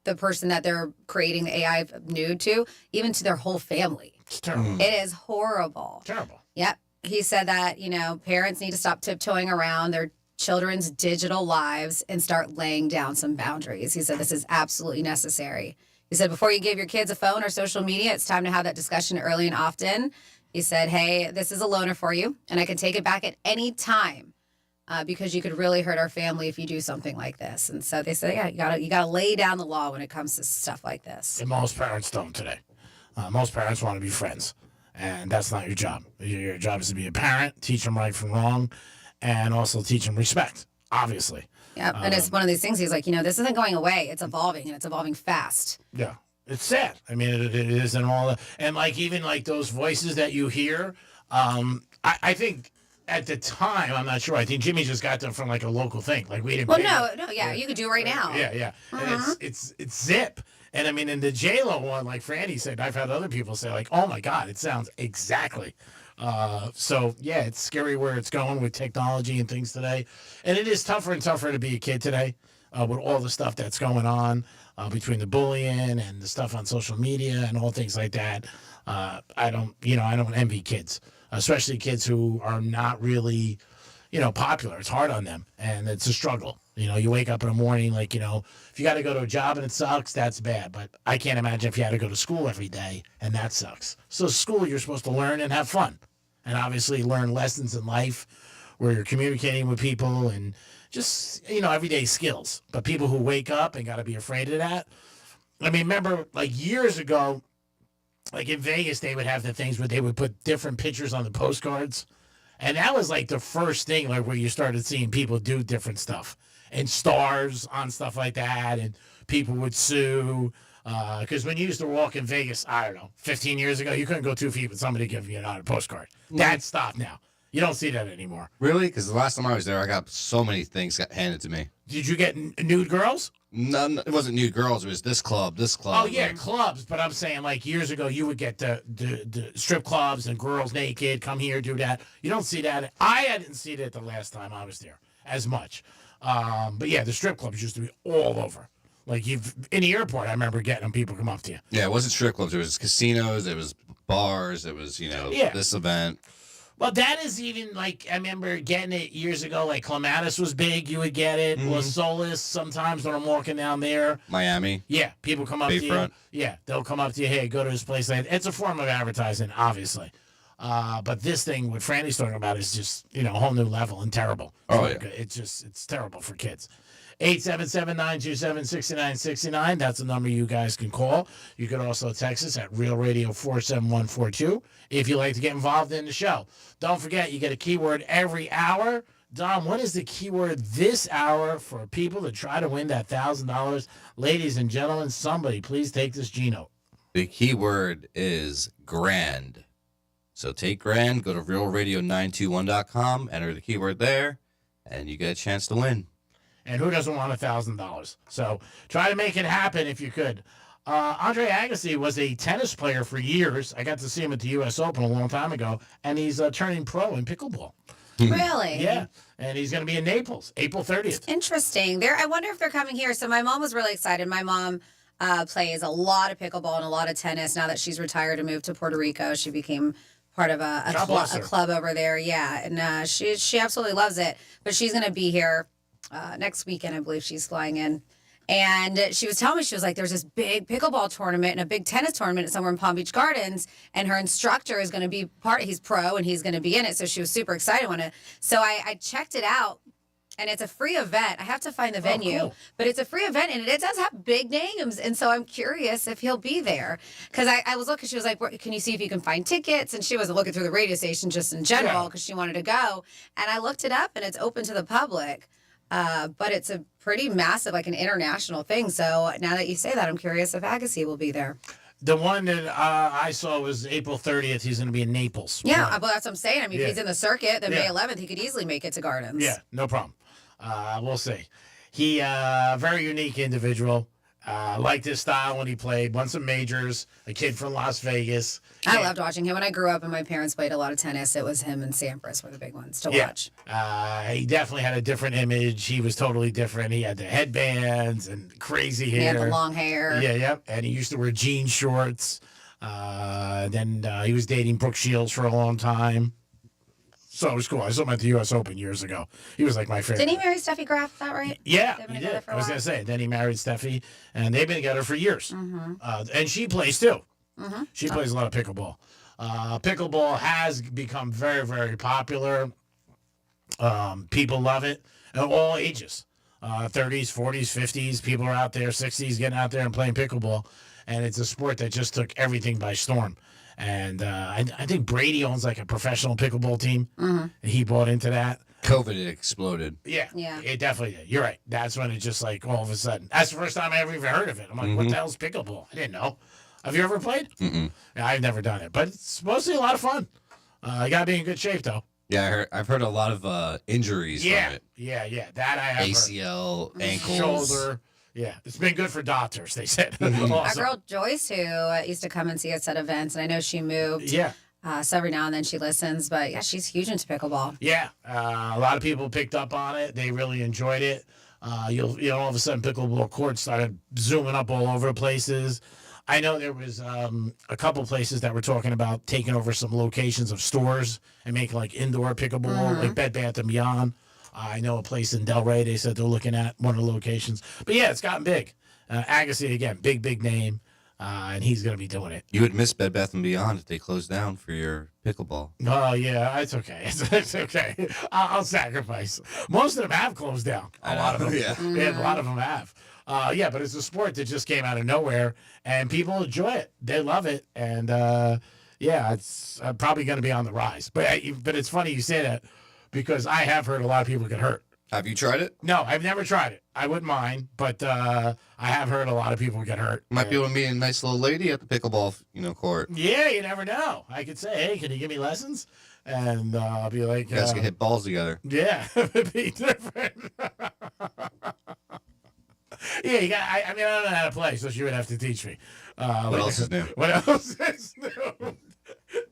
the person that they're creating the AI nude to, even to their whole family.
It's terrible.
It is horrible.
Terrible.
Yep. He said that, parents need to stop tiptoeing around their children's digital lives and start laying down some boundaries. He said this is absolutely necessary. He said before you give your kids a phone or social media, it's time to have that discussion early and often. He said, hey, this is a loaner for you, and I can take it back at any time because you could really hurt our family if you do something like this. And so they said, yeah, you gotta lay down the law when it comes to stuff like this.
And most parents don't today. Most parents want to be friends, and that's not your job. Your job is to be a parent, teach them right from wrong, and also teach them respect, obviously.
Yeah, and it's one of these things, he's like, this isn't going away. It's evolving, and it's evolving fast.
Yeah, it's sad. I mean, it is, and all that. And, even those voices that you hear, I think at the time, I'm not sure. I think Jimmy just got them from, a local thing. We didn't pay them.
Yeah, you could do it right now.
Yeah. And it's zip. And I mean, in the J-Lo one, like Franny said, I've had other people say, oh my God, it sounds exactly So, yeah, it's scary where it's going with technology and things today. And it is tougher and tougher to be a kid today with all the stuff that's going on between the bullying and the stuff on social media and all things like that. I don't envy kids, especially kids who are not really, popular. It's hard on them, and it's a struggle. You wake up in the morning, if you got to go to a job and it sucks, that's bad. But I can't imagine if you had to go to school every day, and that sucks. So school, you're supposed to learn and have fun, and obviously learn lessons in life where you're communicating with people and just, everyday skills. But people who wake up and got to be afraid of that. I mean, remember, years ago, in Vegas, they would have the things where they would put different pictures on the postcards. And that was the first thing where you started seeing people do different stuff and stars on stuff like that. And people would sue. Because when you used to walk in Vegas, I don't know, 15 years ago, you couldn't go 2 feet with somebody giving you a postcard. That stopped now. You don't see that anymore.
Really? Because the last time I was there, I got so many things got handed to me.
Did you get nude girls?
None. It wasn't nude girls. It was this club.
Oh, yeah, clubs. But I'm saying, years ago, you would get the strip clubs and girls naked, come here, do that. You don't see that. I didn't see that the last time I was there as much. But, yeah, the strip clubs used to be all over. In the airport, I remember getting them, people come up to you.
Yeah, it wasn't strip clubs. It was casinos. It was bars. It was, this event.
Well, that is even, I remember getting it years ago, Clematis was big, you would get it.
Mm-hmm.
Los Solis, sometimes when I'm walking down there.
Miami.
Yeah, people come up to
Bayfront.
you. Yeah, they'll come up to you, hey, go to this place. It's a form of advertising, obviously. But this thing, what Franny's talking about, is just, a whole new level and terrible.
Oh, yeah.
It's terrible for kids. 877-927-6969. That's the number you guys can call. You can also text us at Real Radio 47142 if you'd like to get involved in the show. Don't forget, you get a keyword every hour. Dom, what is the keyword this hour for people to try to win that $1,000? Ladies and gentlemen, somebody please take this G note.
The keyword is grand. So take grand, go to realradio921.com, enter the keyword there, and you get a chance to win.
And who doesn't want $1,000? So try to make it happen if you could. Andre Agassi was a tennis player for years. I got to see him at the U.S. Open a long time ago, and he's turning pro in pickleball.
Really?
Yeah, and he's going to be in Naples, April 30th.
Interesting. I wonder if they're coming here. So my mom was really excited. My mom plays a lot of pickleball and a lot of tennis. Now that she's retired and moved to Puerto Rico, she became part of a club over there. Yeah, and she absolutely loves it. But she's going to be here next weekend, I believe she's flying in. And she was telling me, she was like, there's this big pickleball tournament and a big tennis tournament somewhere in Palm Beach Gardens. And her instructor is going to be he's pro and he's going to be in it. So she was super excited on it. So I checked it out and it's a free event. I have to find the venue, cool. But it's a free event and it does have big names. And so I'm curious if he'll be there. Because I was looking, she was like, can you see if you can find tickets? And she wasn't looking through the radio station just in general because she wanted to go. And I looked it up and it's open to the public. But it's a pretty massive, an international thing. So now that you say that, I'm curious if Agassi will be there.
The one that I saw was April 30th. He's going to be in Naples.
Yeah, well, that's what I'm saying. I mean, if he's in the circuit, then May 11th, he could easily make it to Gardens.
Yeah, no problem. We'll see. He, very unique individual. Liked his style when he played. Won some majors. A kid from Las Vegas.
I loved watching him. When I grew up and my parents played a lot of tennis, it was him and Sampras were the big ones to watch.
He definitely had a different image. He was totally different. He had the headbands and crazy hair.
He had the long hair.
Yeah. And he used to wear jean shorts. Then he was dating Brooke Shields for a long time. So it was cool. I saw him at the U.S. Open years ago. He was my favorite.
Didn't he marry Steffi Graf? Is that right?
Yeah, he did. I was going to say. Then he married Steffi, and they've been together for years. Mm-hmm. And she plays, too. Mm-hmm. She plays a lot of pickleball. Pickleball has become very, very popular. People love it at all ages. 30s, 40s, 50s. People are out there, 60s, getting out there and playing pickleball. And it's a sport that just took everything by storm. And I think Brady owns a professional pickleball team. Mm-hmm. He bought into that.
COVID, it exploded.
Yeah, it definitely did. You're right. That's when it just all of a sudden. That's the first time I ever even heard of it. I'm like, what the hell's pickleball? I didn't know. Have you ever played?
Mm-mm.
Yeah, I've never done it, but it's supposed to be a lot of fun. You got to be in good shape, though.
Yeah, I've heard a lot of injuries from it.
Yeah. That I have
ACL,
heard.
ankles.
Shoulder. Yeah, it's been good for doctors, they said.
Our girl Joyce, who used to come and see us at events, and I know she moved.
Yeah.
So every now and then she listens, but yeah, she's huge into pickleball.
Yeah, a lot of people picked up on it. They really enjoyed it. All of a sudden, pickleball courts started zooming up all over places. I know there was a couple places that were talking about taking over some locations of stores and making like indoor pickleball, like Bed Bath & Beyond. I know a place in Delray, they said they're looking at one of the locations. But yeah, it's gotten big. Agassi, again, big name. And he's going to be doing it.
You would miss Bed Bath & Beyond if they closed down for your pickleball.
Oh, yeah, it's okay. It's okay. I'll sacrifice. Most of them have closed down. A lot of them. Yeah, a lot of them have. Yeah, but it's a sport that just came out of nowhere, and people enjoy it. They love it, and yeah, it's probably going to be on the rise. But it's funny you say that because I have heard a lot of people get hurt.
Have you tried it?
No, I've never tried it. I wouldn't mind, but I have heard a lot of people get hurt.
Might be able to meet a nice little lady at the pickleball, court.
Yeah, you never know. I could say, hey, can you give me lessons? And I'll be like,
you guys can hit balls together.
Yeah, it'd be different. Yeah, you got. I mean, I don't know how to play, so she would have to teach me.
What else is new?
What else is new?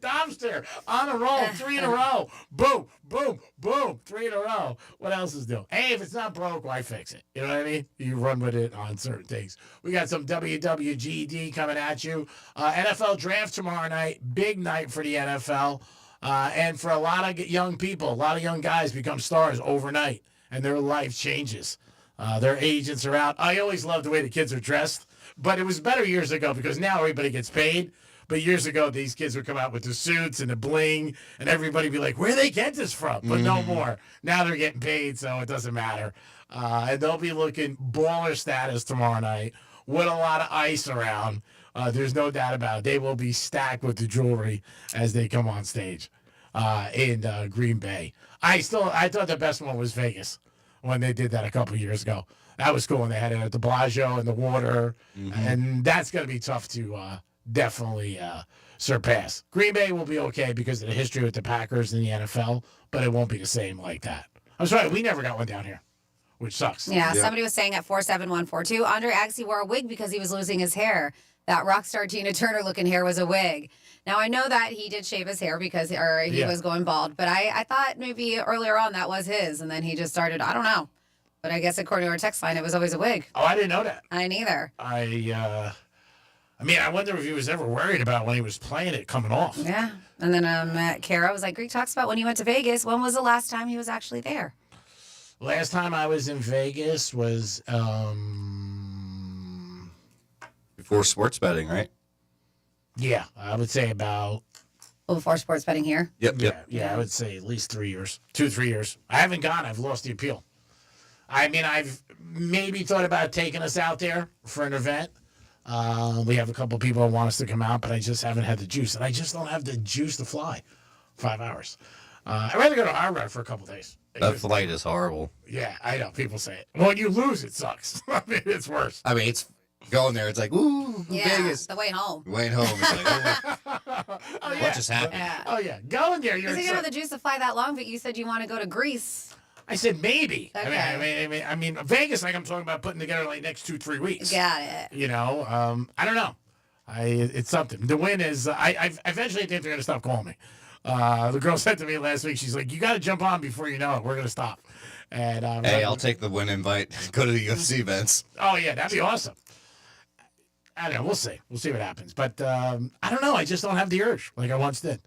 Domster on a roll, 3 in a row. Boom, boom, boom, 3 in a row. What else is new? Hey, if it's not broke, why fix it? You know what I mean? You run with it on certain things. We got some WWGD coming at you. NFL draft tomorrow night. Big night for the NFL. And for a lot of young people, a lot of young guys become stars overnight, and their life changes. Their agents are out. I always love the way the kids are dressed, but it was better years ago because now everybody gets paid. But years ago, these kids would come out with the suits and the bling, and everybody be like, where they get this from? But no more. Now they're getting paid, so it doesn't matter. And they'll be looking baller status tomorrow night with a lot of ice around. There's no doubt about it. They will be stacked with the jewelry as they come on stage in Green Bay. I thought the best one was Vegas when they did that a couple years ago. That was cool when they had it at the Bellagio and the water. And that's going to be tough to definitely surpass. Green Bay will be okay because of the history with the Packers and the NFL, but it won't be the same like that. I'm sorry, we never got one down here, which sucks.
Yeah, somebody was saying at 47142, Andre Agassi wore a wig because he was losing his hair. That rock star Tina Turner looking hair was a wig. Now, I know that he did shave his hair because he was going bald, but I thought maybe earlier on that was his, and then he just started, I don't know. But I guess according to our text line, it was always a wig.
Oh, I didn't know that.
I neither.
I mean, I wonder if he was ever worried about when he was playing it coming off.
Yeah. And then Kara was like, Greek talks about when he went to Vegas. When was the last time he was actually there?
Last time I was in Vegas was
before sports betting, right?
Yeah, I would say about...
Well, before sports betting here?
Yep.
Yeah, I would say at least 3 years. 2-3 years. I haven't gone. I've lost the appeal. I mean, I've maybe thought about taking us out there for an event. We have a couple people who want us to come out, but I just haven't had the juice. And I just don't have the juice to fly 5 hours. I'd rather go to Iraq for a couple days.
That flight is horrible.
Yeah, I know. People say it. When you lose, it sucks. I mean, it's worse.
I mean, it's going there. It's like, ooh, Vegas.
The way home.
Way home. It's like, what just happened?
Yeah.
Oh, yeah. Going there.
Because you don't have the juice to fly that long, but you said you want to go to Greece.
I said maybe.
Okay.
I mean, Vegas, like I'm talking about putting together like next 2-3 weeks.
Got it.
You know, I don't know. It's something. The win is, I eventually think they're going to stop calling me. The girl said to me last week, she's like, you got to jump on before you know it. We're going to stop. And
hey, I'll take the win invite. Go to the UFC events.
Oh, yeah, that'd be awesome. I don't know. We'll see. We'll see what happens. But I don't know. I just don't have the urge like I once did.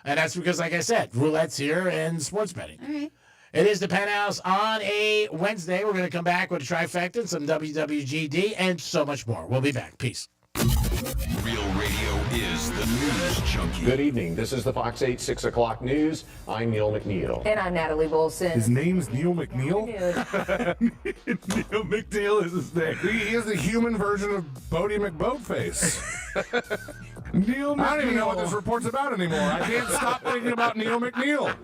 And that's because, like I said, roulette's here and sports betting.
All right.
It is the Penthouse on a Wednesday. We're going to come back with a trifecta, some WWGD, and so much more. We'll be back. Peace.
Real Radio is the news junkie.
Good evening. This is the Fox 8 6 o'clock news. I'm Neil McNeil.
And I'm Natalie Wilson.
His name's Neil McNeil?
Neil
McNeil is his name. He is the human version of Bodie McBoatface. Neil McNeil. I don't even know what this report's about anymore. I can't stop thinking about Neil McNeil.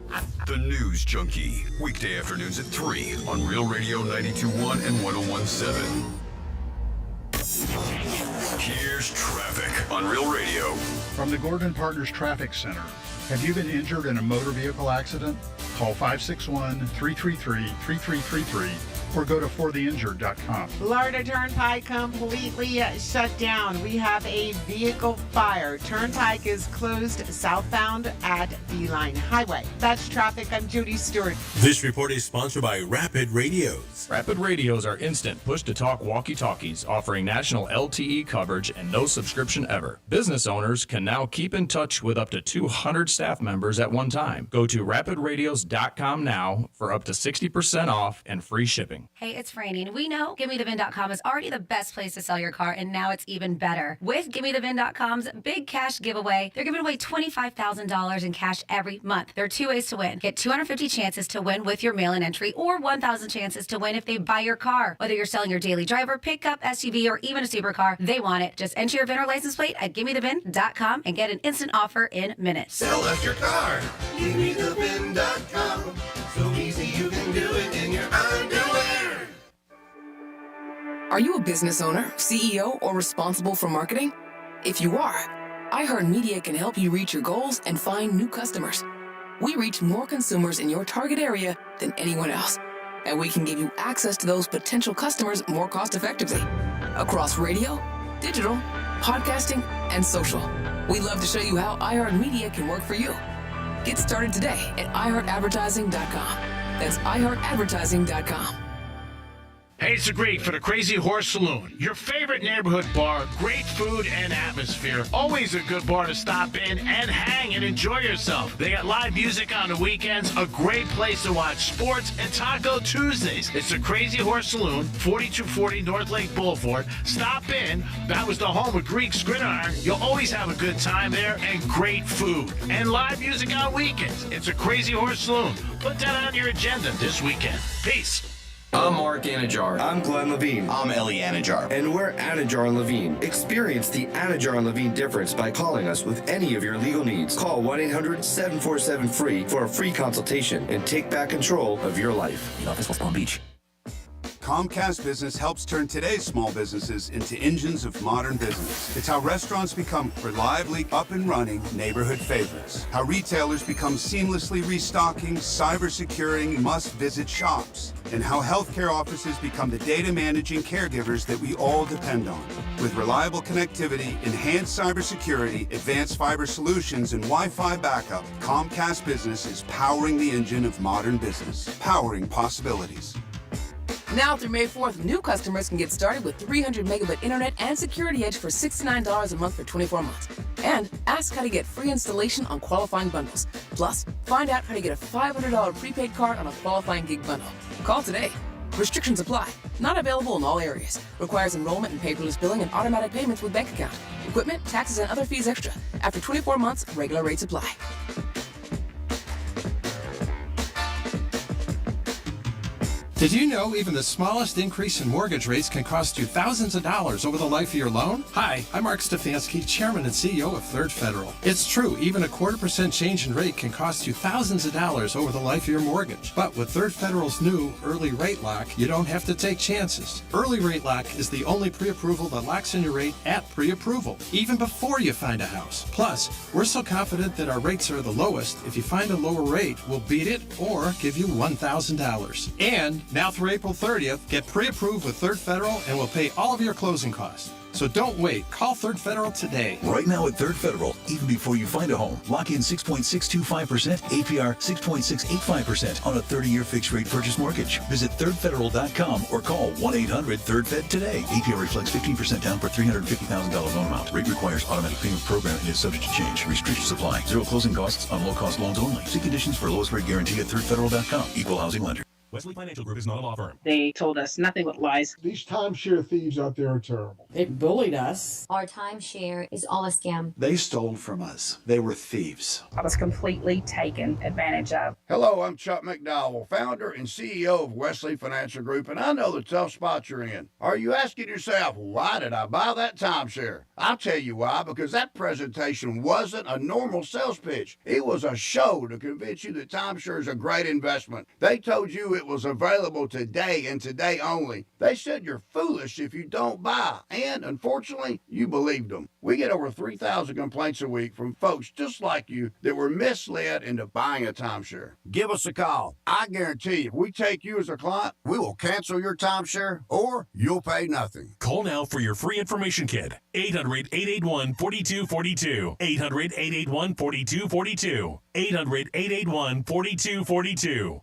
The News Junkie. Weekday afternoons at 3 on Real Radio 92.1 and 101.7. Here's traffic on Real Radio.
From the Gordon Partners Traffic Center. Have you been injured in a motor vehicle accident? Call 561-333-3333 or go to fortheinjured.com.
Florida Turnpike completely shut down. We have a vehicle fire. Turnpike is closed southbound at Beeline Highway. That's traffic. I'm Judy Stewart.
This report is sponsored by Rapid Radios.
Rapid Radios are instant push-to-talk walkie-talkies offering national LTE coverage and no subscription ever. Business owners can now keep in touch with up to 200 staff members at one time. Go to rapidradios.com now for up to 60% off and free shipping.
Hey, it's Franny, and we know GimmeTheVin.com is already the best place to sell your car, and now it's even better. With GimmeTheVin.com's big cash giveaway, they're giving away $25,000 in cash every month. There are 2 ways to win. Get 250 chances to win with your mail-in entry, or 1,000 chances to win if they buy your car. Whether you're selling your daily driver, pickup, SUV, or even a supercar, they want it. Just enter your VIN or license plate at GimmeTheVin.com and get an instant offer in minutes.
Sell us your car. GimmeTheVin.com. So easy you can do it in your underwear.
Are you a business owner, CEO, or responsible for marketing? If you are, iHeartMedia can help you reach your goals and find new customers. We reach more consumers in your target area than anyone else, and we can give you access to those potential customers more cost-effectively across radio, digital, podcasting, and social. We'd love to show you how iHeartMedia can work for you. Get started today at iHeartAdvertising.com. That's iHeartAdvertising.com.
Hey, it's Greg for the Crazy Horse Saloon. Your favorite neighborhood bar, great food and atmosphere. Always a good bar to stop in and hang and enjoy yourself. They got live music on the weekends, a great place to watch sports, and Taco Tuesdays. It's the Crazy Horse Saloon, 4240 North Lake Boulevard. Stop in. That was the home of Greek's Gridiron. You'll always have a good time there and great food. And live music on weekends. It's a Crazy Horse Saloon. Put that on your agenda this weekend. Peace.
I'm Mark Anajar. I'm Glenn Levine. I'm Ellie Anajar. And we're Anajar and Levine. Experience the Anajar and Levine difference by calling us with any of your legal needs. Call 1-800-747-FREE for a free consultation and take back control of your life. In office, West Palm Beach.
Comcast Business helps turn today's small businesses into engines of modern business. It's how restaurants become reliably up and running neighborhood favorites. How retailers become seamlessly restocking, cyber-securing must-visit shops. And how healthcare offices become the data managing caregivers that we all depend on. With reliable connectivity, enhanced cybersecurity, advanced fiber solutions, and Wi-Fi backup, Comcast Business is powering the engine of modern business, powering possibilities.
Now through May 4th, new customers can get started with 300 megabit internet and security edge for $69 a month for 24 months. And ask how to get free installation on qualifying bundles. Plus, find out how to get a $500 prepaid card on a qualifying gig bundle. Call today. Restrictions apply. Not available in all areas. Requires enrollment and paperless billing and automatic payments with bank account. Equipment, taxes, and other fees extra. After 24 months, regular rates apply.
Did you know even the smallest increase in mortgage rates can cost you thousands of dollars over the life of your loan? Hi, I'm Mark Stefanski, Chairman and CEO of Third Federal. It's true, even a 0.25% change in rate can cost you thousands of dollars over the life of your mortgage. But with Third Federal's new Early Rate Lock, you don't have to take chances. Early Rate Lock is the only pre-approval that locks in your rate at pre-approval, even before you find a house. Plus, we're so confident that our rates are the lowest, if you find a lower rate, we'll beat it or give you $1,000. And now through April 30th, get pre-approved with Third Federal and we'll pay all of your closing costs. So don't wait. Call Third Federal today.
Right now at Third Federal, even before you find a home, lock in 6.625%, APR 6.685% on a 30-year fixed-rate purchase mortgage. Visit thirdfederal.com or call 1-800-THIRD-FED today. APR reflects 15% down per $350,000 loan amount. Rate requires automatic payment program and is subject to change. Restrictions apply. Zero closing costs on low-cost loans only. See conditions for lowest rate guarantee at thirdfederal.com. Equal housing lender.
Wesley Financial Group is not a law firm.
They told us nothing but lies.
These timeshare thieves out there are terrible.
They bullied us.
Our timeshare is all a scam.
They stole from us. They were thieves.
I was completely taken advantage of.
Hello, I'm Chuck McDowell, founder and CEO of Wesley Financial Group, and I know the tough spot you're in. Are you asking yourself, why did I buy that timeshare? I'll tell you why, because that presentation wasn't a normal sales pitch. It was a show to convince you that timeshare is a great investment. They told you it that was available today and today only. They said you're foolish if you don't buy, and unfortunately, you believed them. We get over 3,000 complaints a week from folks just like you that were misled into buying a timeshare. Give us a call. I guarantee you, if we take you as a client, we will cancel your timeshare or you'll pay nothing.
Call now for your free information kit. 800-881-4242. 800-881-4242. 800-881-4242.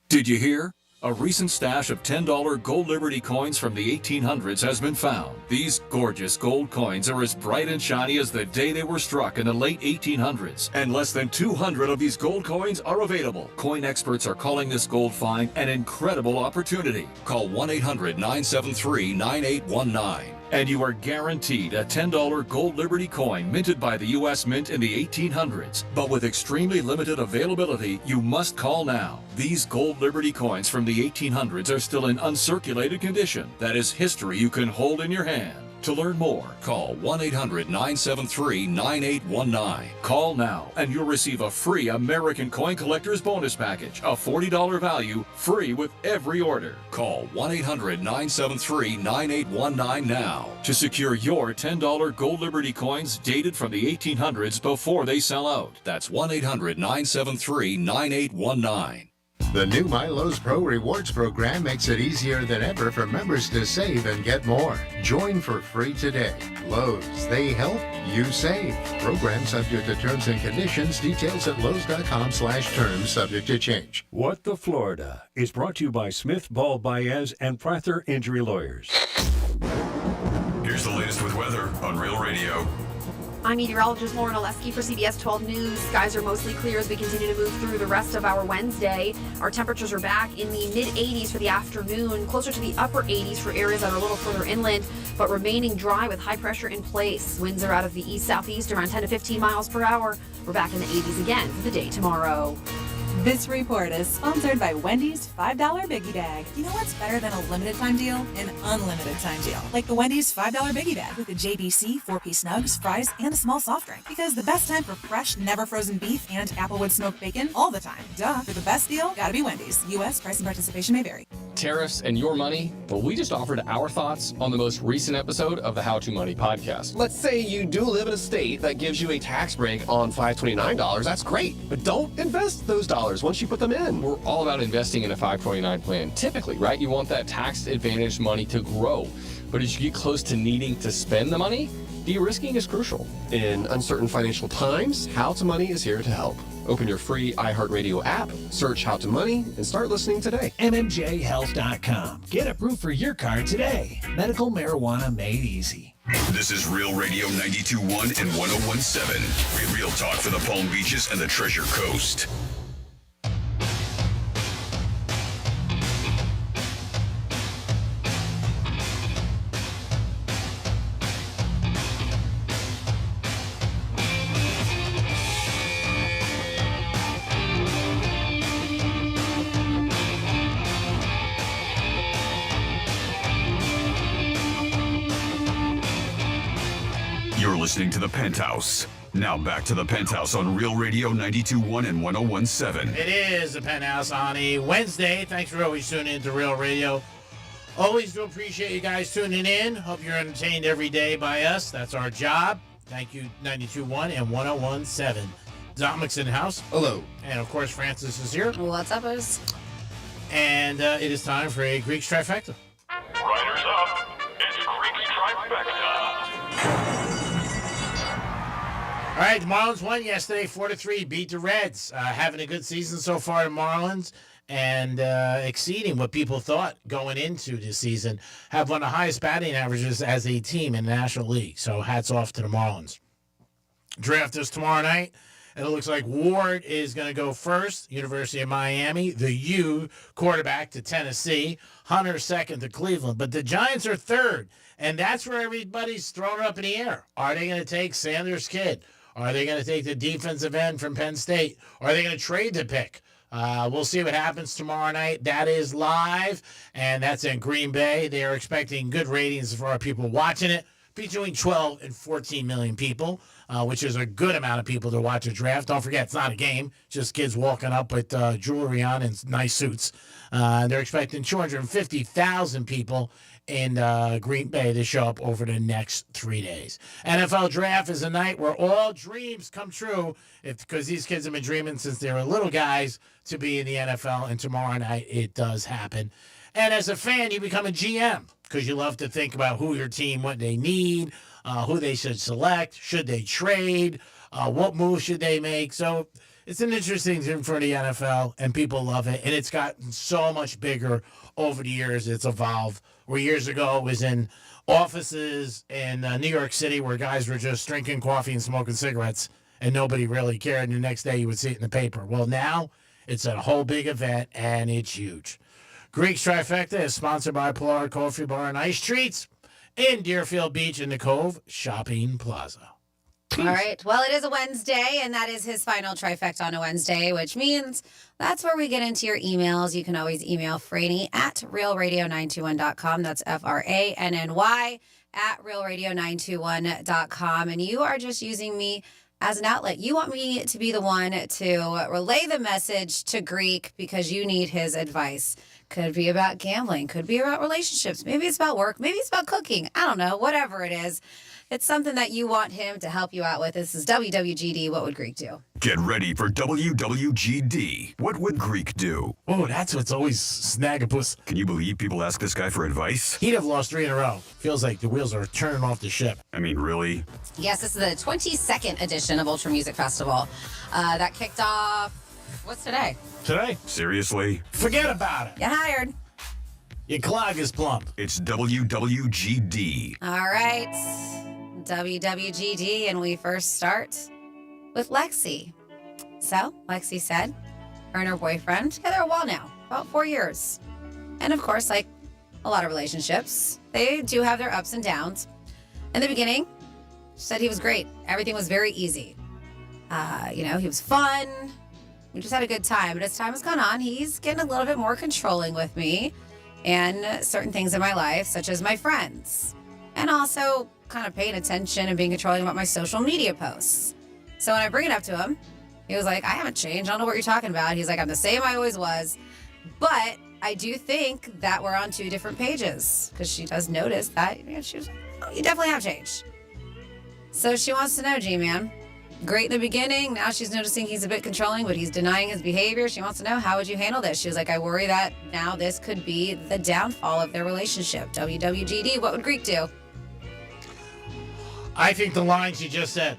Did you hear? A recent stash of $10 gold Liberty coins from the 1800s has been found. These gorgeous gold coins are as bright and shiny as the day they were struck in the late 1800s. And less than 200 of these gold coins are available. Coin experts are calling this gold find an incredible opportunity. Call 1-800-973-9819. And you are guaranteed a $10 gold Liberty coin minted by the U.S. Mint in the 1800s. But with extremely limited availability, you must call now. These gold Liberty coins from the 1800s are still in uncirculated condition. That is history you can hold in your hand. To learn more, call 1-800-973-9819. Call now and you'll receive a free American Coin Collector's Bonus Package, a $40 value, free with every order. Call 1-800-973-9819 now to secure your $10 gold Liberty coins dated from the 1800s before they sell out. That's 1-800-973-9819.
The new Milo's Pro Rewards program makes it easier than ever for members to save and get more. Join for free today. Lowe's, they help, you save. Program subject to terms and conditions. Details at lowes.com/terms subject to change.
What the Florida is brought to you by Smith, Ball, Baez, and Prather Injury Lawyers.
Here's the latest with weather on Real Radio.
I'm meteorologist Lauren Oleski for CBS 12 News. Skies are mostly clear as we continue to move through the rest of our Wednesday. Our temperatures are back in the mid-80s for the afternoon, closer to the upper 80s for areas that are a little further inland, but remaining dry with high pressure in place. Winds are out of the east-southeast around 10 to 15 miles per hour. We're back in the 80s again for the day tomorrow.
This report is sponsored by Wendy's $5 Biggie Bag. You know what's better than a limited time deal? An unlimited time deal. Like the Wendy's $5 Biggie Bag with a JBC, 4-piece nugs, fries, and a small soft drink. Because the best time for fresh, never frozen beef and Applewood smoked bacon all the time. Duh. For the best deal, gotta be Wendy's. U.S. price and participation may vary.
Tariffs and your money? Well, we just offered our thoughts on the most recent episode of the How to Money podcast.
Let's say you do live in a state that gives you a tax break on $529. That's great. But don't invest those dollars once you put them in.
We're all about investing in a 529 plan. Typically, right? You want that tax advantaged money to grow. But as you get close to needing to spend the money, de-risking is crucial.
In uncertain financial times, How to Money is here to help. Open your free iHeartRadio app, search How to Money, and start listening today.
MMJHealth.com. Get approved for your card today. Medical marijuana made easy.
This is Real Radio 92.1 and 101.7. Real talk for the Palm Beaches and the Treasure Coast. Listening to the Penthouse. Now back to the Penthouse on Real Radio 92.1 and 101.7.
It is the Penthouse on a Wednesday. Thanks for always tuning in to Real Radio. Always do appreciate you guys tuning in. Hope you're entertained every day by us. That's our job. Thank you, 92.1 and 101.7. Dominic's in the house.
Hello.
And of course, Francis is here.
What's up, us?
And it is time for a Greek's Trifecta.
Riders up. It's Greek's Trifecta.
All right, the Marlins won yesterday, 4-3, beat the Reds. Having a good season so far, the Marlins, and exceeding what people thought going into the season. Have one of the highest batting averages as a team in the National League. So hats off to the Marlins. Draft is tomorrow night. And it looks like Ward is going to go first, University of Miami. The U quarterback to Tennessee. Hunter second to Cleveland. But the Giants are third. And that's where everybody's thrown up in the air. Are they going to take Sanders Kidd? Are they going to take the defensive end from Penn State? Or are they going to trade the pick? We'll see what happens tomorrow night. That is live, and that's in Green Bay. They are expecting good ratings for our people watching it. between 12 and 14 million people, which is a good amount of people to watch a draft. Don't forget, it's not a game, just kids walking up with jewelry on and nice suits. They're expecting 250,000 people in Green Bay to show up over the next 3 days. NFL Draft is a night where all dreams come true, because these kids have been dreaming since they were little guys to be in the NFL, and tomorrow night it does happen. And as a fan, you become a GM because you love to think about who your team, what they need, who they should select, should they trade, what moves should they make. So it's an interesting thing for the NFL, and people love it. And it's gotten so much bigger over the years. It's evolved. Where years ago it was in offices in New York City where guys were just drinking coffee and smoking cigarettes, and nobody really cared. And the next day you would see it in the paper. Well, now it's a whole big event, and it's huge. Greek's Trifecta is sponsored by Polar Coffee Bar and Ice Treats in Deerfield Beach in the Cove Shopping Plaza.
All right. Well, it is a Wednesday, and that is his final trifecta on a Wednesday, which means that's where we get into your emails. You can always email Franny at realradio921.com. That's FRANNY at realradio921.com. And you are just using me as an outlet. You want me to be the one to relay the message to Greek because you need his advice. Could be about gambling. Could be about relationships. Maybe it's about work. Maybe it's about cooking. I don't know. Whatever it is. It's something that you want him to help you out with. This is WWGD. What would Greek do?
Get ready for WWGD. What would Greek do?
Oh, that's what's always snaggapus.
Can you believe people ask this guy for advice?
He'd have lost 3 in a row. Feels like the wheels are turning off the ship.
I mean, really?
Yes, this is the 22nd edition of Ultra Music Festival. That kicked off, what's today?
Today?
Seriously?
Forget about it.
Get hired.
Your clog is plump.
It's WWGD.
All right. WWGD, and we first start with Lexi. So, Lexi said, her and her boyfriend, together a while now, about 4 years. And of course, like a lot of relationships, they do have their ups and downs. In the beginning, she said he was great. Everything was very easy. He was fun. We just had a good time. But as time has gone on, he's getting a little bit more controlling with me and certain things in my life, such as my friends. And also kind of paying attention and being controlling about my social media posts. So when I bring it up to him, he was like, I haven't changed. I don't know what you're talking about. He's like, I'm the same I always was. But I do think that we're on 2 different pages because she does notice that she was, oh, you definitely have changed. So she wants to know, G-Man. Great in the beginning. Now she's noticing he's a bit controlling, but he's denying his behavior. She wants to know, how would you handle this? She was like, I worry that now this could be the downfall of their relationship. WWGD, what would Greek do?
I think the lines you just said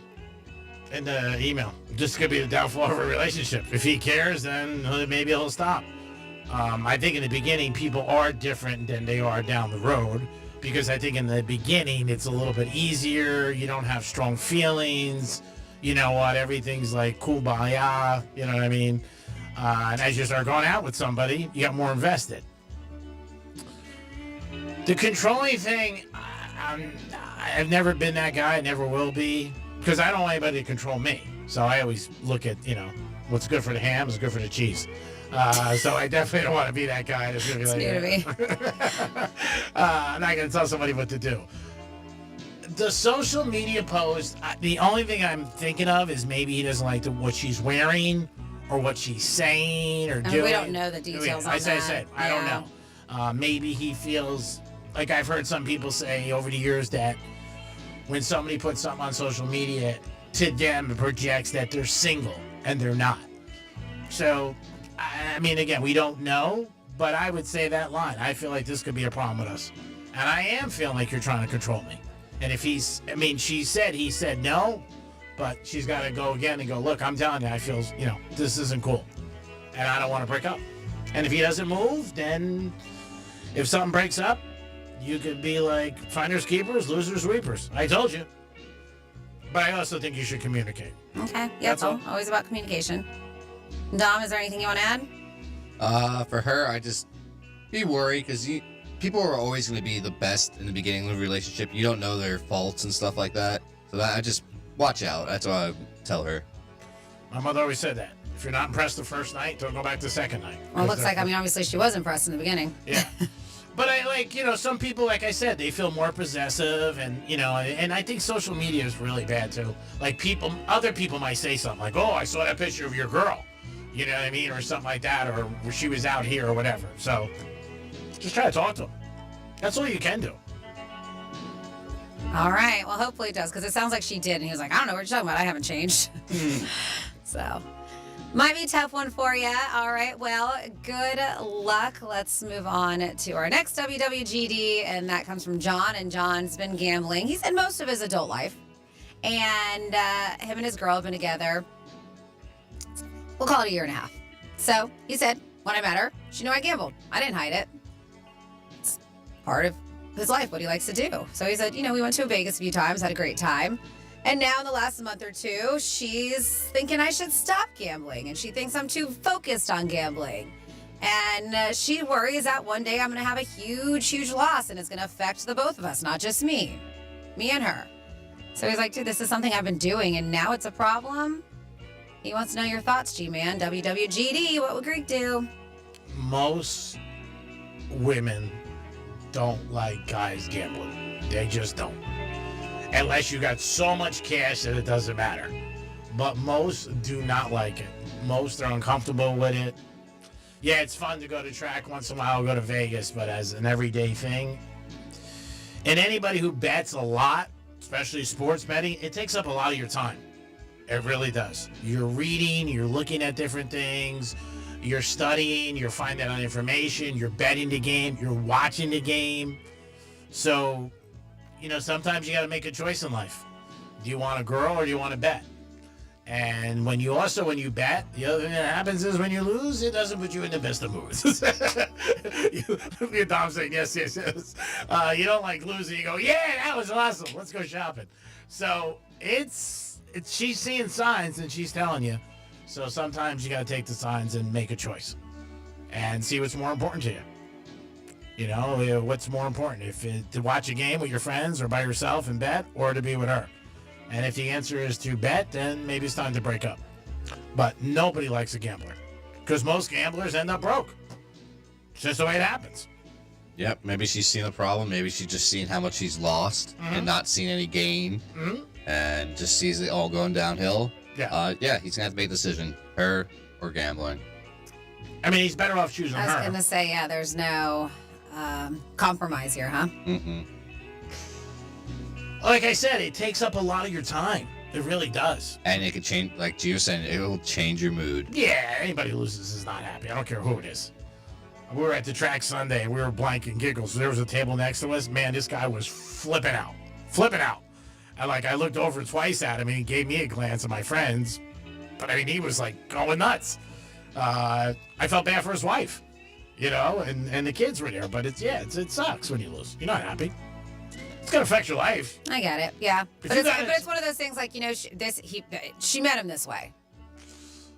in the email, this could be the downfall of a relationship. If he cares, then maybe he'll stop. I think in the beginning, people are different than they are down the road, because I think in the beginning, it's a little bit easier. You don't have strong feelings. You know what? Everything's like kumbaya. You know what I mean? And as you start going out with somebody, you get more invested. The controlling thing, I've never been that guy. I never will be, because I don't want anybody to control me. So I always look at, what's good for the ham is good for the cheese. So I definitely don't want to be that guy that's going to be like, I'm not going to tell somebody what to do. The social media post, the only thing I'm thinking of is maybe he doesn't like what she's wearing or what she's saying or doing.
We don't know the details on that.
I said, I don't know. Maybe he feels, like I've heard some people say over the years that when somebody puts something on social media, to them it projects that they're single, and they're not. So, I mean, again, we don't know, but I would say that line. I feel like this could be a problem with us. And I am feeling like you're trying to control me. And if he said no, but she's got to go again and go, look, I'm telling you, I feel, this isn't cool. And I don't want to break up. And if he doesn't move, then if something breaks up, you could be like, finders keepers, losers weepers. I told you. But I also think you should communicate.
Okay. Yeah, it's always about communication. Dom, is there anything you want to add?
For her, I just be worried because people are always going to be the best in the beginning of a relationship. You don't know their faults and stuff like that. So I just watch out. That's what I tell her.
My mother always said that. If you're not impressed the first night, don't go back the second night.
Well, it looks like, obviously she was impressed in the beginning.
Yeah. But some people, like I said, they feel more possessive, and and I think social media is really bad too. Like other people might say something like, "Oh, I saw that picture of your girl," you know what I mean, or something like that, or she was out here or whatever. So just try to talk to them. That's all you can do.
All right. Well, hopefully it does, because it sounds like she did, and he was like, I don't know what you're talking about. I haven't changed. So. Might be a tough one for you. All right. Well, good luck. Let's move on to our next WWGD, and that comes from John. And John's been gambling. He's in most of his adult life. And him and his girl have been together, we'll call it a year and a half. So he said, when I met her, she knew I gambled. I didn't hide it. It's part of his life, what he likes to do. So he said, we went to Vegas a few times, had a great time. And now in the last month or two, she's thinking I should stop gambling. And she thinks I'm too focused on gambling. And she worries that one day I'm going to have a huge, huge loss. And it's going to affect the both of us, not just me and her. So he's like, dude, this is something I've been doing. And now it's a problem. He wants to know your thoughts, G-Man. WWGD, what would Greek do?
Most women don't like guys gambling. They just don't. Unless you got so much cash that it doesn't matter. But most do not like it. Most are uncomfortable with it. Yeah, it's fun to go to track once in a while, go to Vegas, but as an everyday thing. And anybody who bets a lot, especially sports betting, it takes up a lot of your time. It really does. You're reading, you're looking at different things, you're studying, you're finding out information, you're betting the game, you're watching the game. So, sometimes you got to make a choice in life. Do you want a girl or do you want to bet? And when you bet, the other thing that happens is when you lose, it doesn't put you in the best of moods. Your Dom's saying, yes. You don't like losing. You go, yeah, that was awesome. Let's go shopping. So she's seeing signs and she's telling you. So sometimes you got to take the signs and make a choice and see what's more important to you. What's more important, to watch a game with your friends or by yourself and bet, or to be with her? And if the answer is to bet, then maybe it's time to break up. But nobody likes a gambler, because most gamblers end up broke. It's just the way it happens.
Yep, maybe she's seen the problem. Maybe she's just seen how much she's lost and not seen any gain, and just sees it all going downhill.
Yeah.
He's gonna have to make a decision, her or gambling.
I mean, he's better off choosing her.
I was going to say, there's no compromise here, huh?
Mm-mm.
Like I said, it takes up a lot of your time. It really does.
And it could change, like Gio said, it will change your mood.
Yeah, anybody who loses is not happy. I don't care who it is. We were at the track Sunday, and we were blank and giggles. So there was a table next to us. Man, this guy was flipping out. And I looked over twice at him, and he gave me a glance at my friends. But he was going nuts. I felt bad for his wife, and the kids were there. But it sucks when you lose. You're not happy. It's gonna affect your life.
I get it. Yeah, but it's one of those things she met him this way.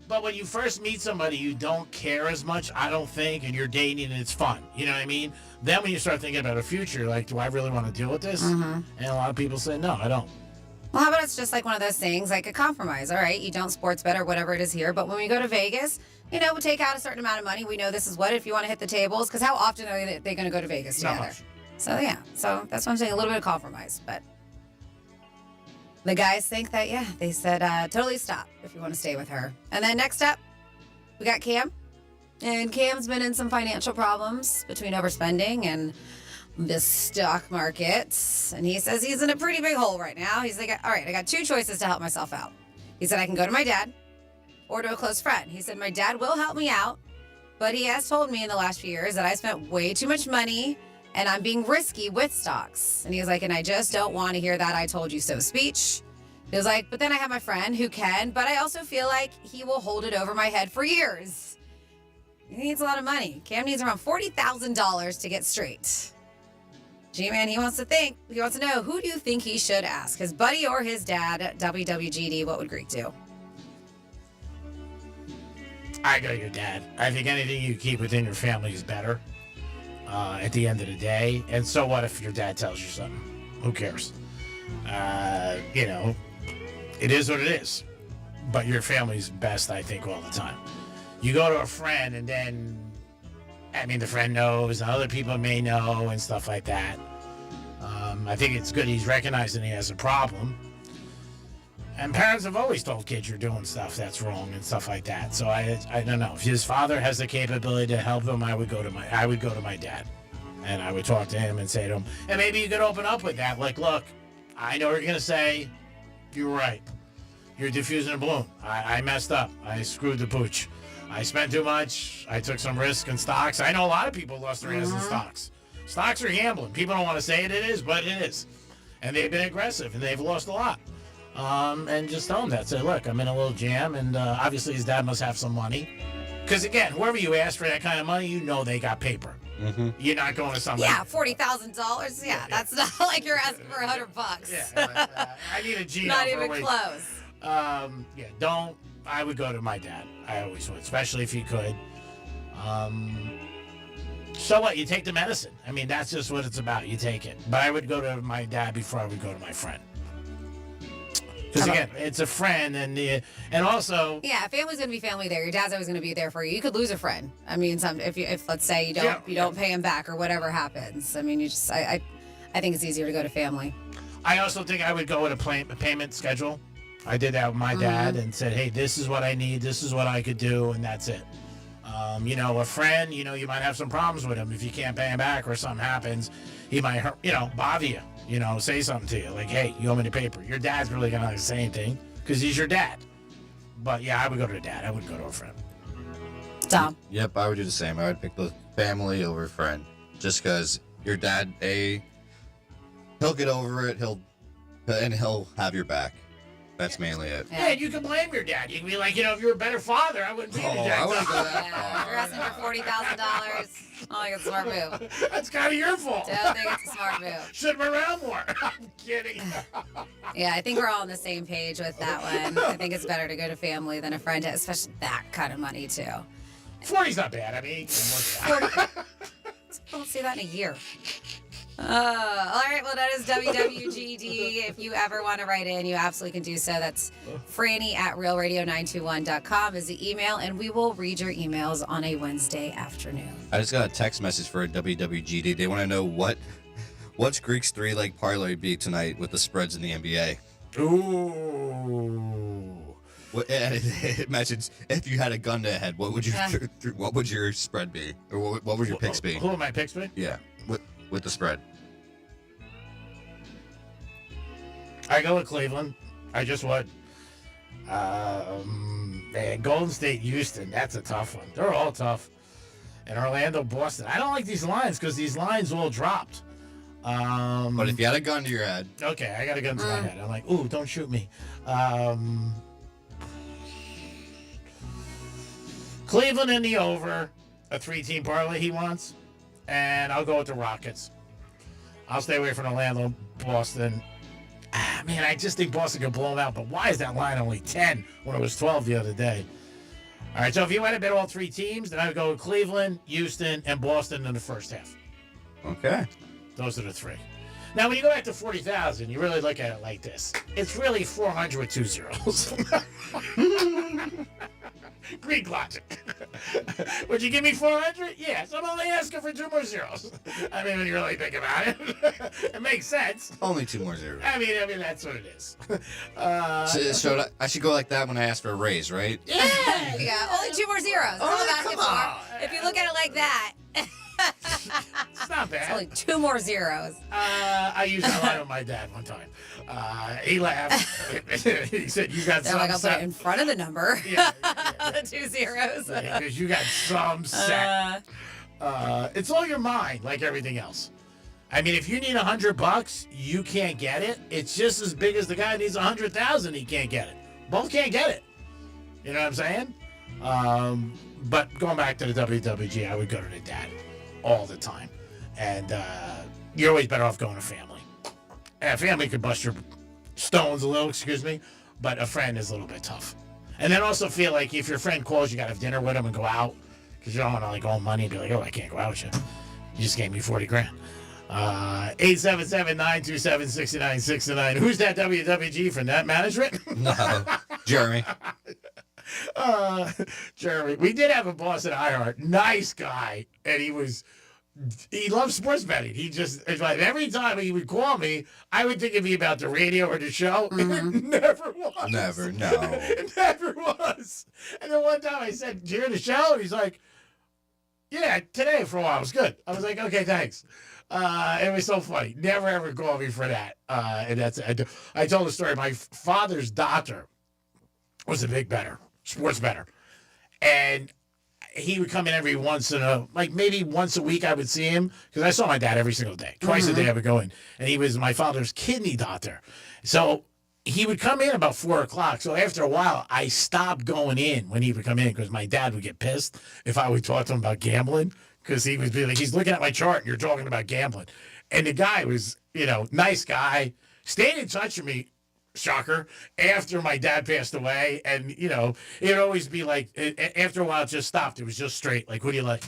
But when you first meet somebody, you don't care as much, I don't think, and you're dating and it's fun. You know what I mean? Then when you start thinking about a future, do I really want to deal with this?
Mm-hmm.
And a lot of people say, no, I don't.
Well, how about it's just one of those things, like a compromise, all right? You don't sports bet or whatever it is here, but when we go to Vegas, we take out a certain amount of money. We know this is what, if you want to hit the tables, because how often are they going to go to Vegas together?
Not much.
So, so that's what I'm saying, a little bit of compromise, but the guys think that, they said, totally stop if you want to stay with her. And then next up, we got Cam, and Cam's been in some financial problems between overspending and the stock market, and he says he's in a pretty big hole right now. He's like, all right, I got two choices to help myself out. He said I can go to my dad or to a close friend. He said my dad will help me out, but he has told me in the last few years that I spent way too much money and I'm being risky with stocks. And he was like, and I just don't want to hear that I told you so speech. He was like, but then I have my friend who can, but I also feel like he will hold it over my head for years. He needs a lot of money. Cam needs around $40,000 to get straight. G-Man, he wants to know, who do you think he should ask? His buddy or his dad? WWGD, what would Greek do?
I go your dad. I think anything you keep within your family is better at the end of the day. And so what if your dad tells you something? Who cares? It is what it is. But your family's best, I think, all the time. You go to a friend and then I mean, the friend knows, and other people may know, and stuff like that. I think it's good he's recognizing he has a problem. And parents have always told kids you're doing stuff that's wrong and stuff like that. So I don't know. If his father has the capability to help him, I would go to my dad. And I would talk to him and say to him, and maybe you could open up with that. Like, look, I know what you're going to say. You're right. You're diffusing a balloon. I messed up. I screwed the pooch. I spent too much. I took some risk in stocks. I know a lot of people lost their ass in stocks. Stocks are gambling. People don't want to say it is, but it is. And they've been aggressive, and they've lost a lot. And just tell them that. Say, look, I'm in a little jam, and obviously his dad must have some money. Because, again, whoever you ask for that kind of money, you know they got paper.
Mm-hmm.
You're not going to somebody.
Yeah, $40,000. Yeah, that's not like you're asking for $100.
Yeah, I need a G.
Not even close.
I would go to my dad. I always would, especially if you could. So what? You take the medicine. I mean, that's just what it's about. You take it. But I would go to my dad before I would go to my friend. Because again, it's a friend, and also.
Yeah, family's gonna be family there. Your dad's always gonna be there for you. You could lose a friend. I mean, if let's say you don't pay him back or whatever happens. I mean, I think it's easier to go to family.
I also think I would go with a payment schedule. I did that with my dad and said, hey, this is what I need, this is what I could do, and that's it. A friend, you might have some problems with him if you can't pay him back or something happens. He might, bother you. Say something to you like, hey, you owe me the paper. Your dad's really going to say anything because he's your dad. But yeah, I would go to a dad. I wouldn't go to a friend.
Tom?
Yep, I would do the same. I would pick the family over friend. Just because your dad, he'll get over it. He'll have your back. That's mainly it.
Yeah, and you can blame your dad. You can be like, if you're a better father, I wouldn't be your dad.
I wouldn't go that
Yeah, you're asking for $40,000. I don't think it's a smart move.
That's kind of your fault.
Don't think it's a smart move.
Should have been around more. I'm kidding.
Yeah, I think we're all on the same page with that one. I think it's better to go to family than a friend, especially that kind of money, too.
40's not bad. I mean, 40.
I don't see that in a year. All right, well, that is WWGD. If you ever want to write in, you absolutely can do so. That's Franny@realradio921.com is the email, and we will read your emails on a Wednesday afternoon.
I just got a text message for a WWGD. They want to know what's Greek's three-leg parlay be tonight with the spreads in the NBA.
Ooh.
It mentions if you had a gun to the head, what would your spread be, or what would your picks be?
Who would my picks be?
Yeah, with the spread.
I go with Cleveland. I just would. Golden State, Houston. That's a tough one. They're all tough. And Orlando, Boston. I don't like these lines because these lines all dropped.
But if you had a gun to your head.
Okay, I got a gun to my head. I'm like, ooh, don't shoot me. Cleveland in the over. A 3-team parlay he wants. And I'll go with the Rockets. I'll stay away from Orlando, Boston. Man, I just think Boston could blow them out. But why is that line only 10 when it was 12 the other day? All right, so if you had to bet all three teams, then I would go with Cleveland, Houston, and Boston in the first half.
Okay.
Those are the three. Now, when you go back to 40,000, you really look at it like this. It's really 400 with 2 zeros. Greek logic. Would you give me 400? Yes, I'm only asking for 2 more zeros. I mean, when you really think about it, it makes sense.
Only 2 more zeros.
I mean, that's what it is.
So I should go like that when I ask for a raise, right?
Yeah, only 2 more zeros. That's all I'm asking for. If you look at it like that.
It's not bad.
It's only 2 more zeros.
I used that line with my dad one time. He laughed. He said, "You got
so
some."
Like I'll put it in front of the number.
Yeah.
The 2 zeros.
Because you got some set. It's all your mind, like everything else. I mean, if you need $100, you can't get it. It's just as big as the guy who needs 100,000. He can't get it. Both can't get it. You know what I'm saying? But going back to the WWG, I would go to the dad all the time. And you're always better off going to family. Family could bust your stones a little, excuse me, but a friend is a little bit tough. And then also feel like if your friend calls, you got to have dinner with him and go out because you don't want to like owe money and be like, oh, I can't go out with you. You just gave me 40 grand. 877-927-6969. Who's that WWG from that management?
No, Jeremy.
Jeremy, we did have a boss at iHeart, nice guy, and he loves sports betting. It's like every time he would call me, I would think it'd be about the radio or the show. It never was.
Never, no.
It never was. And then one time I said, "Did you hear the show?" And he's like, "Yeah, today for a while it was good." I was like, "Okay, thanks." It was so funny. Never ever call me for that. And I told the story. My father's doctor was a big bettor, sports bettor, and he would come in every maybe once a week I would see him, because I saw my dad every single day. Twice a day I would go in. And he was my father's kidney doctor. So he would come in about 4 o'clock. So after a while, I stopped going in when he would come in, because my dad would get pissed if I would talk to him about gambling, because he would be like, he's looking at my chart and you're talking about gambling. And the guy was, nice guy, stayed in touch with me, shocker, after my dad passed away. And, it would always be like, after a while, it just stopped. It was just straight. Like, what do you like?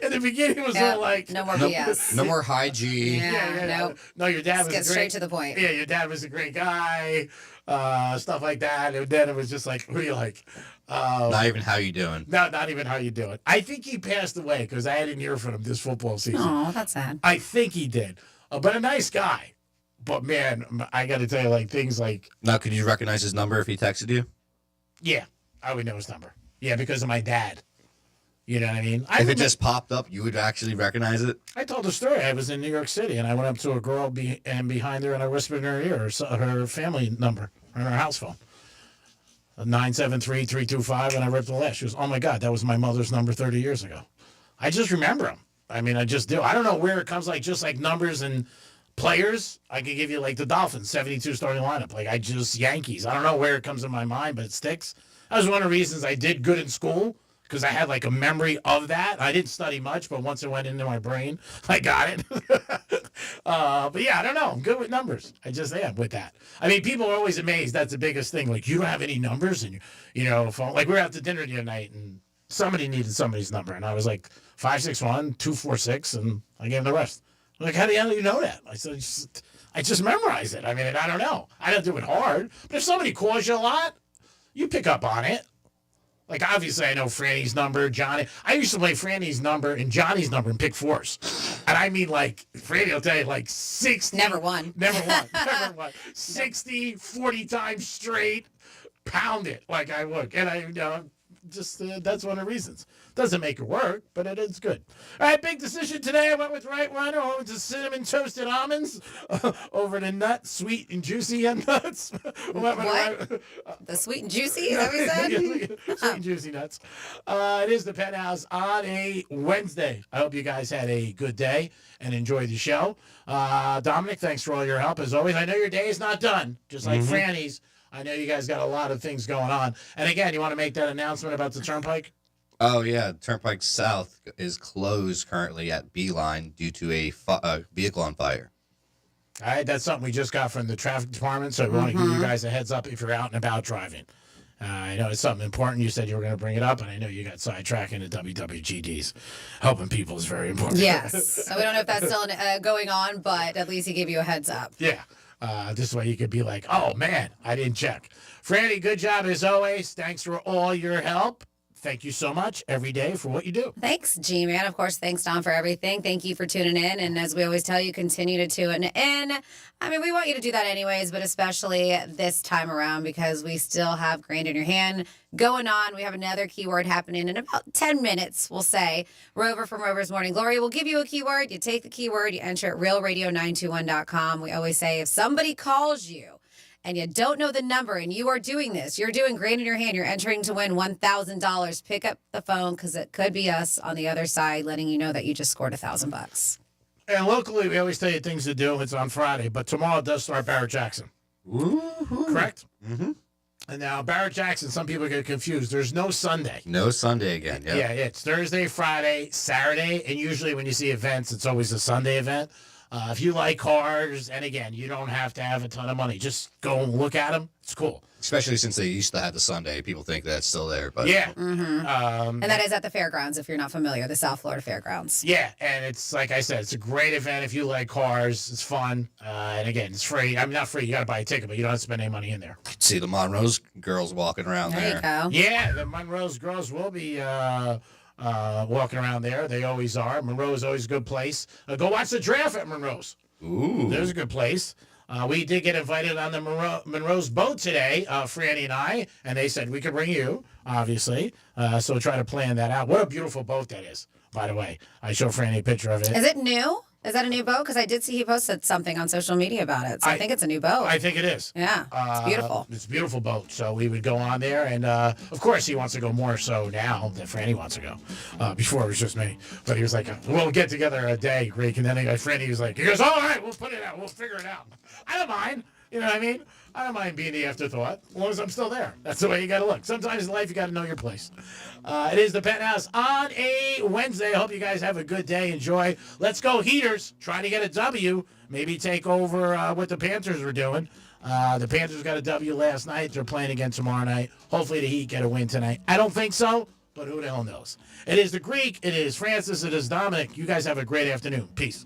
In the beginning, it was all like,
no more BS.
No more high G.
Nope.
No, your dad was
Get straight to the point.
Yeah, your dad was a great guy, stuff like that. And then it was just like, who do you like?
Not even how you doing.
No, not even how you doing. I think he passed away, because I didn't hear from him this football season.
Oh, that's sad.
I think he did. But a nice guy. But man, I got to tell you, like, things like...
Now, could you recognize his number if he texted you?
Yeah, I would know his number. Yeah, because of my dad. You know what I mean?
If it just popped up, you would actually recognize it?
I told the story. I was in New York City, and I went up to a girl behind her, and I whispered in her ear her family number on her house phone. 973-325, and I ripped the lash. She goes, "Oh my God, that was my mother's number 30 years ago." I just remember him. I mean, I just do. I don't know where it comes, like, just like numbers and players. I could give you, like, the Dolphins, 72 starting lineup. Like, Yankees. I don't know where it comes in my mind, but it sticks. That was one of the reasons I did good in school, because I had, like, a memory of that. I didn't study much, but once it went into my brain, I got it. But yeah, I don't know. I'm good with numbers. I just am with that. I mean, people are always amazed. That's the biggest thing. Like, you don't have any numbers? And, phone. Like, we were out to dinner the other night, and somebody needed somebody's number. And I was like, 561-246, and I gave them the rest. Like, how do you know that? I said, I just memorize it. I mean, I don't know. I don't do it hard. But if somebody calls you a lot, you pick up on it. Like, obviously, I know Franny's number, Johnny. I used to play Franny's number and Johnny's number in pick fours. And I mean, like, Franny will tell you, like, 60.
Never won.
Never won. 60, 40 times straight. Pound it like I would. And that's one of the reasons. Doesn't make it work, but it is good. All right, big decision today. I went with Right Runner. I went to cinnamon toasted almonds over the nuts, sweet and juicy nuts.
What? The sweet and juicy? Is that what you said?
Sweet and juicy nuts. It is the Penthouse on a Wednesday. I hope you guys had a good day and enjoyed the show. Dominic, thanks for all your help as always. I know your day is not done, just like Franny's. I know you guys got a lot of things going on. And again, you want to make that announcement about the Turnpike?
Oh, yeah. Turnpike South is closed currently at Beeline due to a vehicle on fire.
All right, that's something we just got from the traffic department, so we want to give you guys a heads up if you're out and about driving. I know it's something important. You said you were going to bring it up, and I know you got sidetracked into WWGDs. Helping people is very important.
Yes. So we don't know if that's still going on, but at least he gave you a heads up.
Yeah. This way you could be like, oh, man, I didn't check. Franny, good job as always. Thanks for all your help. Thank you so much every day for what you do.
Thanks, G-Man. Of course, thanks, Don, for everything. Thank you for tuning in. And as we always tell you, continue to tune in. I mean, we want you to do that anyways, but especially this time around because we still have Grand in Your Hand going on. We have another keyword happening in about 10 minutes, we'll say. Rover from Rover's Morning Glory will give you a keyword. You take the keyword, you enter it realradio921.com. We always say if somebody calls you, and you don't know the number, and you are doing this, you're doing Grand in Your Hand, you're entering to win $1,000, pick up the phone because it could be us on the other side letting you know that you just scored $1,000.
And locally, we always tell you things to do. It's on Friday, but tomorrow does start Barrett Jackson.
Woo-hoo.
Correct?
Mm-hmm.
And now, Barrett Jackson, some people get confused. There's no Sunday.
No Sunday again, yeah.
Yeah, it's Thursday, Friday, Saturday, and usually when you see events, it's always a Sunday event. If you like cars, and again, you don't have to have a ton of money. Just go and look at them. It's cool.
Especially since they used to have the Sunday. People think that's still there. But
Yeah.
And that is at the fairgrounds, if you're not familiar, the South Florida Fairgrounds.
Yeah, and it's like I said, it's a great event if you like cars. It's fun, and again, it's free. I mean, not free. You got to buy a ticket, but you don't have to spend any money in there.
see the Monroe's girls walking around there.
There you go.
Yeah, the Monroe's girls will be walking around there. They always are. Monroe is always a good place. Go watch the draft at Monroe's.
Ooh.
There's a good place. We did get invited on the Monroe's boat today, Franny and I, and they said we could bring you, obviously. So try to plan that out. What a beautiful boat that is, by the way. I showed Franny a picture of it.
Is it new? Is that a new boat? Because I did see he posted something on social media about it. So I think it's a new boat.
I think it is.
Yeah, it's beautiful.
It's a beautiful boat. So we would go on there, and of course he wants to go more so now than Franny wants to go. Before it was just me, but he was like, "We'll get together a day, Greek." And then Franny was like, "He goes, all right, we'll put it out. We'll figure it out. I don't mind. You know what I mean? I don't mind being the afterthought as long as I'm still there. That's the way you got to look. Sometimes in life you got to know your place." It is the Penthouse on a Wednesday. I hope you guys have a good day. Enjoy. Let's go Heaters. Trying to get a W. Maybe take over what the Panthers were doing. The Panthers got a W last night. They're playing again tomorrow night. Hopefully the Heat get a win tonight. I don't think so, but who the hell knows? It is the Greek. It is Francis. It is Dominic. You guys have a great afternoon. Peace.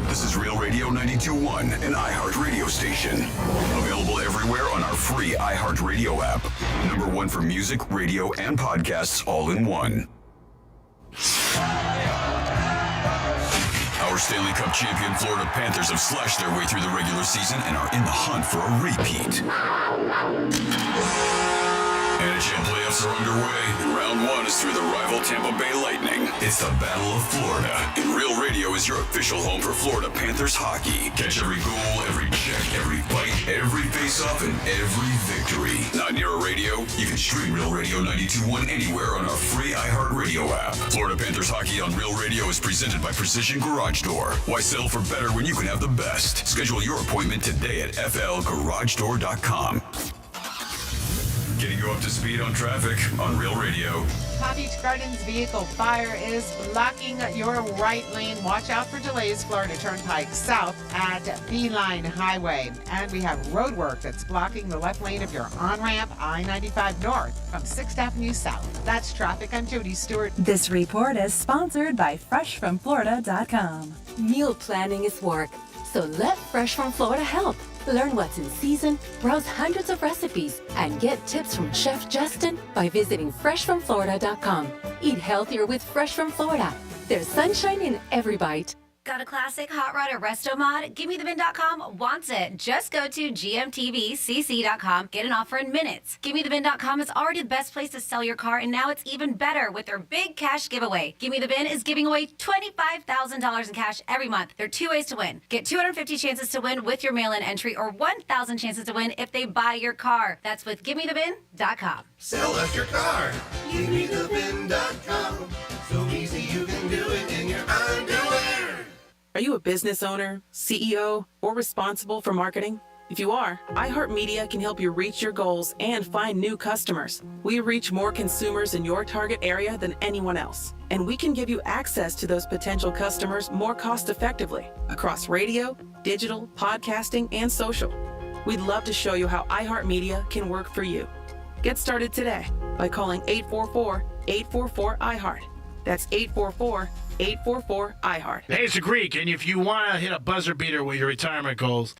This is Real Radio 92.1, an iHeart radio station. Available everywhere on our free iHeart Radio app. Number one for music, radio, and podcasts all in one. Our Stanley Cup champion Florida Panthers have slashed their way through the regular season and are in the hunt for a repeat. NHL playoffs are underway, and round one is through the rival Tampa Bay Lightning. It's the Battle of Florida, and Real Radio is your official home for Florida Panthers hockey. Catch every goal, every check, every fight, every face-off, and every victory. Not near a radio? You can stream Real Radio 92.1 anywhere on our free iHeart Radio app. Florida Panthers hockey on Real Radio is presented by Precision Garage Door. Why settle for better when you can have the best? Schedule your appointment today at flgaragedoor.com. Getting you up to speed on traffic on Real Radio.
Palm Beach Gardens vehicle fire is blocking your right lane. Watch out for delays. Florida Turnpike south at Beeline Highway. And we have road work that's blocking the left lane of your on-ramp I-95 north from 6th Avenue south. That's traffic. I'm Jody Stewart.
This report is sponsored by FreshFromFlorida.com.
Meal planning is work, so let Fresh from Florida help. Learn what's in season, browse hundreds of recipes, and get tips from Chef Justin by visiting FreshFromFlorida.com. Eat healthier with Fresh from Florida. There's sunshine in every bite.
Got a classic hot rod or resto mod? GimmeTheBin.com wants it. Just go to gmtvcc.com. Get an offer in minutes. GimmeTheBin.com is already the best place to sell your car, and now it's even better with their big cash giveaway. Gimme the Bin is giving away $25,000 in cash every month. There are 2 ways to win. Get 250 chances to win with your mail-in entry, or 1,000 chances to win if they buy your car. That's with GimmeTheBin.com.
Sell us your car. GimmeTheBin.com. So easy you can do it in your underwear.
Are you a business owner, CEO, or responsible for marketing? If you are, iHeartMedia can help you reach your goals and find new customers. We reach more consumers in your target area than anyone else, and we can give you access to those potential customers more cost-effectively across radio, digital, podcasting, and social. We'd love to show you how iHeartMedia can work for you. Get started today by calling 844-844-iHeart. That's 844-844-iHeart.
Hey, it's a Greek, and if you want to hit a buzzer beater with your retirement goals,